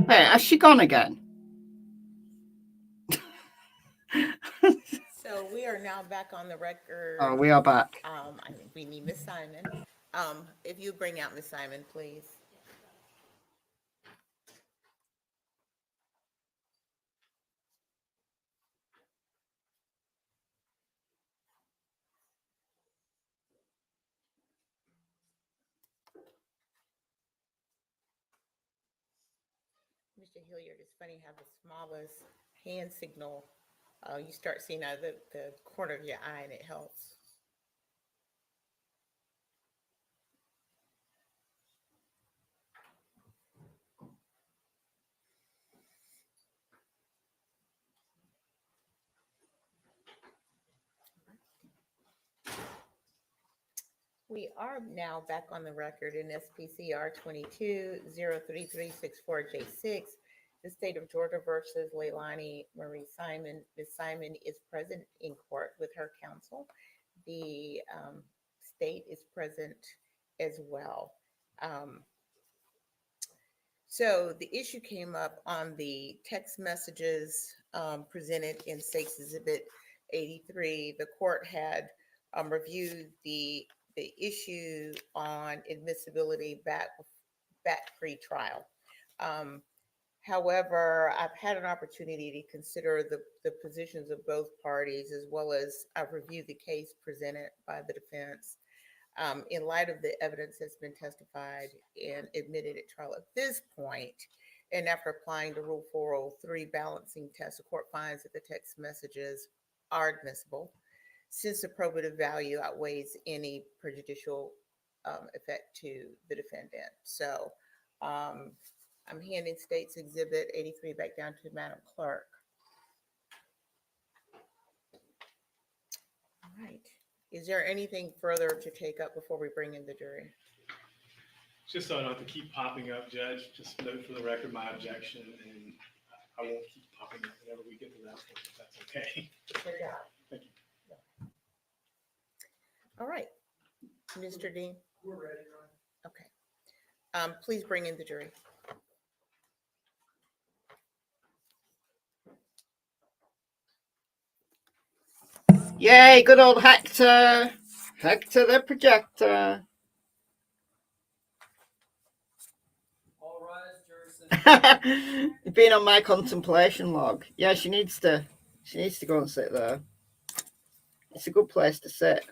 Wait, has she gone again? So we are now back on the record. Oh, we are back. I think we need Miss Simon. If you bring out Miss Simon, please. Mr. Hilliard, it's funny how the smallest hand signal you start seeing out of the corner of your eye, and it helps. We are now back on the record in SPCR 22-03364J6, the state of Georgia versus Leilani Marie Simon. Ms. Simon is present in court with her counsel. The state is present as well. So the issue came up on the text messages presented in State's Exhibit 83. The court had reviewed the issue on admissibility back pre-trial. However, I've had an opportunity to consider the positions of both parties, as well as I've reviewed the case presented by the defense. In light of the evidence that's been testified and admitted at trial at this point, and after applying the Rule 403 balancing test, the court finds that the text messages are admissible, since the probative value outweighs any prejudicial effect to the defendant. So I'm handing State's Exhibit 83 back down to Madam Clerk. All right. Is there anything further to take up before we bring in the jury? Just so I don't have to keep popping up, Judge, just note for the record my objection, and I won't keep popping up whenever we get to that point, if that's okay. Thank you. All right. Mr. Dean? We're ready. Okay. Please bring in the jury. Yay, good old Hector. Hector the projector. All rise, jury You've been on my contemplation log. Yeah, she needs to go and sit there. It's a good place to sit.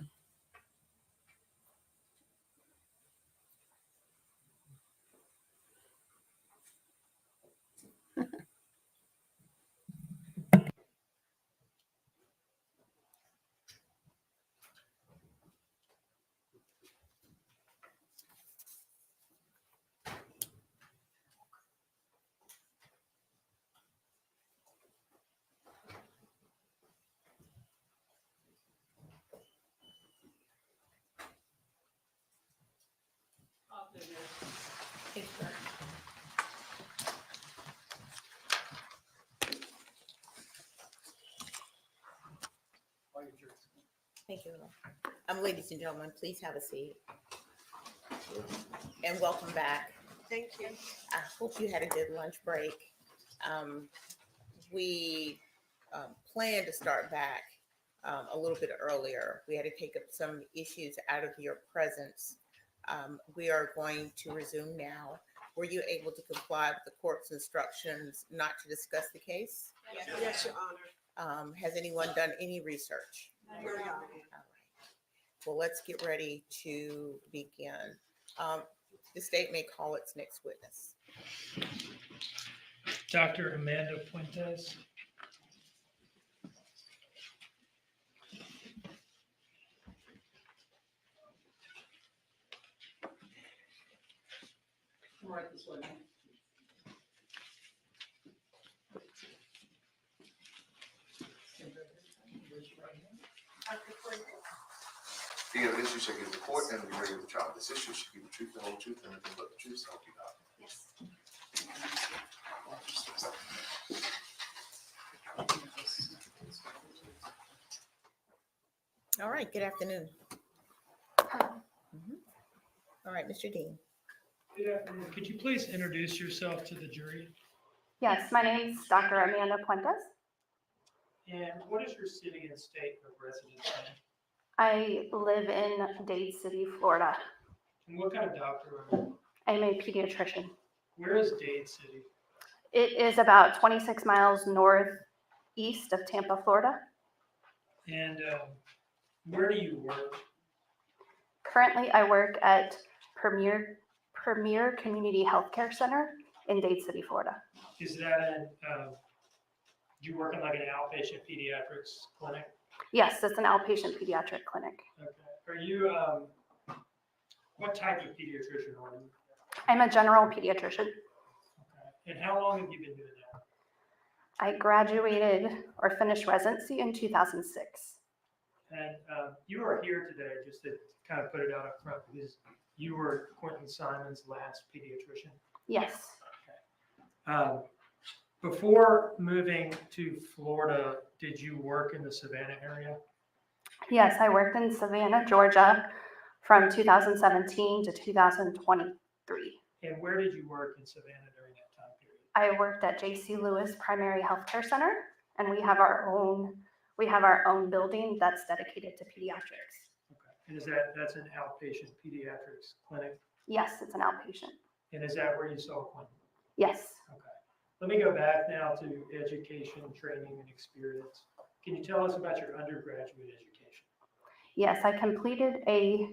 Thank you. Ladies and gentlemen, please have a seat. And welcome back. Thank you. I hope you had a good lunch break. We planned to start back a little bit earlier. We had to take up some issues out of your presence. We are going to resume now. Were you able to comply with the court's instructions not to discuss the case? Yes, Your Honor. Has anyone done any research? No, Your Honor. All right. Well, let's get ready to begin. The state may call its next witness. Dr. Amanda Pentes. Right this way. The evidence you shall give the court and the jury of the trial. This issue shall give the truth, the whole truth, and nothing but the truth, so help you God. All right, good afternoon. All right, Mr. Dean. Good afternoon. Could you please introduce yourself to the jury? Yes, my name is Dr. Amanda Pentes. And what is your city and state of residence? I live in Dade City, Florida. And what kind of doctor are you? I'm a pediatrician. Where is Dade City? It is about 26 miles northeast of Tampa, Florida. And where do you work? Currently, I work at Premier Community Healthcare Center in Dade City, Florida. Is that do you work in like an outpatient pediatrics clinic? Yes, it's an outpatient pediatric clinic. Okay. Are you, what type of pediatrician are you? I'm a general pediatrician. Okay. And how long have you been doing that? I graduated or finished residency in 2006. And you are here today, just to kind of put it out up front, because you were Quinton Simon's last pediatrician. Yes. Okay. Before moving to Florida, did you work in the Savannah area? Yes, I worked in Savannah, Georgia from 2017 to 2023. And where did you work in Savannah during that time period? I worked at J.C. Lewis Primary Healthcare Center, and we have our own building that's dedicated to pediatrics. Okay. And that's an outpatient pediatrics clinic? Yes, it's an outpatient. And is that where you saw Quinton? Yes. Okay. Let me go back now to education, training, and experience. Can you tell us about your undergraduate education? Yes, I completed a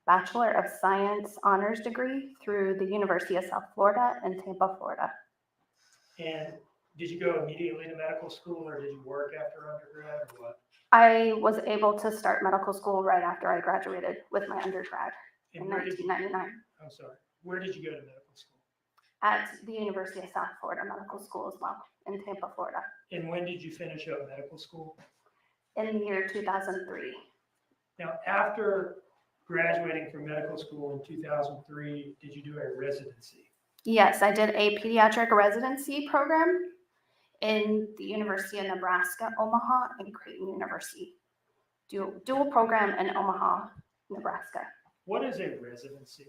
Bachelor of Science honors degree through the University of South Florida in Tampa, Florida. And did you go immediately to medical school, or did you work after undergrad, or what? I was able to start medical school right after I graduated with my undergrad in 1999. I'm sorry. Where did you go to medical school? At the University of South Florida Medical School as well in Tampa, Florida. And when did you finish up medical school? In the year 2003. Now, after graduating from medical school in 2003, did you do a residency? Yes, I did a pediatric residency program in the University of Nebraska, Omaha, and Creighton University. Dual program in Omaha, Nebraska. What is a residency?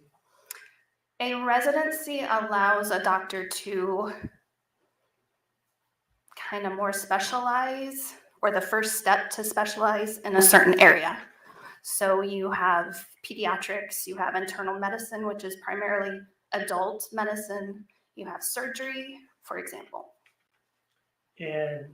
A residency allows a doctor to kind of more specialize, or the first step to specialize in a certain area. So you have pediatrics, you have internal medicine, which is primarily adult medicine. You have surgery, for example. And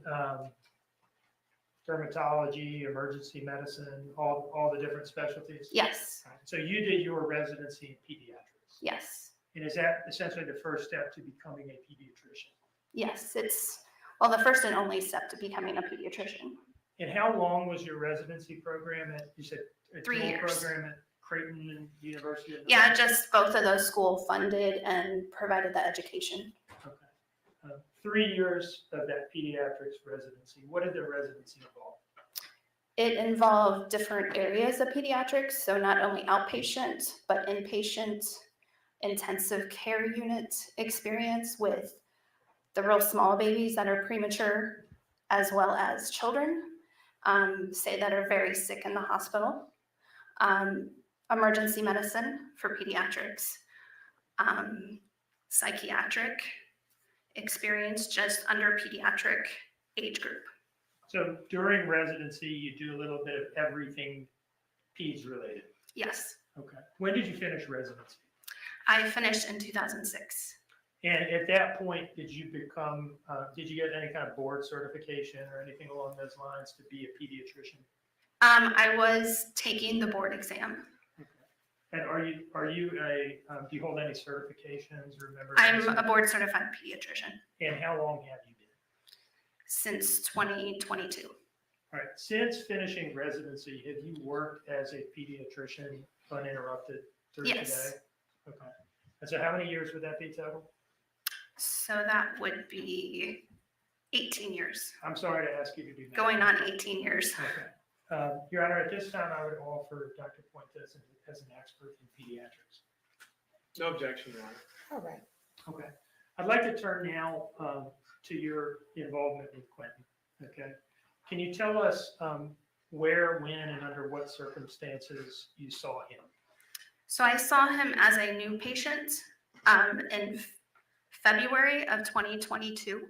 dermatology, emergency medicine, all the different specialties? Yes. So you did your residency in pediatrics? Yes. And is that essentially the first step to becoming a pediatrician? Yes, it's, well, the first and only step to becoming a pediatrician. And how long was your residency program at, you said, a 3 dual years. program at Creighton University? Of Yeah, Nebraska? just both of those school funded and provided that education. 3 years of that pediatrics residency. What did the residency involve? It involved different areas of pediatrics, so not only outpatient, but inpatient, intensive care unit experience with the real small babies that are premature, as well as children, say that are very sick in the hospital, emergency medicine for pediatrics, psychiatric experience just under pediatric age group. So during residency, you do a little bit of everything peds related. Yes, Okay. When did you finish residency? I finished in 2006. And at that point, did you become, did you get any kind of board certification or anything along those lines to be a pediatrician? I was taking the board exam. And are you do you hold any certifications or remember? I'm a board certified pediatrician And how long have you been? since 2022. All right, since finishing residency, have you worked as a pediatrician uninterrupted through Yes. today? Okay. And so how many years would that be total? So that would be 18 years. I'm sorry to ask you to do that. Going on 18 years. Okay. Your Honor, at this time, I would offer Dr. Pentes as an expert in pediatrics. No objection, Your Honor. All right. Okay. I'd like to turn now to your involvement with Quinton. Okay. Can you tell us where, when, and under what circumstances you saw him? So I saw him as a new patient in February of 2022.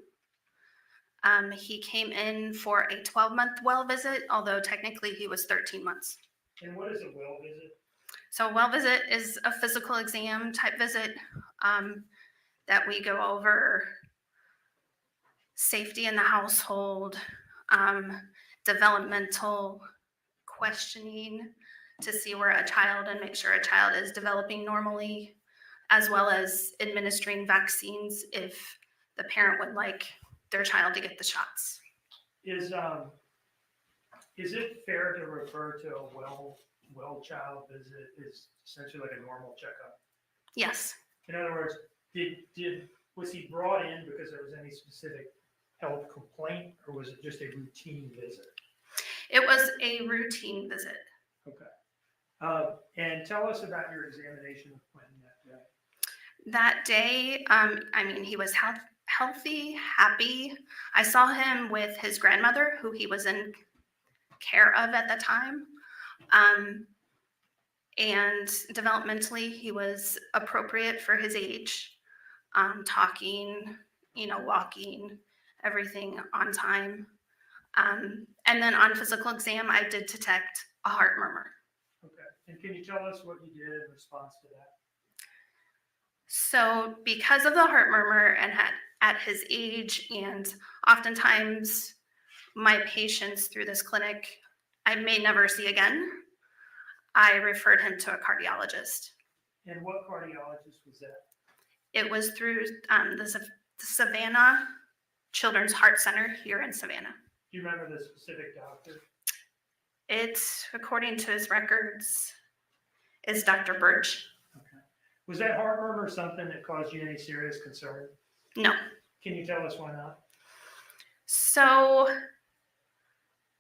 He came in for a 12-month well visit, although technically he was 13 months. And what is a well visit? So a well visit is a physical exam type visit that we go over safety in the household, developmental questioning to see where a child and make sure a child is developing normally, as well as administering vaccines if the parent would like their child to get the shots. Is it fair to refer to a well child visit as essentially like a normal checkup? Yes. In other words, was he brought in because there was any specific health complaint, or was it just a routine visit? It was a routine visit. Okay. And tell us about your examination of Quinton that day. That day, I mean, he was healthy, happy. I saw him with his grandmother, who he was in care of at the time. And developmentally, he was appropriate for his age, talking, walking, everything on time. And then on physical exam, I did detect a heart murmur. Okay. And can you tell us what you did in response to that? So because of the heart murmur and at his age, and oftentimes my patients through this clinic, I may never see again, I referred him to a cardiologist. And what cardiologist was that? It was through the Savannah Children's Heart Center here in Savannah. Do you remember the specific doctor? It's, according to his records, is Dr. Burch. Was that heart murmur something that caused you any serious concern? No. Can you tell us why not? So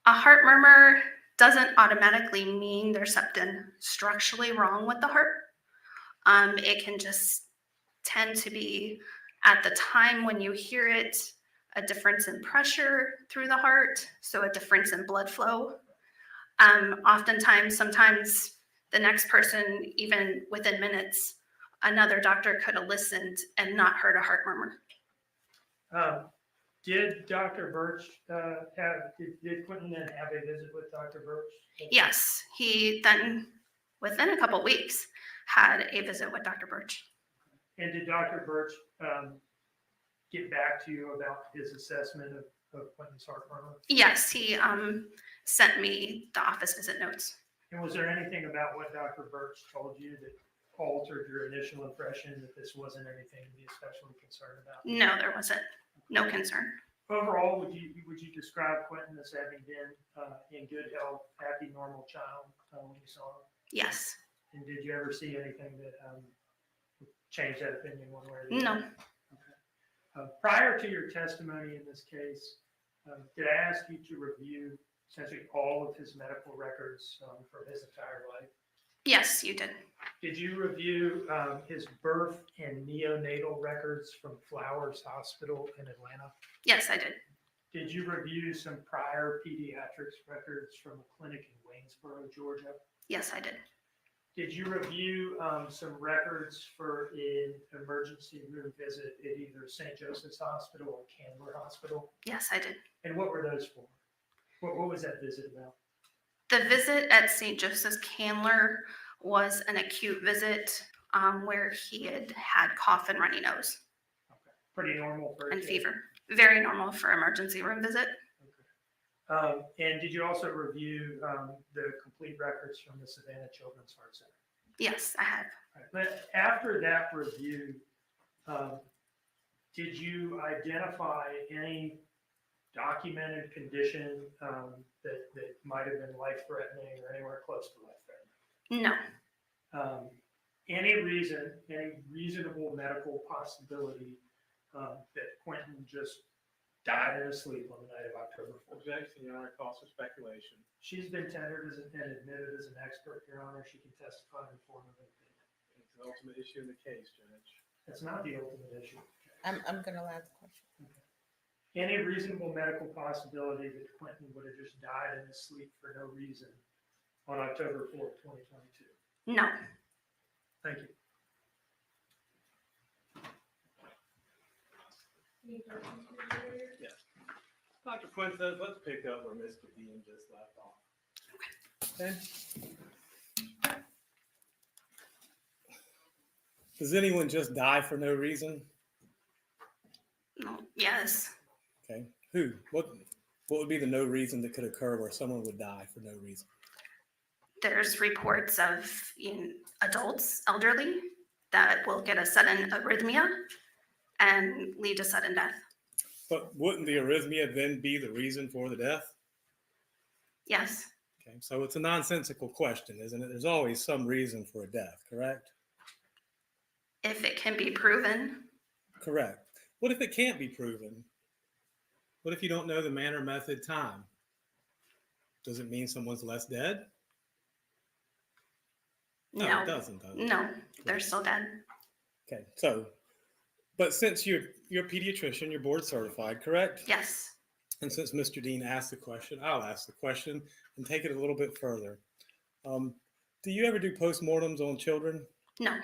a heart murmur doesn't automatically mean there's something structurally wrong with the heart. It can just tend to be, at the time when you hear it, a difference in pressure through the heart, so a difference in blood flow. Oftentimes, sometimes the next person, even within minutes, another doctor could have listened and not heard a heart murmur. Did Dr. Burch did Quinton then have a visit with Dr. Burch? Yes, he then, within a couple of weeks, had a visit with Dr. Burch. And did Dr. Burch get back to you about his assessment of Quinton's heart murmur? Yes, he sent me the office visit notes. And was there anything about what Dr. Burch told you that altered your initial impression that this wasn't anything to be especially concerned about? No, there wasn't. No concern. Overall, would you describe Quinton as having been in good health, happy, normal child when you saw him? Yes. And did you ever see anything that changed that opinion one way or the other? No. Okay. Prior to your testimony in this case, did I ask you to review essentially all of his medical records for his entire life? Yes, you did. Did you review his birth and neonatal records from Flowers Hospital in Atlanta? Yes, I did. Did you review some prior pediatrics records from a clinic in Waynesboro, Georgia? Yes, I did. Did you review some records for an emergency room visit at either St. Joseph's Hospital or Candler Hospital? Yes, I did. And what were those for? What was that visit about? The visit at St. Joseph's Candler was an acute visit where he had cough and runny nose. Pretty normal for a and kid. fever. Very normal for emergency room visit. And did you also review the complete records from the Savannah Children's Heart Center? Yes, I have. Right. But after that review, did you identify any documented condition that might have been life-threatening or anywhere close to life-threatening? No. Any reasonable medical possibility that Quinton just died in his sleep on the night of October 4th? Objection, Your Honor, calls for speculation. She's been tendered and admitted as an expert, Your Honor. She can testify in the form of an opinion. It's the ultimate issue in the case, Judge. That's not the ultimate issue. I'm going to allow the question. Any reasonable medical possibility that Quinton would have just died in his sleep for no reason on October 4th, 2022? No. Thank you. Yes. Dr. Quinton, let's pick up where Mr. Dean just left off. Okay. Does anyone just die for no reason? No. Yes. Okay. Who? What would be the no reason that could occur where someone would die for no reason? There's reports of adults, elderly, that will get a sudden arrhythmia and lead to sudden death. But wouldn't the arrhythmia then be the reason for the death? Yes. Okay, so it's a nonsensical question, isn't it? There's always some reason for a death, correct? If it can be proven. Correct. What if it can't be proven? What if you don't know the manner, method, time? Does it mean someone's less dead? No, it doesn't. Does it? No, they're still dead. Okay, so, but since you're a pediatrician, you're board certified, correct? Yes. And since Mr. Dean asked the question, I'll ask the question and take it a little bit further. Do you ever do postmortems on children? No.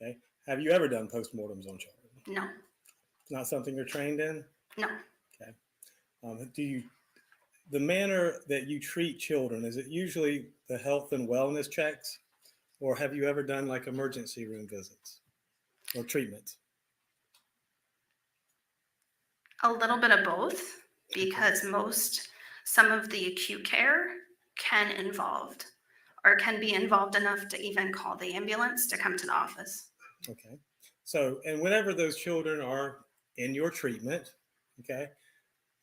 Okay. Have you ever done postmortems on children? No. It's not something you're trained in? No. Okay. The manner that you treat children, is it usually the health and wellness checks? Or have you ever done like emergency room visits or treatments? A little bit of both, because some of the acute care can be involved enough to even call the ambulance to come to the office. Okay. So, and whenever those children are in your treatment, okay,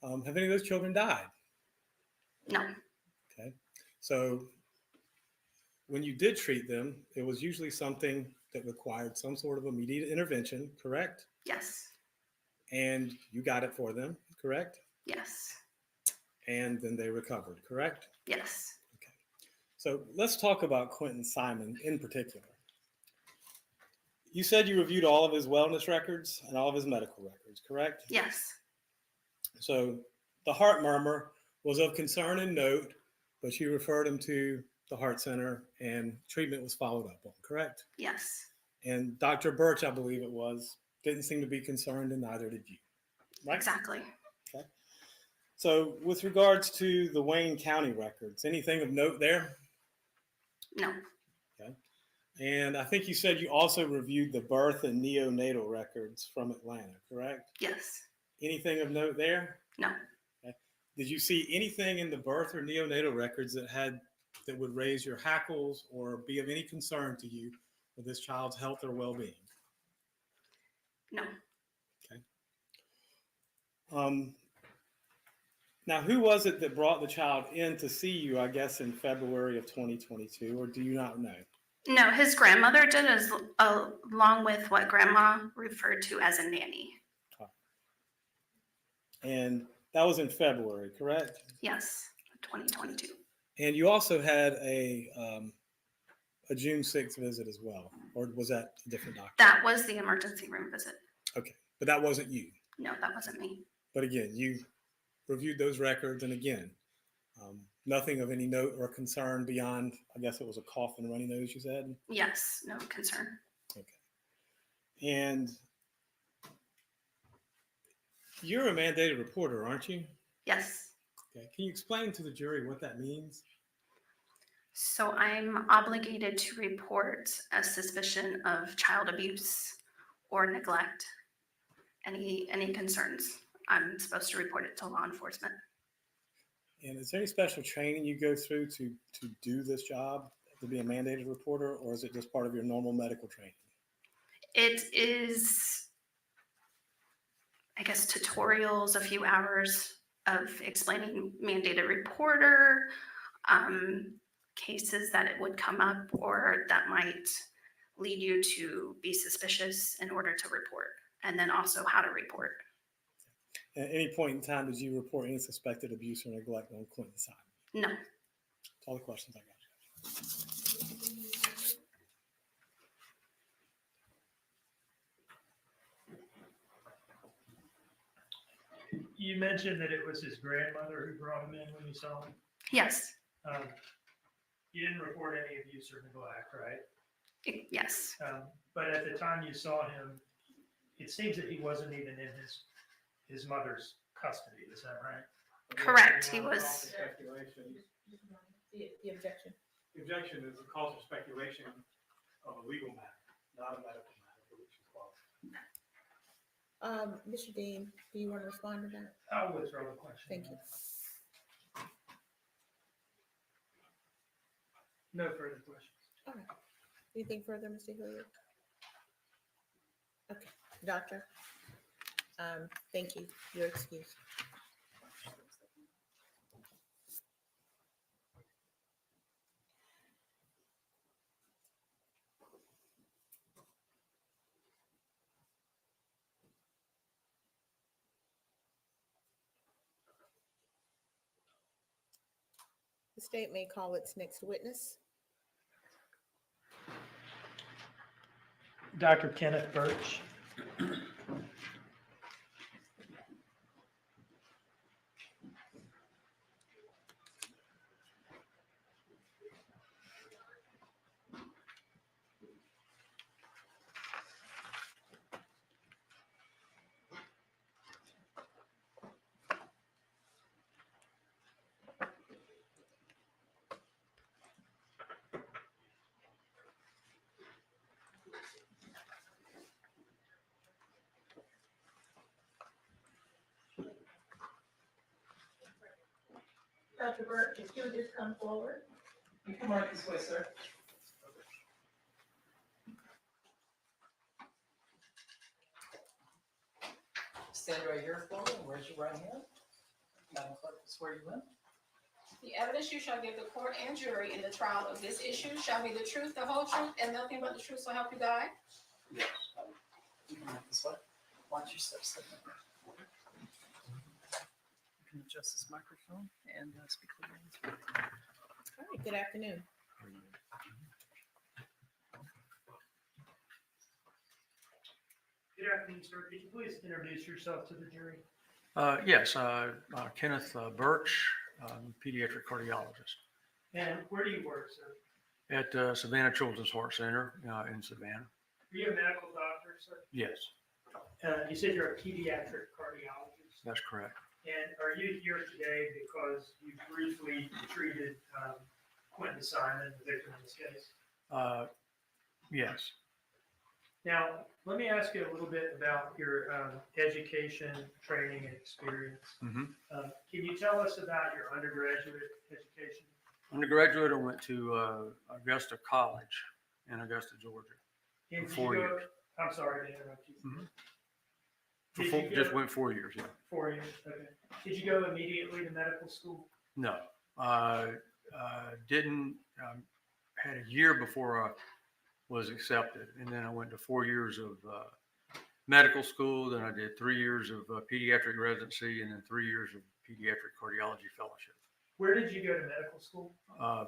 have any of those children died? No. Okay. So when you did treat them, it was usually something that required some sort of immediate intervention, correct? Yes. And you got it for them, correct? Yes. And then they recovered, correct? Yes. Okay. So let's talk about Quinton Simon in particular. You said you reviewed all of his wellness records and all of his medical records, correct? Yes. So the heart murmur was of concern and note, but you referred him to the heart center and treatment was followed up on, correct? Yes. And Dr. Burch, I believe it was, didn't seem to be concerned and neither did you, right? Exactly. Okay. So with regards to the Wayne County records, anything of note there? No. Okay. And I think you said you also reviewed the birth and neonatal records from Atlanta, correct? Yes. Anything of note there? No. Okay. Did you see anything in the birth or neonatal records that would raise your hackles or be of any concern to you with this child's health or well-being? No. Okay. Now, who was it that brought the child in to see you, I guess, in February of 2022, or do you not know? No, his grandmother did, along with what grandma referred to as a nanny. And that was in February, correct? Yes, 2022. And you also had a June 6th visit as well, or was that a different doctor? That was the emergency room visit. Okay, but that wasn't you. No, that wasn't me. But again, you reviewed those records, and again, nothing of any note or concern beyond, I guess it was a cough and runny nose, you said? Yes, no concern. Okay. And you're a mandated reporter, aren't you? Yes. Okay. Can you explain to the jury what that means? So I'm obligated to report a suspicion of child abuse or neglect. Any concerns, I'm supposed to report it to law enforcement. And is there any special training you go through to do this job, to be a mandated reporter, or is it just part of your normal medical training? It is, I guess, tutorials, a few hours of explaining mandated reporter, cases that it would come up or that might lead you to be suspicious in order to report, and then also how to report. At any point in time, did you report any suspected abuse or neglect on Quinton's side? No. That's all the questions I got. You mentioned that it was his grandmother who brought him in when you saw him. Yes. You didn't report any abuse or neglect, right? Yes. But at the time you saw him, it seems that he wasn't even in his mother's custody. Is that right? Correct. He was. Speculation. The objection. The objection is a cause of speculation of a legal matter, not a medical matter for which is qualified. Mr. Dean, do you want to respond to that? I'll withdraw the question. Thank you. No further questions. All right. Anything further, Mr. Hilliard? Okay, doctor. Thank you. Your excuse. The state may call its next witness. Dr. Kenneth Burch. Dr. Burch, if you would just come forward. You come right this way, sir. Stand right here for me and raise your right hand. Madam Clerk, swear you in. The evidence you shall give the court and jury in the trial of this issue shall be the truth, the whole truth, and nothing but the truth, so help you God? Yes. You come right this way. Watch your steps. You can adjust this microphone and speak clearly. All right, good afternoon. Good afternoon, sir. Could you please introduce yourself to the jury? Yes, Kenneth Burch, pediatric cardiologist And where do you work, sir? at Savannah Children's Heart Center in Savannah. Are you a medical doctor, sir? Yes, You said you're a pediatric cardiologist. that's correct. And are you here today because you briefly treated Quinton Simon, the victim in this case? Yes. Now, let me ask you a little bit about your education, training, and experience. Mhm. Can you tell us about your undergraduate education? Undergraduate, I went to Augusta College in Augusta, Georgia. And For 4 did you go- years. I'm sorry to interrupt you. Mhm. Did For you just go- went 4 years, yeah. 4 years, okay. Did you go immediately to medical school? No, didn't, had a year before I was accepted. And then I went to 4 years of medical school. Then I did 3 years of pediatric residency and then 3 years of pediatric cardiology fellowship. Where did you go to medical school?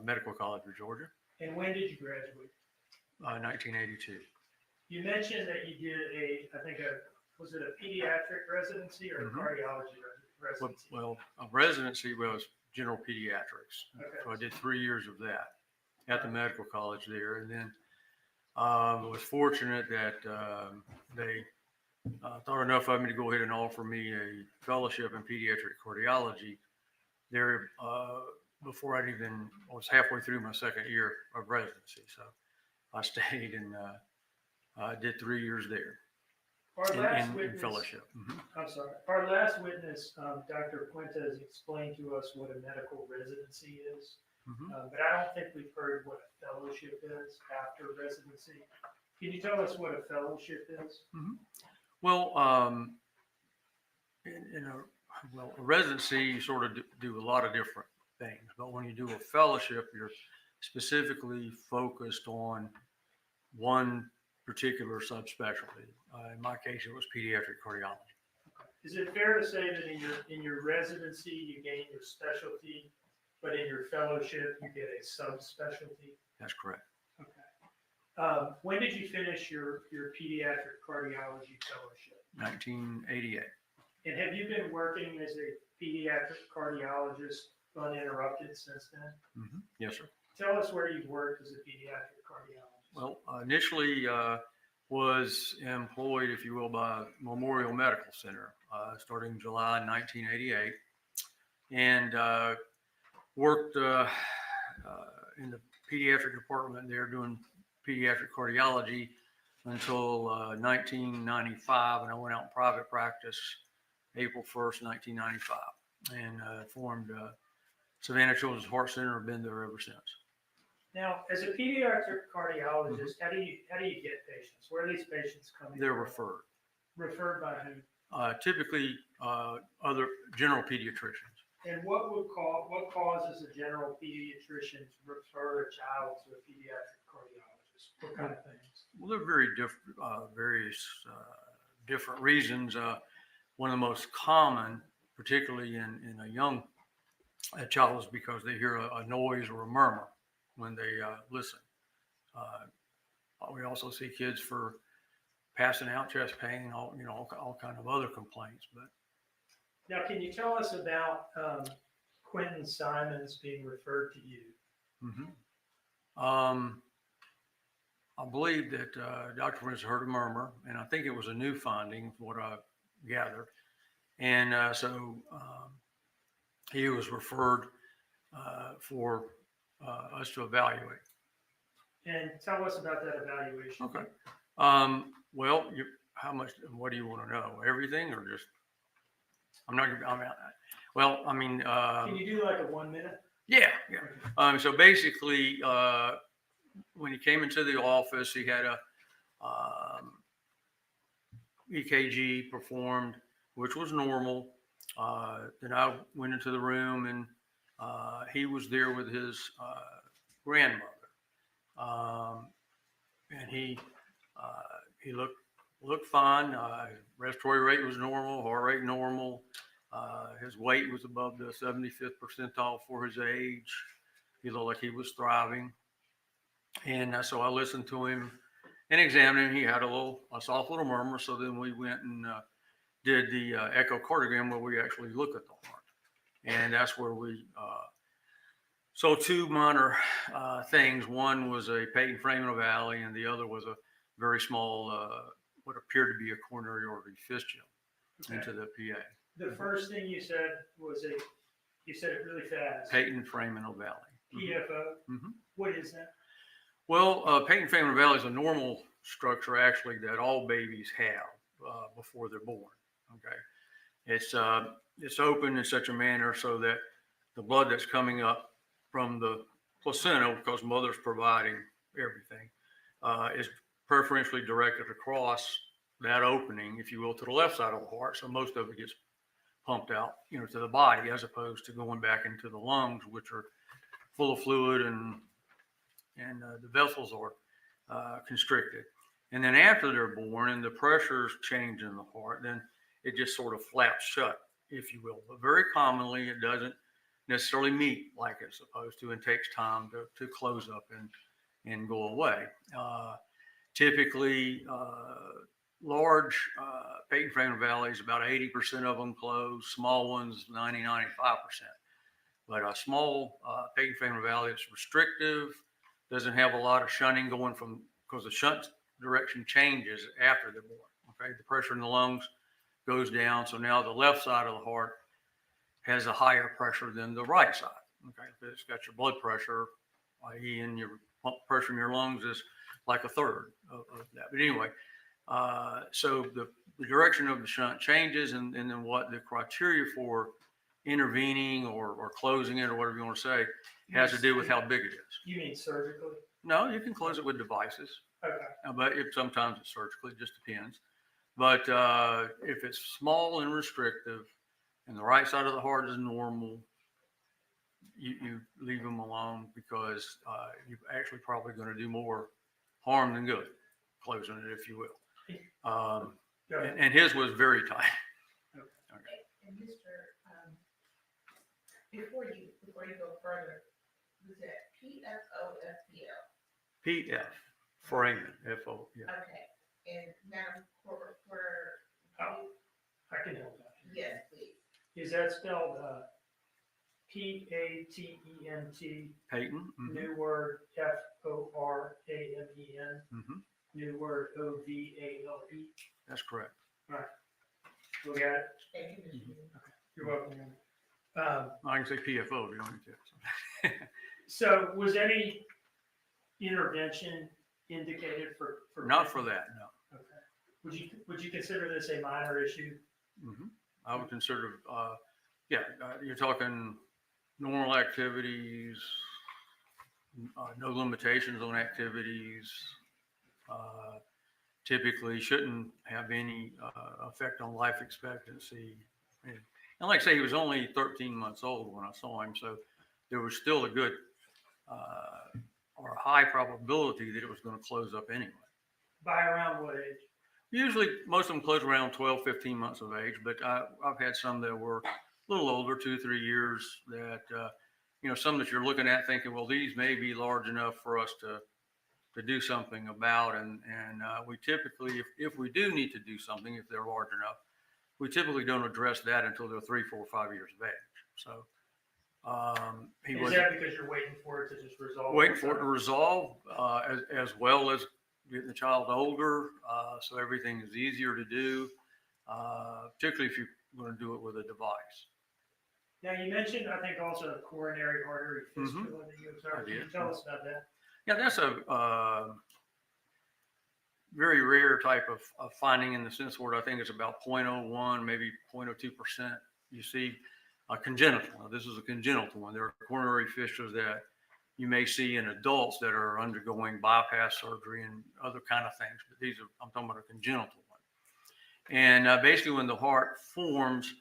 Medical College of Georgia, And when did you graduate? 1982. You mentioned that you did was it a pediatric residency or a Mhm. cardiology residency? Well, a residency was general pediatrics. Okay. So I did 3 years of that at the medical college there. And then I was fortunate that they thought enough of me to go ahead and offer me a fellowship in pediatric cardiology there before I was halfway through my second year of residency. So I stayed and did 3 years there Our last in witness, fellowship. Mhm. I'm sorry. Our last witness, Dr. Pentes, explained to us what a medical residency is, Mhm. but I don't think we've heard what a fellowship is after residency. Can you tell us what a fellowship is? Well, a residency, you sort of do a lot of different things, but when you do a fellowship, you're specifically focused on one particular subspecialty. In my case, it was pediatric cardiology. Is it fair to say that in your residency you gain your specialty, but in your fellowship you get a subspecialty? That's correct. When did you finish your pediatric cardiology fellowship? 1988. And have you been working as a pediatric cardiologist uninterrupted since then? Yes, sir. Tell us where you've worked as a pediatric cardiologist. Well, initially was employed, if you will, by Memorial Medical Center starting July 1988, and worked in the pediatric department there doing pediatric cardiology until 1995, and I went out in private practice April 1st, 1995, and formed Savannah Children's Heart Center. I've been there ever since. Now, as a pediatric cardiologist, how do you get patients? Where are these patients coming? They're from? referred. Referred by who? Typically, other general pediatricians. And what causes a general pediatrician to refer a child to a pediatric cardiologist? What kind of things? Well, there are very various different reasons. One of the most common, particularly in a young child, is because they hear a noise or a murmur when they listen. We also see kids for passing out, chest pain, all kind of other complaints. But now, can you tell us about Quinton Simons being referred to you? I believe that Dr. Prince heard a murmur, and I think it was a new finding, from what I gather. And so he was referred for us to evaluate. And tell us about that evaluation. Okay. Well, how much? What do you want to know? Everything, or just? I'm not. Well, I mean. Can you do like a 1 minute? Yeah. So basically, when he came into the office, he had a EKG performed, which was normal. Then I went into the room, and he was there with his grandmother, and he looked fine. Respiratory rate was normal, heart rate normal. His weight was above the 75th percentile for his age. He looked like he was thriving. And so I listened to him and examined him. He had a soft little murmur. So then we went and did the echocardiogram, where we actually look at the heart. And that's where we, so two minor things. One was a patent foramen and the other was a very small, what appeared to be a coronary artery fistula into the PA. The first thing you said was you said it really fast. Patent foramen valley. PFO. What is that? Well, Peyton Family Valley is a normal structure actually that all babies have before they're born. Okay, it's open in such a manner so that the blood that's coming up from the placenta, because mother's providing everything, is preferentially directed across that opening, if you will, to the left side of the heart. So most of it gets pumped out, to the body, as opposed to going back into the lungs, which are full of fluid and the vessels are constricted. And then after they're born and the pressures change in the heart, then it just sort of flaps shut, if you will. But very commonly, it doesn't necessarily meet like it's supposed to, and takes time to close up and go away. Typically, large Peyton Family Valleys, about 80% of them close. Small ones, 90-95%. But a small Peyton Family Valley is restrictive, doesn't have a lot of shunting going from, because the shunt direction changes after they're born. Okay, the pressure in the lungs goes down, so now the left side of the heart has a higher pressure than the right side. Okay, if it's got your blood pressure, i.e., in your pressure in your lungs is like a third of that. But anyway, so the direction of the shunt changes, and then what the criteria for intervening or closing it, or whatever you want to say, has to do with how big it is. You mean surgically? No, you can close it with devices. Okay. But sometimes it's surgically, it just depends. But if it's small and restrictive, and the right side of the heart is normal, you leave them alone, because you're actually probably going to do more harm than good closing it, if you will. And his was very tight. Okay. And Mr. Before you go further, was that PFOFPL? PF, foramen, FO, yeah. Okay. And now for I can help that. yes, please. Is that spelled Patent? Peyton. New word FORAMEN. Mm-hmm. New word OVALE. That's correct. All right. We got it. Thank you, Mr. Okay. You're welcome. I can say PFO if you want me to. So was any intervention indicated for Not for that, no. Okay. Would you consider this a minor issue? Mm-hmm. I would consider, you're talking normal activities, no limitations on activities, typically shouldn't have any effect on life expectancy. And like I say, he was only 13 months old when I saw him, so there was still a good or a high probability that it was going to close up anyway. By around what age? Usually, most of them close around 12, 15 months of age, but I've had some that were a little older, 2, 3 years, that, some that you're looking at thinking, well, these may be large enough for us to do something about. And we typically, if we do need to do something, if they're large enough, we typically don't address that until they're 3, 4, 5 years of age. So Is that because you're waiting for it to just resolve? Waiting for it to resolve, as well as getting the child older, so everything is easier to do, particularly if you're going to do it with a device. Now, you mentioned, I think, also a coronary artery fistula that you observed. Can you tell us about that? Yeah, that's a very rare type of finding, in the sense where I think it's about 0.01, maybe 0.02%. You see a congenital. Now, this is a congenital one. There are coronary fistulas that you may see in adults that are undergoing bypass surgery and other kind of things, but I'm talking about a congenital one. And basically, when the heart forms,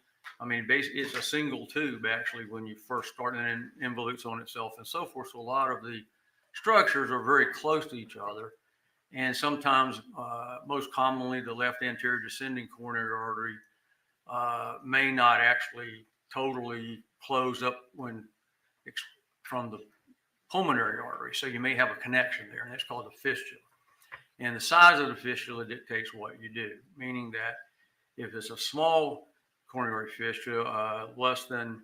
basically it's a single tube actually when you first start, and then involutes on itself and so forth. So a lot of the structures are very close to each other, and sometimes, most commonly, the left anterior descending coronary artery may not actually totally close up from the pulmonary artery. So you may have a connection there, and that's called a fistula. And the size of the fistula dictates what you do, meaning that if it's a small coronary fistula, less than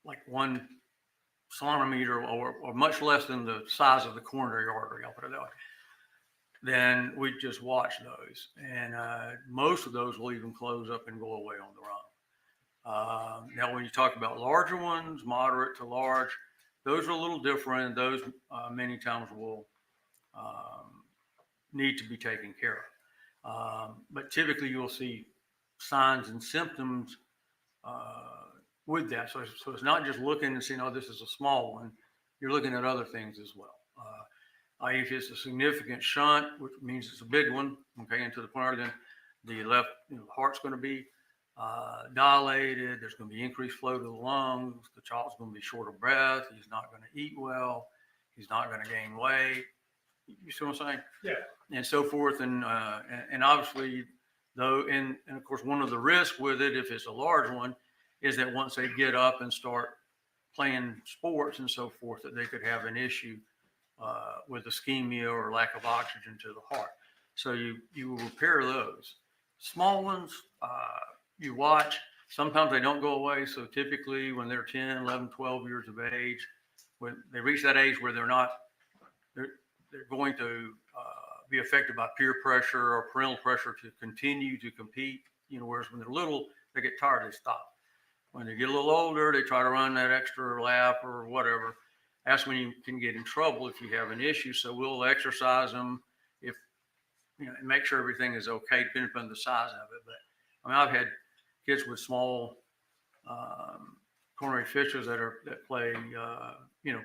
like 1 centimeter, or much less than the size of the coronary artery, I'll put it that way, then we just watch those. And most of those will even close up and go away on their own. Now, when you talk about larger ones, moderate to large, those are a little different. Those many times will need to be taken care of. But typically you'll see signs and symptoms with that. So it's not just looking and saying, oh, this is a small one. You're looking at other things as well. If it's a significant shunt, which means it's a big one, okay, and to the point where then the left heart's going to be dilated, there's going to be increased flow to the lungs, the child's going to be short of breath, he's not going to eat well, he's not going to gain weight. You see what I'm saying? Yeah. And so forth, and obviously, though, and of course, one of the risks with it, if it's a large one, is that once they get up and start playing sports and so forth, that they could have an issue with ischemia or lack of oxygen to the heart. So you will repair those. Small ones, you watch. Sometimes they don't go away. So typically when they're 10, 11, 12 years of age, when they reach that age where they're going to be affected by peer pressure or parental pressure to continue to compete, whereas when they're little, they get tired, they stop. When they get a little older, they try to run that extra lap or whatever. That's when you can get in trouble if you have an issue. So we'll exercise them and make sure everything is okay, depending upon the size of it. But I mean, I've had kids with small coronary fistula that play,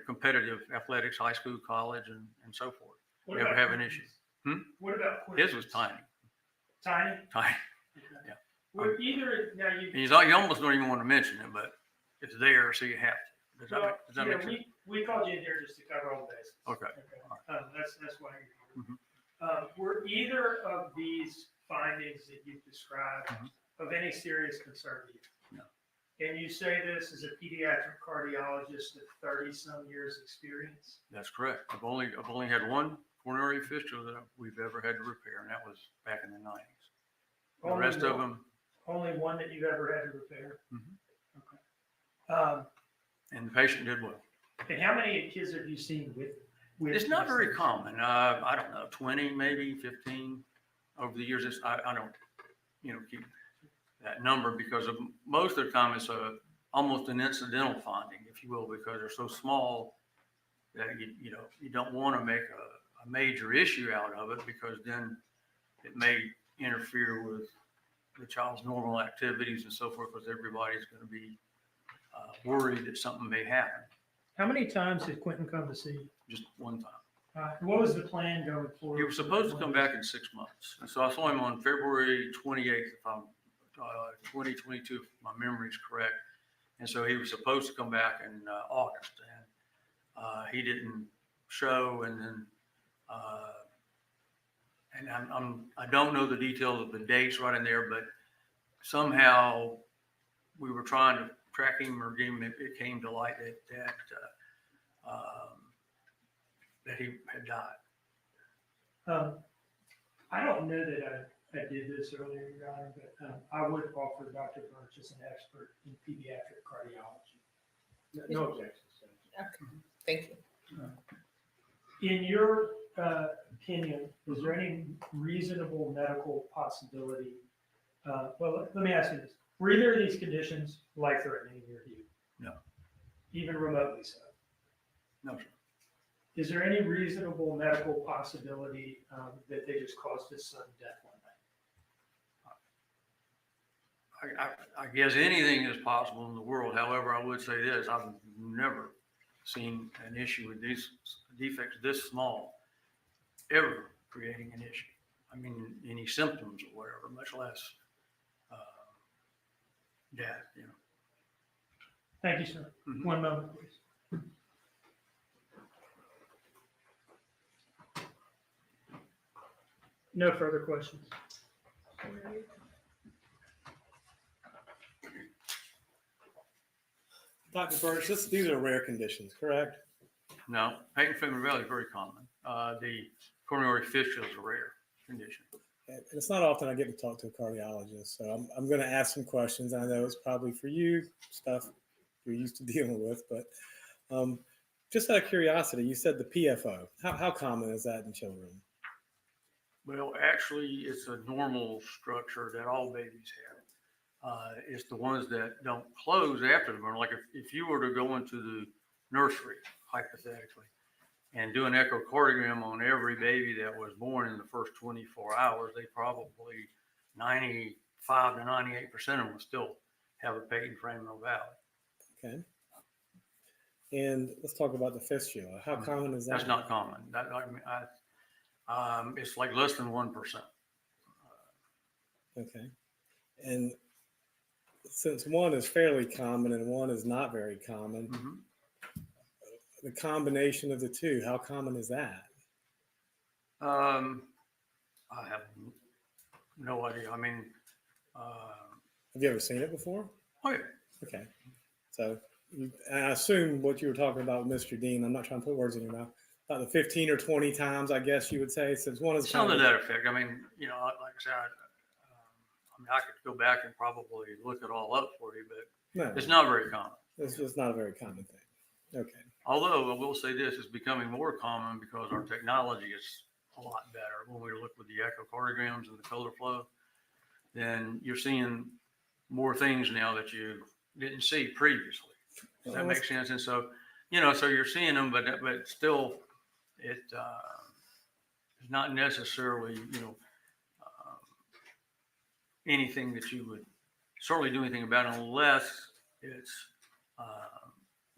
competitive athletics, high school, college, and so forth. What Never about have an Quinton's? issue. What about His Quinton's? was tiny. Tiny? Tiny. Okay. Yeah. Well, either now you. You almost don't even want to mention it, but it's there, so you have to. Does that yeah, make sense? we called you in here just to cover all the bases. Okay. That's why you're here. Mhm. Were either of these findings that you've described Mm-hmm. of any serious concern to you? No. And you say this as a pediatric cardiologist with 30-some years experience? That's correct. I've only had one coronary fistula that we've ever had to repair, and that was back in the 90s. The Only rest of one? them. Only one that you've ever had to repair? Mhm. Okay. And the patient did well. And how many kids have you seen with It's not these very things? common. I don't know, 20, maybe 15 over the years. I don't, keep that number because of most of the time it's almost an incidental finding, if you will, because they're so small that you don't want to make a major issue out of it because then it may interfere with the child's normal activities and so forth, because everybody's going to be worried that something may happen. How many times did Quinton come to see you? Just one time. What was the plan going forward? He was supposed to come back in 6 months. And so I saw him on February 28th, 2022, if my memory is correct. And so he was supposed to come back in August, and he didn't show. And then, I don't know the details of the dates right in there, but somehow we were trying to track him or get him. It came to light that he had died. I don't know that I did this earlier, Your Honor, but I would offer Dr. Burch as an expert in pediatric cardiology. No objections. Okay, thank you. In your opinion, is there any reasonable medical possibility? Well, let me ask you this. Were either of these conditions life-threatening in your view? No. Even remotely so? No, sir. Is there any reasonable medical possibility that they just caused his sudden death one night? I guess anything is possible in the world. However, I would say this: I've never seen an issue with these defects this small ever creating an issue. I mean, any symptoms or whatever, much less death. Thank you, sir. Mhm. One moment, please. No further questions. Dr. Burch, these are rare conditions, correct? No, patent family valley is very common. The coronary fistula is a rare condition. And it's not often I get to talk to a cardiologist, so I'm going to ask some questions. I know it's probably for you, stuff you're used to dealing with, but just out of curiosity, you said the PFO. How common is that in children? Well, actually, it's a normal structure that all babies have. It's the ones that don't close after the burn. Like if you were to go into nursery, hypothetically, and do an echocardiogram on every baby that was born in the first 24 hours, they probably 95 to 98% of them will still have a patent foraminal valley. Okay. And let's talk about the fistula. How common is that? That's not common. It's like less than 1%. Okay. And since one is fairly common and one is not very common, the combination of the two, how common is that? I have no idea. I mean, have you ever seen it before? Oh, yeah. Okay. So I assume what you were talking about with Mr. Dean, I'm not trying to put words in your mouth, about the 15 or 20 times, I guess you would say, since one is something to that effect. I mean, you know, like I said, I could go back and probably look it all up for you, but it's not very common. It's just not a very common thing. Okay. Although I will say this, it's becoming more common because our technology is a lot better. When we look with the echocardiograms and the color flow, then you're seeing more things now that you didn't see previously. Does that make sense? And so, you know, so you're seeing them, but still, it is not necessarily, you know, anything that you would certainly do anything about unless it's,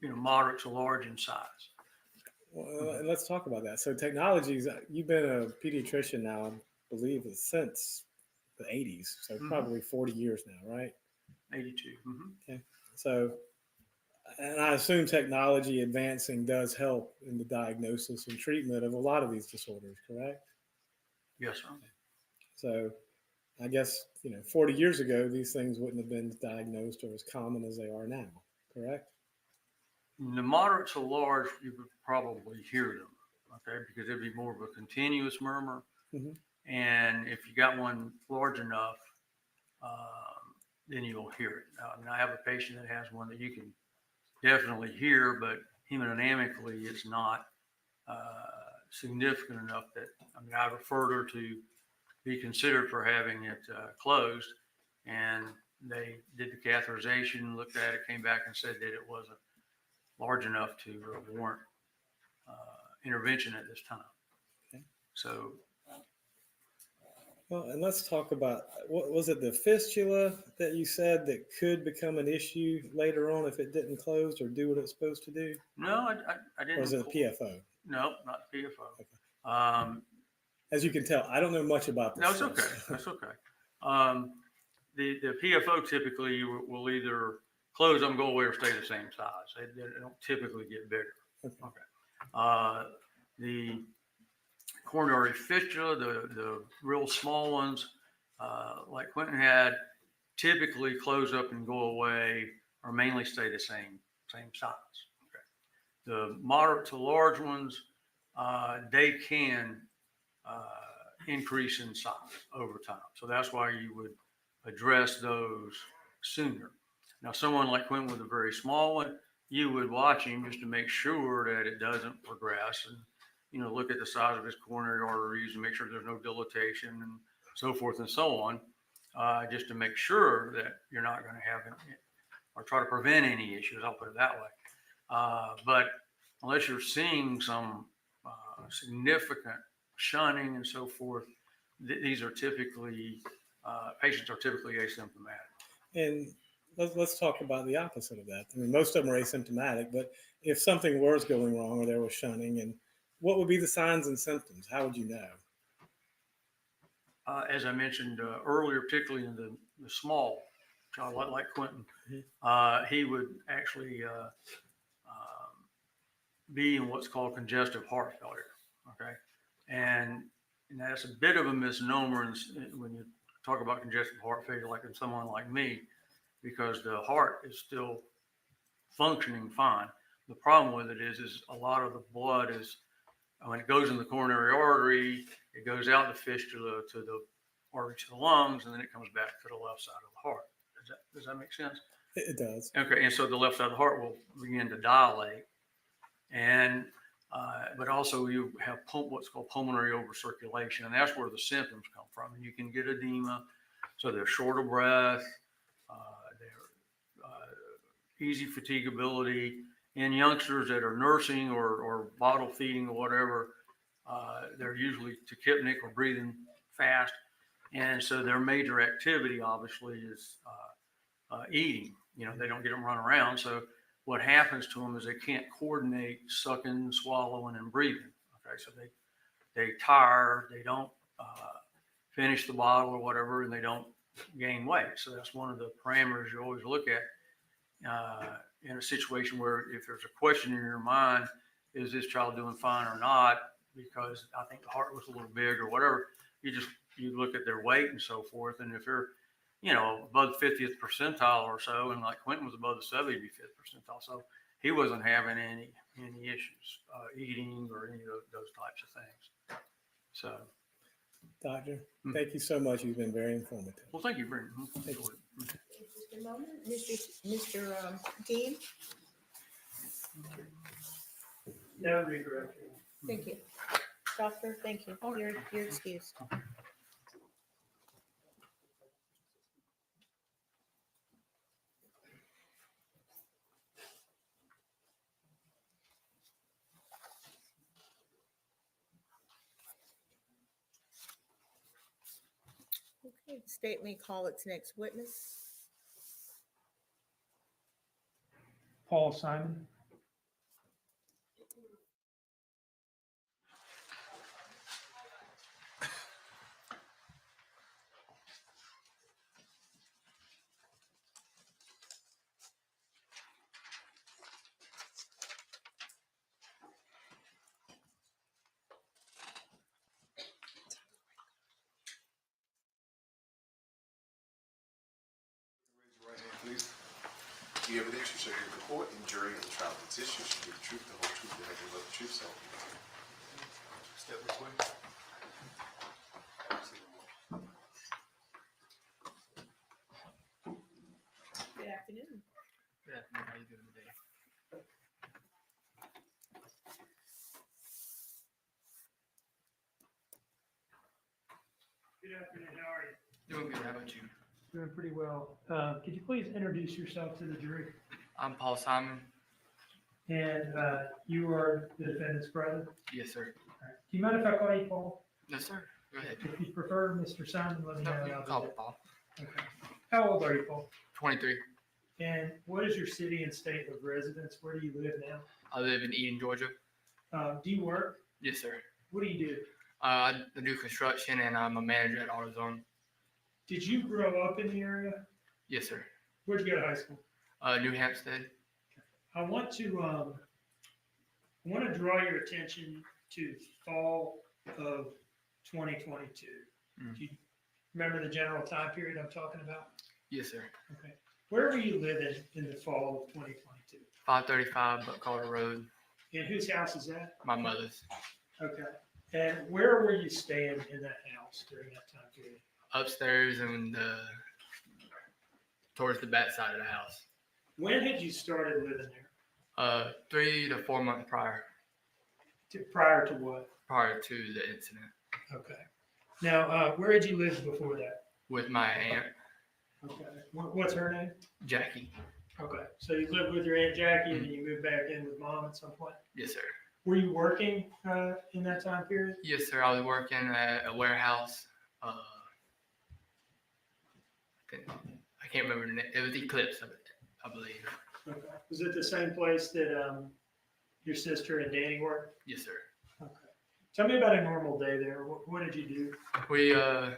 you know, moderate to large in size. Well, and let's talk about that. So technologies, you've been a pediatrician now, I believe, since the 80s. So probably 40 years now, right? 82. Okay. So, and I assume technology advancing does help in the diagnosis and treatment of a lot of these disorders, correct? Yes, sir. So I guess, you know, 40 years ago, these things wouldn't have been diagnosed or as common as they are now, correct? In the moderate to large, you would probably hear them, okay, because it'd be more of a continuous murmur. And if you got one large enough, then you'll hear it. I mean, I have a patient that has one that you can definitely hear, but hemodynamically, it's not significant enough that, I mean, I referred her to be considered for having it closed, and they did the catheterization, looked at it, came back and said that it wasn't large enough to warrant intervention at this time. Okay. So, well, and let's talk about, what was it, the fistula that you said that could become an issue later on if it didn't close or do what it's supposed to do? no, I didn't. Or is it a PFO? No, not PFO. Okay. As you can tell, I don't know much about this. No, it's okay. That's okay. The PFO typically will either close them, go away, or stay the same size. They don't typically get bigger. Okay. The coronary fistula, the real small ones, like Quinton had, typically close up and go away, or mainly stay the same size. Okay. The moderate to large ones, they can increase in size over time. So that's why you would address those sooner. Now, someone like Quinton with a very small one, you would watch him just to make sure that it doesn't progress, and, you know, look at the size of his coronary arteries and make sure there's no dilatation and so forth and so on, just to make sure that you're not going to have or try to prevent any issues. I'll put it that way. But unless you're seeing some significant shunning and so forth, these are typically, patients are typically asymptomatic. And let's talk about the opposite of that. I mean, most of them are asymptomatic, but if something was going wrong or there was shunning, and what would be the signs and symptoms? How would you know? As I mentioned earlier, particularly in the small child, like Quinton, he would actually be in what's called congestive heart failure. Okay, and that's a bit of a misnomer when you talk about congestive heart failure, like in someone like me, because the heart is still functioning fine. The problem with it is a lot of the blood is, when it goes in the coronary artery, it goes out the fistula to the artery to the lungs, and then it comes back to the left side of the heart. Does that make sense? It does. Okay, and so the left side of the heart will begin to dilate, and but also you have what's called pulmonary overcirculation, and that's where the symptoms come from. And you can get edema, so they're short of breath, they're easy fatigability, in youngsters that are nursing or bottle feeding or whatever, they're usually tachypnic or breathing fast. And so their major activity obviously is eating. You know, they don't get them run around. So what happens to them is they can't coordinate sucking, swallowing, and breathing. Okay, so they tire, they don't finish the bottle or whatever, and they don't gain weight. So that's one of the parameters you always look at in a situation where if there's a question in your mind, is this child doing fine or not? Because I think the heart was a little big or whatever, you look at their weight and so forth. And if they're, you know, above 50th percentile or so, and like Quinton was above the 75th percentile, so he wasn't having any issues eating or any of those types of things. So, Doctor, thank you so much. You've been very informative. well, thank you very much. Thank you. Just a moment, Mr. Dean. No redirect. Thank you. Doctor, thank you. You're excused. Okay, the state may call its next witness. Paul Simon. Right hand, please. The evidence you shall give the court and jury in the trial of this issue shall be the truth, the whole truth, and nothing but the truth, so help you God. Step this way. Good afternoon. Good afternoon. How you doing today? Good afternoon. How are you? Doing good. How about you? Doing pretty well. Could you please introduce yourself to the jury? I'm Paul Simon. And you are the defendant's brother? Yes, sir. All right. Do you mind if I call you Paul? No, sir. Go ahead. If you prefer Mr. Simon, let me know. No, and you I'll can do call that. it Paul. Okay. How old are you, Paul? 23. And what is your city and state of residence? Where do you live now? I live in Eden, Georgia. Do you work? Yes, sir. What do you do? I do construction and I'm a manager at AutoZone. Did you grow up in the area? Yes, sir. Where'd you go to high school? New Hampstead. I want to draw your attention to fall of 2022. Mm. Do you remember the general time period I'm talking about? Yes, sir. Okay. Where were you living in the fall of 2022? 535 Mccarta Road. And whose house is that? My mother's. Okay. And where were you staying in that house during that time period? Upstairs and towards the back side of the house. When had you started living there? 3 to 4 months prior. Prior to what? Prior to the incident. Okay. Now, where did you live before that? With my aunt. Okay. What's her name? Jackie. Okay. So you lived with your Aunt Jackie and then you moved back in with Mom at some point? Yes, sir. Were you working in that time period? Yes, sir. I was working at a warehouse. I can't remember the name. It was Eclipse, I believe. Okay. Was it the same place that your sister and Danny worked? Yes, sir. Okay. Tell me about a normal day there. What did you do? We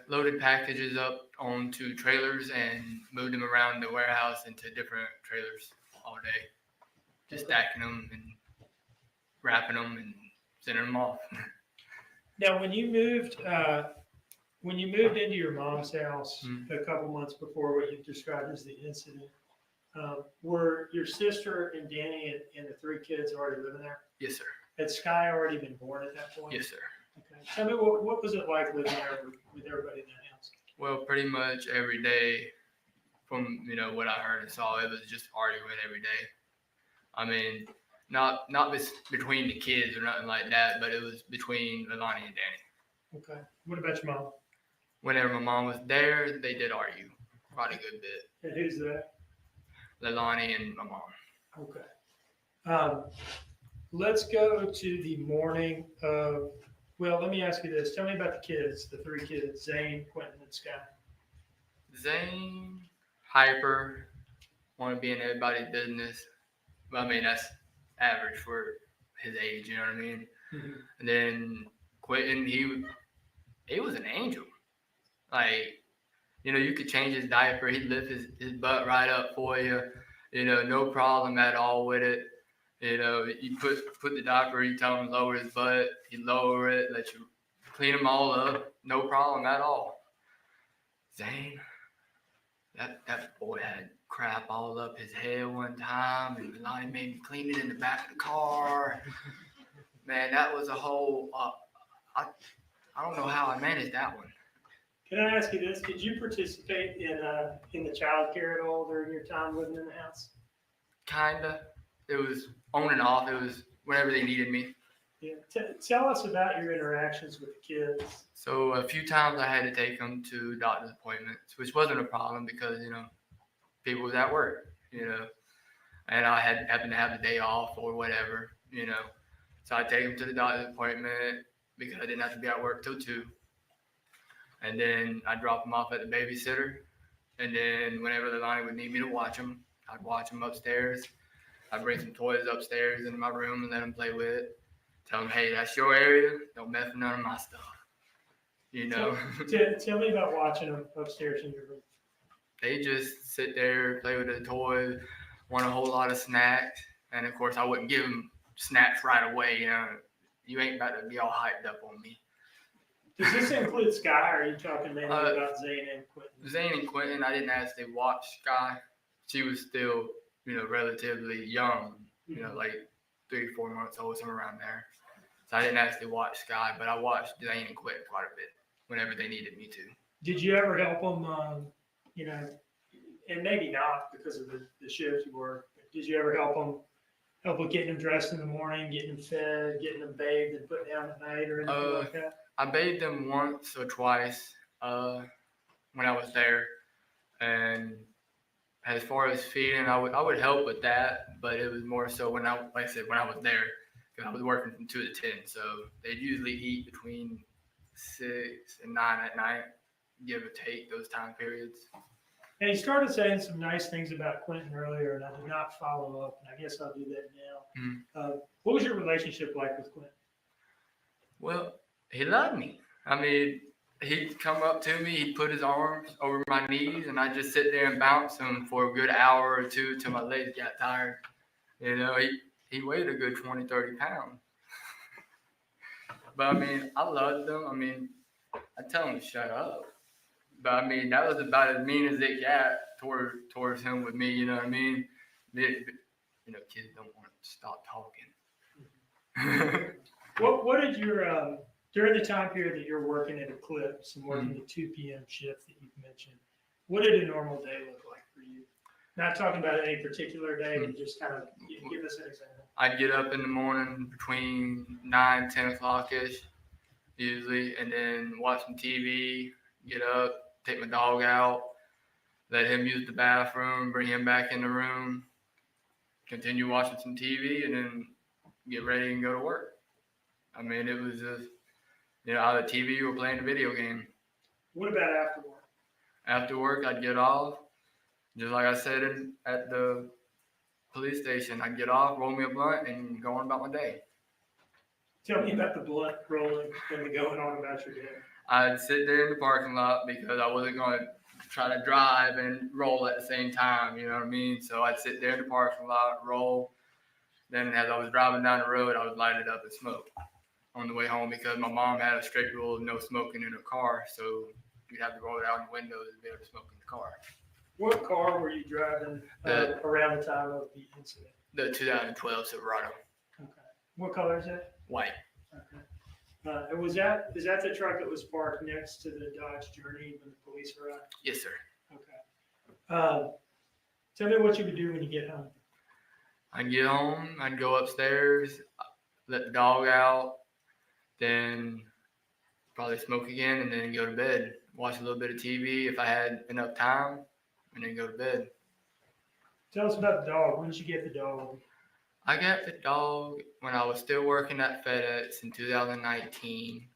loaded packages up onto trailers and moved them around the warehouse into different trailers all day. Just stacking them and wrapping them and sending them off. Now, when you moved into your mom's house a couple months before what you described as the incident, were your sister and Danny and the 3 kids already living there? Yes, sir. Had Sky already been born at that point? Yes, sir. Okay. Tell me, what was it like living there with everybody in that house? Well, pretty much every day, from what I heard and saw, it was just arguing every day. I mean, not between the kids or nothing like that, but it was between Leilani and Danny. Okay. What about your mom? Whenever my mom was there, they did argue quite a good bit. And who's that? Leilani and my mom. Okay. Let's go to the morning of, well, let me ask you this. Tell me about the kids, the three kids, Zane, Quinton, and Sky. Zane, hyper, want to be in everybody's business. Well, I mean, that's average for his age, you know what I mean? Mm-hmm. And then Quinton, he was an angel. Like, you know, you could change his diaper. He'd lift his butt right up for you. You know, no problem at all with it. You know, you put the diaper, you tell him to lower his butt. He'd lower it, let you clean them all up. No problem at all. Zane, that boy had crap all up his head one time, and Leilani made me clean it in the back of the car. Man, that was a whole, I don't know how I managed that one. Can I ask you this? Did you participate in the child care at all during your time living in the house? Kinda. It was on and off. It was whenever they needed me. Yeah. Tell us about your interactions with the kids. So a few times I had to take them to doctor's appointments, which wasn't a problem because, you know, people was at work, you know, and I happened to have the day off or whatever, you know. So I'd take them to the doctor's appointment because I didn't have to be at work till 2. And then I'd drop them off at the babysitter. And then whenever Leilani would need me to watch them, I'd watch them upstairs. I'd bring some toys upstairs into my room and let them play with it. Tell them, hey, that's your area. Don't mess with none of my stuff. You know? Tell me about watching them upstairs in your room. They just sit there, play with the toys, want a whole lot of snacks. And, of course, I wouldn't give them snacks right away. You know, you ain't about to be all hyped up on me. Does this include Sky, or are you talking mainly about Zane and Quinton? Zane and Quinton, I didn't actually watch Sky. She was still, you know, relatively young, you know, like 3 or 4 months old, somewhere around there. So I didn't actually watch Sky, but I watched Zane and Quinton quite a bit whenever they needed me to. Did you ever help them, you know, and maybe not because of the shift you work, but did you ever help with getting them dressed in the morning, getting them fed, getting them bathed and put down at night or anything like that? I bathed them once or twice when I was there. And as far as feeding, I would help with that, but it was more so when I was there, because I was working from 2 to 10. So they'd usually eat between 6 and 9 at night, give or take those time periods. And you started saying some nice things about Quinton earlier, and I did not follow up, and I guess I'll do that now. What was your relationship like with Quinton? Well, he loved me. I mean, he'd come up to me, he'd put his arms over my knees, and I'd just sit there and bounce him for a good hour or 2 till my legs got tired. You know, he weighed a good 20, 30 pounds. But, I mean, I loved him. I mean, I'd tell him to shut up. But, I mean, that was about as mean as it got towards him with me, you know what I mean? You know, kids don't want to stop talking. What did your, during the time period that you're working at Eclipse and working the 2 p.m. shift that you've mentioned, what did a normal day look like for you? Not talking about any particular day, but just kind of give us an example. I'd get up in the morning between 9, 10 o'clock-ish, usually, and then watch some TV, get up, take my dog out, let him use the bathroom, bring him back in the room, continue watching some TV, and then get ready and go to work. I mean, it was just, you know, either TV or playing a video game. What about after work? After work, I'd get off. Just like I said at the police station, I'd get off, roll me a blunt, and go on about my day. Tell me about the blunt rolling and the going on about your day. I'd sit there in the parking lot because I wasn't going to try to drive and roll at the same time, you know what I mean? So I'd sit there in the parking lot, roll. Then as I was driving down the road, I would light it up and smoke on the way home because my mom had a strict rule of no smoking in her car. So you'd have to roll it out in the windows to be able to smoke in the car. What car were you driving around the time of the incident? The 2012 Silverado. Okay. What color is that? White. Okay. And is that the truck that was parked next to the Dodge Journey when the police arrived? Yes, sir. Okay. Tell me what you would do when you get home. I'd get home, I'd go upstairs, let the dog out, then probably smoke again, and then go to bed. Watch a little bit of TV if I had enough time, and then go to bed. Tell us about the dog. When did you get the dog? I got the dog when I was still working at FedEx in 2019.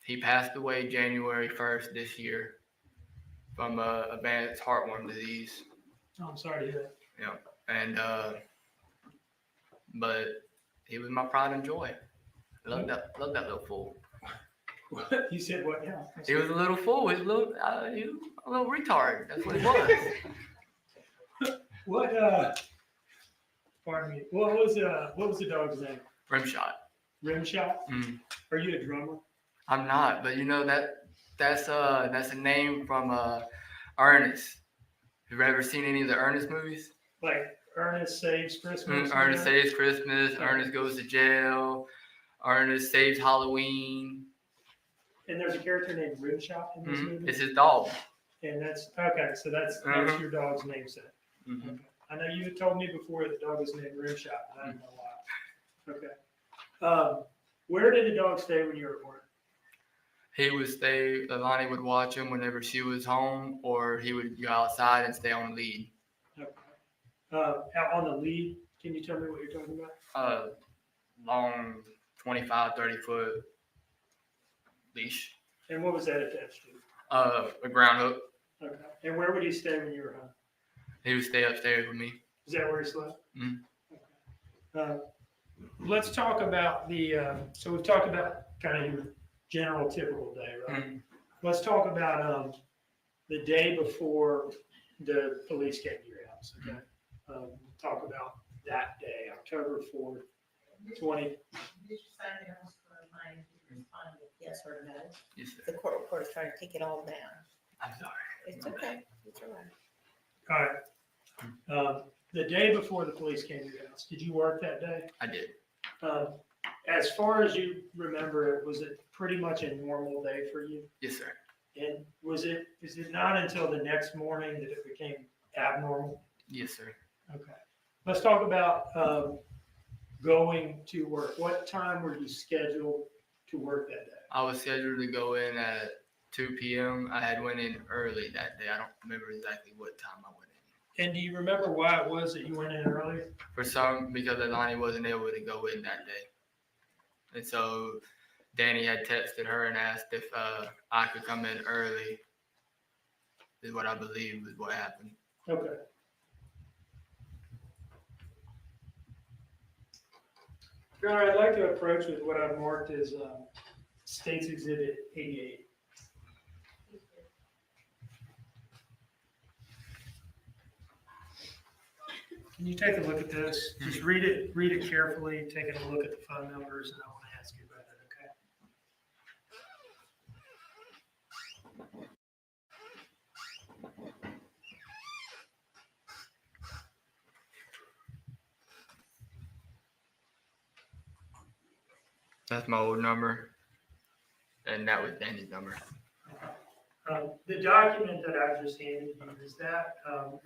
He passed away January 1st this year from advanced heartworm disease. Oh, I'm sorry to hear that. Yeah, and but he was my pride and joy. Love that little fool. You said what now? He was a little fool. He was a little retard. That's what he was. What pardon me. What was the dog's name? Rimshot. Rimshot? Mm. Are you a drummer? I'm not, but you know that's a name from Ernest. Have you ever seen any of the Ernest movies? Like Ernest Saves Christmas? Ernest Saves Christmas, Ernest Goes to Jail, Ernest Saves Halloween. And there's a character named Rimshot in this movie? It's his dog. And that's, okay, so that's your dog's namesake. Okay. I know you had told me before the dog was named Rimshot, but I don't know why. Okay. Where did the dog stay when you were at work? He would stay, Leilani would watch him whenever she was home, or he would go outside and stay on lead. Okay. On the lead, can you tell me what you're talking about? Long 25, 30-foot leash. And what was that attached to? A ground hook. Okay. And where would he stay when you were home? He would stay upstairs with me. Is that where he slept? Mm-hmm. Okay. Let's talk about so we've talked about kind of your general typical day, right? Mm-hmm. Let's talk about the day before the police came to your house, okay? Talk about that day, October 4th, 20. Did you sign the house for mine? Respond with yes or no? Yes, sir. The court reporter is trying to take it all down. I'm sorry. It's okay. It's all right. All right. The day before the police came to your house, did you work that day? I did. As far as you remember it, was it pretty much a normal day for you? Yes, sir. And is it not until the next morning that it became abnormal? Yes, sir. Okay. Let's talk about going to work. What time were you scheduled to work that day? I was scheduled to go in at 2 p.m. I had went in early that day. I don't remember exactly what time I went in. And do you remember why it was that you went in early? Because Leilani wasn't able to go in that day. And so Danny had texted her and asked if I could come in early, is what I believe is what happened. Okay. Your Honor, I'd like to approach with what I've marked as State's Exhibit 88. Can you take a look at this? Just read it carefully, taking a look at the phone numbers, and I want to ask you about it, okay? That's my old number, and that was Danny's number. The document that I just handed you, is that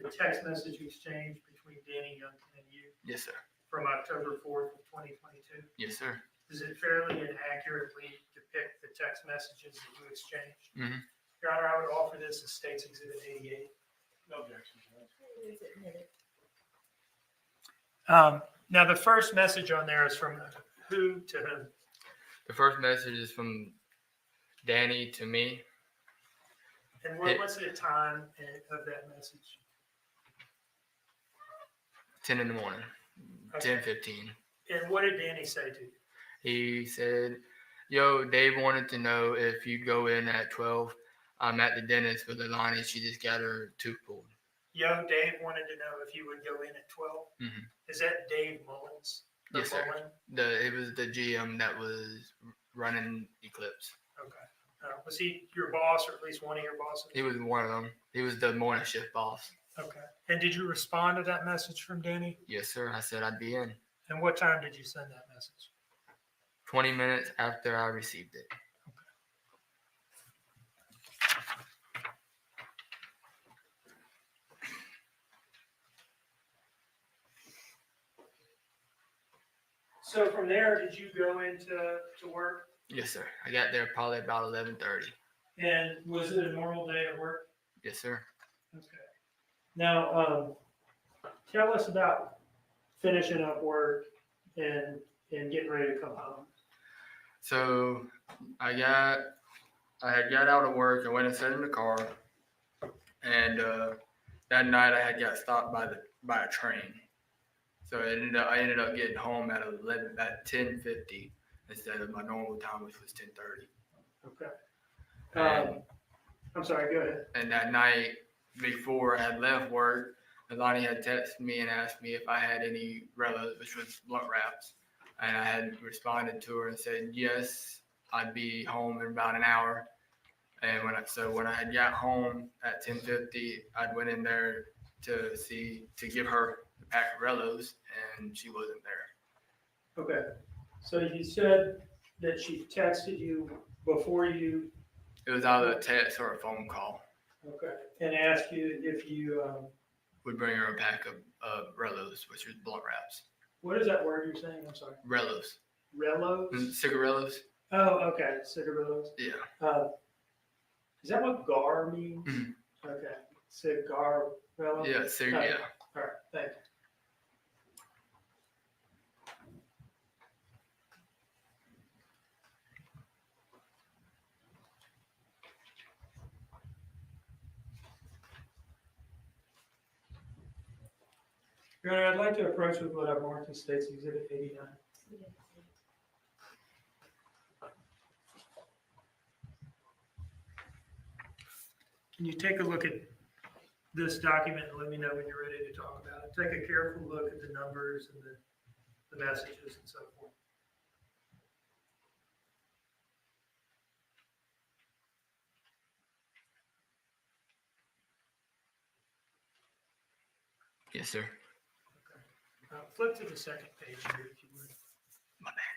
the text message exchange between Danny Youngkin and you Yes, sir. from October 4th of 2022? Yes, sir. Does it fairly and accurately depict the text messages that you exchanged? Mm-hmm. Your Honor, I would offer this as State's Exhibit 88. No objection. Now, the first message on there is from who to whom? The first message is from Danny to me. And what's the time of that message? 10 in the morning, Okay. 10:15. And what did Danny say to you? He said, yo, Dave wanted to know if you go in at 12. I'm at the dentist with Leilani. She just got her tooth pulled. Young Dave wanted to know if you would go in at 12. Mm-hmm. Is that Dave Mullens? Or Yes, sir. Mullen? It was the GM that was running Eclipse. Okay. Was he your boss, or at least one of your bosses? He was one of them. He was the morning shift boss. Okay. And did you respond to that message from Danny? Yes, sir. I said I'd be in. And what time did you send that message? 20 minutes after I received it. So from there, did you go into work? Yes, sir. I got there probably about 11:30. And was it a normal day at work? Yes, sir. Okay. Now, tell us about finishing up work and getting ready to come home? So I had got out of work. I went and sat in the car, and that night I had got stopped by a train. So I ended up getting home at 10:50 instead of my normal time, which was 10:30. Okay. I'm sorry. Go ahead. And that night before I had left work, Leilani had texted me and asked me if I had any relatives, which was blunt wraps, and I had responded to her and said yes, I'd be home in about an hour. And when I had got home at 10:50, I'd went in there to give her the pack of Rellos, and she wasn't there. Okay. So you said that she texted you before you. It was either a text or a phone call. Okay. And asked you if you. Would bring her a pack of Rellos, which is blunt wraps. What is that word you're saying? I'm sorry. Rellos. Rellos? Cigarillos. Oh, okay. Cigarillos. Yeah. Is that what GAR means? Mm-hmm. Okay. Cigarello? Yeah, Okay. yeah. All right. Thank you. Your Honor, I'd like to approach with what I've marked as State's Exhibit 89. Can you take a look at this document and let me know when you're ready to talk about it? Take a careful look at the numbers and the messages and so forth. Yes, sir. Flip to the second page here, if you would. My bad.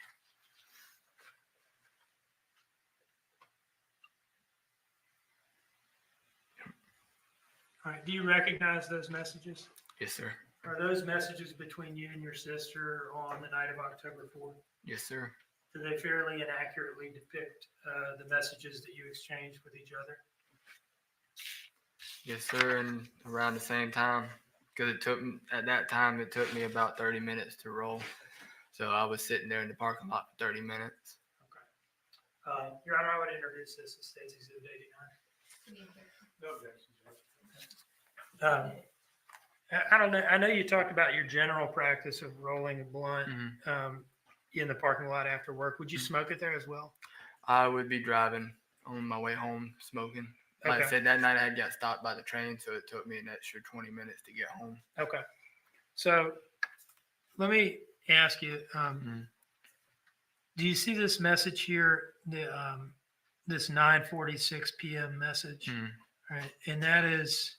All right. Do you recognize those messages? Yes, sir. Are those messages between you and your sister on the night of October 4th? Yes, sir. Do they fairly and accurately depict the messages that you exchanged with each other? Yes, sir. And around the same time, because at that time, it took me about 30 minutes to roll. So I was sitting there in the parking lot for 30 minutes. Your Honor, I would introduce this as State's Exhibit 89. No objection, Judge. I don't know. I know you talked about your general practice of rolling a blunt in the parking lot after work. Would you smoke it there as well? I would be driving on my way home smoking. Like I said, that night I had got stopped by the train, so it took me an extra 20 minutes to get home. Okay. So let me ask you, do you see this message here, this 9:46 p.m. message? All right. And that is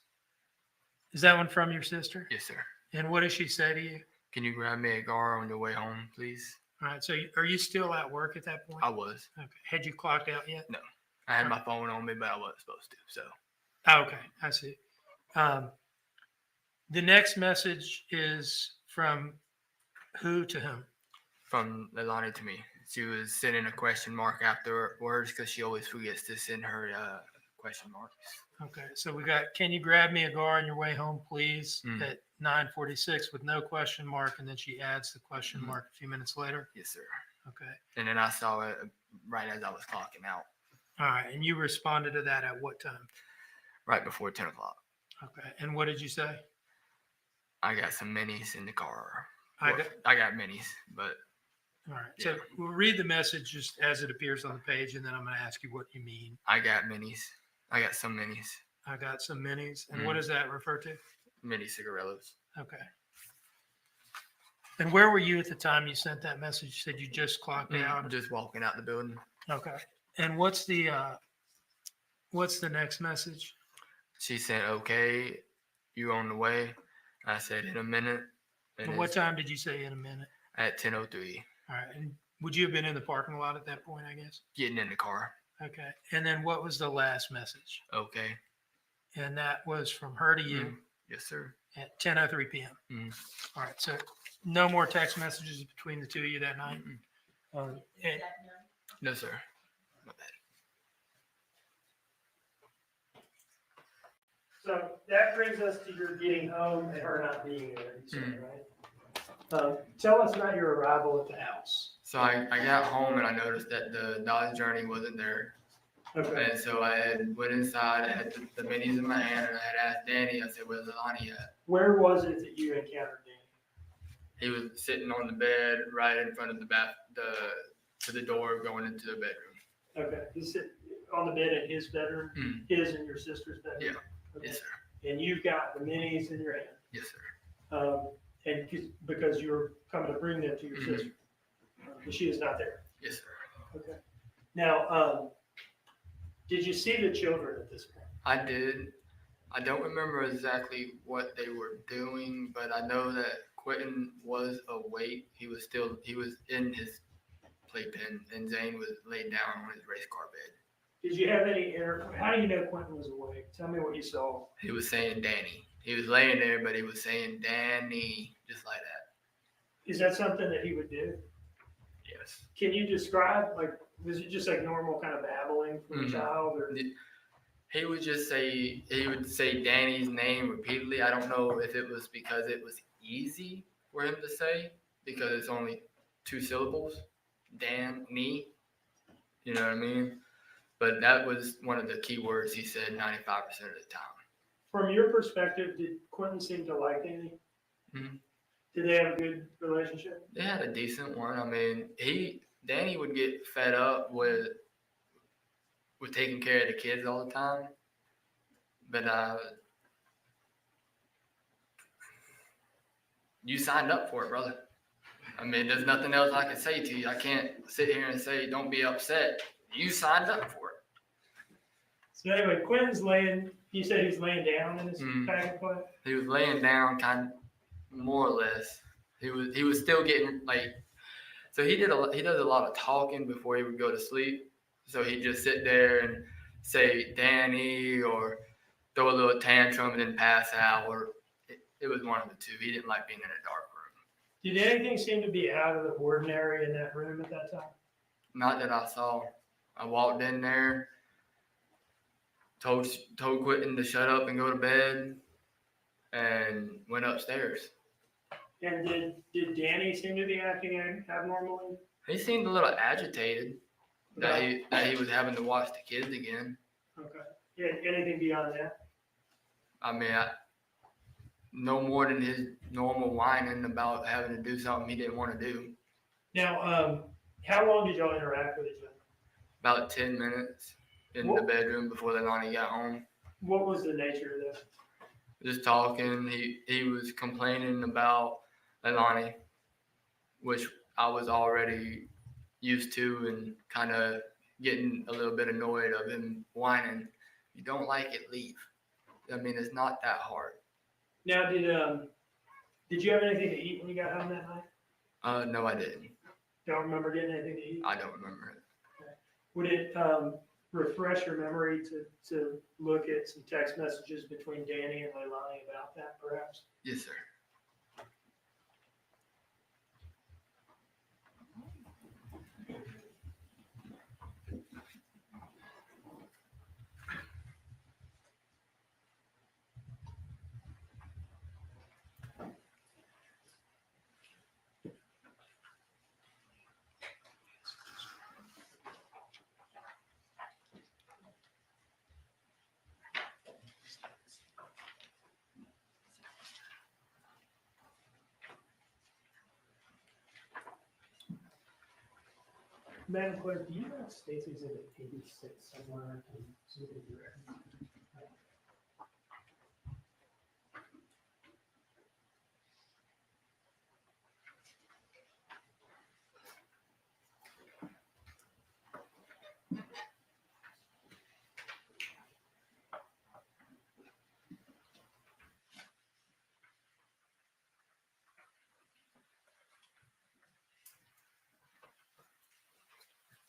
that one from your sister? Yes, sir. And what does she say to you? Can you grab me a GAR on your way home, please? All right. So are you still at work at that point? I was. Okay. Had you clocked out yet? No. I had my phone on me, but I wasn't supposed to, so. Okay, I see. The next message is from who to whom? From Leilani to me. She was sending a question mark afterwards because she always forgets to send her question marks. Okay, so we got, can you grab me a GAR on your way home, please, at 9:46 with no question mark, and then she adds the question mark a few minutes later? Yes, sir. Okay. And then I saw it right as I was clocking out. All right, and you responded to that at what time? Right before 10 o'clock. Okay, and what did you say? I got some minis in the car. I got minis, but. All right, so we'll read the message just as it appears on the page, and then I'm going to ask you what you mean. I got minis. I got some minis. I got some minis. And what does that refer to? Mini cigarillos. Okay. And where were you at the time you sent that message? You said you just clocked out? Just walking out the building. Okay. And what's the next message? She said, okay, you on the way. I said, in a minute. And what time did you say in a minute? At 10:03. All right. And would you have been in the parking lot at that point, I guess? Getting in the car. Okay. And then what was the last message? Okay. And that was from her to you? Yes, sir. At 10:03 p.m. All right. So no more text messages between the two of you that night? No, sir. My bad. So that brings us to your getting home and her not being there, you said, right? Tell us about your arrival at the house. So I got home and I noticed that the Dodge Journey wasn't there. Okay. And so I had went inside, I had the minis in my hand, and I had asked Danny, I said, where's Leilani at? Where was it that you encountered Danny? He was sitting on the bed right in front of the door going into the bedroom. Okay. He's sitting on the bed in his bedroom, his and your sister's bedroom? Yeah. Okay. Yes, sir. And you've got the minis in your hand? Yes, sir. And because you're coming to bring them to your sister? And she is not there? Yes, sir. Okay. Now, did you see the children at this point? I did. I don't remember exactly what they were doing, but I know that Quinton was awake. He was in his playpen, and Zane was laid down on his race car bed. Did you have any how do you know Quinton was awake? Tell me what you saw. He was saying Danny. He was laying there, but he was saying Danny, just like that. Is that something that he would do? Yes. Can you describe, like, was it just like normal kind of babbling from a child? Or? He would say Danny's name repeatedly. I don't know if it was because it was easy for him to say, because it's only 2 syllables, Danny. You know what I mean? But that was one of the key words he said 95% of the time. From your perspective, did Quinton seem to like Danny? Did they have a good relationship? They had a decent one. I mean, Danny would get fed up with taking care of the kids all the time. But you signed up for it, brother. I mean, there's nothing else I can say to you. I can't sit here and say, don't be upset. You signed up for it. So anyway, Quinton's you said he's laying down in his packing play? He was laying down more or less. He was still getting so he does a lot of talking before he would go to sleep. So he'd just sit there and say Danny or throw a little tantrum and then pass out, or it was one of the two. He didn't like being in a dark room. Did anything seem to be out of the ordinary in that room at that time? Not that I saw. I walked in there, told Quinton to shut up and go to bed, and went upstairs. And did Danny seem to be acting abnormally? He seemed a little agitated that he was having to watch the kids again. Okay. Yeah, anything beyond that? I mean, no more than his normal whining about having to do something he didn't want to do. Now, how long did y'all interact with each other? About 10 minutes in the bedroom before Leilani got home. What was the nature of this? Just talking. He was complaining about Leilani, which I was already used to, and kind of getting a little bit annoyed of him whining. You don't like it, leave. I mean, it's not that hard. Now, did you have anything to eat when you got home that night? No, I didn't. Don't remember getting anything to eat? I don't remember it. Okay. Would it refresh your memory to look at some text messages between Danny and Leilani about that, perhaps? Yes, sir. Madam Clerk, do you have State's Exhibit 86 somewhere? I can see if you're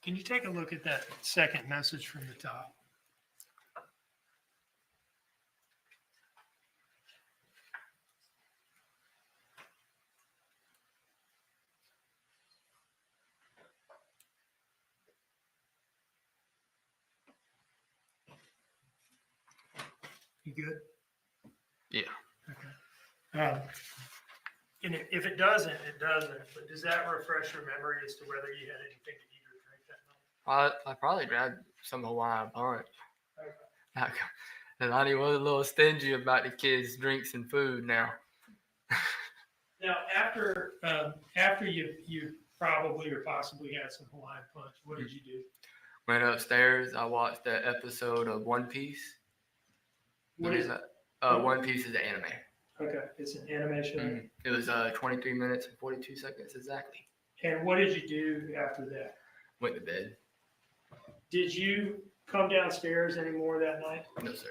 Can you take a look at that second message from the top? You good? Yeah. Okay. And if it doesn't, it doesn't. But does that refresh your memory as to whether you had anything to eat or drink that night? I probably grabbed some Hawaiian punch. Leilani was a little stingy about the kids' drinks and food now. Now, after you probably or possibly had some Hawaiian punch, what did you do? Went upstairs. I watched the episode of One Piece. What is that? One Piece is an anime. Okay, it's an animation. It was 23 minutes and 42 seconds exactly. And what did you do after that? Went to bed. Did you come downstairs anymore that night? No, sir.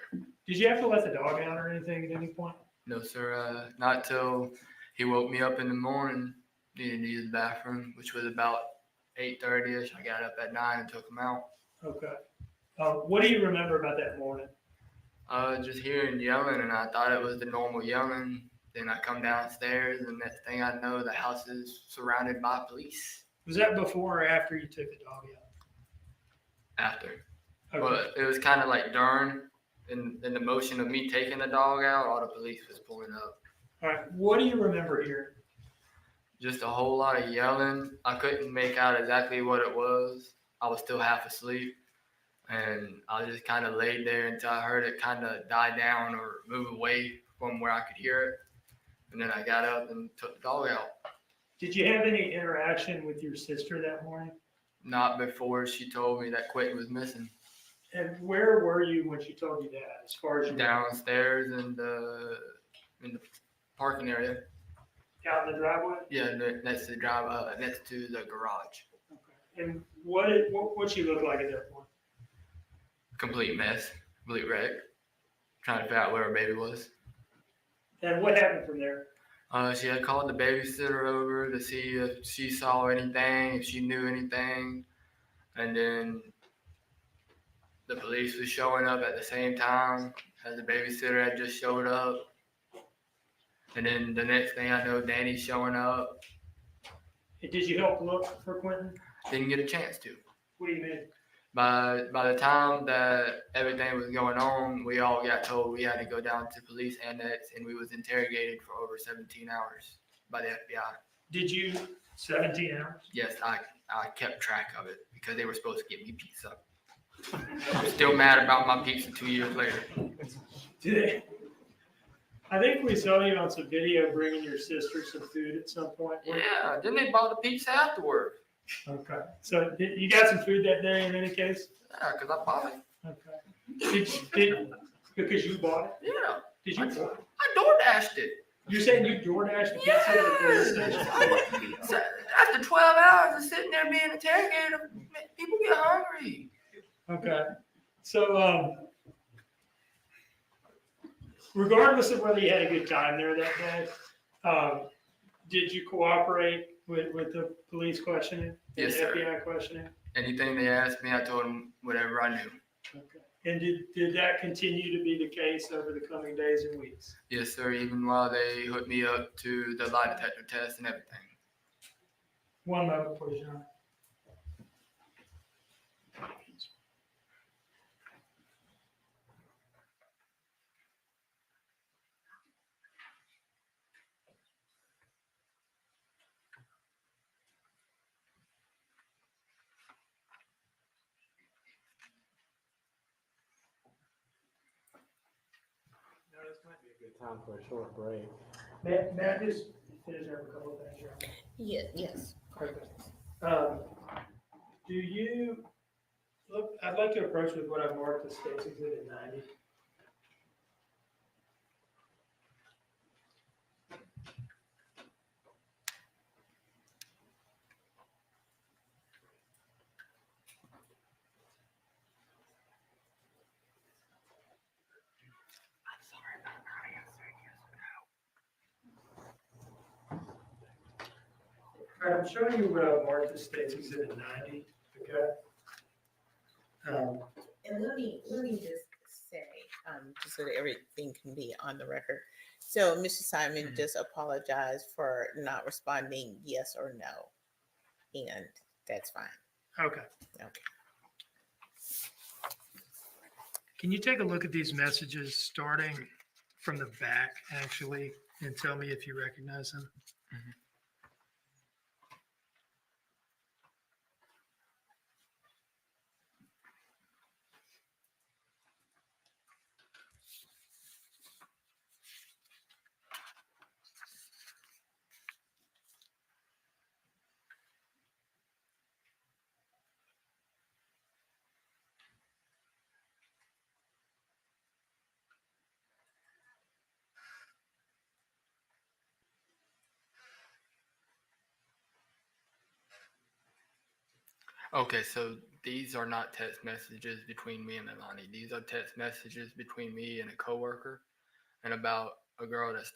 Did you have to let the dog out or anything at any point? No, sir. Not till he woke me up in the morning, needed to use the bathroom, which was about 8:30ish. I got up at 9 and took him out. Okay. What do you remember about that morning? Just hearing yelling, and I thought it was the normal yelling. Then I come downstairs, and next thing I know, the house is surrounded by police. Was that before or after you took the dog out? After. Okay. But it was kind of like during, in the motion of me taking the dog out, all the police was pulling up. All right. What do you remember hearing? Just a whole lot of yelling. I couldn't make out exactly what it was. I was still half asleep. And I just kind of laid there until I heard it kind of die down or move away from where I could hear it. And then I got up and took the dog out. Did you have any interaction with your sister that morning? Not before she told me that Quinton was missing. And where were you when she told you that, as far as you Downstairs in the parking area. out in the driveway? Yeah, next to the drive, next to the garage. Okay. And what she look like at that point? Complete mess, complete wreck. Trying to figure out where her baby was. And what happened from there? She had called the babysitter over to see if she saw anything, if she knew anything. And then the police was showing up at the same time as the babysitter had just showed up. And then the next thing I know, Danny's showing up. Did you help look for Quinton? Didn't get a chance to. What do you mean? By the time that everything was going on, we all got told we had to go down to police annex, and we was interrogated for over 17 hours by the FBI. Did you 17 hours? Yes, I kept track of it because they were supposed to get me pizza. I'm still mad about my pizza 2 years later. I think we saw you on some video bringing your sister some food at some point. Yeah, then they bought the pizza afterward. Okay. So you got some food that day in any case? Yeah, because I bought it. Okay. Because you bought it? Yeah. Did you? I DoorDashed it. You're saying you DoorDashed the pizza to the police station? So after 12 hours of sitting there being interrogated, people get hungry. Okay. So, regardless of whether you had a good time there that day, did you cooperate with the police questioning? Yes, the sir. FBI questioning? Anything they asked me, I told them whatever I knew. Okay. And did that continue to be the case over the coming days and weeks? Yes, sir. Even while they hooked me up to the lie detector test and everything. One moment, please, John. This might be a good time for a short break. Matt, just finish up a couple of things here. Yes. Perfect. Do you look? I'd like to approach with what I've marked as States Exhibit 90. All right, I'm showing you what I've marked as States Exhibit 90. Okay. And let me just say, just so that everything can be on the record. So Mr. Simon just apologized for not responding yes or no, and that's fine. Okay. Okay. Can you take a look at these messages starting from the back, actually, and tell me if you recognize them? Okay, so these are not text messages between me and Leilani. These are text messages between me and a coworker, and about a girl that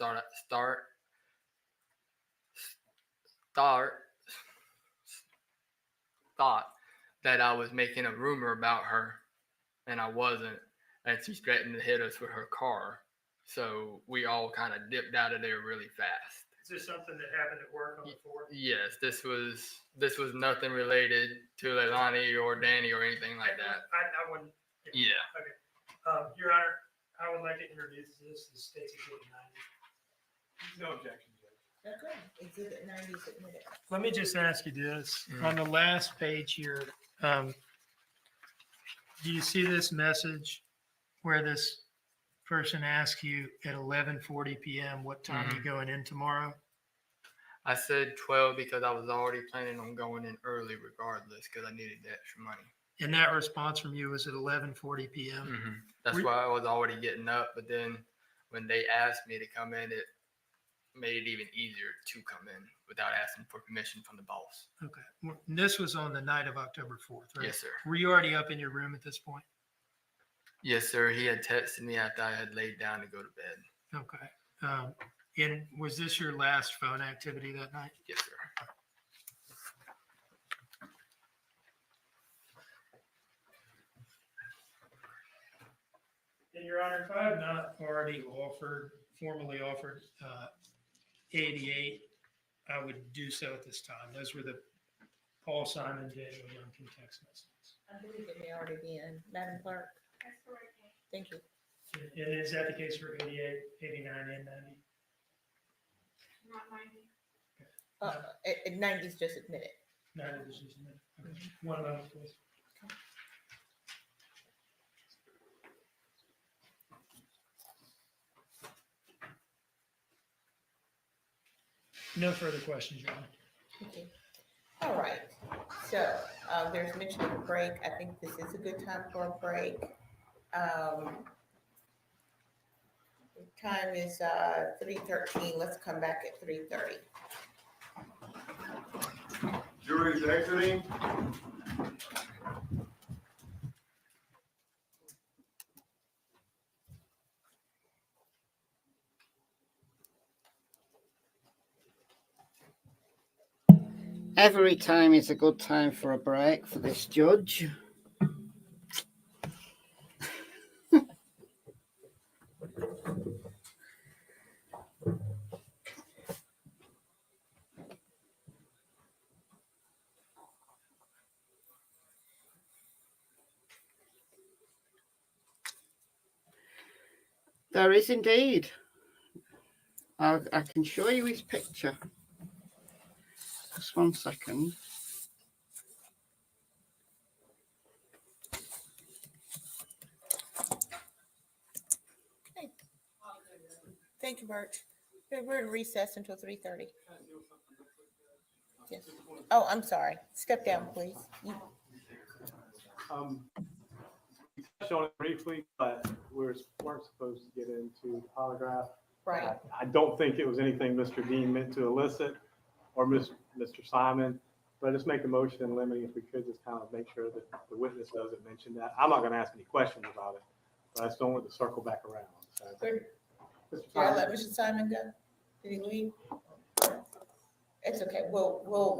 thought that I was making a rumor about her, and I wasn't, and she threatened to hit us with her car. So we all kind of dipped out of there really fast. Is this something that happened at work on the 4th? Yes, this was nothing related to Leilani or Danny or anything like that. I wouldn't. Yeah. Okay. Your Honor, I would like to introduce this as State's Exhibit 90. No objection, Judge. Okay, exhibit 90 is admitted. Let me just ask you this. On the last page here, do you see this message where this person asks you at 11:40 p.m. what time you going in tomorrow? I said 12 because I was already planning on going in early regardless because I needed the extra money. And that response from you was at 11:40 p.m. That's why I was already getting up. But then when they asked me to come in, it made it even easier to come in without asking for permission from the boss. Okay. Well, this was on the night of October 4th, right? Yes, sir. Were you already up in your room at this point? Yes, sir. He had texted me after I had laid down to go to bed. Okay. And was this your last phone activity that night? Yes, sir. And Your Honor, if I have not already formally offered 88, I would do so at this time. Those were the Paul Simon, Daniel Youngkin text messages. I believe it may already be in. Madam Clerk? That's correct. Thank you. And is that the case for 88, 89, and 90? Not 90. 90 is just admitted. 90 is just a minute. Okay. One moment, please. No further questions, Your Honor. Okay. All right. So there's mention of a break. I think this is a good time for a break. The time is 3:13. Let's come back at 3:30. Jury's exiting. Every time is a good time for a break for this judge. There is indeed. I can show you his picture. Just 1 second. Okay. Thank you, Burch. We're in recess until 3:30. Yes. Oh, I'm sorry. Step down, please. We touched on it briefly, but weren't supposed to get into the polygraph. Right. I don't think it was anything Mr. Dean meant to elicit or Mr. Simon, but just make a motion in limine if we could just kind of make sure that the witness doesn't mention that. I'm not going to ask any questions about it, but I just don't want to circle back around. So, Good. Mr. Did I Simon? let Mr. Simon go? Did he leave? It's okay. We'll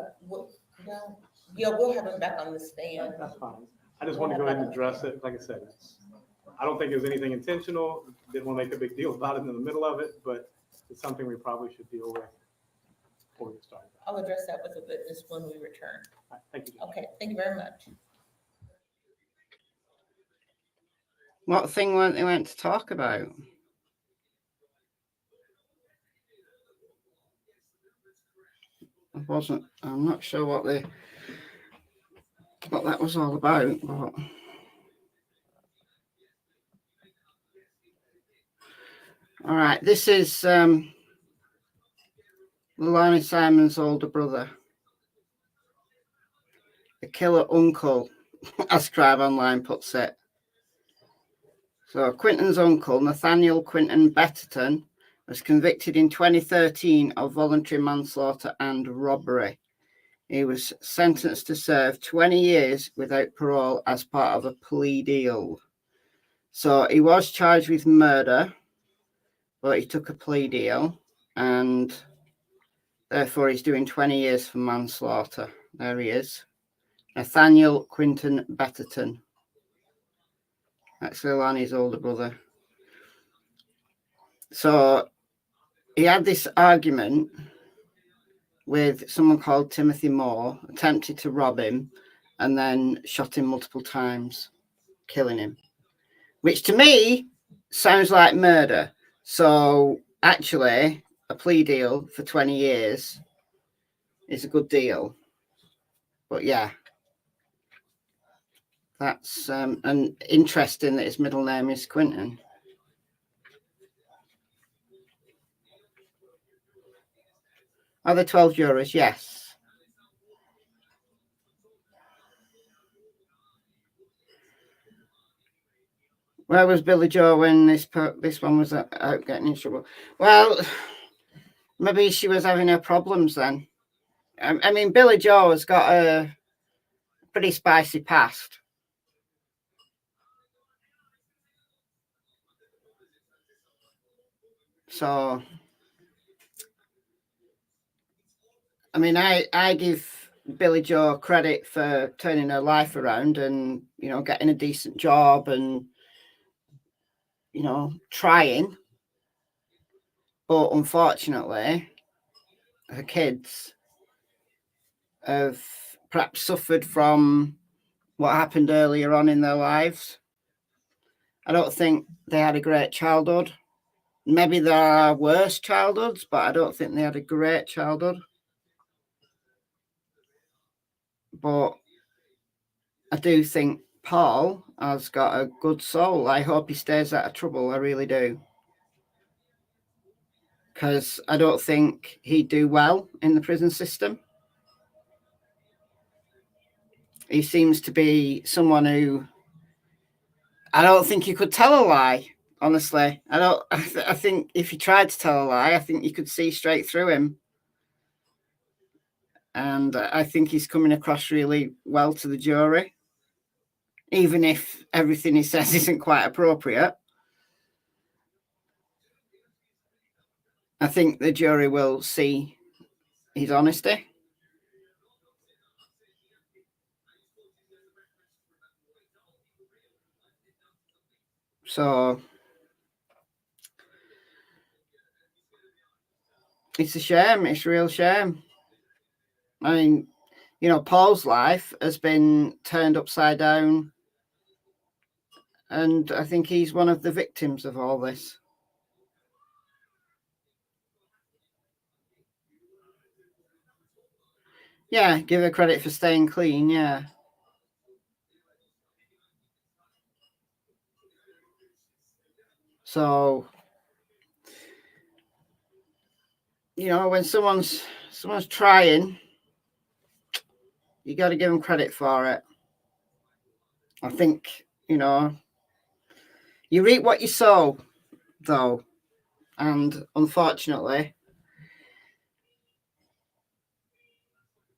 have him back on the stand. That's fine. I just want to go ahead and address it. Like I said, I don't think it was anything intentional. Didn't want to make a big deal about it in the middle of it, but it's something we probably should deal with before we get started. I'll address that with the witness when we return. All right, thank you. Okay, thank you very much. What thing weren't they went to talk about? I'm not sure what that was all about, but all right, this is Leilani Simon's older brother, the killer uncle, as Scribe Online puts it. So Quinton's uncle, Nathaniel Quinton Betterton, was convicted in 2013 of voluntary manslaughter and robbery. He was sentenced to serve 20 years without parole as part of a plea deal. So he was charged with murder, but he took a plea deal, and therefore he's doing 20 years for manslaughter. There he is. Nathaniel Quinton Betterton. That's Leilani's older brother. So he had this argument with someone called Timothy Moore, attempted to rob him, and then shot him multiple times, killing him, which to me sounds like murder. So actually, a plea deal for 20 years is a good deal. But yeah, that's and interesting that his middle name is Quinton. Are there 12 jurors? Yes. Where was Billy Joe when this one was out getting in trouble? Well, maybe she was having her problems then. I mean, Billy Joe has got a pretty spicy past. So, I mean, I give Billy Joe credit for turning her life around and, you know, getting a decent job and, you know, trying. But unfortunately, her kids have perhaps suffered from what happened earlier on in their lives. I don't think they had a great childhood. Maybe there are worse childhoods, but I don't think they had a great childhood. But I do think Paul has got a good soul. I hope he stays out of trouble. I really do. Because I don't think he'd do well in the prison system. He seems to be someone who, I don't think he could tell a lie, honestly. I think if he tried to tell a lie, I think you could see straight through him. And I think he's coming across really well to the jury, even if everything he says isn't quite appropriate. I think the jury will see his honesty. So it's a shame. It's a real shame. I mean, you know, Paul's life has been turned upside down, and I think he's one of the victims of all this. Yeah, give her credit for staying clean, yeah. So, you know, when someone's trying, you got to give them credit for it. I think, you know, you reap what you sow, though. And unfortunately,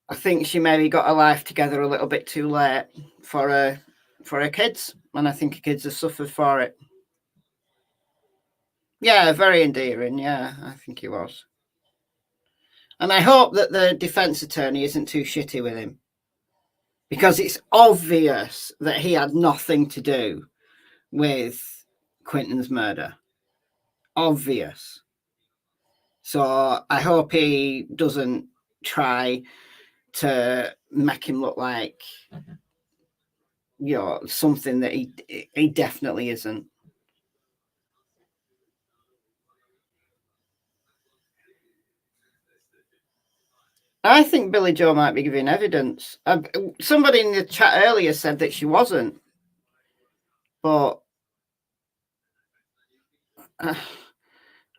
I think she maybe got her life together a little bit too late for her kids. And I think her kids have suffered for it. Yeah, very endearing. Yeah, I think he was. And I hope that the defense attorney isn't too shitty with him. Because it's obvious that he had nothing to do with Quinton's murder. Obvious. So I hope he doesn't try to make him look like, you know, something that he definitely isn't. I think Billy Joe might be giving evidence. Somebody in the chat earlier said that she wasn't, but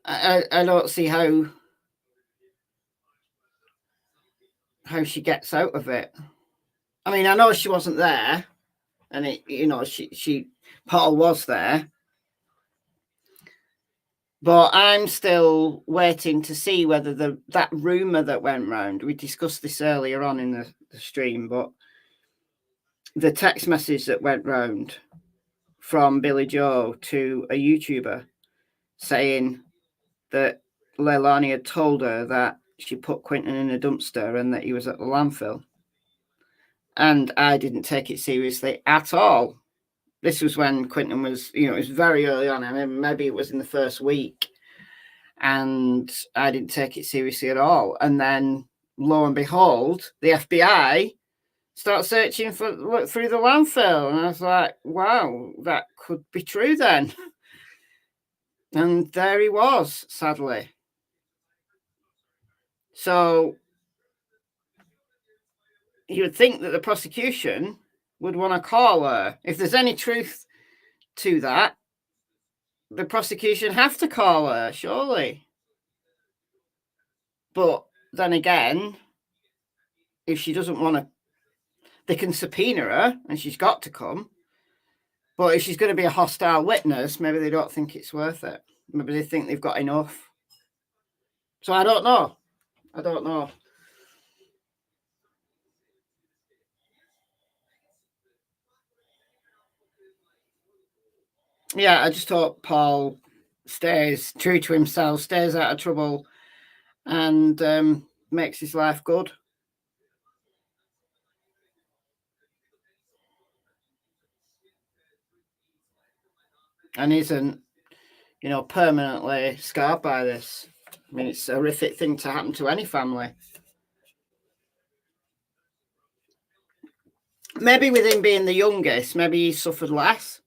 I don't see how she gets out of it. I mean, I know she wasn't there, and Paul was there, but I'm still waiting to see whether that rumor that went round. We discussed this earlier on in the stream, but the text message that went round from Billy Joe to a YouTuber saying that Leilani had told her that she put Quinton in a dumpster and that he was at the landfill. And I didn't take it seriously at all. This was when Quinton was, it was very early on. I mean, maybe it was in the first week. And I didn't take it seriously at all. And then, lo and behold, the FBI start searching through the landfill. And I was like, wow, that could be true then. And there he was, sadly. So you would think that the prosecution would want to call her. If there's any truth to that, the prosecution have to call her, surely. But then again, if she doesn't want to, they can subpoena her and she's got to come. But if she's going to be a hostile witness, maybe they don't think it's worth it. Maybe they think they've got enough. So I don't know. Yeah, I just hope Paul stays true to himself, stays out of trouble, and makes his life good. And isn't, permanently scarred by this. I mean, it's a horrific thing to happen to any family. Maybe with him being the youngest, maybe he suffered less.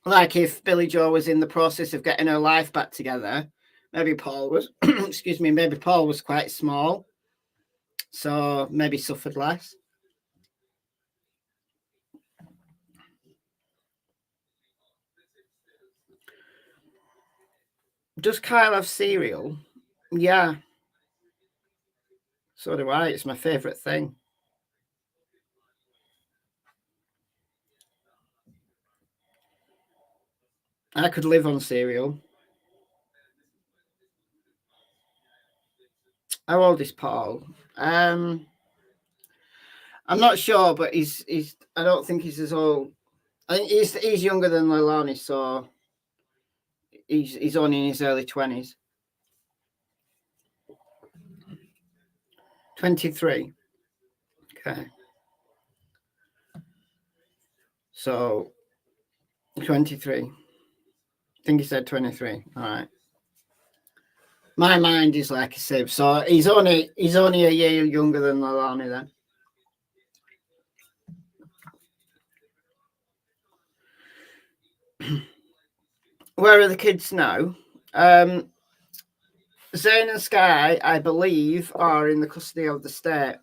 Like if Billy Joe was in the process of getting her life back together, maybe Paul was, maybe Paul was quite small. So maybe suffered less. Does Kyle have cereal? Yeah. So do I. It's my favourite thing. I could live on cereal. How old is Paul? I'm not sure, but he's. I don't think he's as old. I think he's younger than Leilani, so he's only in his early 20s. 23. Okay. So 23. I think he said 23. All right. My mind is like a sieve, so he's only a year younger than Leilani then. Where are the kids now? Zane and Sky, I believe, are in the custody of the state.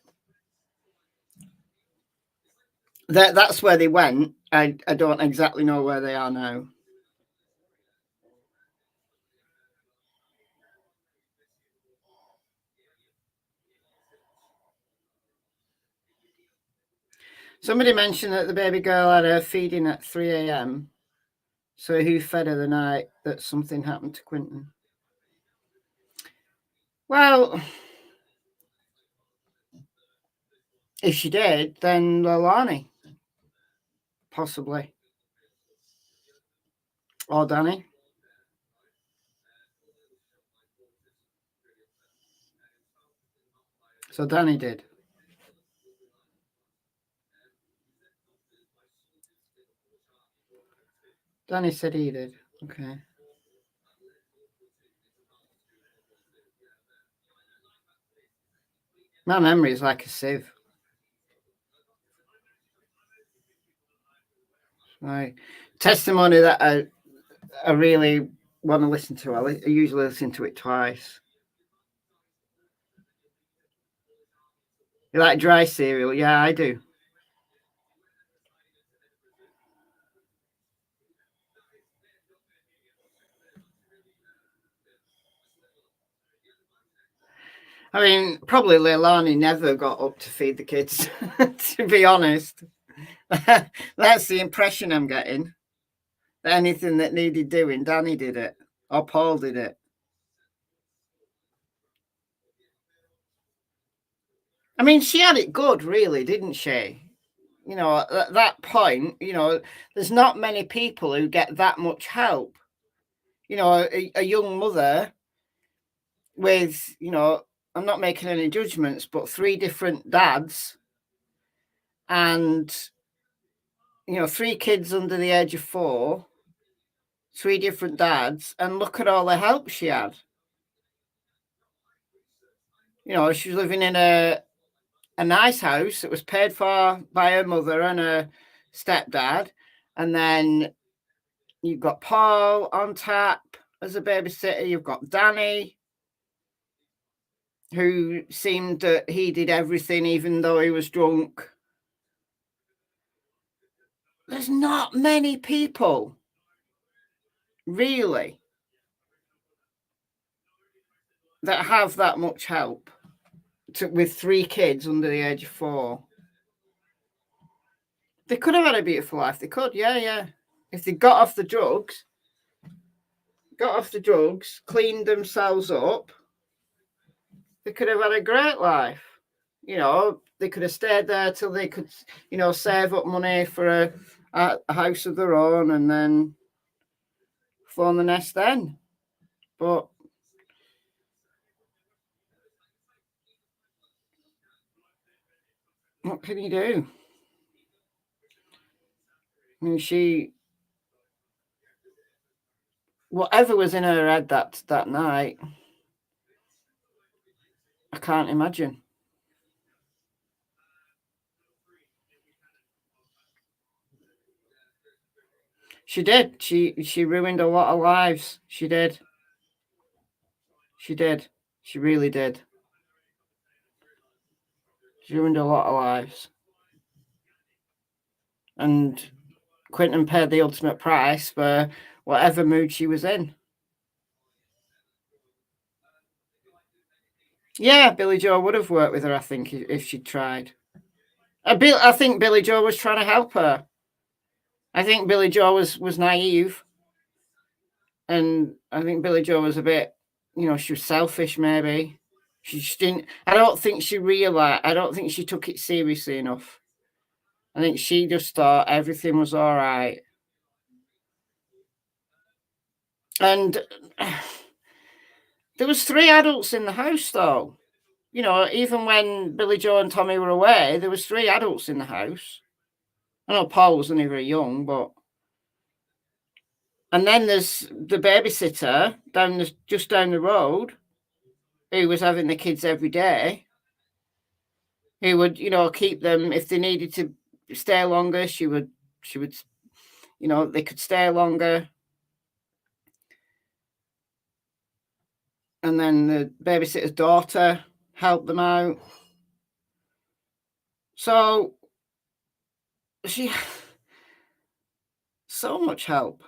That's where they went. I don't exactly know where they are now. Somebody mentioned that the baby girl had her feeding at 3 a.m. So who fed her the night that something happened to Quinton? Well, if she did, then Leilani. Possibly. Or Danny. So Danny did. Danny said he did. Okay. My memory is like a sieve. Right. Testimony that I really want to listen to. I usually listen to it twice. You like dry cereal? Yeah, I do. I mean, probably Leilani never got up to feed the kids, to be honest. That's the impression I'm getting. That anything that needed doing, Danny did it, or Paul did it. I mean, she had it good, really, didn't she? You know, at that point, you know, there's not many people who get that much help. You know, a young mother with, you know, I'm not making any judgments, but 3 different dads and, you know, 3 kids under the age of 4, 3 different dads, and look at all the help she had. You know, she was living in a nice house that was paid for by her mother and her stepdad. And then you've got Paul on tap as a babysitter. You've got Danny, who seemed that he did everything even though he was drunk. There's not many people, really, that have that much help with 3 kids under the age of 4. They could have had a beautiful life. They could, yeah. If they got off the drugs, cleaned themselves up, they could have had a great life. You know, they could have stayed there till they could, you know, save up money for a house of their own and then flown the nest then. But what can you do? I mean, whatever was in her head that night, I can't imagine. She did. She ruined a lot of lives. She did. She really did. She ruined a lot of lives. And Quinton paid the ultimate price for whatever mood she was in. Yeah, Billy Joe would have worked with her, I think, if she'd tried. I think Billy Joe was trying to help her. I think Billy Joe was naive. And I think Billy Joe was a bit, you know, she was selfish, maybe. She just didn't, I don't think she realized, I don't think she took it seriously enough. I think she just thought everything was all right. And there was 3 adults in the house, though. You know, even when Billy Joe and Tommy were away, there was 3 adults in the house. I know Paul wasn't very young, but... And then there's the babysitter just down the road who was having the kids every day. Who would, you know, keep them if they needed to stay longer. She would, you know, they could stay longer. And then the babysitter's daughter helped them out. So she so much help.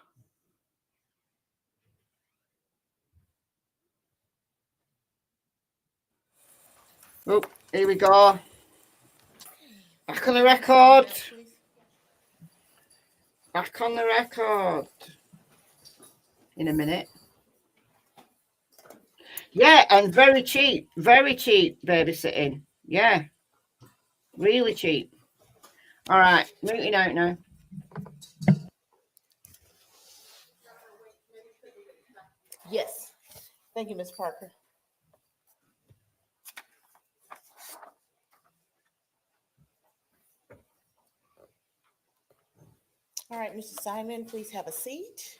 Oh, here we go. Back on the record. Back on the record. In a minute. Yeah, and very cheap babysitting. Yeah, really cheap. All right, moving out now. Yes. Thank you, Ms. Parker. All right, Mr. Simon, please have a seat.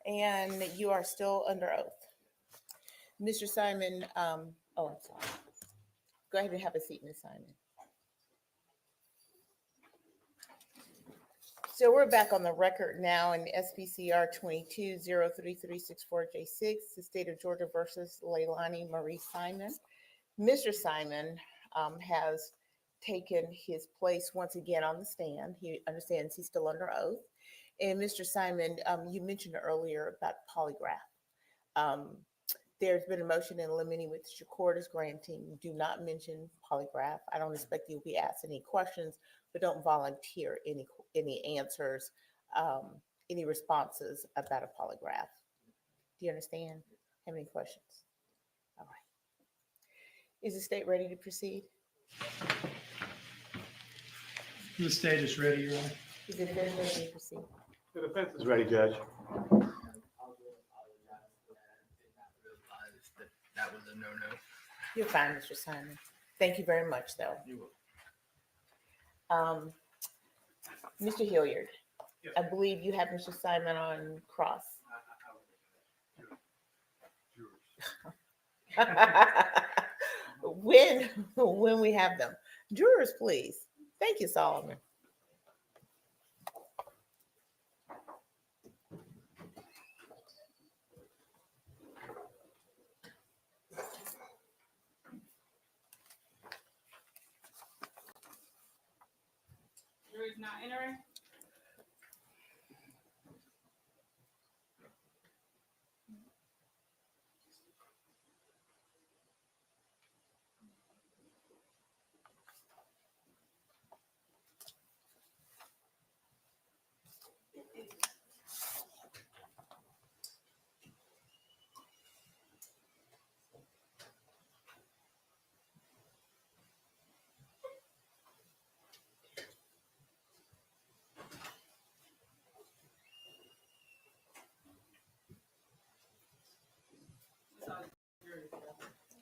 And you are still under oath. Mr. Simon, I'm sorry. Go ahead and have a seat, Ms. Simon. So we're back on the record now in SPCR 22-03364J6, the state of Georgia versus Leilani Marie Simon. Mr. Simon, has taken his place once again on the stand. He understands he's still under oath. And Mr. Simon, you mentioned earlier about polygraph. There's been a motion in limine which the court is granting. Do not mention polygraph. I don't expect you'll be asked any questions, but don't volunteer any answers, any responses about a polygraph. Do you understand? Have any questions? All right. Is the state ready to proceed? The state is ready, Your Honor. Is the defense ready to proceed? The defense is ready, Judge. That was a no-no. You're fine, Mr. Simon. Thank you very much, though. Mr. Hilliard, I believe you have Mr. Simon on cross. When we have them. Jurors, please. Thank you, Solomon. Jury's not entering.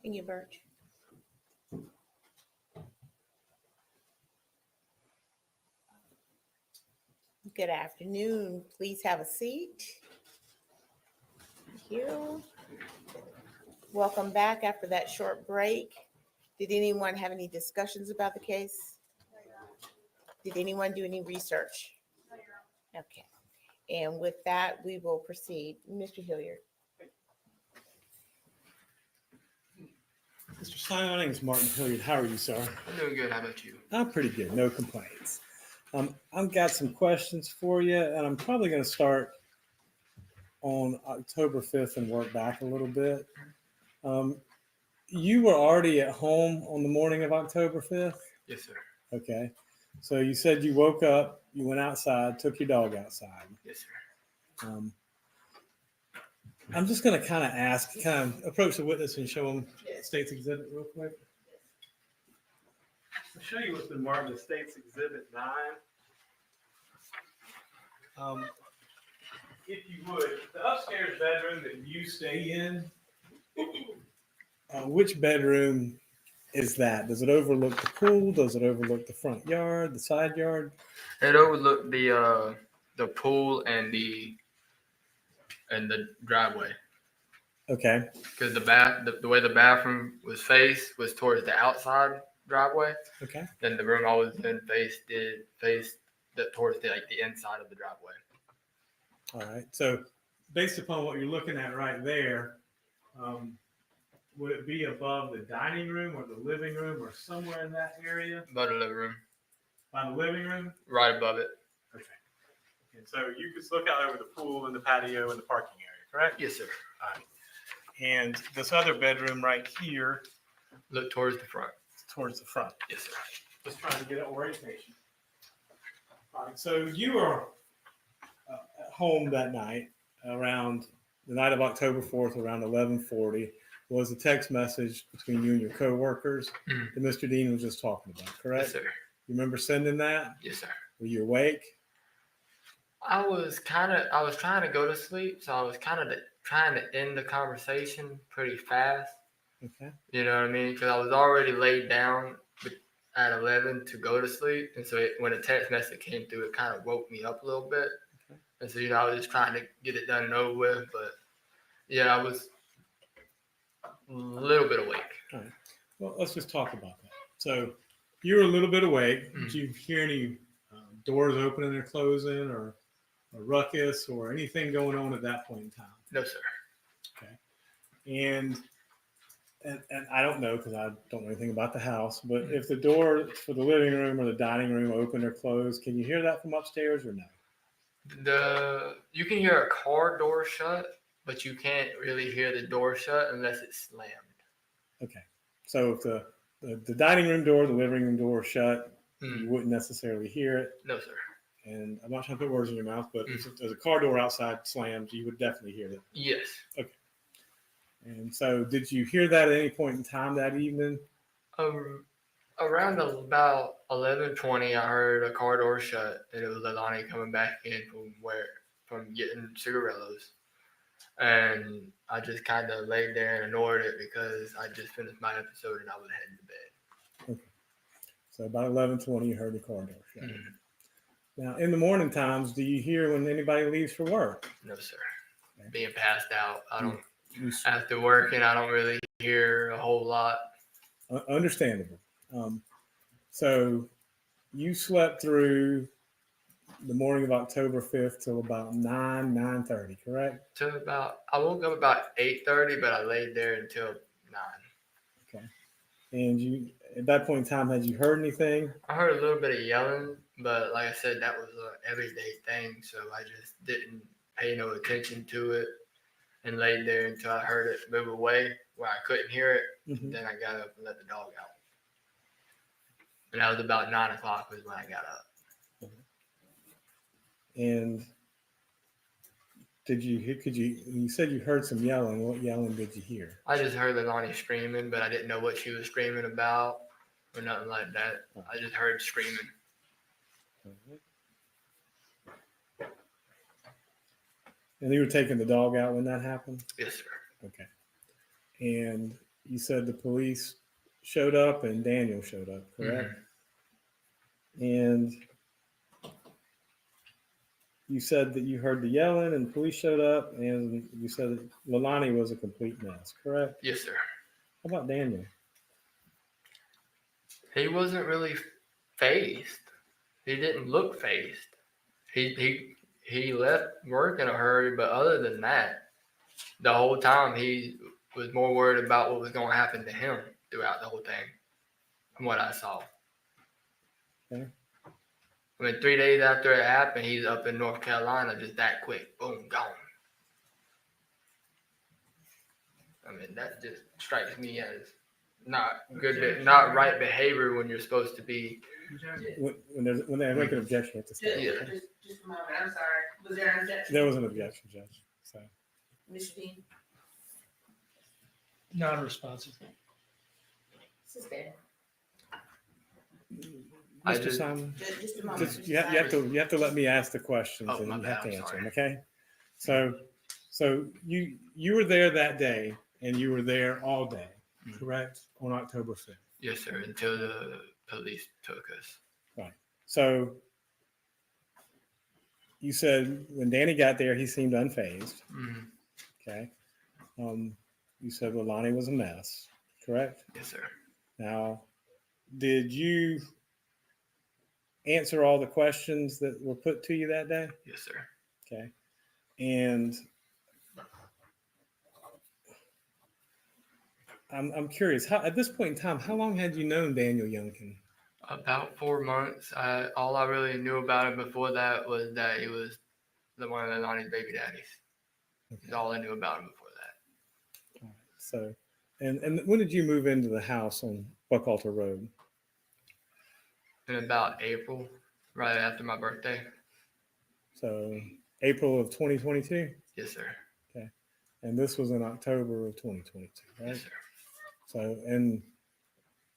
Thank you, Burch. Good afternoon. Please have a seat. Thank you. Welcome back after that short break. Did anyone have any discussions about the case? Did anyone do any research? Okay. And with that, we will proceed. Mr. Hilliard. Mr. Simon, my name is Martin Hilliard. How are you, sir? I'm doing good. How about you? I'm pretty good. No complaints. I've got some questions for you, and I'm probably going to start on October 5th and work back a little bit. You were already at home on the morning of October 5th? Yes, sir. Okay. So you said you woke up, you went outside, took your dog outside. Yes, sir. I'm just going to kind of approach the witness and show him State's Exhibit real quick. I'll show you what's been marked as State's Exhibit 9. If you would, the upstairs bedroom that you stay in, which bedroom is that? Does it overlook the pool? Does it overlook the front yard, the side yard? It overlooked the pool and the driveway. Okay. Because the way the bathroom was faced was towards the outside driveway. Okay. Then the room I was in faced towards the inside of the driveway. All right. So based upon what you're looking at right there, would it be above the dining room or the living room or somewhere in that area? By the living room. By the living room? Right above it. Okay. And so you could look out over the pool and the patio and the parking area, correct? Yes, sir. All right. And this other bedroom right here? Look towards the front. Towards the front. Yes, sir. Just trying to get an orientation. All right. So you are at home that night around the night of October 4th, around 11:40. Was a text message between you and your coworkers that Mr. Dean was just talking about, correct? Yes, sir. You remember sending that? Yes, sir. Were you awake? I was trying to go to sleep, so I was trying to end the conversation pretty fast. Okay. You know what I mean? Because I was already laid down at 11 to go to sleep, and so when a text message came through, it kind of woke me up a little bit. Okay. And so I was just trying to get it done and over with, but yeah, I was a little bit awake. All right. Well, let's just talk about that. So you were a little bit awake. Did you hear any doors opening or closing or a ruckus or anything going on at that point in time? No, sir. Okay. And and I don't know because I don't know anything about the house, but if the door for the living room or the dining room open or closed, can you hear that from upstairs or no? You can hear a car door shut, but you can't really hear the door shut unless it's slammed. Okay. So if the dining room door, the living room door are shut, you Mm. wouldn't necessarily hear it. No, sir. And I'm not trying to put words in your mouth, but if there's a car door outside slammed, you would definitely hear it. Yes. Okay. And so did you hear that at any point in time that evening? Around about 11:20, I heard a car door shut, and it was Leilani coming back in from getting cigarillos. And I just kind of laid there and ignored it because I just finished my episode and I was heading to bed. Okay. So about 11:20, you heard the car door shut. Now, in the morning times, do you hear when anybody leaves for work? No, sir. Being passed out, I don't. After working, I don't really hear a whole lot. Understandable. So you slept through the morning of October 5th till about 9:30, correct? I woke up about 8:30, but I laid there until 9. Okay. And you, at that point in time, had you heard anything? I heard a little bit of yelling, but like I said, that was an everyday thing, so I just didn't pay no attention to it and laid there until I heard it move away where I couldn't hear it. Then I got up and let the dog out. And that was about 9 o'clock was when I got up. And you said you heard some yelling. What yelling did you hear? I just heard Leilani screaming, but I didn't know what she was screaming about or nothing like that. I just heard screaming. And you were taking the dog out when that happened? Yes, sir. Okay. And you said the police showed up and Daniel showed up, correct? And you said that you heard the yelling and the police showed up, and you said that Leilani was a complete mess, correct? Yes, sir. How about Daniel? He wasn't really phased. He didn't look phased. He left work in a hurry, but other than that, the whole time he was more worried about what was going to happen to him throughout the whole thing, from what I saw. Okay. I mean, 3 days after it happened, he's up in North Carolina just that quick. Boom, gone. I mean, that just strikes me as not good, not right behavior when you're supposed to be. When they make an objection, you have to stay. Yeah. Just a moment, I'm sorry. Was there an objection? There was an objection, Judge. So. Mr. Dean? Non-responsive. Suspend. Mr. Simon, Just a moment. you have to let me ask the questions and you have to answer them, okay? So you were there that day and you were there all day, correct? On October 5th. Yes, sir. Until the police took us. Right. So you said when Danny got there, he seemed unfazed. Okay. You said Leilani was a mess, correct? Yes, sir. Now, did you answer all the questions that were put to you that day? Yes, sir. Okay. And I'm curious, how at this point in time, how long had you known Daniel Youngkin? About 4 months. All I really knew about him before that was that he was one of Leilani's baby daddies. That's all I knew about him before that. So, and when did you move into the house on Buckalter Road? In about April, right after my birthday. So, April of 2022? Yes, sir. Okay. And this was in October of 2022, right? Yes, sir. So, and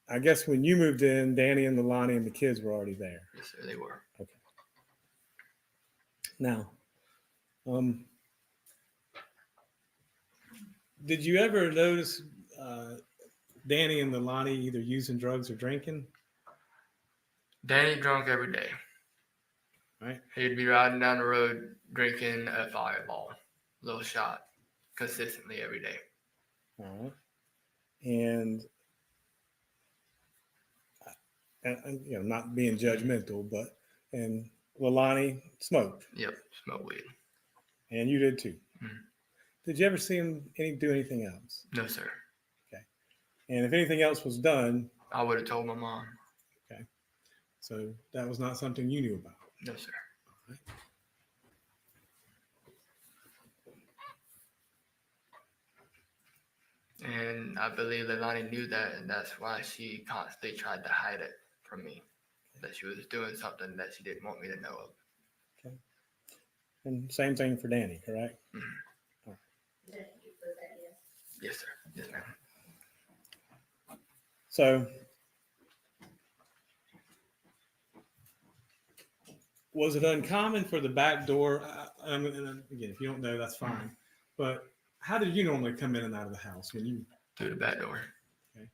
I guess when you moved in, Danny and Leilani and the kids were already there. Yes, sir, they were. Okay. Now, did you ever notice Danny and Leilani either using drugs or drinking? Danny drunk every day. Right. He'd be riding down the road drinking a Fireball, a little shot, consistently every day. All right. And you know, not being judgmental, but and Leilani smoked. Yep, smoked weed. And you did too. Did you ever see him do anything else? No, sir. Okay. And if anything else was done, I would have told my mom. okay, so that was not something you knew about. No, sir. And I believe Leilani knew that, and that's why she constantly tried to hide it from me, that she was doing something that she didn't want me to know of. Okay. And same thing for Danny, correct? Mm-hmm. Yes, sir. Yes, ma'am. So was it uncommon for the back door? And again, if you don't know, that's fine. But how did you normally come in and out of the house when you? Through the back door. Okay.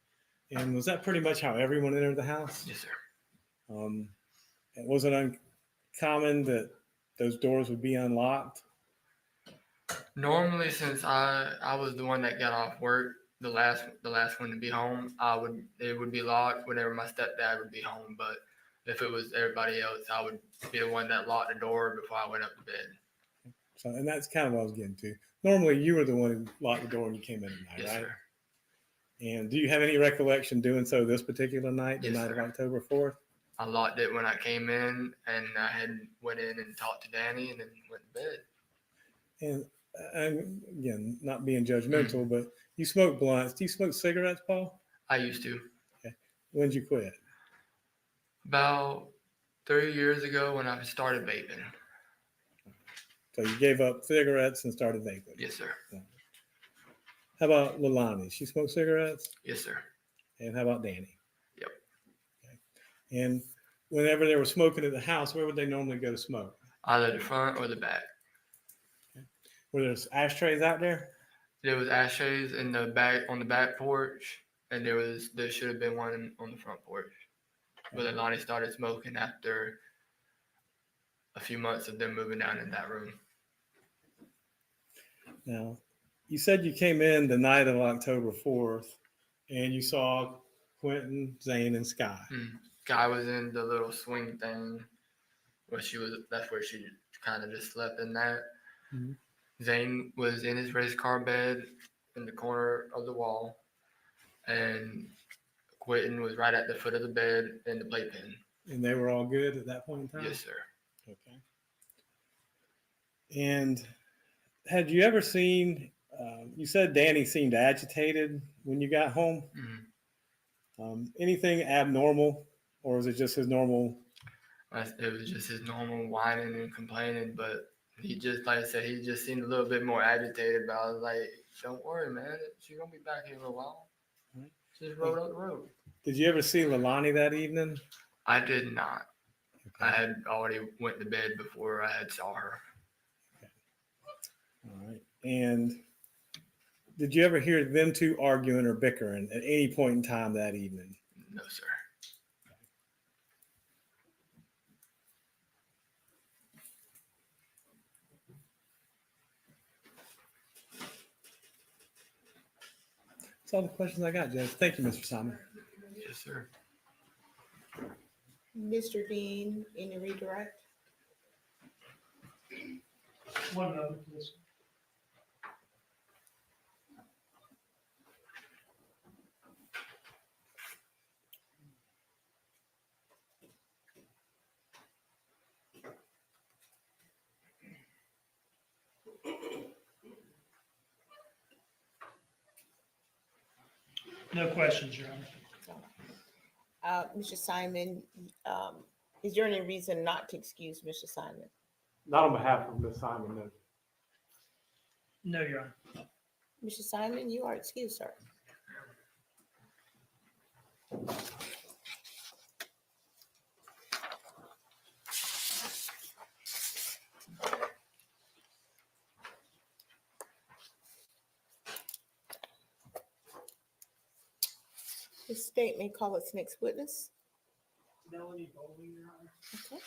And was that pretty much how everyone entered the house? Yes, sir. And was it uncommon that those doors would be unlocked? Normally, since I was the one that got off work, the last one to be home, it would be locked whenever my stepdad would be home. But if it was everybody else, I would be the one that locked the door before I went up to bed. So, and that's kind of what I was getting to. Normally, you were the one who locked the door when you came in at night, Yes, right? sir. And do you have any recollection doing so this particular night, the Yes, night sir. of October 4th? I locked it when I came in, and I had went in and talked to Danny, and then went to bed. And again, not being judgmental, but you smoke blunts. Do you smoke cigarettes, Paul? I used to. Okay. When did you quit? About 3 years ago when I started vaping. So you gave up cigarettes and started vaping. Yes, sir. How about Leilani? She smoked cigarettes? Yes, sir. And how about Danny? Yep. Okay. And whenever they were smoking at the house, where would they normally go to smoke? Either the front or the back. Okay. Were there ashtrays out there? There was ashtrays in the back on the back porch, and there should have been one on the front porch. But then Lonnie started smoking after a few months of them moving down in that room. Now, you said you came in the night of October 4th, and you saw Quinton, Zane, and Sky. Sky was in the little swing thing where that's where she kind of just slept in that. Mhm. Zane was in his race car bed in the corner of the wall, and Quinton was right at the foot of the bed in the playpen. And they were all good at that point in time? Yes, sir. Okay. And had you ever seen, you said Danny seemed agitated when you got home. Anything abnormal, or was it just his normal? It was just his normal whining and complaining, but he just, like I said, he just seemed a little bit more agitated. But I was like, don't worry, man. She's going to be back here in a while. Just rode up the road. Did you ever see Leilani that evening? I did not. I had already went to bed before I had saw her. All right. And did you ever hear them two arguing or bickering at any point in time that evening? No, sir. That's all the questions I got, Judge. Thank you, Mr. Simon. Yes, sir. Mr. Dean, any redirect? One moment, please. No questions, Your Honor. Mr. Simon, is there any reason not to excuse Mr. Simon? Not on behalf of Ms. Simon, no. No, Your Honor. Mr. Simon, you are excused, sir. The state may call its next witness. Melanie Bowling, Your Honor. Okay.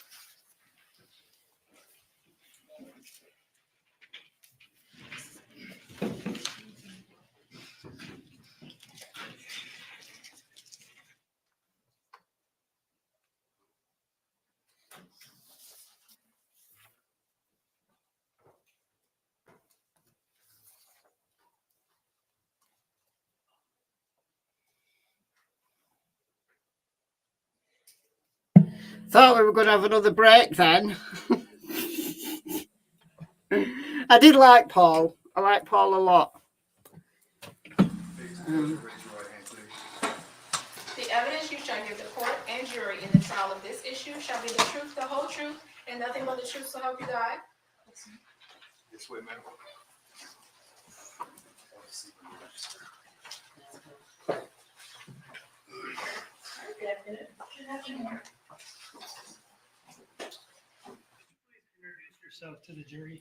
Thought we were going to have another break then. I did like Paul. I like Paul a lot. The evidence you shall give the court and jury in the trial of this issue shall be the truth, the whole truth, and nothing but the truth, so help you God. This way, madam. Introduce yourself to the jury.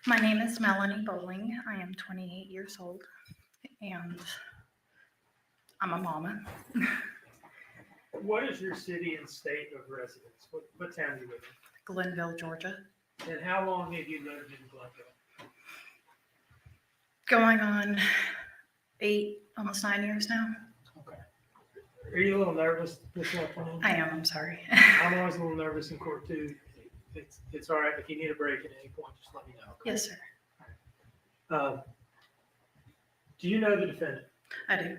My name is Melanie Bowling. I am 28 years old and I'm a mama. What is your city and state of residence? What town do you live in? Glenville, Georgia. And how long have you lived in Glenville? Going on 8, almost 9 years now. Okay. Are you a little nervous this afternoon? I am, I'm sorry. I'm always a little nervous in court too. It's all right. If you need a break at any point, just let me know. Yes, sir. Do you know the defendant? I do.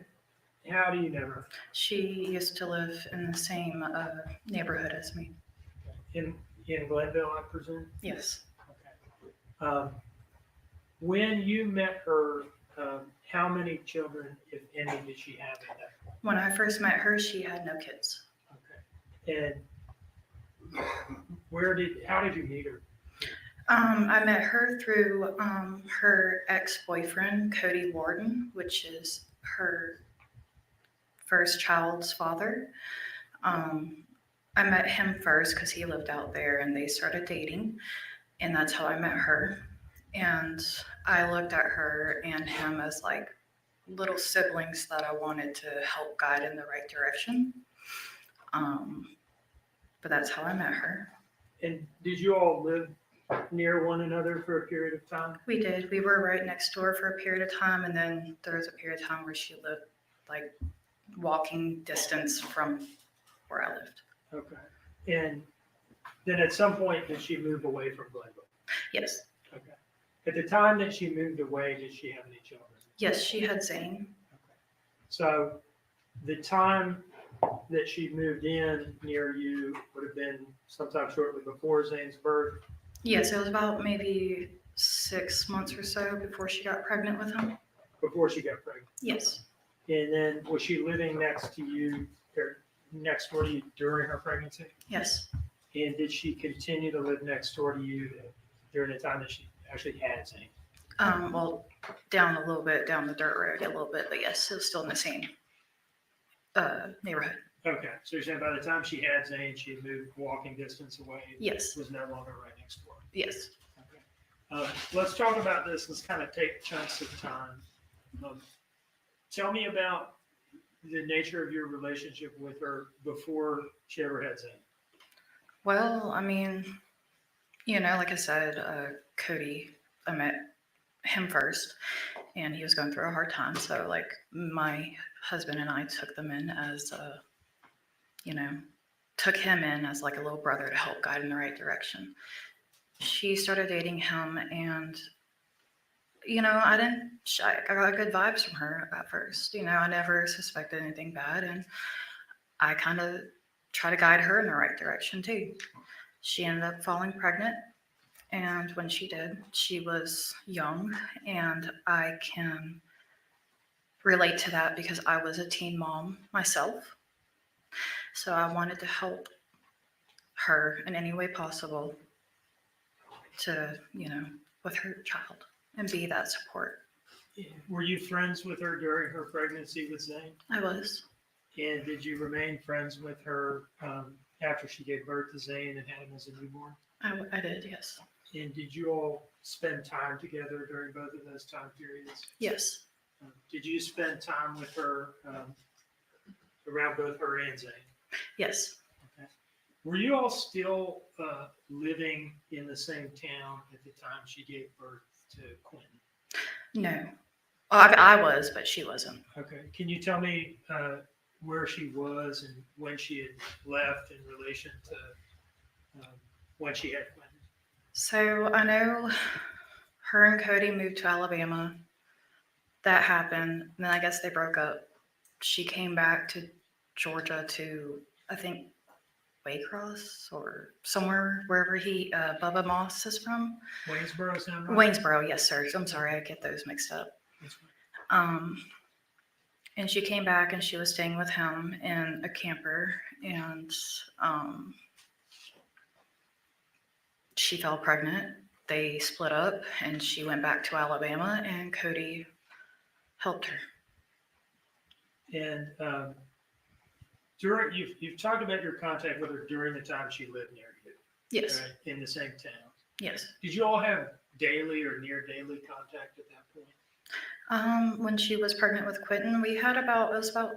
How do you know her? She used to live in the same neighborhood as me. In Glenville, I presume? Yes. When you met her, how many children, if any, did she have at that point? When I first met her, she had no kids. And how did you meet her? I met her through her ex-boyfriend, Cody Warden, which is her first child's father. I met him first because he lived out there and they started dating, and that's how I met her. And I looked at her and him as like little siblings that I wanted to help guide in the right direction. But that's how I met her. And did you all live near one another for a period of time? We did. We were right next door for a period of time, and then there was a period of time where she lived like walking distance from where I lived. Okay. And then at some point, did she move away from Glenville? Yes. Okay. At the time that she moved away, did she have any children? Yes, she had Zane. So the time that she moved in near you would have been sometime shortly before Zane's birth? Yes, it was about maybe 6 months or so before she got pregnant with him. Before she got pregnant? Yes. And then was she living next to you, or next door to you during her pregnancy? Yes. And did she continue to live next door to you during the time that she actually had Zane? Well, down a little bit, down the dirt road a little bit, but yes, it was still in the same neighborhood. Okay, so you're saying by the time she had Zane, she had moved walking distance away? Yes. Was no longer right next door? Yes. Let's talk about this. Let's kind of take chunks of time. Tell me about the nature of your relationship with her before she ever had Zane. Well, I mean, you know, like I said, Cody, I met him first and he was going through a hard time. So like my husband and I took them in as, took him in as like a little brother to help guide in the right direction. She started dating him and, I got good vibes from her at first. I never suspected anything bad, and I kind of try to guide her in the right direction too. She ended up falling pregnant, and when she did, she was young, and I can relate to that because I was a teen mom myself. So I wanted to help her in any way possible to, with her child and be that support. Were you friends with her during her pregnancy with Zane? I was. And did you remain friends with her after she gave birth to Zane and had him as a newborn? I did, yes. And did you all spend time together during both of those time periods? Yes. Did you spend time with her around both her and Zane? Yes. Okay. Were you all still living in the same town at the time she gave birth to Quinton? No. Well, I was, but she wasn't. Okay. Can you tell me where she was and when she had left in relation to when she had Quinton? So I know her and Cody moved to Alabama. That happened. And then I guess they broke up. She came back to Georgia to, I think, Waycross or somewhere wherever Bubba Moss is from. Waynesboro, sound right? Waynesboro, yes, sir. I'm sorry, I get those mixed up. That's right. And she came back and she was staying with him in a camper, and she fell pregnant. They split up and she went back to Alabama, and Cody helped her. And you've talked about your contact with her during the time she lived near you. Yes. Right? In the same town. Yes. Did you all have daily or near daily contact at that point? When she was pregnant with Quinton, we had it was about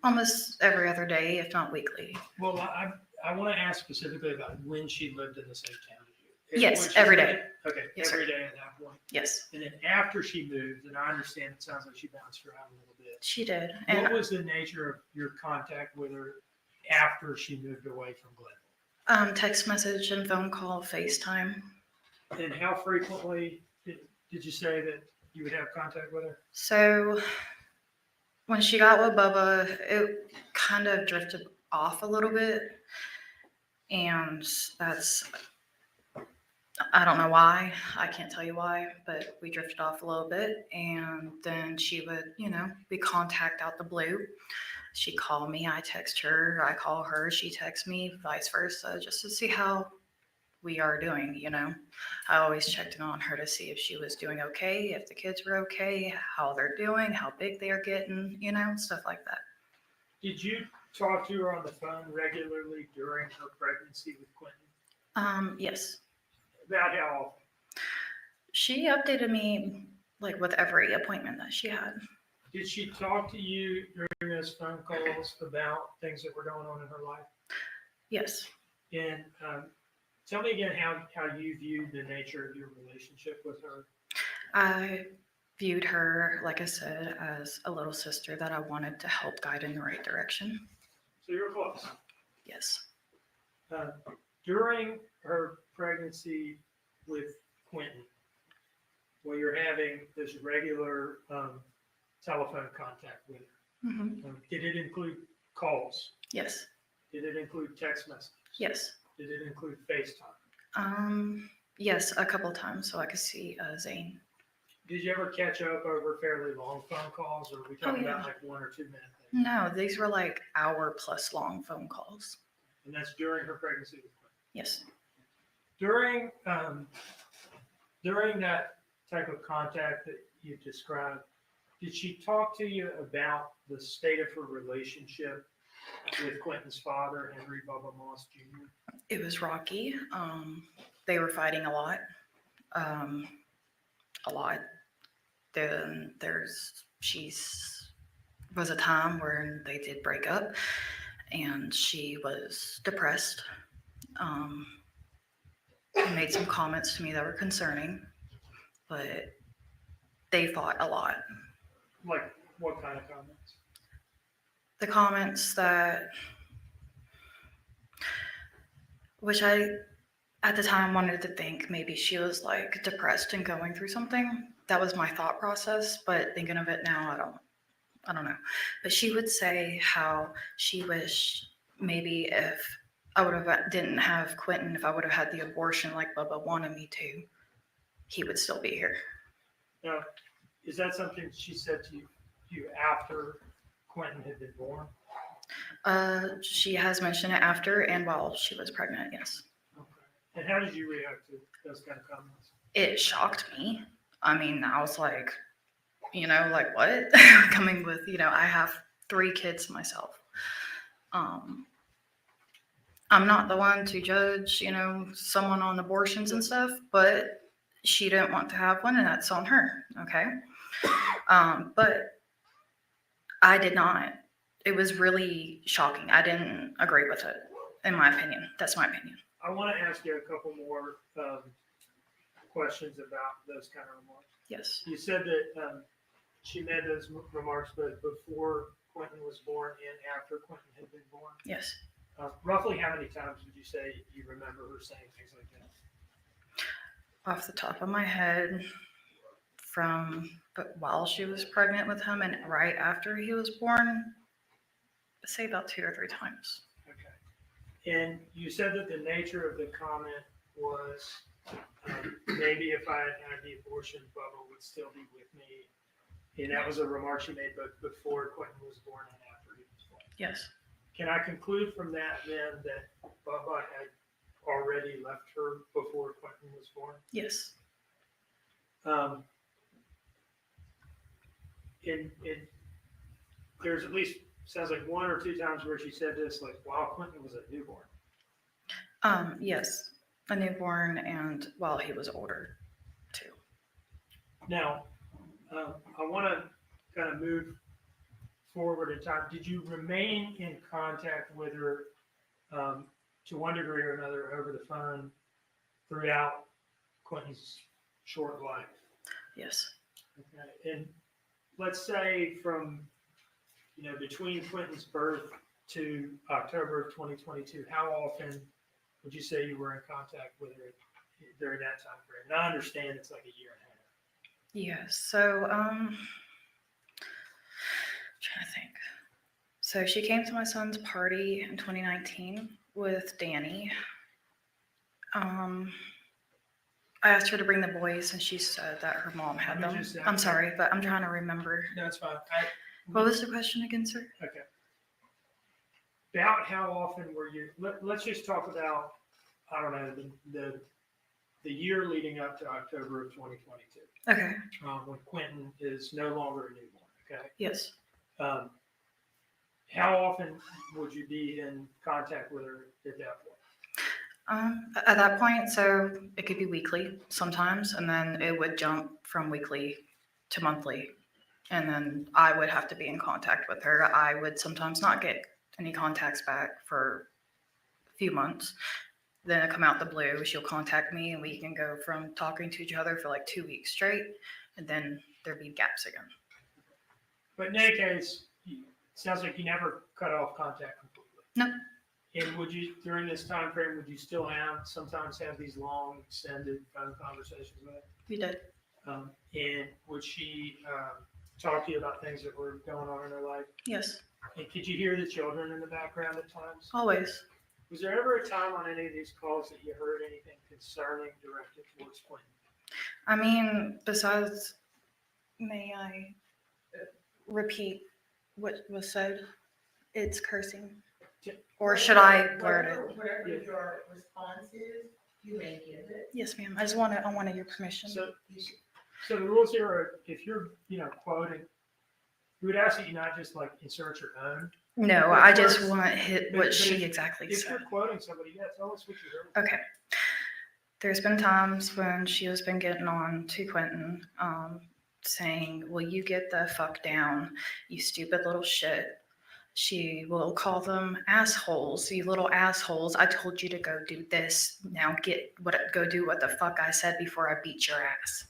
almost every other day, if not weekly. Well, I want to ask specifically about when she lived in the same town as you. Yes, every day. Okay, Yes, every sir. day at that point. Yes. And then after she moved, and I understand it sounds like she bounced around a little bit. She did. What was the nature of your contact with her after she moved away from Glenville? Text message and phone call, FaceTime. And how frequently did you say that you would have contact with her? So when she got with Bubba, it kind of drifted off a little bit. And I don't know why. I can't tell you why, but we drifted off a little bit. And then she would, we contact out the blue. She called me, I text her, I call her, she texts me, vice versa, just to see how we are doing, I always checked in on her to see if she was doing okay, if the kids were okay, how they're doing, how big they are getting, stuff like that. Did you talk to her on the phone regularly during her pregnancy with Quinton? Yes. About how often? She updated me like with every appointment that she had. Did she talk to you during those phone calls about things that were going on in her life? Yes. And tell me again how you viewed the nature of your relationship with her. I viewed her, like I said, as a little sister that I wanted to help guide in the right direction. So you're close. Yes. During her pregnancy with Quinton, well, you're having this regular telephone contact with her. Mm-hmm. Did it include calls? Yes. Did it include text messages? Yes. Did it include FaceTime? Yes, a couple of times so I could see Zane. Did you ever catch up over fairly long phone calls, or are we talking about like 1 or 2 minutes? No, these were like hour-plus long phone calls. And that's during her pregnancy with Quinton? Yes. During that type of contact that you described, did she talk to you about the state of her relationship with Quinton's father, Henry Bubba Moss Jr.? It was rocky. They were fighting a lot. Then was a time where they did break up, and she was depressed. He made some comments to me that were concerning, but they fought a lot. Like what kind of comments? The comments that, which I, at the time, wanted to think maybe she was like depressed and going through something. That was my thought process, but thinking of it now, I don't know. But she would say how she wished maybe if I didn't have Quinton, if I would have had the abortion like Bubba wanted me to, he would still be here. Now, is that something she said to you after Quinton had been born? She has mentioned it after and while she was pregnant, yes. Okay. And how did you react to those kind of comments? It shocked me. I mean, I was like, like what? Coming with, I have 3 kids myself. I'm not the one to judge, someone on abortions and stuff, but she didn't want to have one, and that's on her, okay? But I did not. It was really shocking. I didn't agree with it, in my opinion. That's my opinion. I want to ask you a couple more questions about those kind of remarks. Yes. You said that she made those remarks, but before Quinton was born and after Quinton had been born? Yes. Roughly how many times would you say you remember her saying things like that? Off the top of my head, but while she was pregnant with him and right after he was born, I'd say about 2 or 3 times. Okay. And you said that the nature of the comment was maybe if I had had the abortion, Bubba would still be with me. And that was a remark she made both before Quinton was born and after he was born. Yes. Can I conclude from that then that Bubba had already left her before Quinton was born? Yes. There's at least, sounds like 1 or 2 times where she said this, like, while Quinton was a newborn. Yes, a newborn and while he was older too. Now, I want to kind of move forward in time. Did you remain in contact with her to one degree or another over the phone throughout Quinton's short life? Yes. Okay. And let's say from, between Quinton's birth to October of 2022, how often would you say you were in contact with her during that time frame? And I understand it's like a year and a half. Yes. So, trying to think. So she came to my son's party in 2019 with Danny. I asked her to bring the boys, and she said that her mom had them. I'm sorry, but I'm trying to remember. No, it's fine. What was the question again, sir? Okay. About how often were you? Let's just talk about, I don't know, the year leading up to October of 2022. Okay. When Quinton is no longer a newborn. Okay. Yes. How often would you be in contact with her at that point? At that point, so it could be weekly sometimes, and then it would jump from weekly to monthly, and then I would have to be in contact with her. I would sometimes not get any contacts back for a few months. Then it come out the blue, she'll contact me, and we can go from talking to each other for like 2 weeks straight, and then there'd be gaps again. But in any case, it sounds like you never cut off contact completely. No. And would you, during this time frame, would you still sometimes have these long, extended phone conversations with her? We did. And would she talk to you about things that were going on in her life? Yes. And could you hear the children in the background at times? Always. Was there ever a time on any of these calls that you heard anything concerning directed towards Quinton? I mean, besides, may I repeat what was said? It's cursing. Or should I word it? Whatever your response is, you may give it. Yes, ma'am. I wanted your permission. So the rules here are, if you're, quoting, we would ask that you not just like insert your own. No, I just want to hit what she exactly if said. you're quoting somebody, yeah, tell us what you heard. Okay. There's been times when she has been getting on to Quinton, saying, "Will you get the fuck down, you stupid little shit?" She will call them assholes, you little assholes. I told you to go do this. Now go do what the fuck I said before I beat your ass.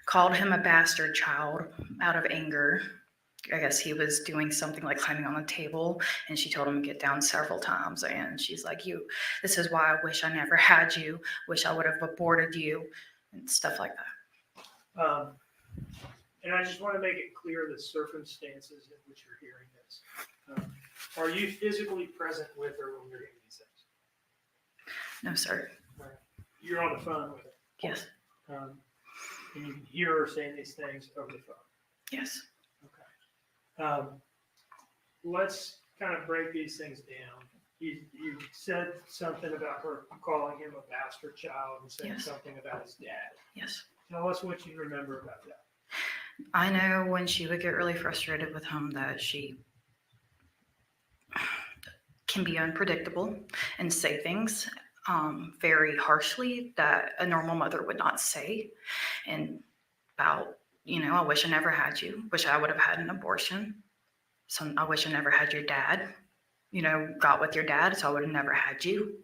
Called him a bastard child out of anger. I guess he was doing something like climbing on the table, and she told him to get down several times. And she's like, this is why I wish I never had you, wish I would have aborted you, and stuff like that. And I just want to make it clear the circumstances in which you're hearing this. Are you physically present with her when you're hearing these things? No, sir. Right. You're on the phone with her? Yes. And you can hear her saying these things over the phone? Yes. Okay. Let's kind of break these things down. You said something about her calling him a bastard child and saying something about his dad. Yes. Tell us what you remember about that. I know when she would get really frustrated with him that she can be unpredictable and say things very harshly that a normal mother would not say. And about, I wish I never had you, wish I would have had an abortion. So I wish I never had your dad, got with your dad, so I would have never had you.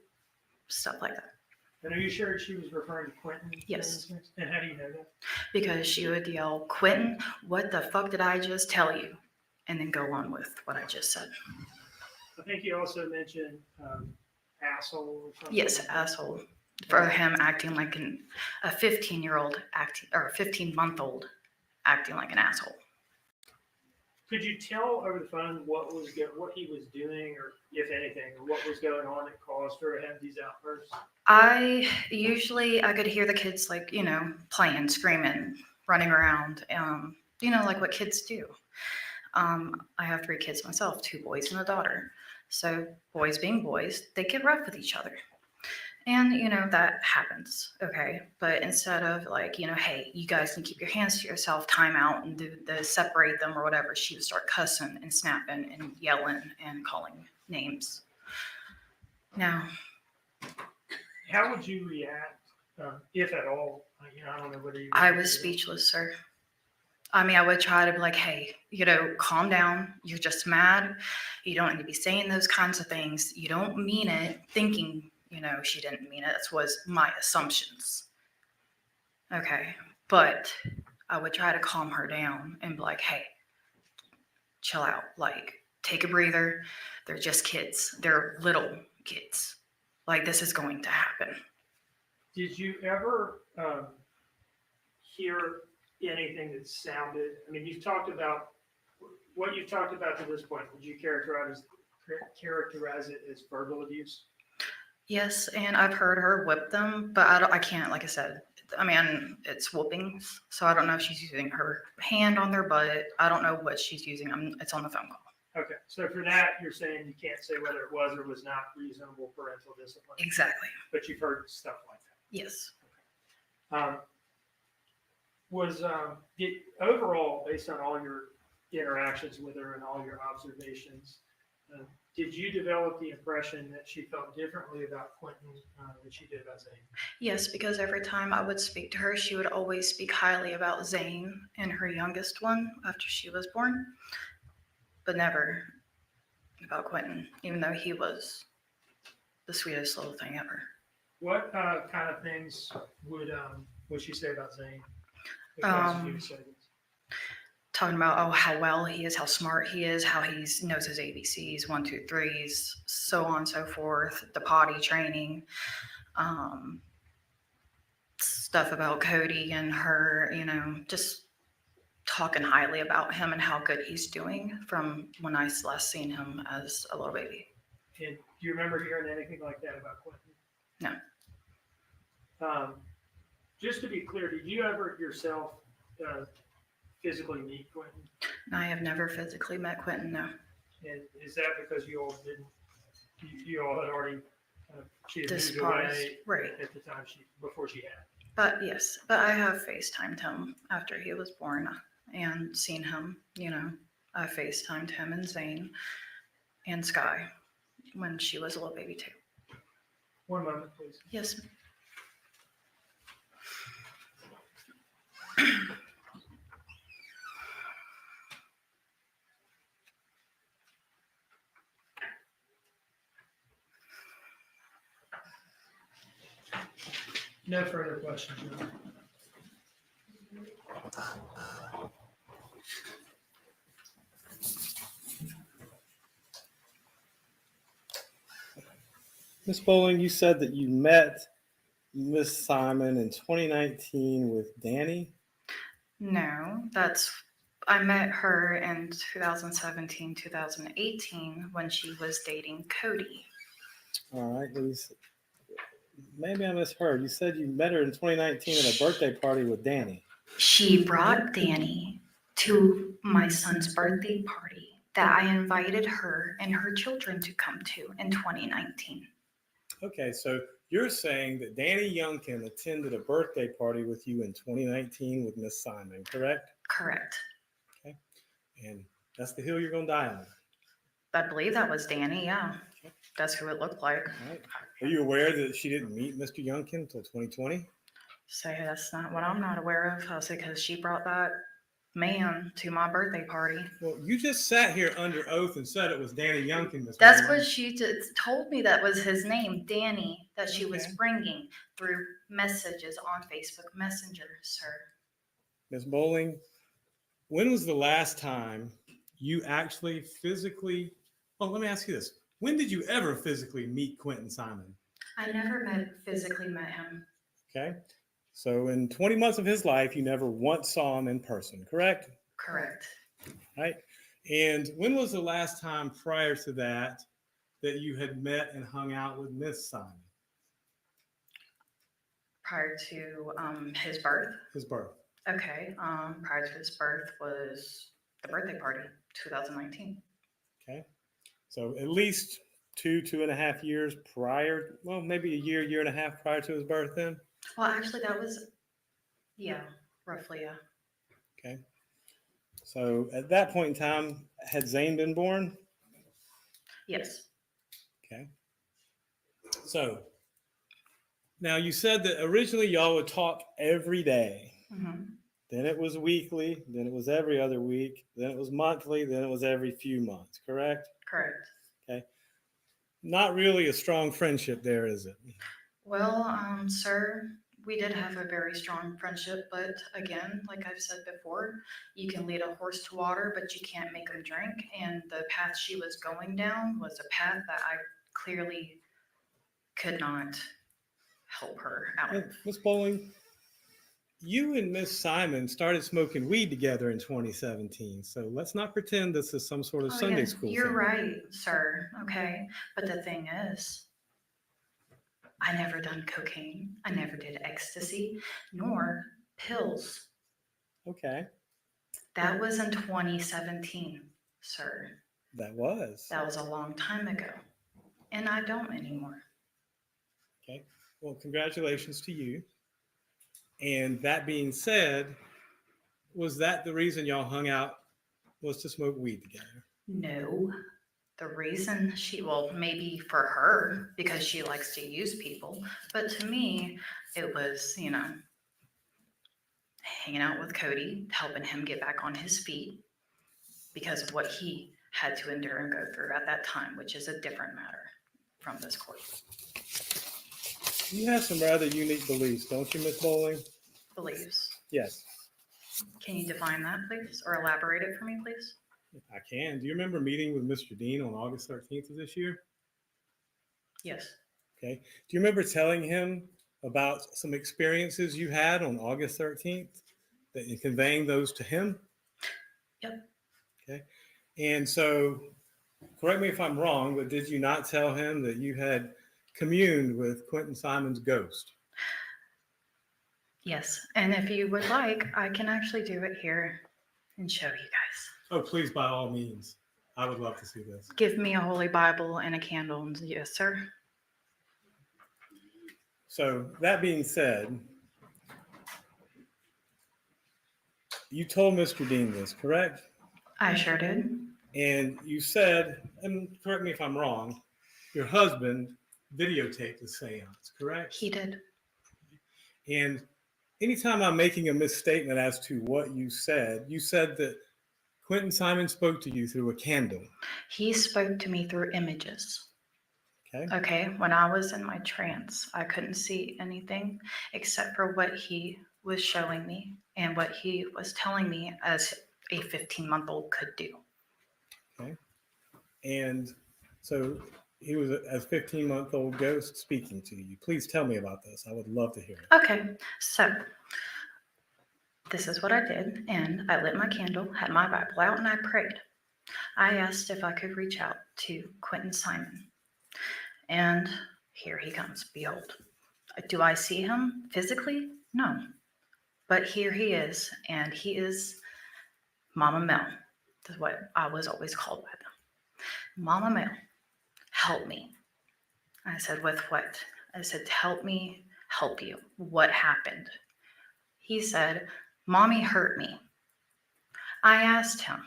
Stuff like that. And are you sure she was referring to Quinton? Yes. And how do you know that? Because she would yell, "Quinton, what the fuck did I just tell you?" And then go on with what I just said. I think you also mentioned asshole or something. Yes, asshole. For him acting like a 15-year-old acting, or a 15-month-old acting like an asshole. Could you tell over the phone what he was doing, or if anything, or what was going on that caused her to have these outbursts? I could hear the kids like, playing, screaming, running around, like what kids do. I have 3 kids myself, 2 boys and a daughter. So boys being boys, they get rough with each other. And, that happens, okay? But instead of like, hey, you guys can keep your hands to yourself, time out and do the separate them or whatever, she would start cussing and snapping and yelling and calling names. Now, how would you react, if at all? I don't know whether you. I was speechless, sir. I mean, I would try to be like, hey, calm down. You're just mad. You don't need to be saying those kinds of things. You don't mean it, thinking, she didn't mean it. That was my assumptions. Okay. But I would try to calm her down and be like, hey, chill out. Like, take a breather. They're just kids. They're little kids. Like, this is going to happen. Did you ever hear anything that sounded, you've talked about what you've talked about to this point. Would you characterize it as verbal abuse? Yes, and I've heard her whip them, but I can't, like I said, it's whoopings, so I don't know if she's using her hand on their butt. I don't know what she's using. It's on the phone call. Okay, so for that, you're saying you can't say whether it was or was not reasonable parental discipline? Exactly. But you've heard stuff like that? Yes. Did overall, based on all your interactions with her and all your observations, did you develop the impression that she felt differently about Quinton than she did about Zane? Yes, because every time I would speak to her, she would always speak highly about Zane and her youngest one after she was born, but never about Quinton, even though he was the sweetest little thing ever. What kind of things would she say about Zane? Talking about how well he is, how smart he is, how he knows his ABCs, 1, 2, 3s, so on and so forth. The potty training, stuff about Cody and her, just talking highly about him and how good he's doing from when I last seen him as a little baby. And do you remember hearing anything like that about Quinton? No. Just to be clear, did you ever yourself physically meet Quinton? I have never physically met Quinton, no. And is that because you all didn't? You all had already she had moved away right at the time before she had. But yes, I have FaceTimed him after he was born and seen him. I FaceTimed him and Zane and Sky when she was a little baby too. One moment, please. Yes. No further questions. Ms. Bowling, you said that you met Miss Simon in 2019 with Danny? No, I met her in 2017, 2018 when she was dating Cody. All right, maybe I misheard. You said you met her in 2019 at a birthday party with Danny. She brought Danny to my son's birthday party that I invited her and her children to come to in 2019. Okay, so you're saying that Danny Youngkin attended a birthday party with you in 2019 with Miss Simon, correct? Correct. Okay, and that's the hill you're going to die on. I believe that was Danny, yeah. That's who it looked like. All right. Are you aware that she didn't meet Mr. Youngkin until 2020? So that's not what I'm not aware of. I said, because she brought that man to my birthday party. Well, you just sat here under oath and said it was Danny Youngkin. That's what she told me, that was his name, Danny, that she was bringing through messages on Facebook Messenger, sir. Ms. Bowling, when was the last time you actually physically, let me ask you this. When did you ever physically meet Quinton Simon? I never physically met him. Okay. So in 20 months of his life, you never once saw him in person, correct? Correct. Right. And when was the last time prior to that that you had met and hung out with Miss Simon? Prior to his birth. His birth. Okay. Prior to his birth was the birthday party, 2019. Okay. So at least 2.5 years prior, well, maybe a year, year and a half prior to his birth then? Well, actually, that was, yeah, roughly, yeah. Okay. So at that point in time, had Zane been born? Yes. Okay. So now you said that originally y'all would talk every day. Mm-hmm. Then it was weekly, then it was every other week, then it was monthly, then it was every few months, correct? Correct. Okay. Not really a strong friendship there, is it? Well, sir, we did have a very strong friendship, but again, like I've said before, you can lead a horse to water, but you can't make him drink. And the path she was going down was a path that I clearly could not help her out of. Miss Bowling, you and Miss Simon started smoking weed together in 2017. So let's not pretend this is some sort of Sunday yeah, school you're thing. right, sir. Okay. But the thing is, I never done cocaine. I never did ecstasy, nor pills. Okay. That was in 2017, sir. That was. That was a long time ago. And I don't anymore. Okay. Well, congratulations to you. And that being said, was that the reason y'all hung out, was to smoke weed together? No. The reason well, maybe for her, because she likes to use people. But to me, it was, hanging out with Cody, helping him get back on his feet because of what he had to endure and go through at that time, which is a different matter from this court. You have some rather unique beliefs, don't you, Miss Bowling? Beliefs. Yes. Can you define that, please? Or elaborate it for me, please? I can. Do you remember meeting with Mr. Dean on August 13th of this year? Yes. Okay. Do you remember telling him about some experiences you had on August 13th and conveying those to him? Yep. Okay. And so, correct me if I'm wrong, but did you not tell him that you had communed with Quinton Simon's ghost? Yes. And if you would like, I can actually do it here and show you guys. Oh, please, by all means. I would love to see this. Give me a Holy Bible and a candle. And yes, sir. So that being said, you told Mr. Dean this, correct? I sure did. And you said, and correct me if I'm wrong, your husband videotaped the seance, correct? He did. And anytime I'm making a misstatement as to what you said that Quinton Simon spoke to you through a candle. He spoke to me through images. Okay. Okay. When I was in my trance, I couldn't see anything except for what he was showing me and what he was telling me as a 15-month-old could do. Okay. And so he was a 15-month-old ghost speaking to you. Please tell me about this. I would love to hear it. Okay. So this is what I did. And I lit my candle, had my Bible out, and I prayed. I asked if I could reach out to Quinton Simon. And here he comes. Behold. Do I see him physically? No. But here he is. And he is Mama Mel. That's what I was always called by them. Mama Mel, help me. I said, with what? I said, help me help you. What happened? He said, Mommy hurt me. I asked him,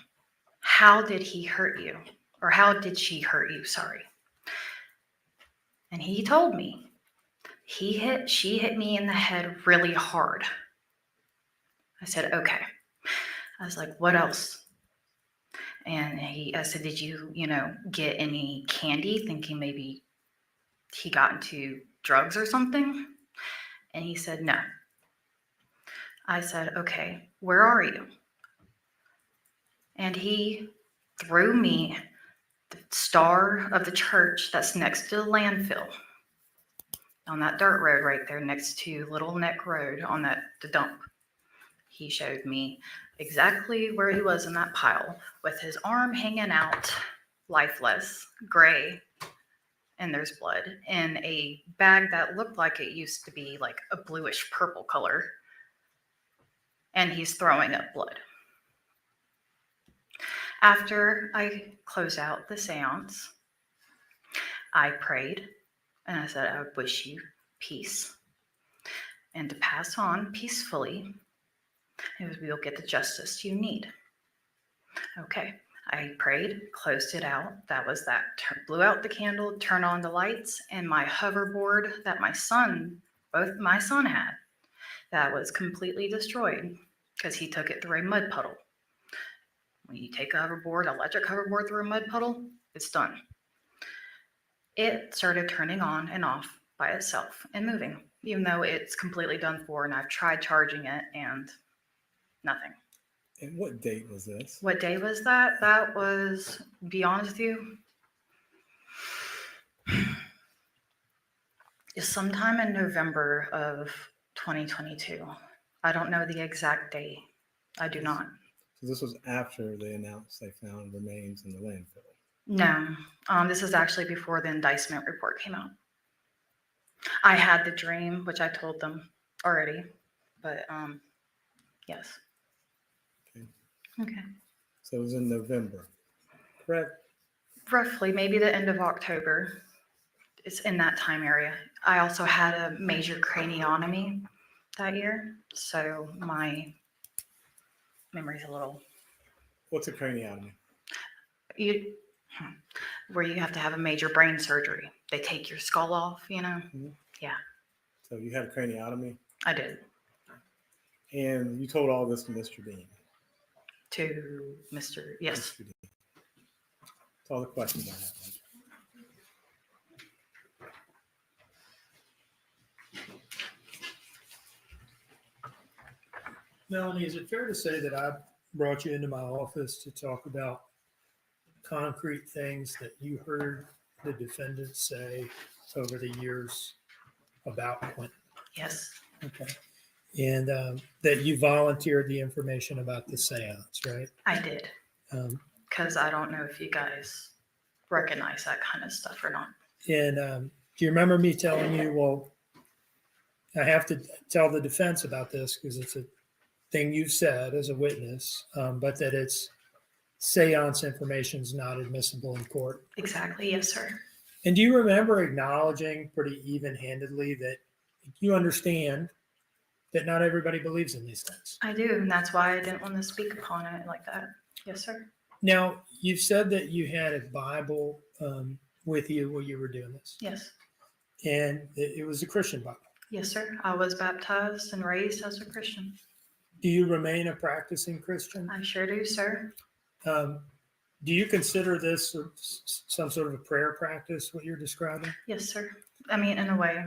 how did he hurt you? Or how did she hurt you? Sorry. And he told me, she hit me in the head really hard. I said, okay. I was like, what else? And I said, did you, get any candy? Thinking maybe he got into drugs or something. And he said, no. I said, okay, where are you? And he threw me the star of the church that's next to the landfill on that dirt road right there next to Little Neck Road on the dump. He showed me exactly where he was in that pile with his arm hanging out, lifeless, gray, and there's blood in a bag that looked like it used to be like a bluish purple color. And he's throwing up blood. After I closed out the seance, I prayed and I said, I wish you peace and to pass on peacefully, you'll get the justice you need. Okay, I prayed, closed it out. That was that. Blew out the candle, turned on the lights, and my hoverboard that both my son had, that was completely destroyed because he took it through a mud puddle. When you take a hoverboard, electric hoverboard through a mud puddle, it's done. It started turning on and off by itself and moving, even though it's completely done for, and I've tried charging it and nothing. And what date was this? What day was that? That was, to be honest with you, is sometime in November of 2022. I don't know the exact date. I do not. So this was after they announced they found remains in the landfill. No, this is actually before the indictment report came out. I had the dream, which I told them already, but yes. Okay. So it was in November, correct? Roughly, maybe the end of October. It's in that time area. I also had a major craniotomy that year, so my memory's a little. What's a craniotomy? Where you have to have a major brain surgery. They take your skull off, you know? Mm-hmm. Yeah, So you had a craniotomy? I did. And you told all this to Mr. Dean? To Mr. Yes. Mr. Dean. That's all the questions I have. Melanie, is it fair to say that I brought you into my office to talk about concrete things that you heard the defendant say over the years about Quinton? Yes. Okay. And that you volunteered the information about the seance, right? I did. Because I don't know if you guys recognize that kind of stuff or not. And do you remember me telling you, well, I have to tell the defense about this because it's a thing you've said as a witness, but that it's seance information is not admissible in court? Exactly. Yes, sir. And do you remember acknowledging pretty even-handedly that you understand that not everybody believes in these things? I do, and that's why I didn't want to speak upon it like that. Yes, sir. Now, you've said that you had a Bible with you while you were doing this. Yes. And it was a Christian Bible. Yes, sir. I was baptized and raised as a Christian. Do you remain a practicing Christian? I sure do, sir. Do you consider this some sort of a prayer practice, what you're describing? Yes, sir. I mean, in a way.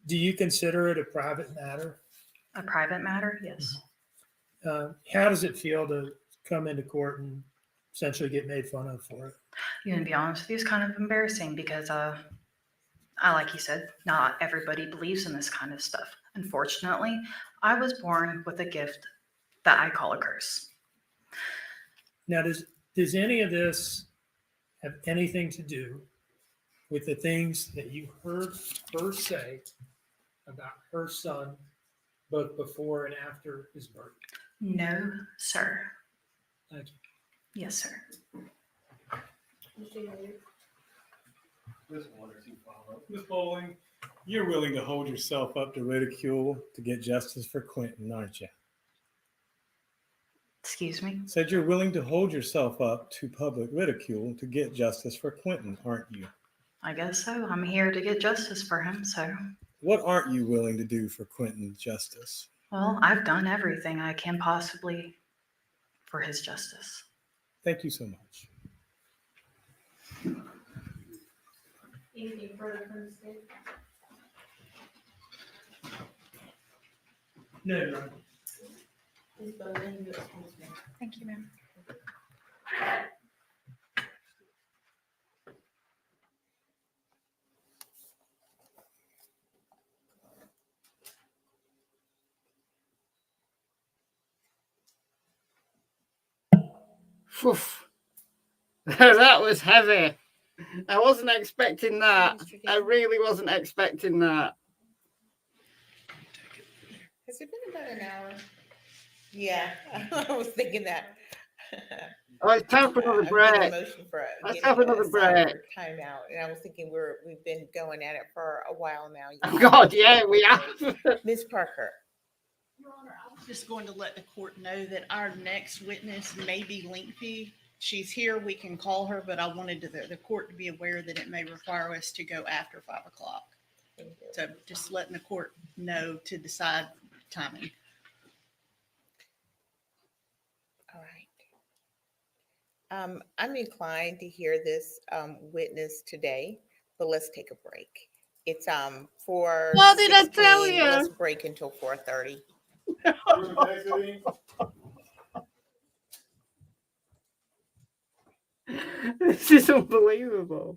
Do you consider it a private matter? A private matter? Yes. How does it feel to come into court and essentially get made fun of for it? You know, to be honest with you, it's kind of embarrassing because, like you said, not everybody believes in this kind of stuff. Unfortunately, I was born with a gift that I call a curse. Now, does any of this have anything to do with the things that you heard her say about her son, both before and after his birth? No, sir. Thank you. Yes, sir. Ms. Bowling, you're willing to hold yourself up to ridicule to get justice for Quinton, aren't you? Excuse me? Said you're willing to hold yourself up to public ridicule to get justice for Quinton, aren't you? I guess so. I'm here to get justice for him, so. What aren't you willing to do for Quinton's justice? Well, I've done everything I can possibly for his justice. Thank you so much. Anything further from the state? No, no. Ms. Bowling, you excuse me. Thank you, ma'am. Oof. That was heavy. I wasn't expecting that. I really wasn't expecting that. Has it been about an hour? Yeah, I was thinking that. Oh, it's time for another I'm getting break. motion for Let's have another break. timeout, and I was thinking we've been going at it for a while now. Oh God, yeah, we have. Ms. Parker. Your Honor, I was just going to let the court know that our next witness may be lengthy. She's here, we can call her, but I wanted the court to be aware that it may require us to go after 5 o'clock. So just letting the court know to decide timing. All right. I'm inclined to hear this witness today, but let's take a break. It's 4:16. What did I tell you? Let's break until 4:30. This is unbelievable.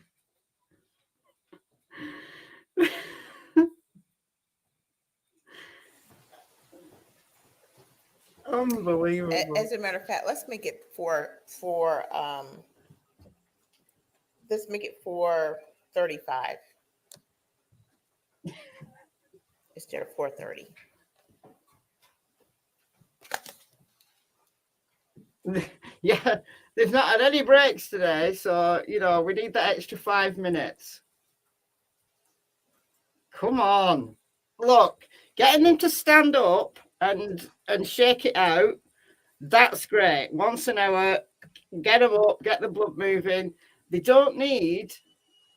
Unbelievable. As a matter of fact, let's make it let's make it 4:35 instead of 4:30. Yeah, they've not had any breaks today, so we need that extra 5 minutes. Come on. Look, getting them to stand up and shake it out, that's great. Once an hour, get them up, get the blood moving. They don't need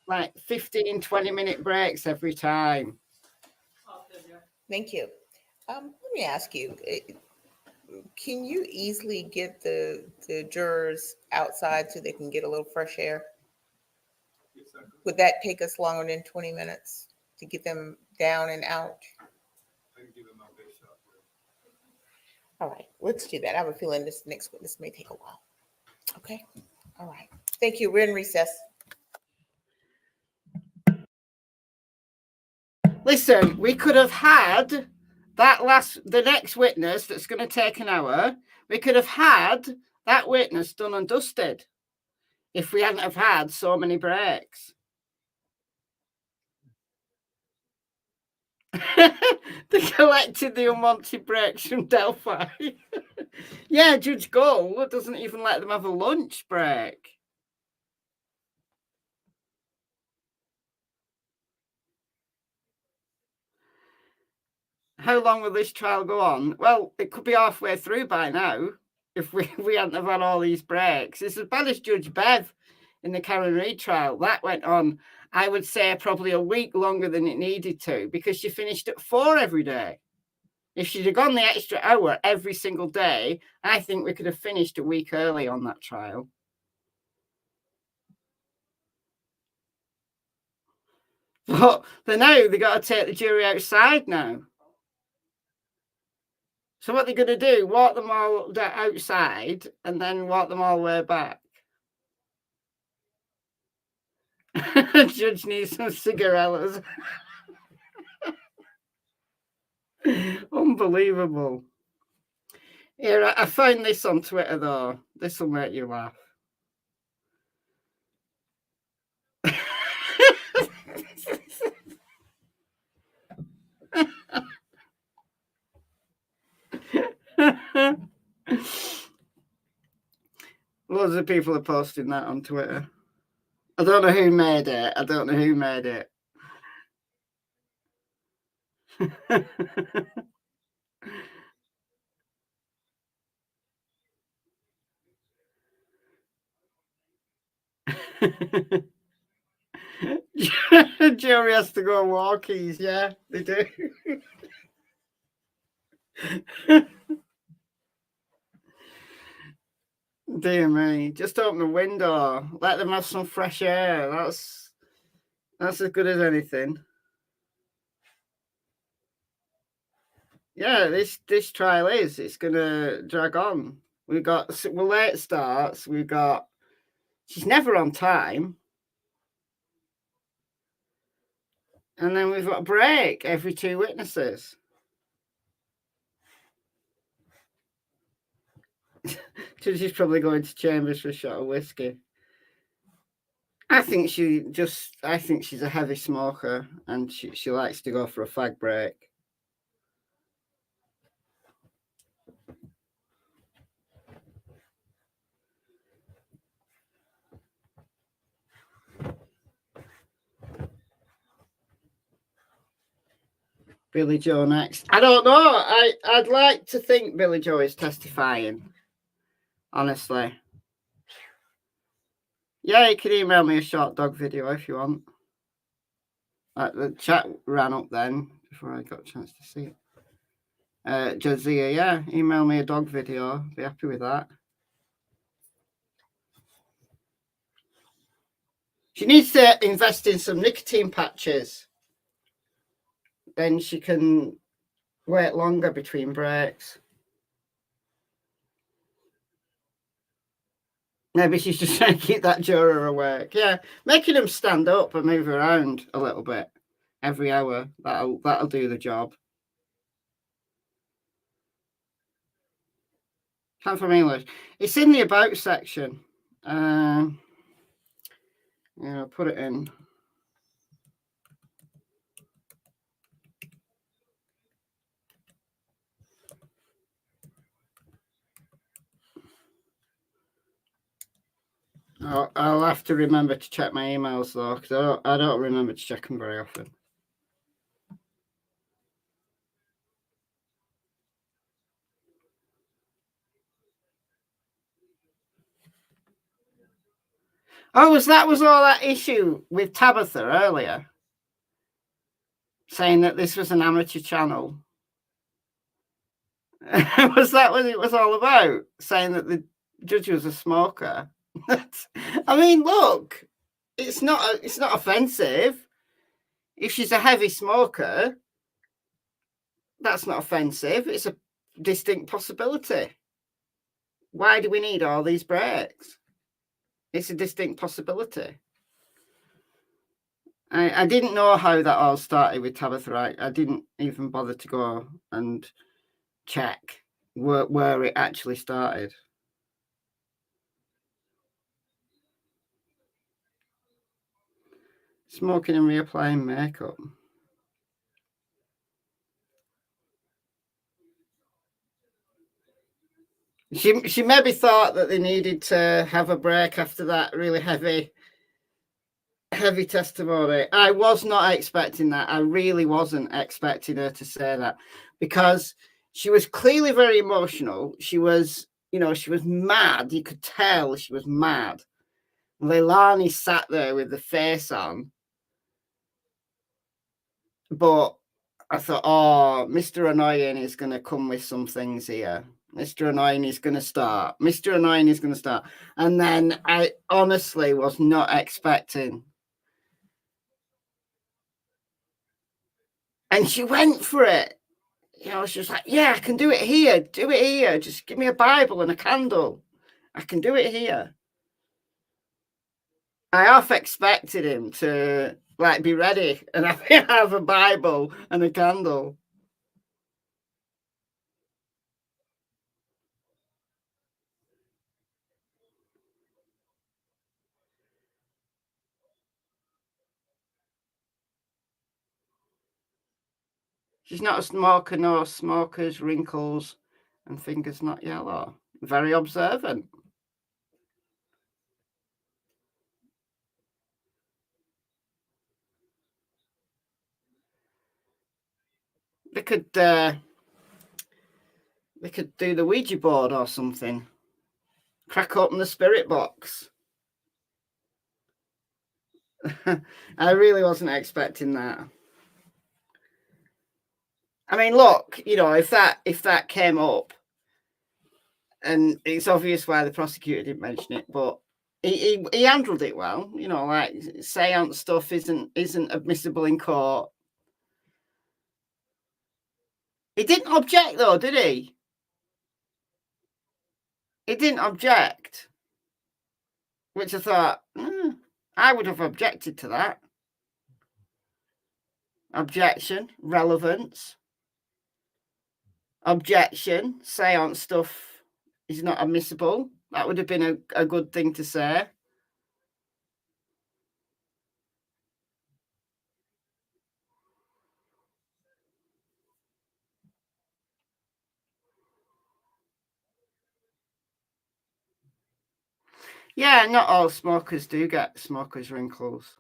like 15-20-minute breaks every time. Thank you. Let me ask you, can you easily get the jurors outside so they can get a little fresh air? Would that take us longer than 20 minutes to get them down and out? I can give them my best shot. All right, let's do that. I have a feeling this next witness may take a while. Okay. All right. Thank you. We're in recess. Listen, we could have had the next witness that's going to take an hour. We could have had that witness done and dusted if we hadn't have had so many breaks. They collected the unwanted breaks from Delphi. Yeah, Judge Gold doesn't even let them have a lunch break. How long will this trial go on? Well, it could be halfway through by now if we hadn't have had all these breaks. It's as bad as Judge Bev in the Karen Reid trial. That went on, I would say, probably a week longer than it needed to because she finished at 4 every day. If she'd have gone the extra hour every single day, I think we could have finished a week early on that trial. But now they got to take the jury outside now. So what they're going to do, walk them all outside and then walk them all the way back. Judge needs some cigarillos. Unbelievable. Here, I found this on Twitter, though. This will make you laugh. Loads of people are posting that on Twitter. I don't know who made it. I don't know who made it. Jury has to go walkies. Yeah, they do. Dear me, just open the window. Let them have some fresh air. That's as good as anything. Yeah, this trial it's gonna drag on. We're late starts. She's never on time. And then we've got a break every 2 witnesses. So she's probably going to Chambers for a shot of whiskey. I think she's a heavy smoker and she likes to go for a fag break. Billy Joe next. I don't know. I'd like to think Billy Joe is testifying. Honestly. Yeah, you can email me a short dog video if you want. The chat ran up then before I got a chance to see it. Josiah, yeah, email me a dog video. Be happy with that. She needs to invest in some nicotine patches. Then she can wait longer between breaks. Maybe she's just trying to keep that juror awake. Yeah, making them stand up and move around a little bit every hour. That'll do the job. Come from English. It's in the about section. Yeah, I'll put it in. I'll have to remember to check my emails though, because I don't remember to check them very often. Oh, was all that issue with Tabitha earlier? Saying that this was an amateur channel. Was that what it was all about? Saying that the judge was a smoker? I mean, look, it's not offensive. If she's a heavy smoker, that's not offensive. It's a distinct possibility. Why do we need all these breaks? It's a distinct possibility. I didn't know how that all started with Tabitha. I didn't even bother to go and check where it actually started. Smoking and reapplying makeup. She maybe thought that they needed to have a break after that really heavy testimony. I was not expecting that. I really wasn't expecting her to say that, because she was clearly very emotional. She was, she was mad. You could tell she was mad. Leilani sat there with the face on. But I thought, oh, Mr. Annoying is going to come with some things here. Mr. Annoying is going to start. Mr. Annoying is going to start. And then I honestly was not expecting. And she went for it. She was like, yeah, I can do it here. Do it here. Just give me a Bible and a candle. I can do it here. I half expected him to be ready and have a Bible and a candle. She's not a smoker, no smokers, wrinkles, and fingers not yellow. Very observant. They could do the Ouija board or something. Crack open the spirit box. I really wasn't expecting that. I mean, look, if that came up, and it's obvious why the prosecutor didn't mention it, but he handled it well. Seance stuff isn't admissible in court. He didn't object though, did he? He didn't object, which I thought, I would have objected to that. Objection, relevance. Objection, seance stuff is not admissible. That would have been a good thing to say. Yeah, not all smokers do get smokers' wrinkles.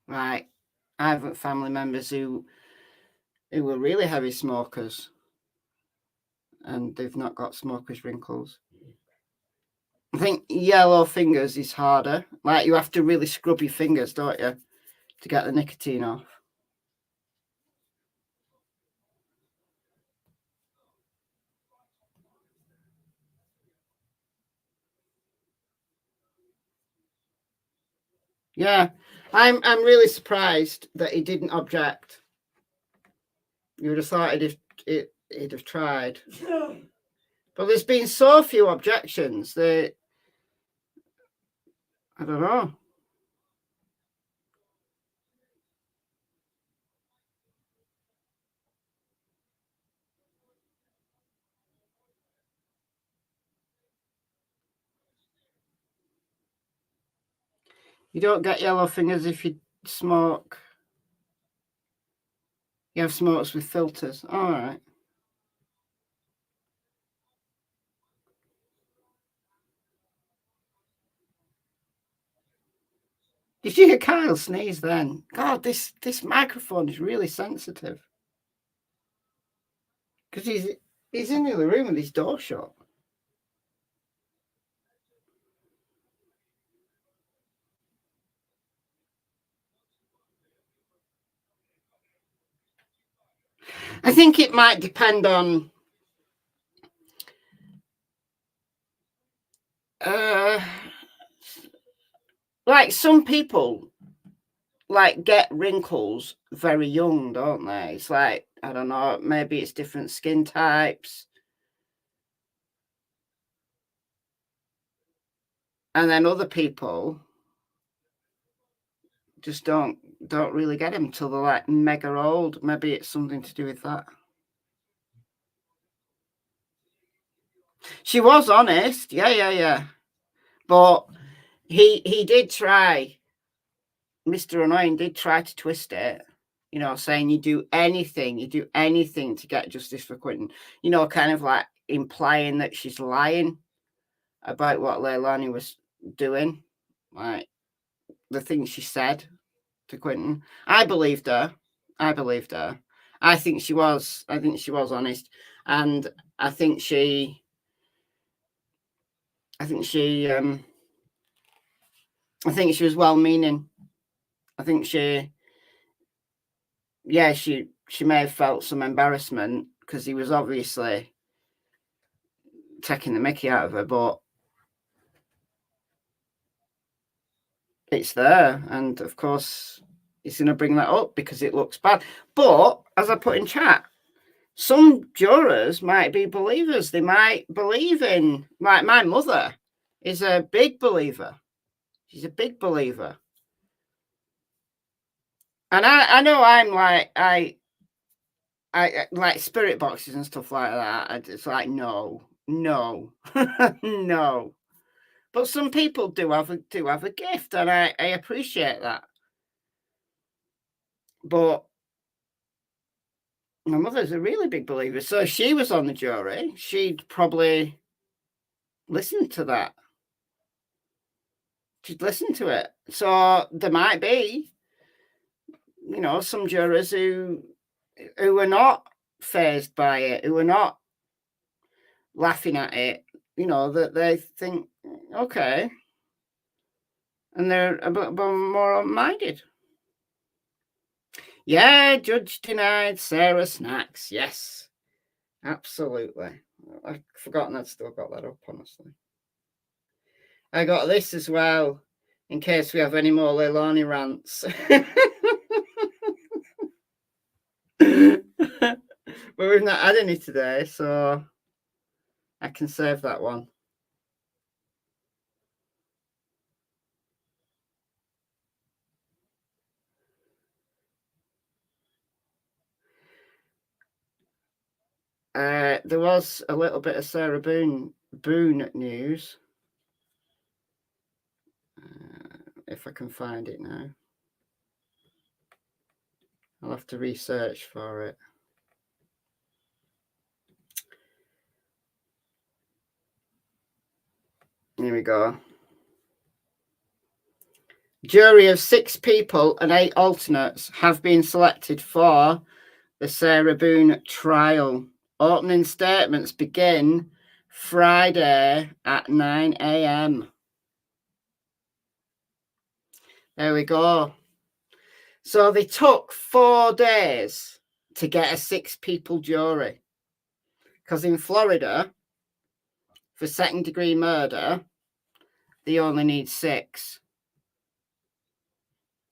Right. I have family members who were really heavy smokers and they've not got smokers' wrinkles. I think yellow fingers is harder. Like you have to really scrub your fingers, don't you, to get the nicotine off. Yeah, I'm really surprised that he didn't object. You would have thought he'd have tried. But there's been so few objections that I don't know. You don't get yellow fingers if you smoke. You have smokes with filters. All right. Did you hear Kyle sneeze then? God, this microphone is really sensitive. Because he's in the other room with his door shut. I think it might depend on like some people like get wrinkles very young, don't they? It's like, I don't know, maybe it's different skin types. And then other people just don't really get them till they're like mega old. Maybe it's something to do with that. She was honest. Yeah. But he did try. Mr. Annoying did try to twist it, you know, saying you do anything to get justice for Quinton, you know, kind of like implying that she's lying about what Leilani was doing, like the things she said to Quinton. I believed her. I think she was honest, and I think she was well-meaning. I think she may have felt some embarrassment because he was obviously taking the mickey out of her, but it's there, and of course he's going to bring that up because it looks bad. But as I put in chat, some jurors might be believers. They might believe in, like my mother is a big believer. She's a big believer. And I know I'm like, I like spirit boxes and stuff like that. It's like, no, no. But some people do have a gift, and I appreciate that. But my mother's a really big believer. So if she was on the jury, she'd probably listen to that. She'd listen to it. So there might be, you know, some jurors who are not fazed by it, who are not laughing at it, you know, that they think, okay. And they're a bit more minded. Yeah, judge denied Sarah snacks. Yes, absolutely. I've forgotten I'd still got that up, honestly. I got this as well, in case we have any more Leilani rants. But we've not had any today, so I can save that one. there was a little bit of Sarah Boone news. If I can find it now. I'll have to research for it. Here we go. Jury of 6 people and 8 alternates have been selected for the Sarah Boone trial. Opening statements begin Friday at 9 a.m. There we go. So they took 4 days to get a 6-people jury. Because in Florida, for second-degree murder, they only need 6.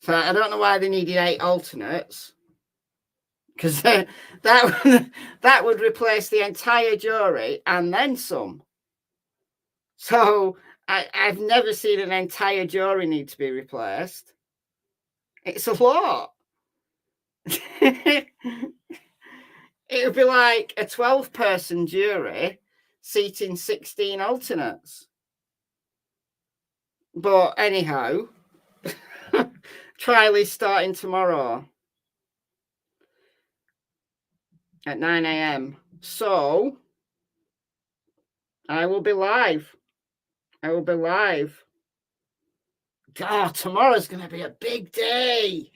So I don't know why they needed 8 alternates. Because that would replace the entire jury and then some. So I've never seen an entire jury need to be replaced. It's a lot. It would be like a 12-person jury seating 16 alternates. But anyhow, trial is starting tomorrow at 9 a.m. So I will be live. I will be live. God, tomorrow's going to be a big day.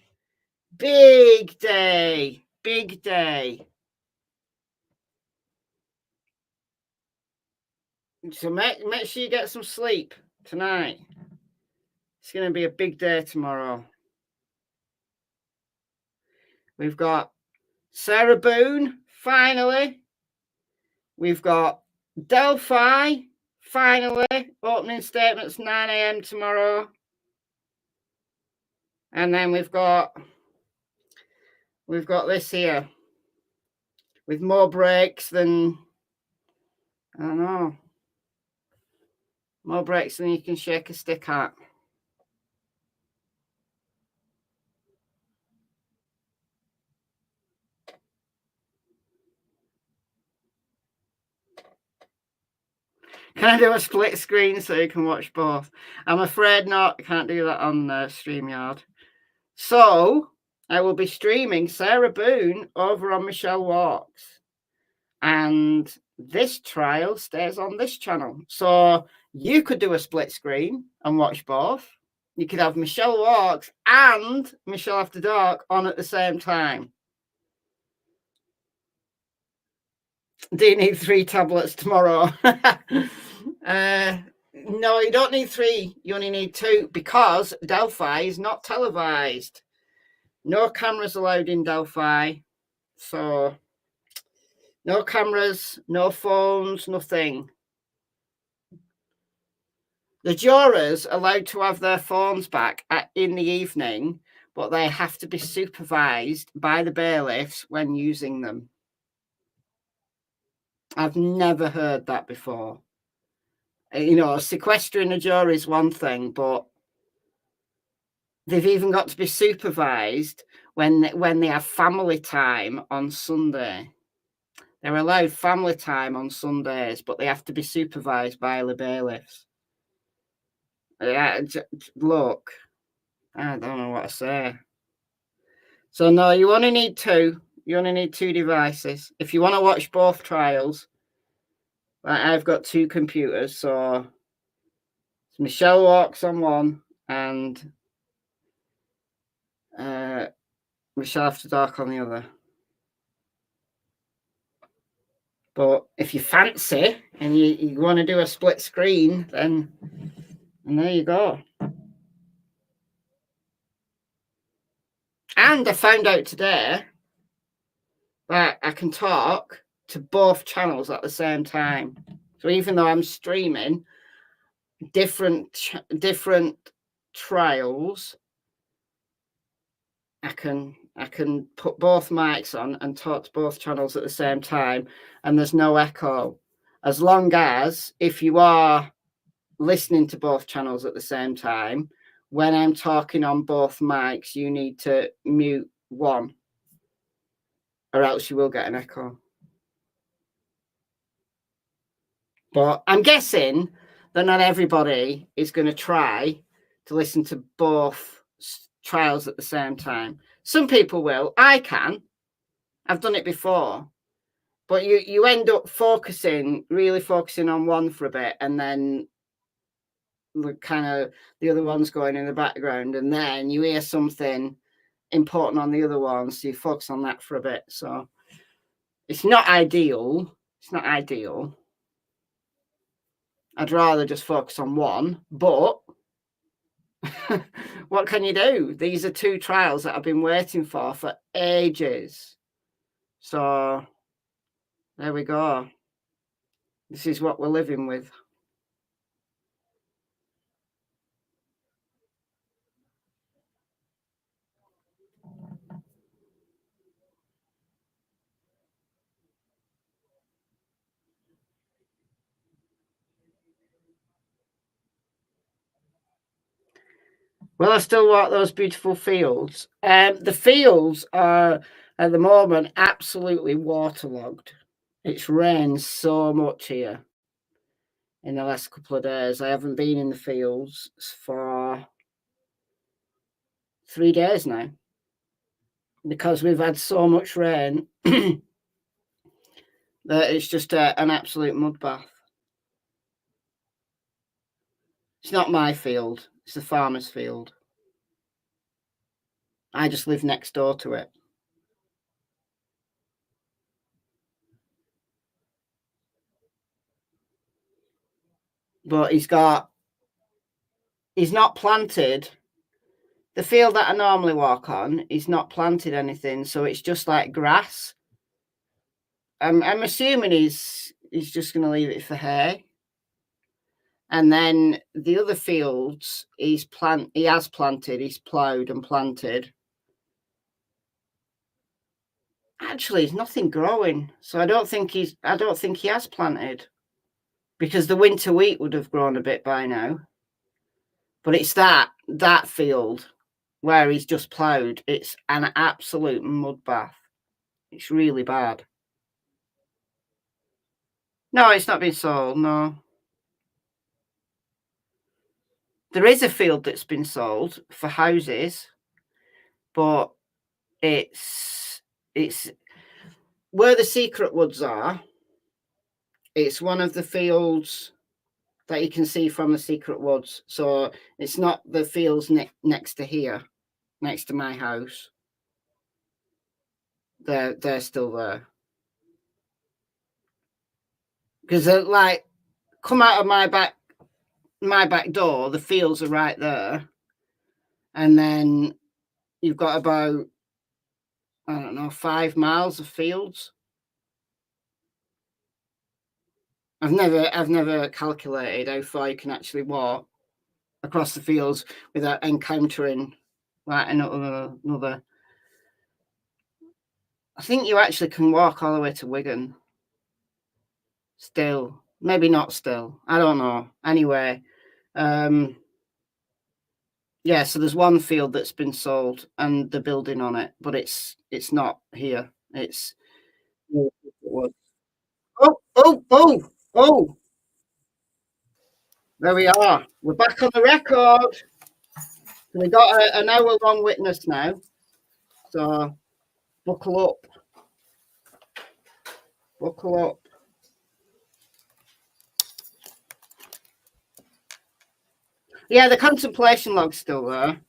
Big day. Big day. So make sure you get some sleep tonight. It's going to be a big day tomorrow. We've got Sarah Boone, finally. We've got Delphi, finally. Opening statements 9 a.m. tomorrow. And then we've got this here with more breaks than, I don't know, more breaks than you can shake a stick at. Can I do a split screen so you can watch both? I'm afraid not. I can't do that on StreamYard. So I will be streaming Sarah Boone over on Michelle Walks. And this trial stays on this channel. So you could do a split screen and watch both. You could have Michelle Walks and Michelle After Dark on at the same time. Do you need 3 tablets tomorrow? No, you don't need 3. You only need 2 because Delphi is not televised. No cameras allowed in Delphi. So no cameras, no phones, nothing. The jurors are allowed to have their phones back in the evening, but they have to be supervised by the bailiffs when using them. I've never heard that before. You know, sequestering a jury is one thing, but they've even got to be supervised when they have family time on Sunday. They're allowed family time on Sundays, but they have to be supervised by the bailiffs. Look, I don't know what to say. So no, you only need 2. You only need 2 devices. If you want to watch both trials, I've got 2 computers, so Michelle Walks on one and Michelle After Dark on the other. But if you fancy and you want to do a split screen, then and there you go. And I found out today that I can talk to both channels at the same time. So even though I'm streaming different trials, I can put both mics on and talk to both channels at the same time, and there's no echo. As long as if you are listening to both channels at the same time, when I'm talking on both mics, you need to mute one, or else you will get an echo. But I'm guessing that not everybody is going to try to listen to both trials at the same time. Some people will. I can. I've done it before. But you end up really focusing on one for a bit, and then the other one's going in the background, and then you hear something important on the other one, so you focus on that for a bit. So it's not ideal. It's not ideal. I'd rather just focus on one, but what can you do? These are two trials that I've been waiting for ages. So there we go. This is what we're living with. Well, I still walk those beautiful fields. The fields are, at the moment, absolutely waterlogged. It's rained so much here in the last couple of days. I haven't been in the fields for 3 days now because we've had so much rain that it's just an absolute mud bath. It's not my field. It's the farmer's field. I just live next door to it. But he's not planted. The field that I normally walk on, he's not planted anything, so it's just like grass. I'm assuming he's just going to leave it for hay. And then the other fields he has planted, he's ploughed and planted. Actually, there's nothing growing, so I don't think he has planted, because the winter wheat would have grown a bit by now. But it's that field where he's just ploughed. It's an absolute mud bath. It's really bad. No, it's not been sold, no. There is a field that's been sold for houses, but it's where the secret woods are. It's one of the fields that you can see from the secret woods. So it's not the fields next to here, next to my house. They're still there. Because like, come out of my back door, the fields are right there. And then you've got about, I don't know, 5 miles of fields. I've never calculated how far you can actually walk across the fields without encountering like another. I think you actually can walk all the way to Wigan. Still, maybe not still. I don't know. Anyway, yeah. So there's one field that's been sold and the building on it, but it's not here. It's oh. There we are. We're back on the record. We got an hour-long witness now, so buckle up. Buckle up. Yeah, the contemplation log's still there.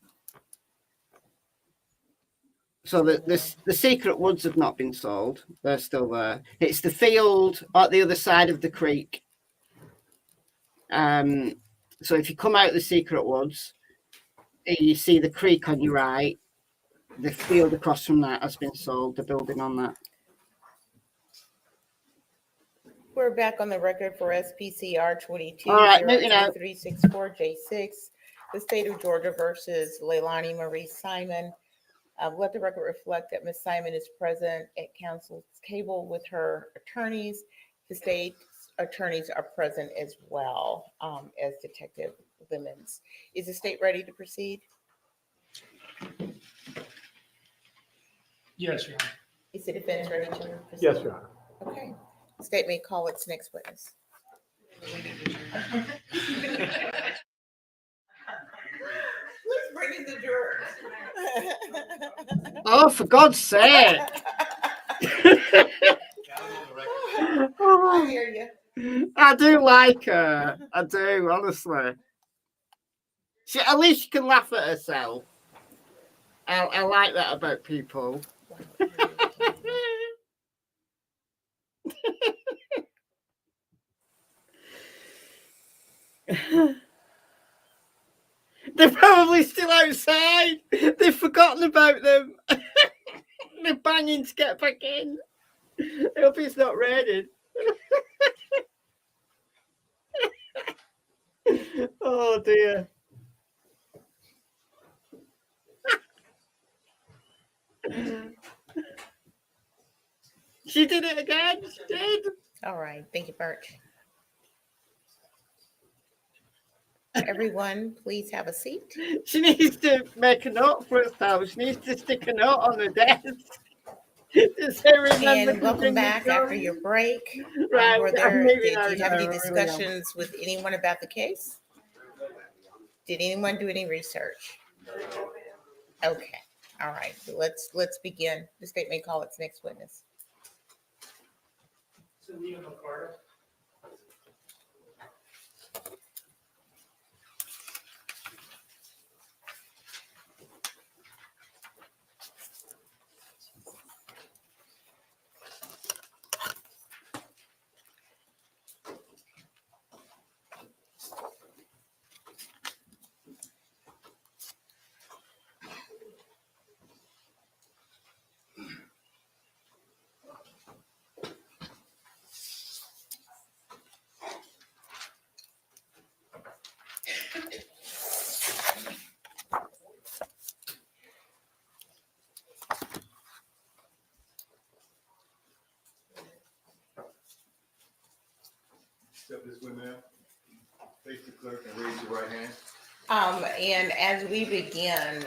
So the secret woods have not been sold. They're still there. It's the field at the other side of the creek. So if you come out the secret woods, you see the creek on your right. The field across from that has been sold, the building on that. We're back on the record for SPCR 22-02364J6, the state of Georgia versus Leilani Marie Simon. Let the record reflect that Ms. Simon is present at council's table with her attorneys. The state attorneys are present as well as Detective Lemons. Is the state ready to proceed? Yes, Your Honor. Is the defense ready to proceed? Yes, Your Honor. Okay. The state may call its next witness. Let's bring in the jurors. Oh, for God's sake. I hear you. I do like her. I do, honestly. At least she can laugh at herself. I like that about people. They're probably still outside. They've forgotten about them. They're banging to get back in. I hope it's not raining. Oh dear. She did it again. She did. All right. Thank you, Burch. Everyone, please have a seat. She needs to make a note for herself. She needs to stick a note on the desk. And welcome back after your break. Right, Did you have any discussions with anyone about the case? Did anyone do any research? Okay. All right. Let's begin. The state may call its next witness. So Liam Mccarta. Step this way, ma'am. Face the clerk and raise your right hand. And as we begin,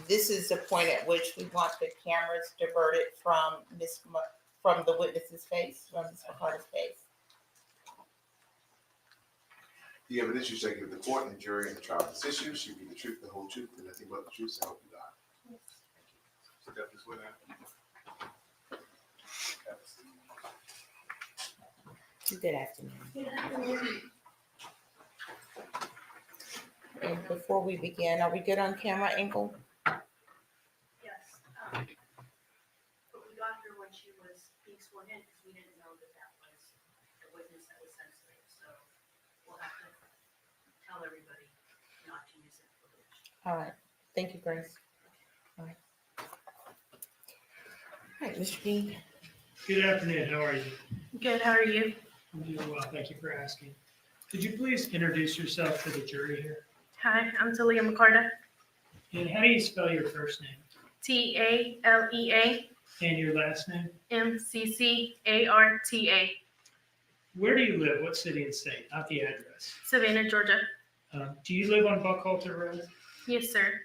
this is the point at which we want the cameras diverted from from the witness's face, from Ms. Mccarta's face. The evidence you shall give the court and jury in the trial of this issue should be the truth, the whole truth, and nothing but the truth, so help you God. Step this way, ma'am. Good afternoon. And before we begin, are we good on camera, Engel? Yes. But we got her when she was being sworn in because we didn't know that that was the witness that was sensitive. So we'll have to tell everybody not to use it. All right. Thank you, Grace. All right. All right, Mr. Dean. Good afternoon. How are you? Good. How are you? I'm doing well. Thank you for asking. Could you please introduce yourself to the jury here? Hi, I'm Tahlia Mccarta. And how do you spell your first name? Talea And your last name? Mccarta. Where do you live? What city and state? Not the address. Savannah, Georgia. Do you live on Buckhalter Road? Yes, sir.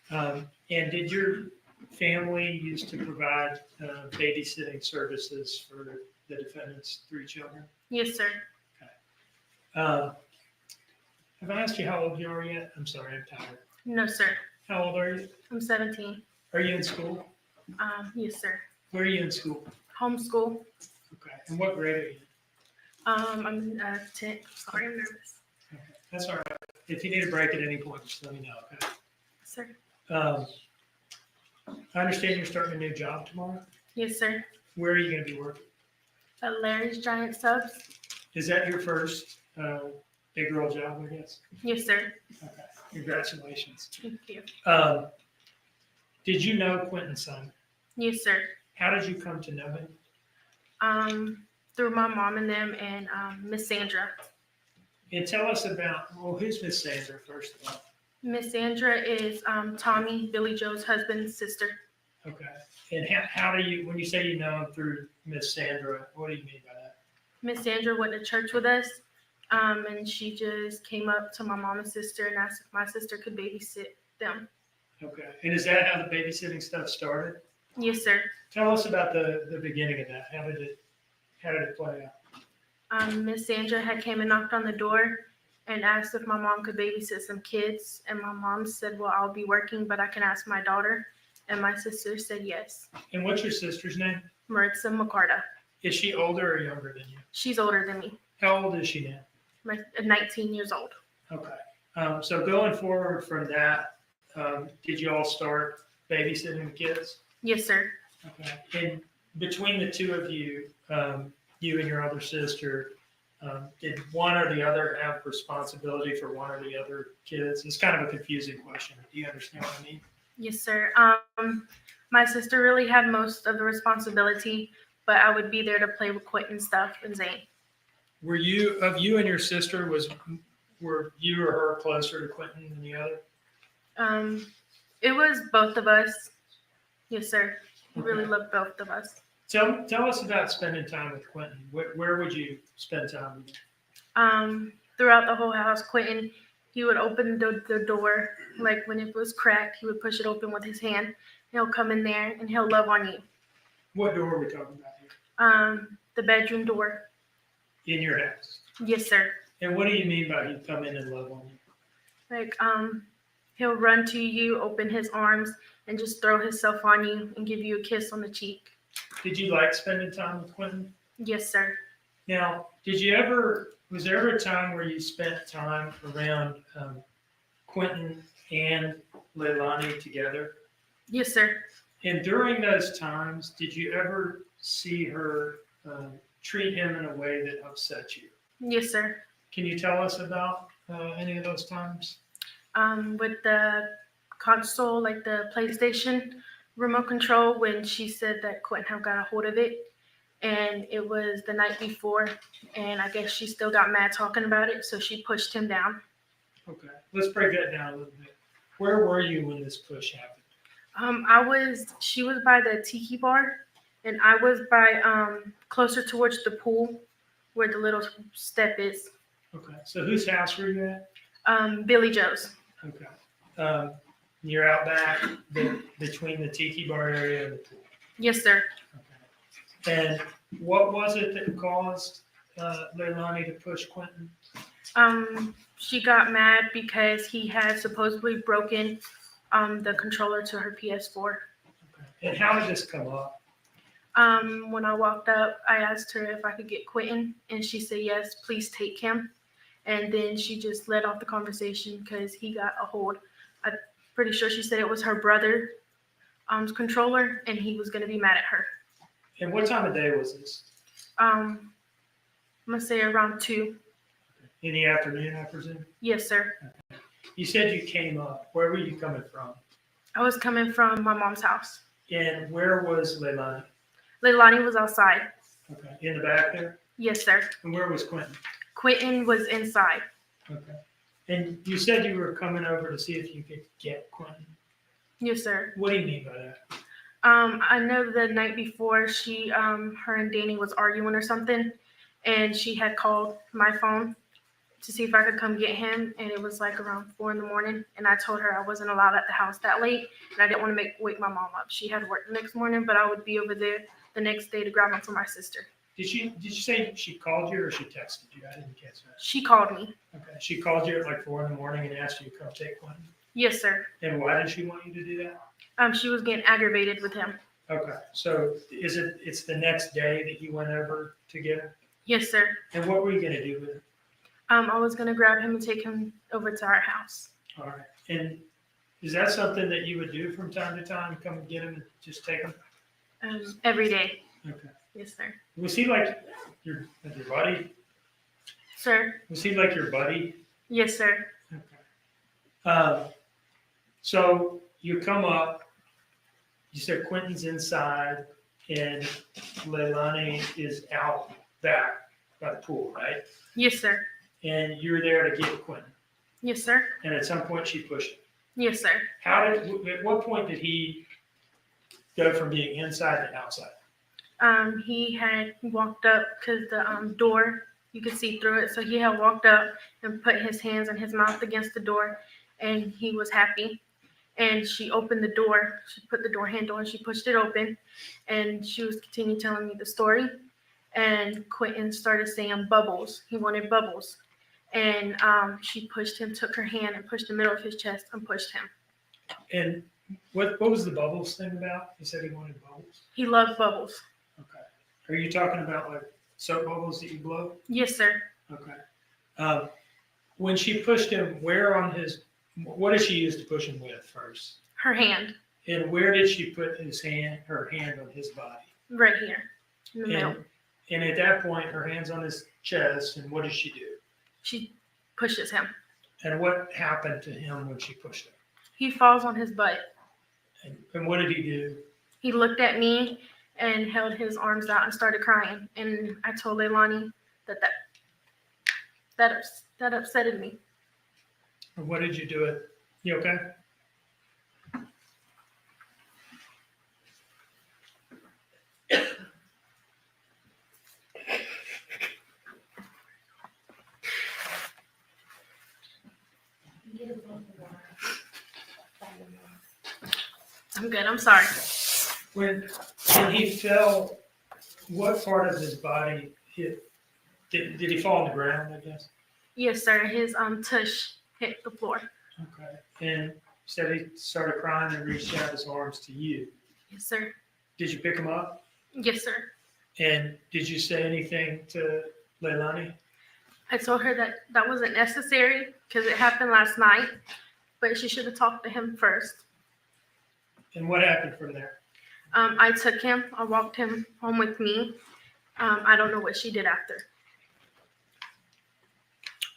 And did your family used to provide babysitting services for the defendant's 3 children? Yes, sir. Have I asked you how old you are yet? I'm sorry, I'm tired. No, sir. How old are you? I'm 17. Are you in school? Yes, sir. Where are you in school? Homeschool. Okay. And what grade are you in? I'm in 10th. Sorry, I'm nervous. Okay. That's all right. If you need a break at any point, just let me know, okay? Sir. I understand you're starting a new job tomorrow. Yes, sir. Where are you going to be working? At Larry's Giant Subs. Is that your first big girl job, I guess? Yes, sir. Okay. Congratulations. Thank you. Did you know Quinton's son? Yes, sir. How did you come to know him? Through my mom and them and Miss Sandra. And tell us about, well, who's Miss Sandra, first of all? Miss Sandra is Tommy, Billy Joe's husband's sister. Okay. And how do you, when you say you know him through Miss Sandra, what do you mean by that? Miss Sandra went to church with us, and she just came up to my mom and sister and asked if my sister could babysit them. Okay. And is that how the babysitting stuff started? Yes, sir. Tell us about the beginning of that. How did it play out? Miss Sandra had came and knocked on the door and asked if my mom could babysit some kids. And my mom said, well, I'll be working, but I can ask my daughter. And my sister said yes. And what's your sister's name? Maritza Mccarta. Is she older or younger than you? She's older than me. How old is she now? 19 years old. Okay. So going forward from that, did you all start babysitting the kids? Yes, sir. Okay. And between the two of you, you and your other sister, did one or the other have responsibility for one or the other kids? It's kind of a confusing question. Do you understand what I mean? Yes, sir. My sister really had most of the responsibility, but I would be there to play with Quinton stuff and Zane. Were you and your sister, were you or her closer to Quinton than the other? It was both of us. Yes, sir. We really loved both of us. Tell us about spending time with Quinton. Where would you spend time with him? Throughout the whole house, Quinton, he would open the door, like when it was cracked, he would push it open with his hand. He'll come in there and he'll love on you. What door are we talking about here? The bedroom door. In your house? Yes, sir. And what do you mean by he'd come in and love on you? Like, he'll run to you, open his arms, and just throw himself on you and give you a kiss on the cheek. Did you like spending time with Quinton? Yes, sir. Now, was there ever a time where you spent time around Quinton and Leilani together? Yes, sir. And during those times, did you ever see her treat him in a way that upset you? Yes, sir. Can you tell us about any of those times? With the console, like the PlayStation remote control, when she said that Quinton had got a hold of it, and it was the night before, and I guess she still got mad talking about it, so she pushed him down. Okay, let's break that down a little bit. Where were you when this push happened? She was by the tiki bar, and I was by closer towards the pool where the little step is. Okay, so whose house were you at? Billy Joe's. Okay. You're out back between the tiki bar area and the pool. Yes, sir. And what was it that caused Leilani to push Quinton? She got mad because he had supposedly broken the controller to her PS4. And how did this come up? When I walked up, I asked her if I could get Quinton, and she said, yes, please take him. And then she just led off the conversation because he got a hold. I'm pretty sure she said it was her brother's controller, and he was going to be mad at her. And what time of day was this? I'm going to say around 2. In the afternoon, I presume? Yes, sir. Okay. You said you came up. Where were you coming from? I was coming from my mom's house. And where was Leilani? Leilani was outside. Okay. In the back there? Yes, sir. And where was Quinton? Quinton was inside. Okay. And you said you were coming over to see if you could get Quinton. Yes, sir. What do you mean by that? I know the night before her and Danny was arguing or something, and she had called my phone to see if I could come get him, and it was like around 4 a.m, and I told her I wasn't allowed at the house that late, and I didn't want to wake my mom up. She had work the next morning, but I would be over there the next day to grab him for my sister. Did you say she called you or she texted you? I didn't catch that. She called me. Okay. She called you at like 4 a.m. and asked you to come take Quinton? Yes, sir. And why did she want you to do that? She was getting aggravated with him. Okay. So it's the next day that you went over to get him? Yes, sir. And what were you going to do with him? I was going to grab him and take him over to our house. All right. And is that something that you would do from time to time? Come and get him and just take him? Every day. Okay. Yes, sir. Was he like your buddy? Sir? Was he like your buddy? Yes, sir. Okay. So you come up, you said Quinton's inside and Leilani is out back by the pool, right? Yes, sir. And you're there to get Quinton. Yes, sir. And at some point she pushed him. Yes, sir. At what point did he go from being inside to outside? He had walked up because the door, you could see through it. So he had walked up and put his hands and his mouth against the door, and he was happy. And she opened the door. She put the door handle and she pushed it open, and she was continuing telling me the story. and Quinton started saying bubbles. He wanted bubbles. And she pushed him, took her hand and pushed the middle of his chest and pushed him. And what was the bubbles thing about? He said he wanted bubbles. He loved bubbles. Okay. Are you talking about like soap bubbles that you blow? Yes, sir. Okay. When she pushed him, where on his, what did she use to push him with first? Her hand. And where did she put her hand on his body? Right here. In the middle. And at that point, her hand's on his chest, and what does she do? She pushes him. And what happened to him when she pushed him? He falls on his butt. And what did he do? He looked at me and held his arms out and started crying. And I told Leilani that upsetted me. And what did you do it? You okay? I'm good. I'm sorry. When he fell, what part of his body hit? Did he fall on the ground, I guess? Yes, sir. His tush hit the floor. Okay. And said he started crying and reached out his arms to you. Yes, sir. Did you pick him up? Yes, sir. And did you say anything to Leilani? I told her that wasn't necessary because it happened last night, but she should have talked to him first. And what happened from there? I took him. I walked him home with me. I don't know what she did after.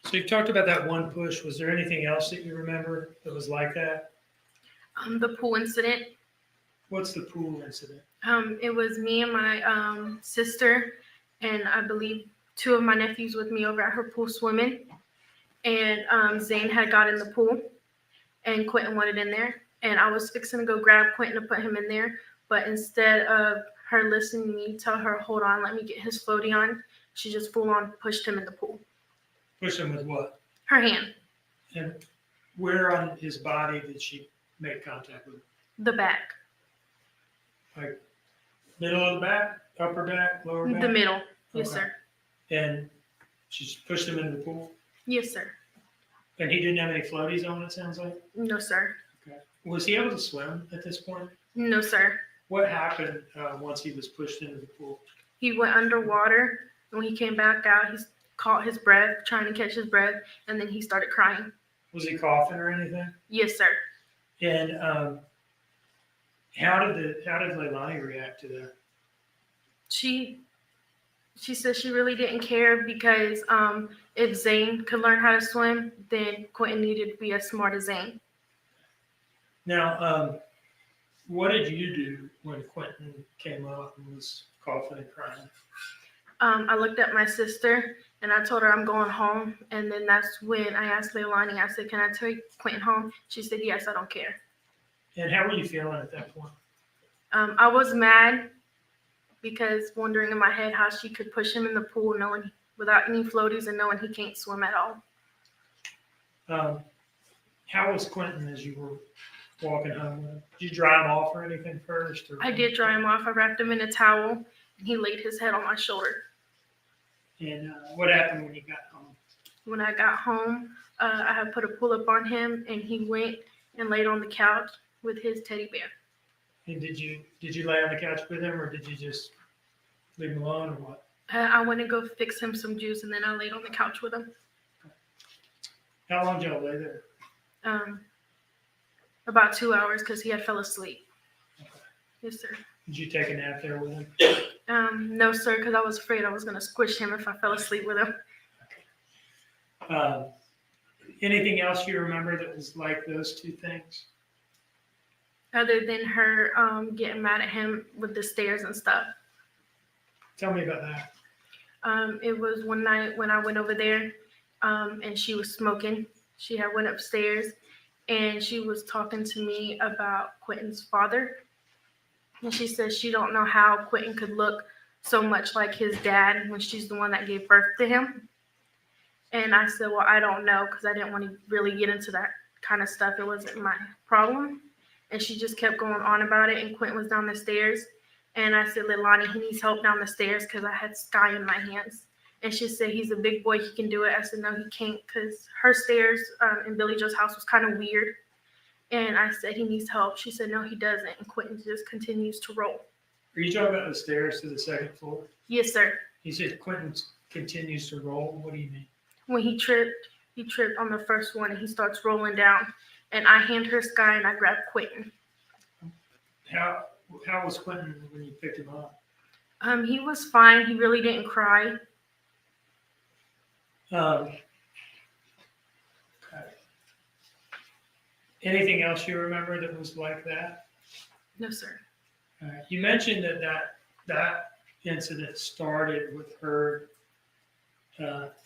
So you've talked about that one push. Was there anything else that you remember that was like that? The pool incident. What's the pool incident? It was me and my sister, and I believe 2 of my nephews with me over at her pool swimming. And Zane had got in the pool, and Quinton wanted in there. And I was fixing to go grab Quinton to put him in there, but instead of her listening to me tell her, hold on, let me get his floaty on, she just full on pushed him in the pool. Push him with what? Her hand. And where on his body did she make contact with? The back. Like middle of the back, upper back, lower back? The middle. Yes, Okay. sir. And she just pushed him into the pool? Yes, sir. And he didn't have any floaties on, it sounds like? No, sir. Okay. Was he able to swim at this point? No, sir. What happened once he was pushed into the pool? He went underwater, and when he came back out, he caught his breath, trying to catch his breath, and then he started crying. Was he coughing or anything? Yes, sir. And how did Leilani react to that? She said she really didn't care because if Zane could learn how to swim, then Quinton needed to be as smart as Zane. Now, what did you do when Quinton came up and was coughing and crying? I looked at my sister and I told her I'm going home. And then that's when I asked Leilani, I said, can I take Quinton home? She said, yes, I don't care. And how were you feeling at that point? I was mad because wondering in my head how she could push him in the pool knowing without any floaties and knowing he can't swim at all. How was Quinton as you were walking home? Did you dry him off or anything first? Or? I did dry him off. I wrapped him in a towel and he laid his head on my shoulder. And what happened when you got home? When I got home, I had put a pull-up on him and he went and laid on the couch with his teddy bear. And did you lay on the couch with him or did you just leave him alone or what? I went to go fix him some juice and then I laid on the couch with him. How long did y'all lay there? About 2 hours because he had fell asleep. Okay. Yes, sir. Did you take a nap there with him? No, sir, because I was afraid I was going to squish him if I fell asleep with him. Anything else you remember that was like those two things? Other than her getting mad at him with the stairs and stuff. Tell me about that. It was one night when I went over there and she was smoking. She had went upstairs and she was talking to me about Quinton's father. And she said she don't know how Quinton could look so much like his dad when she's the one that gave birth to him. And I said, well, I don't know because I didn't want to really get into that kind of stuff. It wasn't my problem. And she just kept going on about it. And Quinton was down the stairs And I said, Leilani, he needs help down the stairs because I had Sky in my hands. And she said, he's a big boy, he can do it. I said, no, he can't, because her stairs in Billy Joe's house was kind of weird. And I said, he needs help. She said, no, he doesn't. And Quinton just continues to roll. Are you talking about the stairs to the second floor? Yes, sir. You said Quinton continues to roll. What do you mean? When he tripped on the first one and he starts rolling down. And I hand her Sky and I grab Quinton. How was Quinton when you picked him up? He was fine. He really didn't cry. Okay. Anything else you remember that was like that? No, sir. You mentioned that incident started with her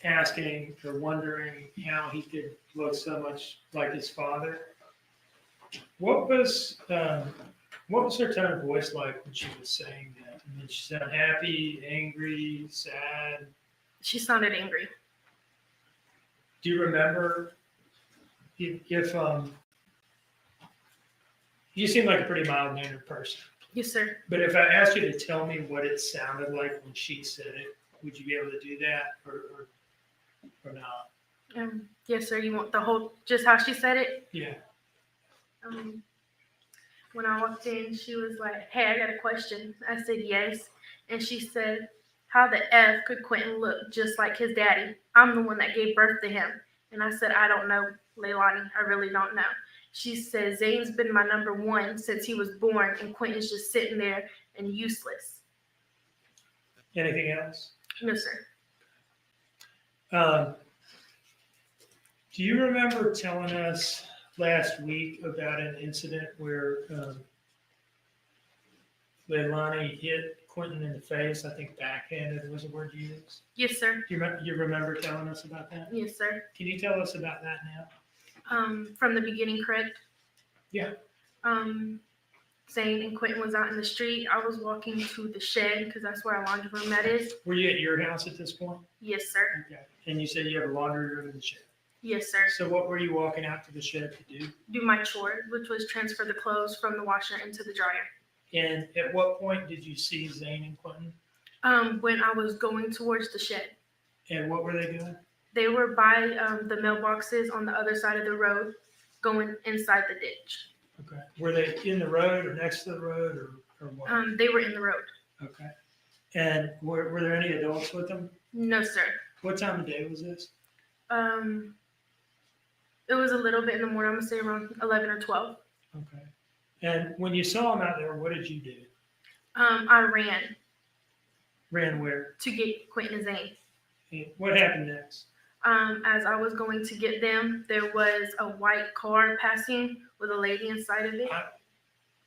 asking or wondering how he could look so much like his father. What was her tone of voice like when she was saying that? I mean, she sounded happy, angry, sad. She sounded angry. Do you remember if you seem like a pretty mild-mannered person? Yes, sir. But if I asked you to tell me what it sounded like when she said it, would you be able to do that or not? Yes, sir. You want the whole, just how she said it? Yeah. When I walked in, she was like, hey, I got a question. I said, yes. And she said, how the F could Quinton look just like his daddy? I'm the one that gave birth to him. And I said, I don't know, Leilani. I really don't know. She said, Zane's been my number one since he was born, and Quinton's just sitting there and useless. Anything else? No, sir. Do you remember telling us last week about an incident where Leilani hit Quinton in the face? I think backhanded was the word you used. Yes, sir. Do you remember telling us about that? Yes, sir. Can you tell us about that now? From the beginning, correct? Yeah. Zane and Quinton was out in the street. I was walking to the shed because that's where our laundry room that is. Were you at your house at this point? Yes, sir. Okay. And you said you have a laundry room in the shed. Yes, sir. So what were you walking out to the shed to do? Do my chore, which was transfer the clothes from the washer into the dryer. And at what point did you see Zane and Quinton? When I was going towards the shed. And what were they doing? They were by the mailboxes on the other side of the road, going inside the ditch. Okay. Were they in the road or next to the road or what? They were in the road. Okay. And were there any adults with them? No, sir. What time of day was this? It was a little bit in the morning. I'm gonna say around 11 or 12. Okay. And when you saw them out there, what did you do? I ran. Ran where? To get Quinton and Zane. And what happened next? As I was going to get them, there was a white car passing with a lady inside of it.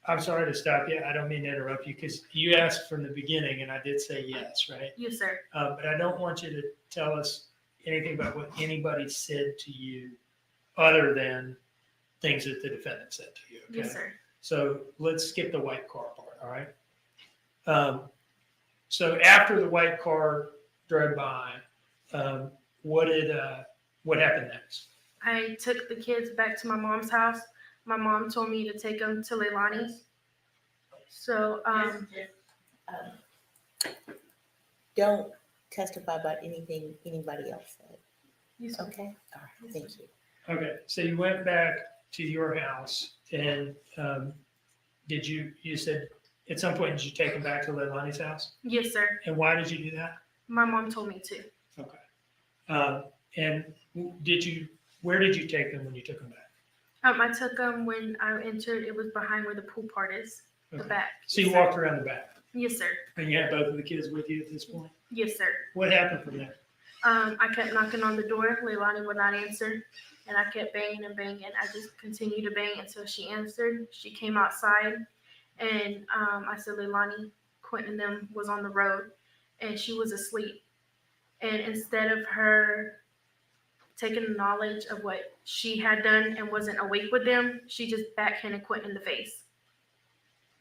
I'm sorry to stop you. I don't mean to interrupt you because you asked from the beginning and I did say yes, right? Yes, sir. But I don't want you to tell us anything about what anybody said to you other than things that the defendant said to you. Okay? Yes, sir. So let's skip the white car part, all right? So after the white car drove by, what happened next? I took the kids back to my mom's house. My mom told me to take them to Leilani's. So, don't testify about anything anybody else said. Yes, okay? All right, thank you. Okay, so you went back to your house and you said at some point, did you take them back to Leilani's house? Yes, sir. And why did you do that? My mom told me to. Okay. And where did you take them when you took them back? I took them when I entered. It was behind where the pool part is, the Okay. back. So you Yes, sir. walked around the back Yes, sir. and you had both of the kids with you at this point? Yes, sir. What happened from there? I kept knocking on the door. Leilani would not answer. And I kept banging and banging. I just continued to bang until she answered. She came outside. And I said, Leilani, Quinton and them was on the road. And she was asleep. And instead of her taking the knowledge of what she had done and wasn't awake with them, she just backhanded Quinton in the face.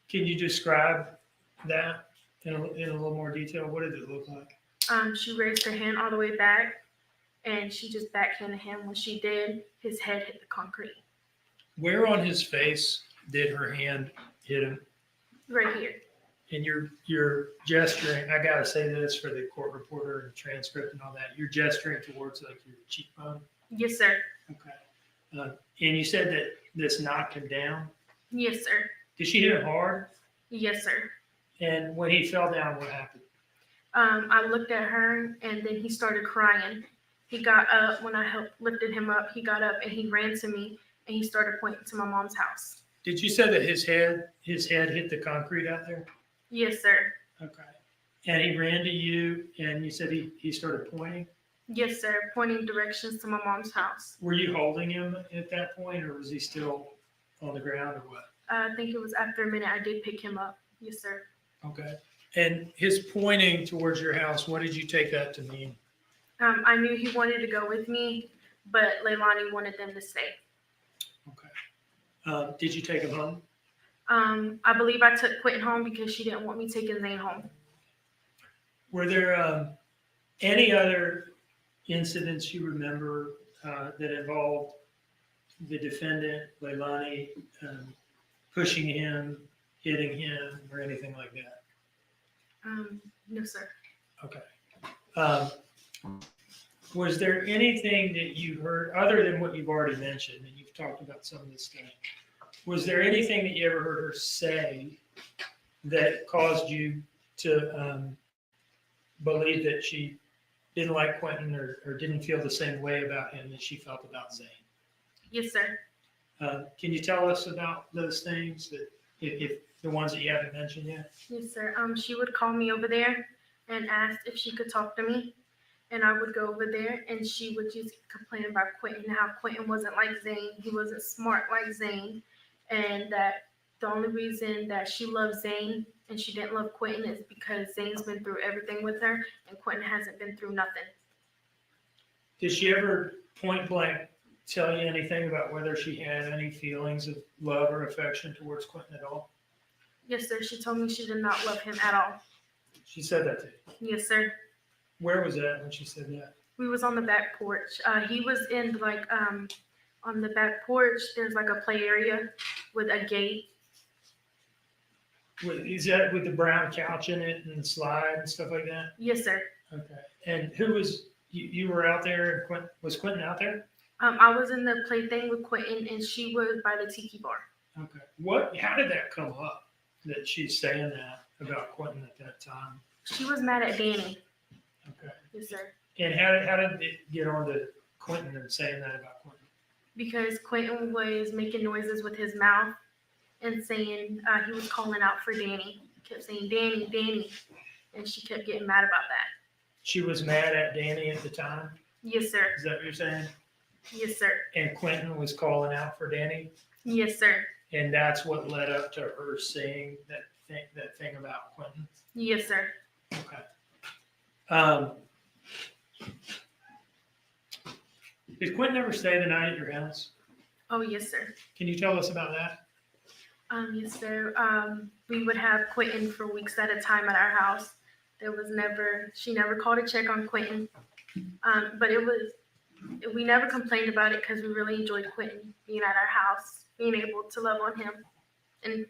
Can you describe that in a little more detail? What did it look like? She raised her hand all the way back, and she just backhanded him. When she did, his head hit the concrete. Where on his face did her hand hit him? Right here. And you're gesturing, I gotta say this for the court reporter and transcript and all that, you're gesturing towards like your cheekbone. Yes, sir. Okay. And you said that this knocked him down. Yes, sir. Did she hit him hard? Yes, sir. And when he fell down, what happened? I looked at her and then he started crying. He got up when I lifted him up. He got up and he ran to me and he started pointing to my mom's house. Did you say that his head hit the concrete out there? Yes, sir. Okay. And he ran to you and you said he started pointing? Yes, sir. Pointing directions to my mom's house. Were you holding him at that point or was he still on the ground or what? I think it was after a minute I did pick him up. Yes, sir. Okay. And his pointing towards your house, what did you take that to mean? I knew he wanted to go with me, but Leilani wanted them to stay. Did you take him home? I believe I took Quinton home because she didn't want me taking Zane home. Were there any other incidents you remember that involved the defendant, Leilani, pushing him, hitting him, or anything like that? No, sir. Okay. Was there anything that you heard, other than what you've already mentioned, and you've talked about some of this stuff, was there anything that you ever heard her say that caused you to believe that she didn't like Quinton or didn't feel the same way about him that she felt about Zane? Yes, sir. Can you tell us about those things, that if the ones that you haven't mentioned yet? Yes, sir. She would call me over there and ask if she could talk to me. And I would go over there and she would just complain about Quinton, how Quinton wasn't like Zane. He wasn't smart like Zane. And that the only reason that she loves Zane and she didn't love Quinton is because Zane's been through everything with her and Quinton hasn't been through nothing. Did she ever point blank tell you anything about whether she had any feelings of love or affection towards Quinton at all? Yes, sir. She told me she did not love him at all. She said that to you? Yes, sir. Where was that when she said that? We was on the back porch. He was in like on the back porch. There's like a play area with a gate. Is that with the brown couch in it and the slide and stuff like that? Yes, sir. Okay. And who was you were out there? And was Quinton out there? I was in the play thing with Quinton, and she was by the tiki bar. Okay. How did that come up? That she's saying that about Quinton at that time? She was mad at Danny. Okay. Yes, sir. And how did it get on to Quinton and saying that about Quinton? Because Quinton was making noises with his mouth and saying he was calling out for Danny. He kept saying, Danny, Danny. And she kept getting mad about that. She was mad at Danny at the time? Yes, sir. Is that what you're saying? Yes, sir. And Quinton was calling out for Danny? Yes, sir. And that's what led up to her saying that thing about Quinton? Yes, sir. Okay. Did Quinton ever stay the night at your house? Oh, yes, sir. Can you tell us about that? Yes, sir. We would have Quinton for weeks at a time at our house. She never called to check on Quinton. But we never complained about it because we really enjoyed Quinton being at our house, being able to love on him. And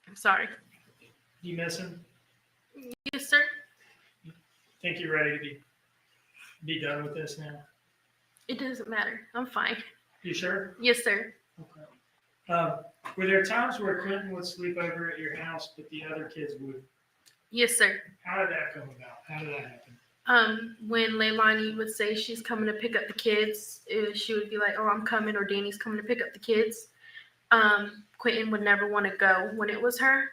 I'm sorry. You miss him? Yes, sir. Think you're ready to be done with this now? It doesn't matter. I'm fine. You sure? Yes, sir. Okay. Were there times where Quinton would sleep over at your house, but the other kids would? Yes, sir. How did that come about? How did that happen? When Leilani would say she's coming to pick up the kids, she would be like, oh, I'm coming, or Danny's coming to pick up the kids. Quinton would never want to go when it was her.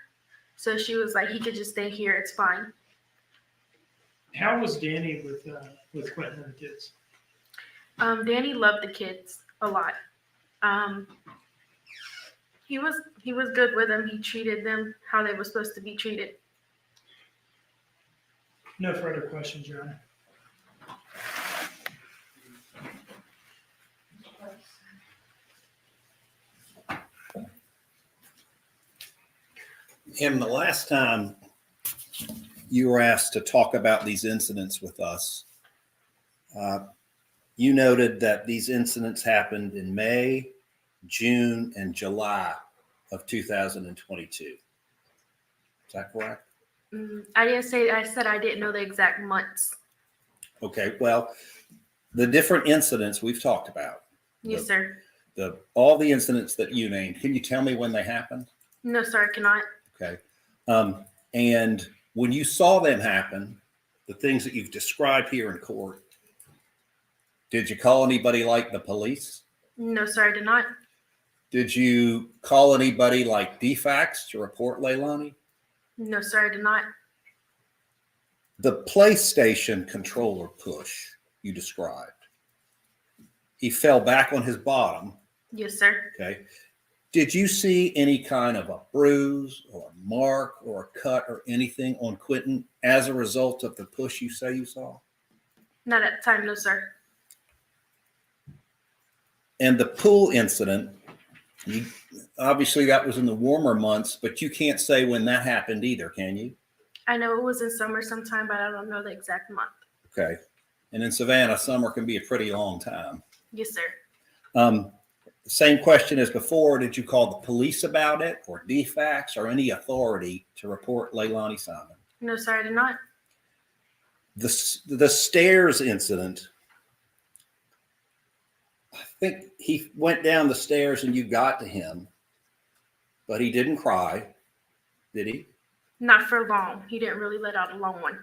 So she was like, he could just stay here. It's fine. How was Danny with Quinton and the kids? Danny loved the kids a lot. He was good with them. He treated them how they were supposed to be treated. No further questions, Your Honor. Em, the last time you were asked to talk about these incidents with us, you noted that these incidents happened in May, June, and July of 2022. Is that correct? I didn't say, I said I didn't know the exact months. Okay, well, the different incidents we've talked about. Yes, sir. All the incidents that you named, can you tell me when they happened? No, sir, I cannot. Okay. And when you saw them happen, the things that you've described here in court, did you call anybody like the police? No, sir, I did not. Did you call anybody like DFACS to report Leilani? No, sir, I did not. The PlayStation controller push you described, he fell back on his bottom. Yes, sir. Okay. Did you see any kind of a bruise or a mark or a cut or anything on Quinton as a result of the push you say you saw? Not at the time, no, sir. And the pool incident, obviously that was in the warmer months, but you can't say when that happened either, can you? I know it was in summer sometime, but I don't know the exact month. Okay. And in Savannah, summer can be a pretty long time. Yes, sir. Same question as before. Did you call the police about it or DFACS or any authority to report Leilani Simon? No, sir, I did not. The stairs incident, I think he went down the stairs and you got to him, but he didn't cry, did he? Not for long. He didn't really let out a long one.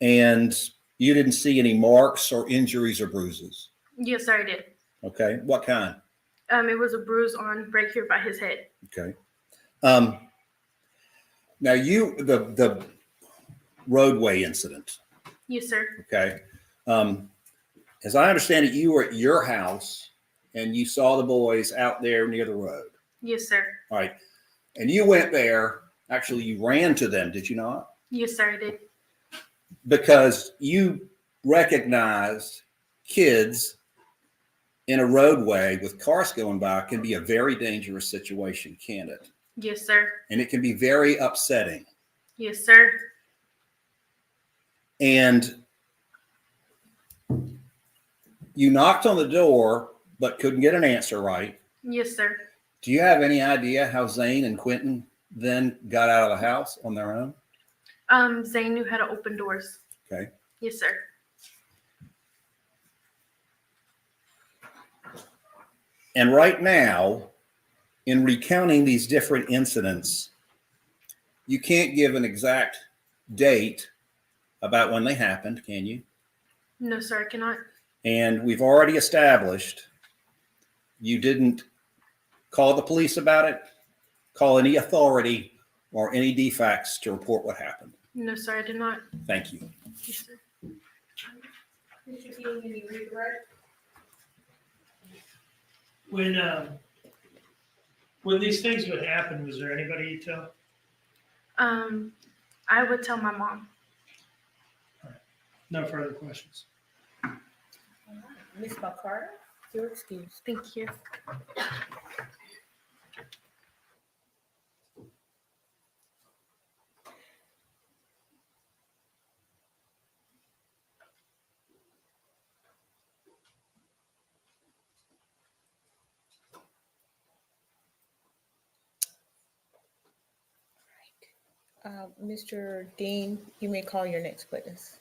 And you didn't see any marks or injuries or bruises? Yes, sir, I did. Okay. What kind? It was a bruise on right here by his head. Okay. Now the roadway incident. Yes, sir. Okay. As I understand it, you were at your house and you saw the boys out there near the road. Yes, sir. All right. And you went there. Actually, you ran to them, did you not? Yes, sir, I did. Because you recognized kids in a roadway with cars going by can be a very dangerous situation, can't it? Yes, sir. And it can be very upsetting. Yes, sir. And you knocked on the door, but couldn't get an answer right. Yes, sir. Do you have any idea how Zane and Quinton then got out of the house on their own? Zane knew how to open doors. Okay. Yes, sir. And right now, in recounting these different incidents, you can't give an exact date about when they happened, can you? No, sir, I cannot. And we've already established you didn't call the police about it, call any authority or any DFACS to report what happened. No, sir, I did not. Thank you. Yes, sir. When these things would happen, was there anybody you tell? I would tell my mom. No further questions. Ms. Mccarta, you're excused. Thank you. Mr. Dean, you may call your next witness.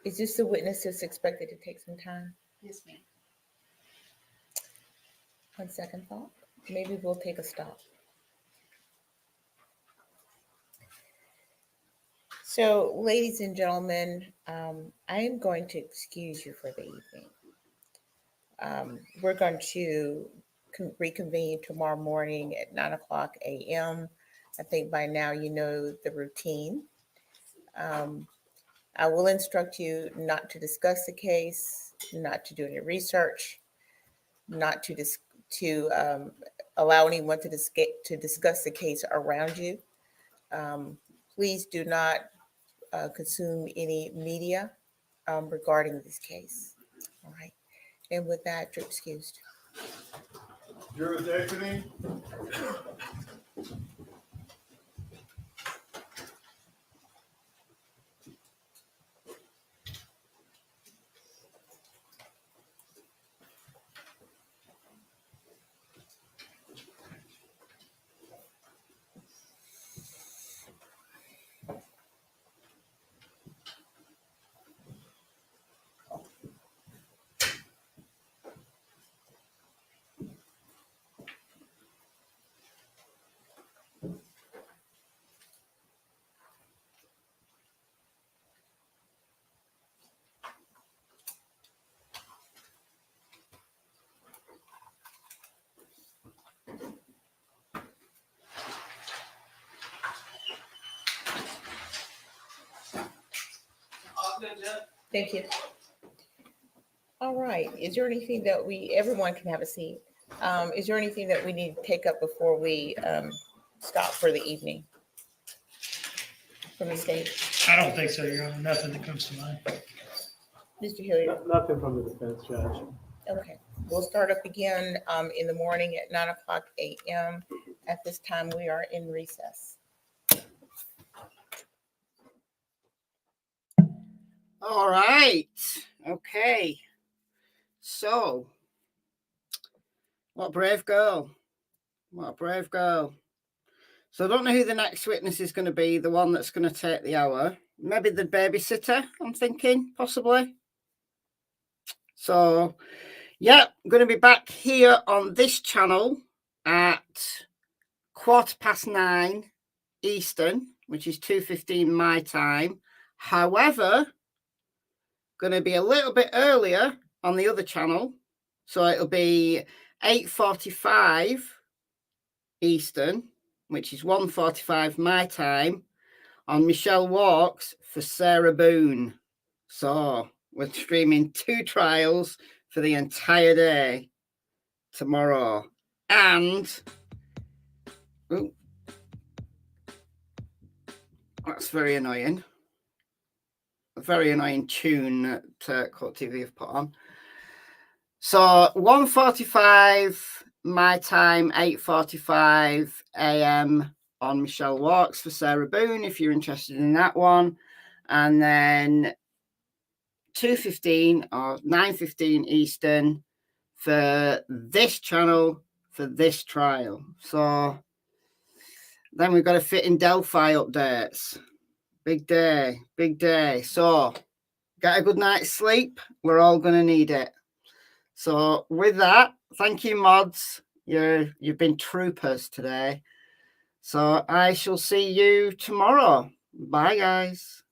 Is this the witness that's expected to take some time? Yes, ma'am. On second thought, maybe we'll take a stop. So, ladies and gentlemen, I am going to excuse you for the evening. We're going to reconvene tomorrow morning at 9:00 a.m. I think by now you know the routine. I will instruct you not to discuss the case, not to do any research, not to allow anyone to discuss the case around you. Please do not consume any media regarding this case. All right. And with that, you're excused. Jurors exiting. Thank you. All right. Is there anything that everyone can have a seat? Is there anything that we need to take up before we stop for the evening? From the state? I don't think so, Your Honor. Nothing that comes to mind. Mr. Hilliard? Nothing from the defense, Judge. Okay. We'll start up again in the morning at 9:00 a.m. At this time, we are in recess. All right. Okay. So, what a brave girl. What a brave girl. So I don't know who the next witness is going to be, the one that's going to take the hour. Maybe the babysitter, I'm thinking, possibly. So, yeah, I'm going to be back here on this channel at 9:15 Eastern, which is 2:15 my time. However, going to be a little bit earlier on the other channel. So it'll be 8:45 Eastern, which is 1:45 my time, on Michelle Walks for Sarah Boone. So we're streaming 2 trials for the entire day tomorrow. And ooh, that's very annoying. A very annoying tune that Court TV have put on. So 1:45 my time, 8:45 a.m. on Michelle Walks for Sarah Boone, if you're interested in that one. And then 2:15 or 9:15 Eastern for this channel for this trial. So then we've got to fit in Delphi updates. Big day, big day. So get a good night's sleep. We're all going to need it. So with that, thank you, mods. You've been troopers today. So I shall see you tomorrow. Bye, guys.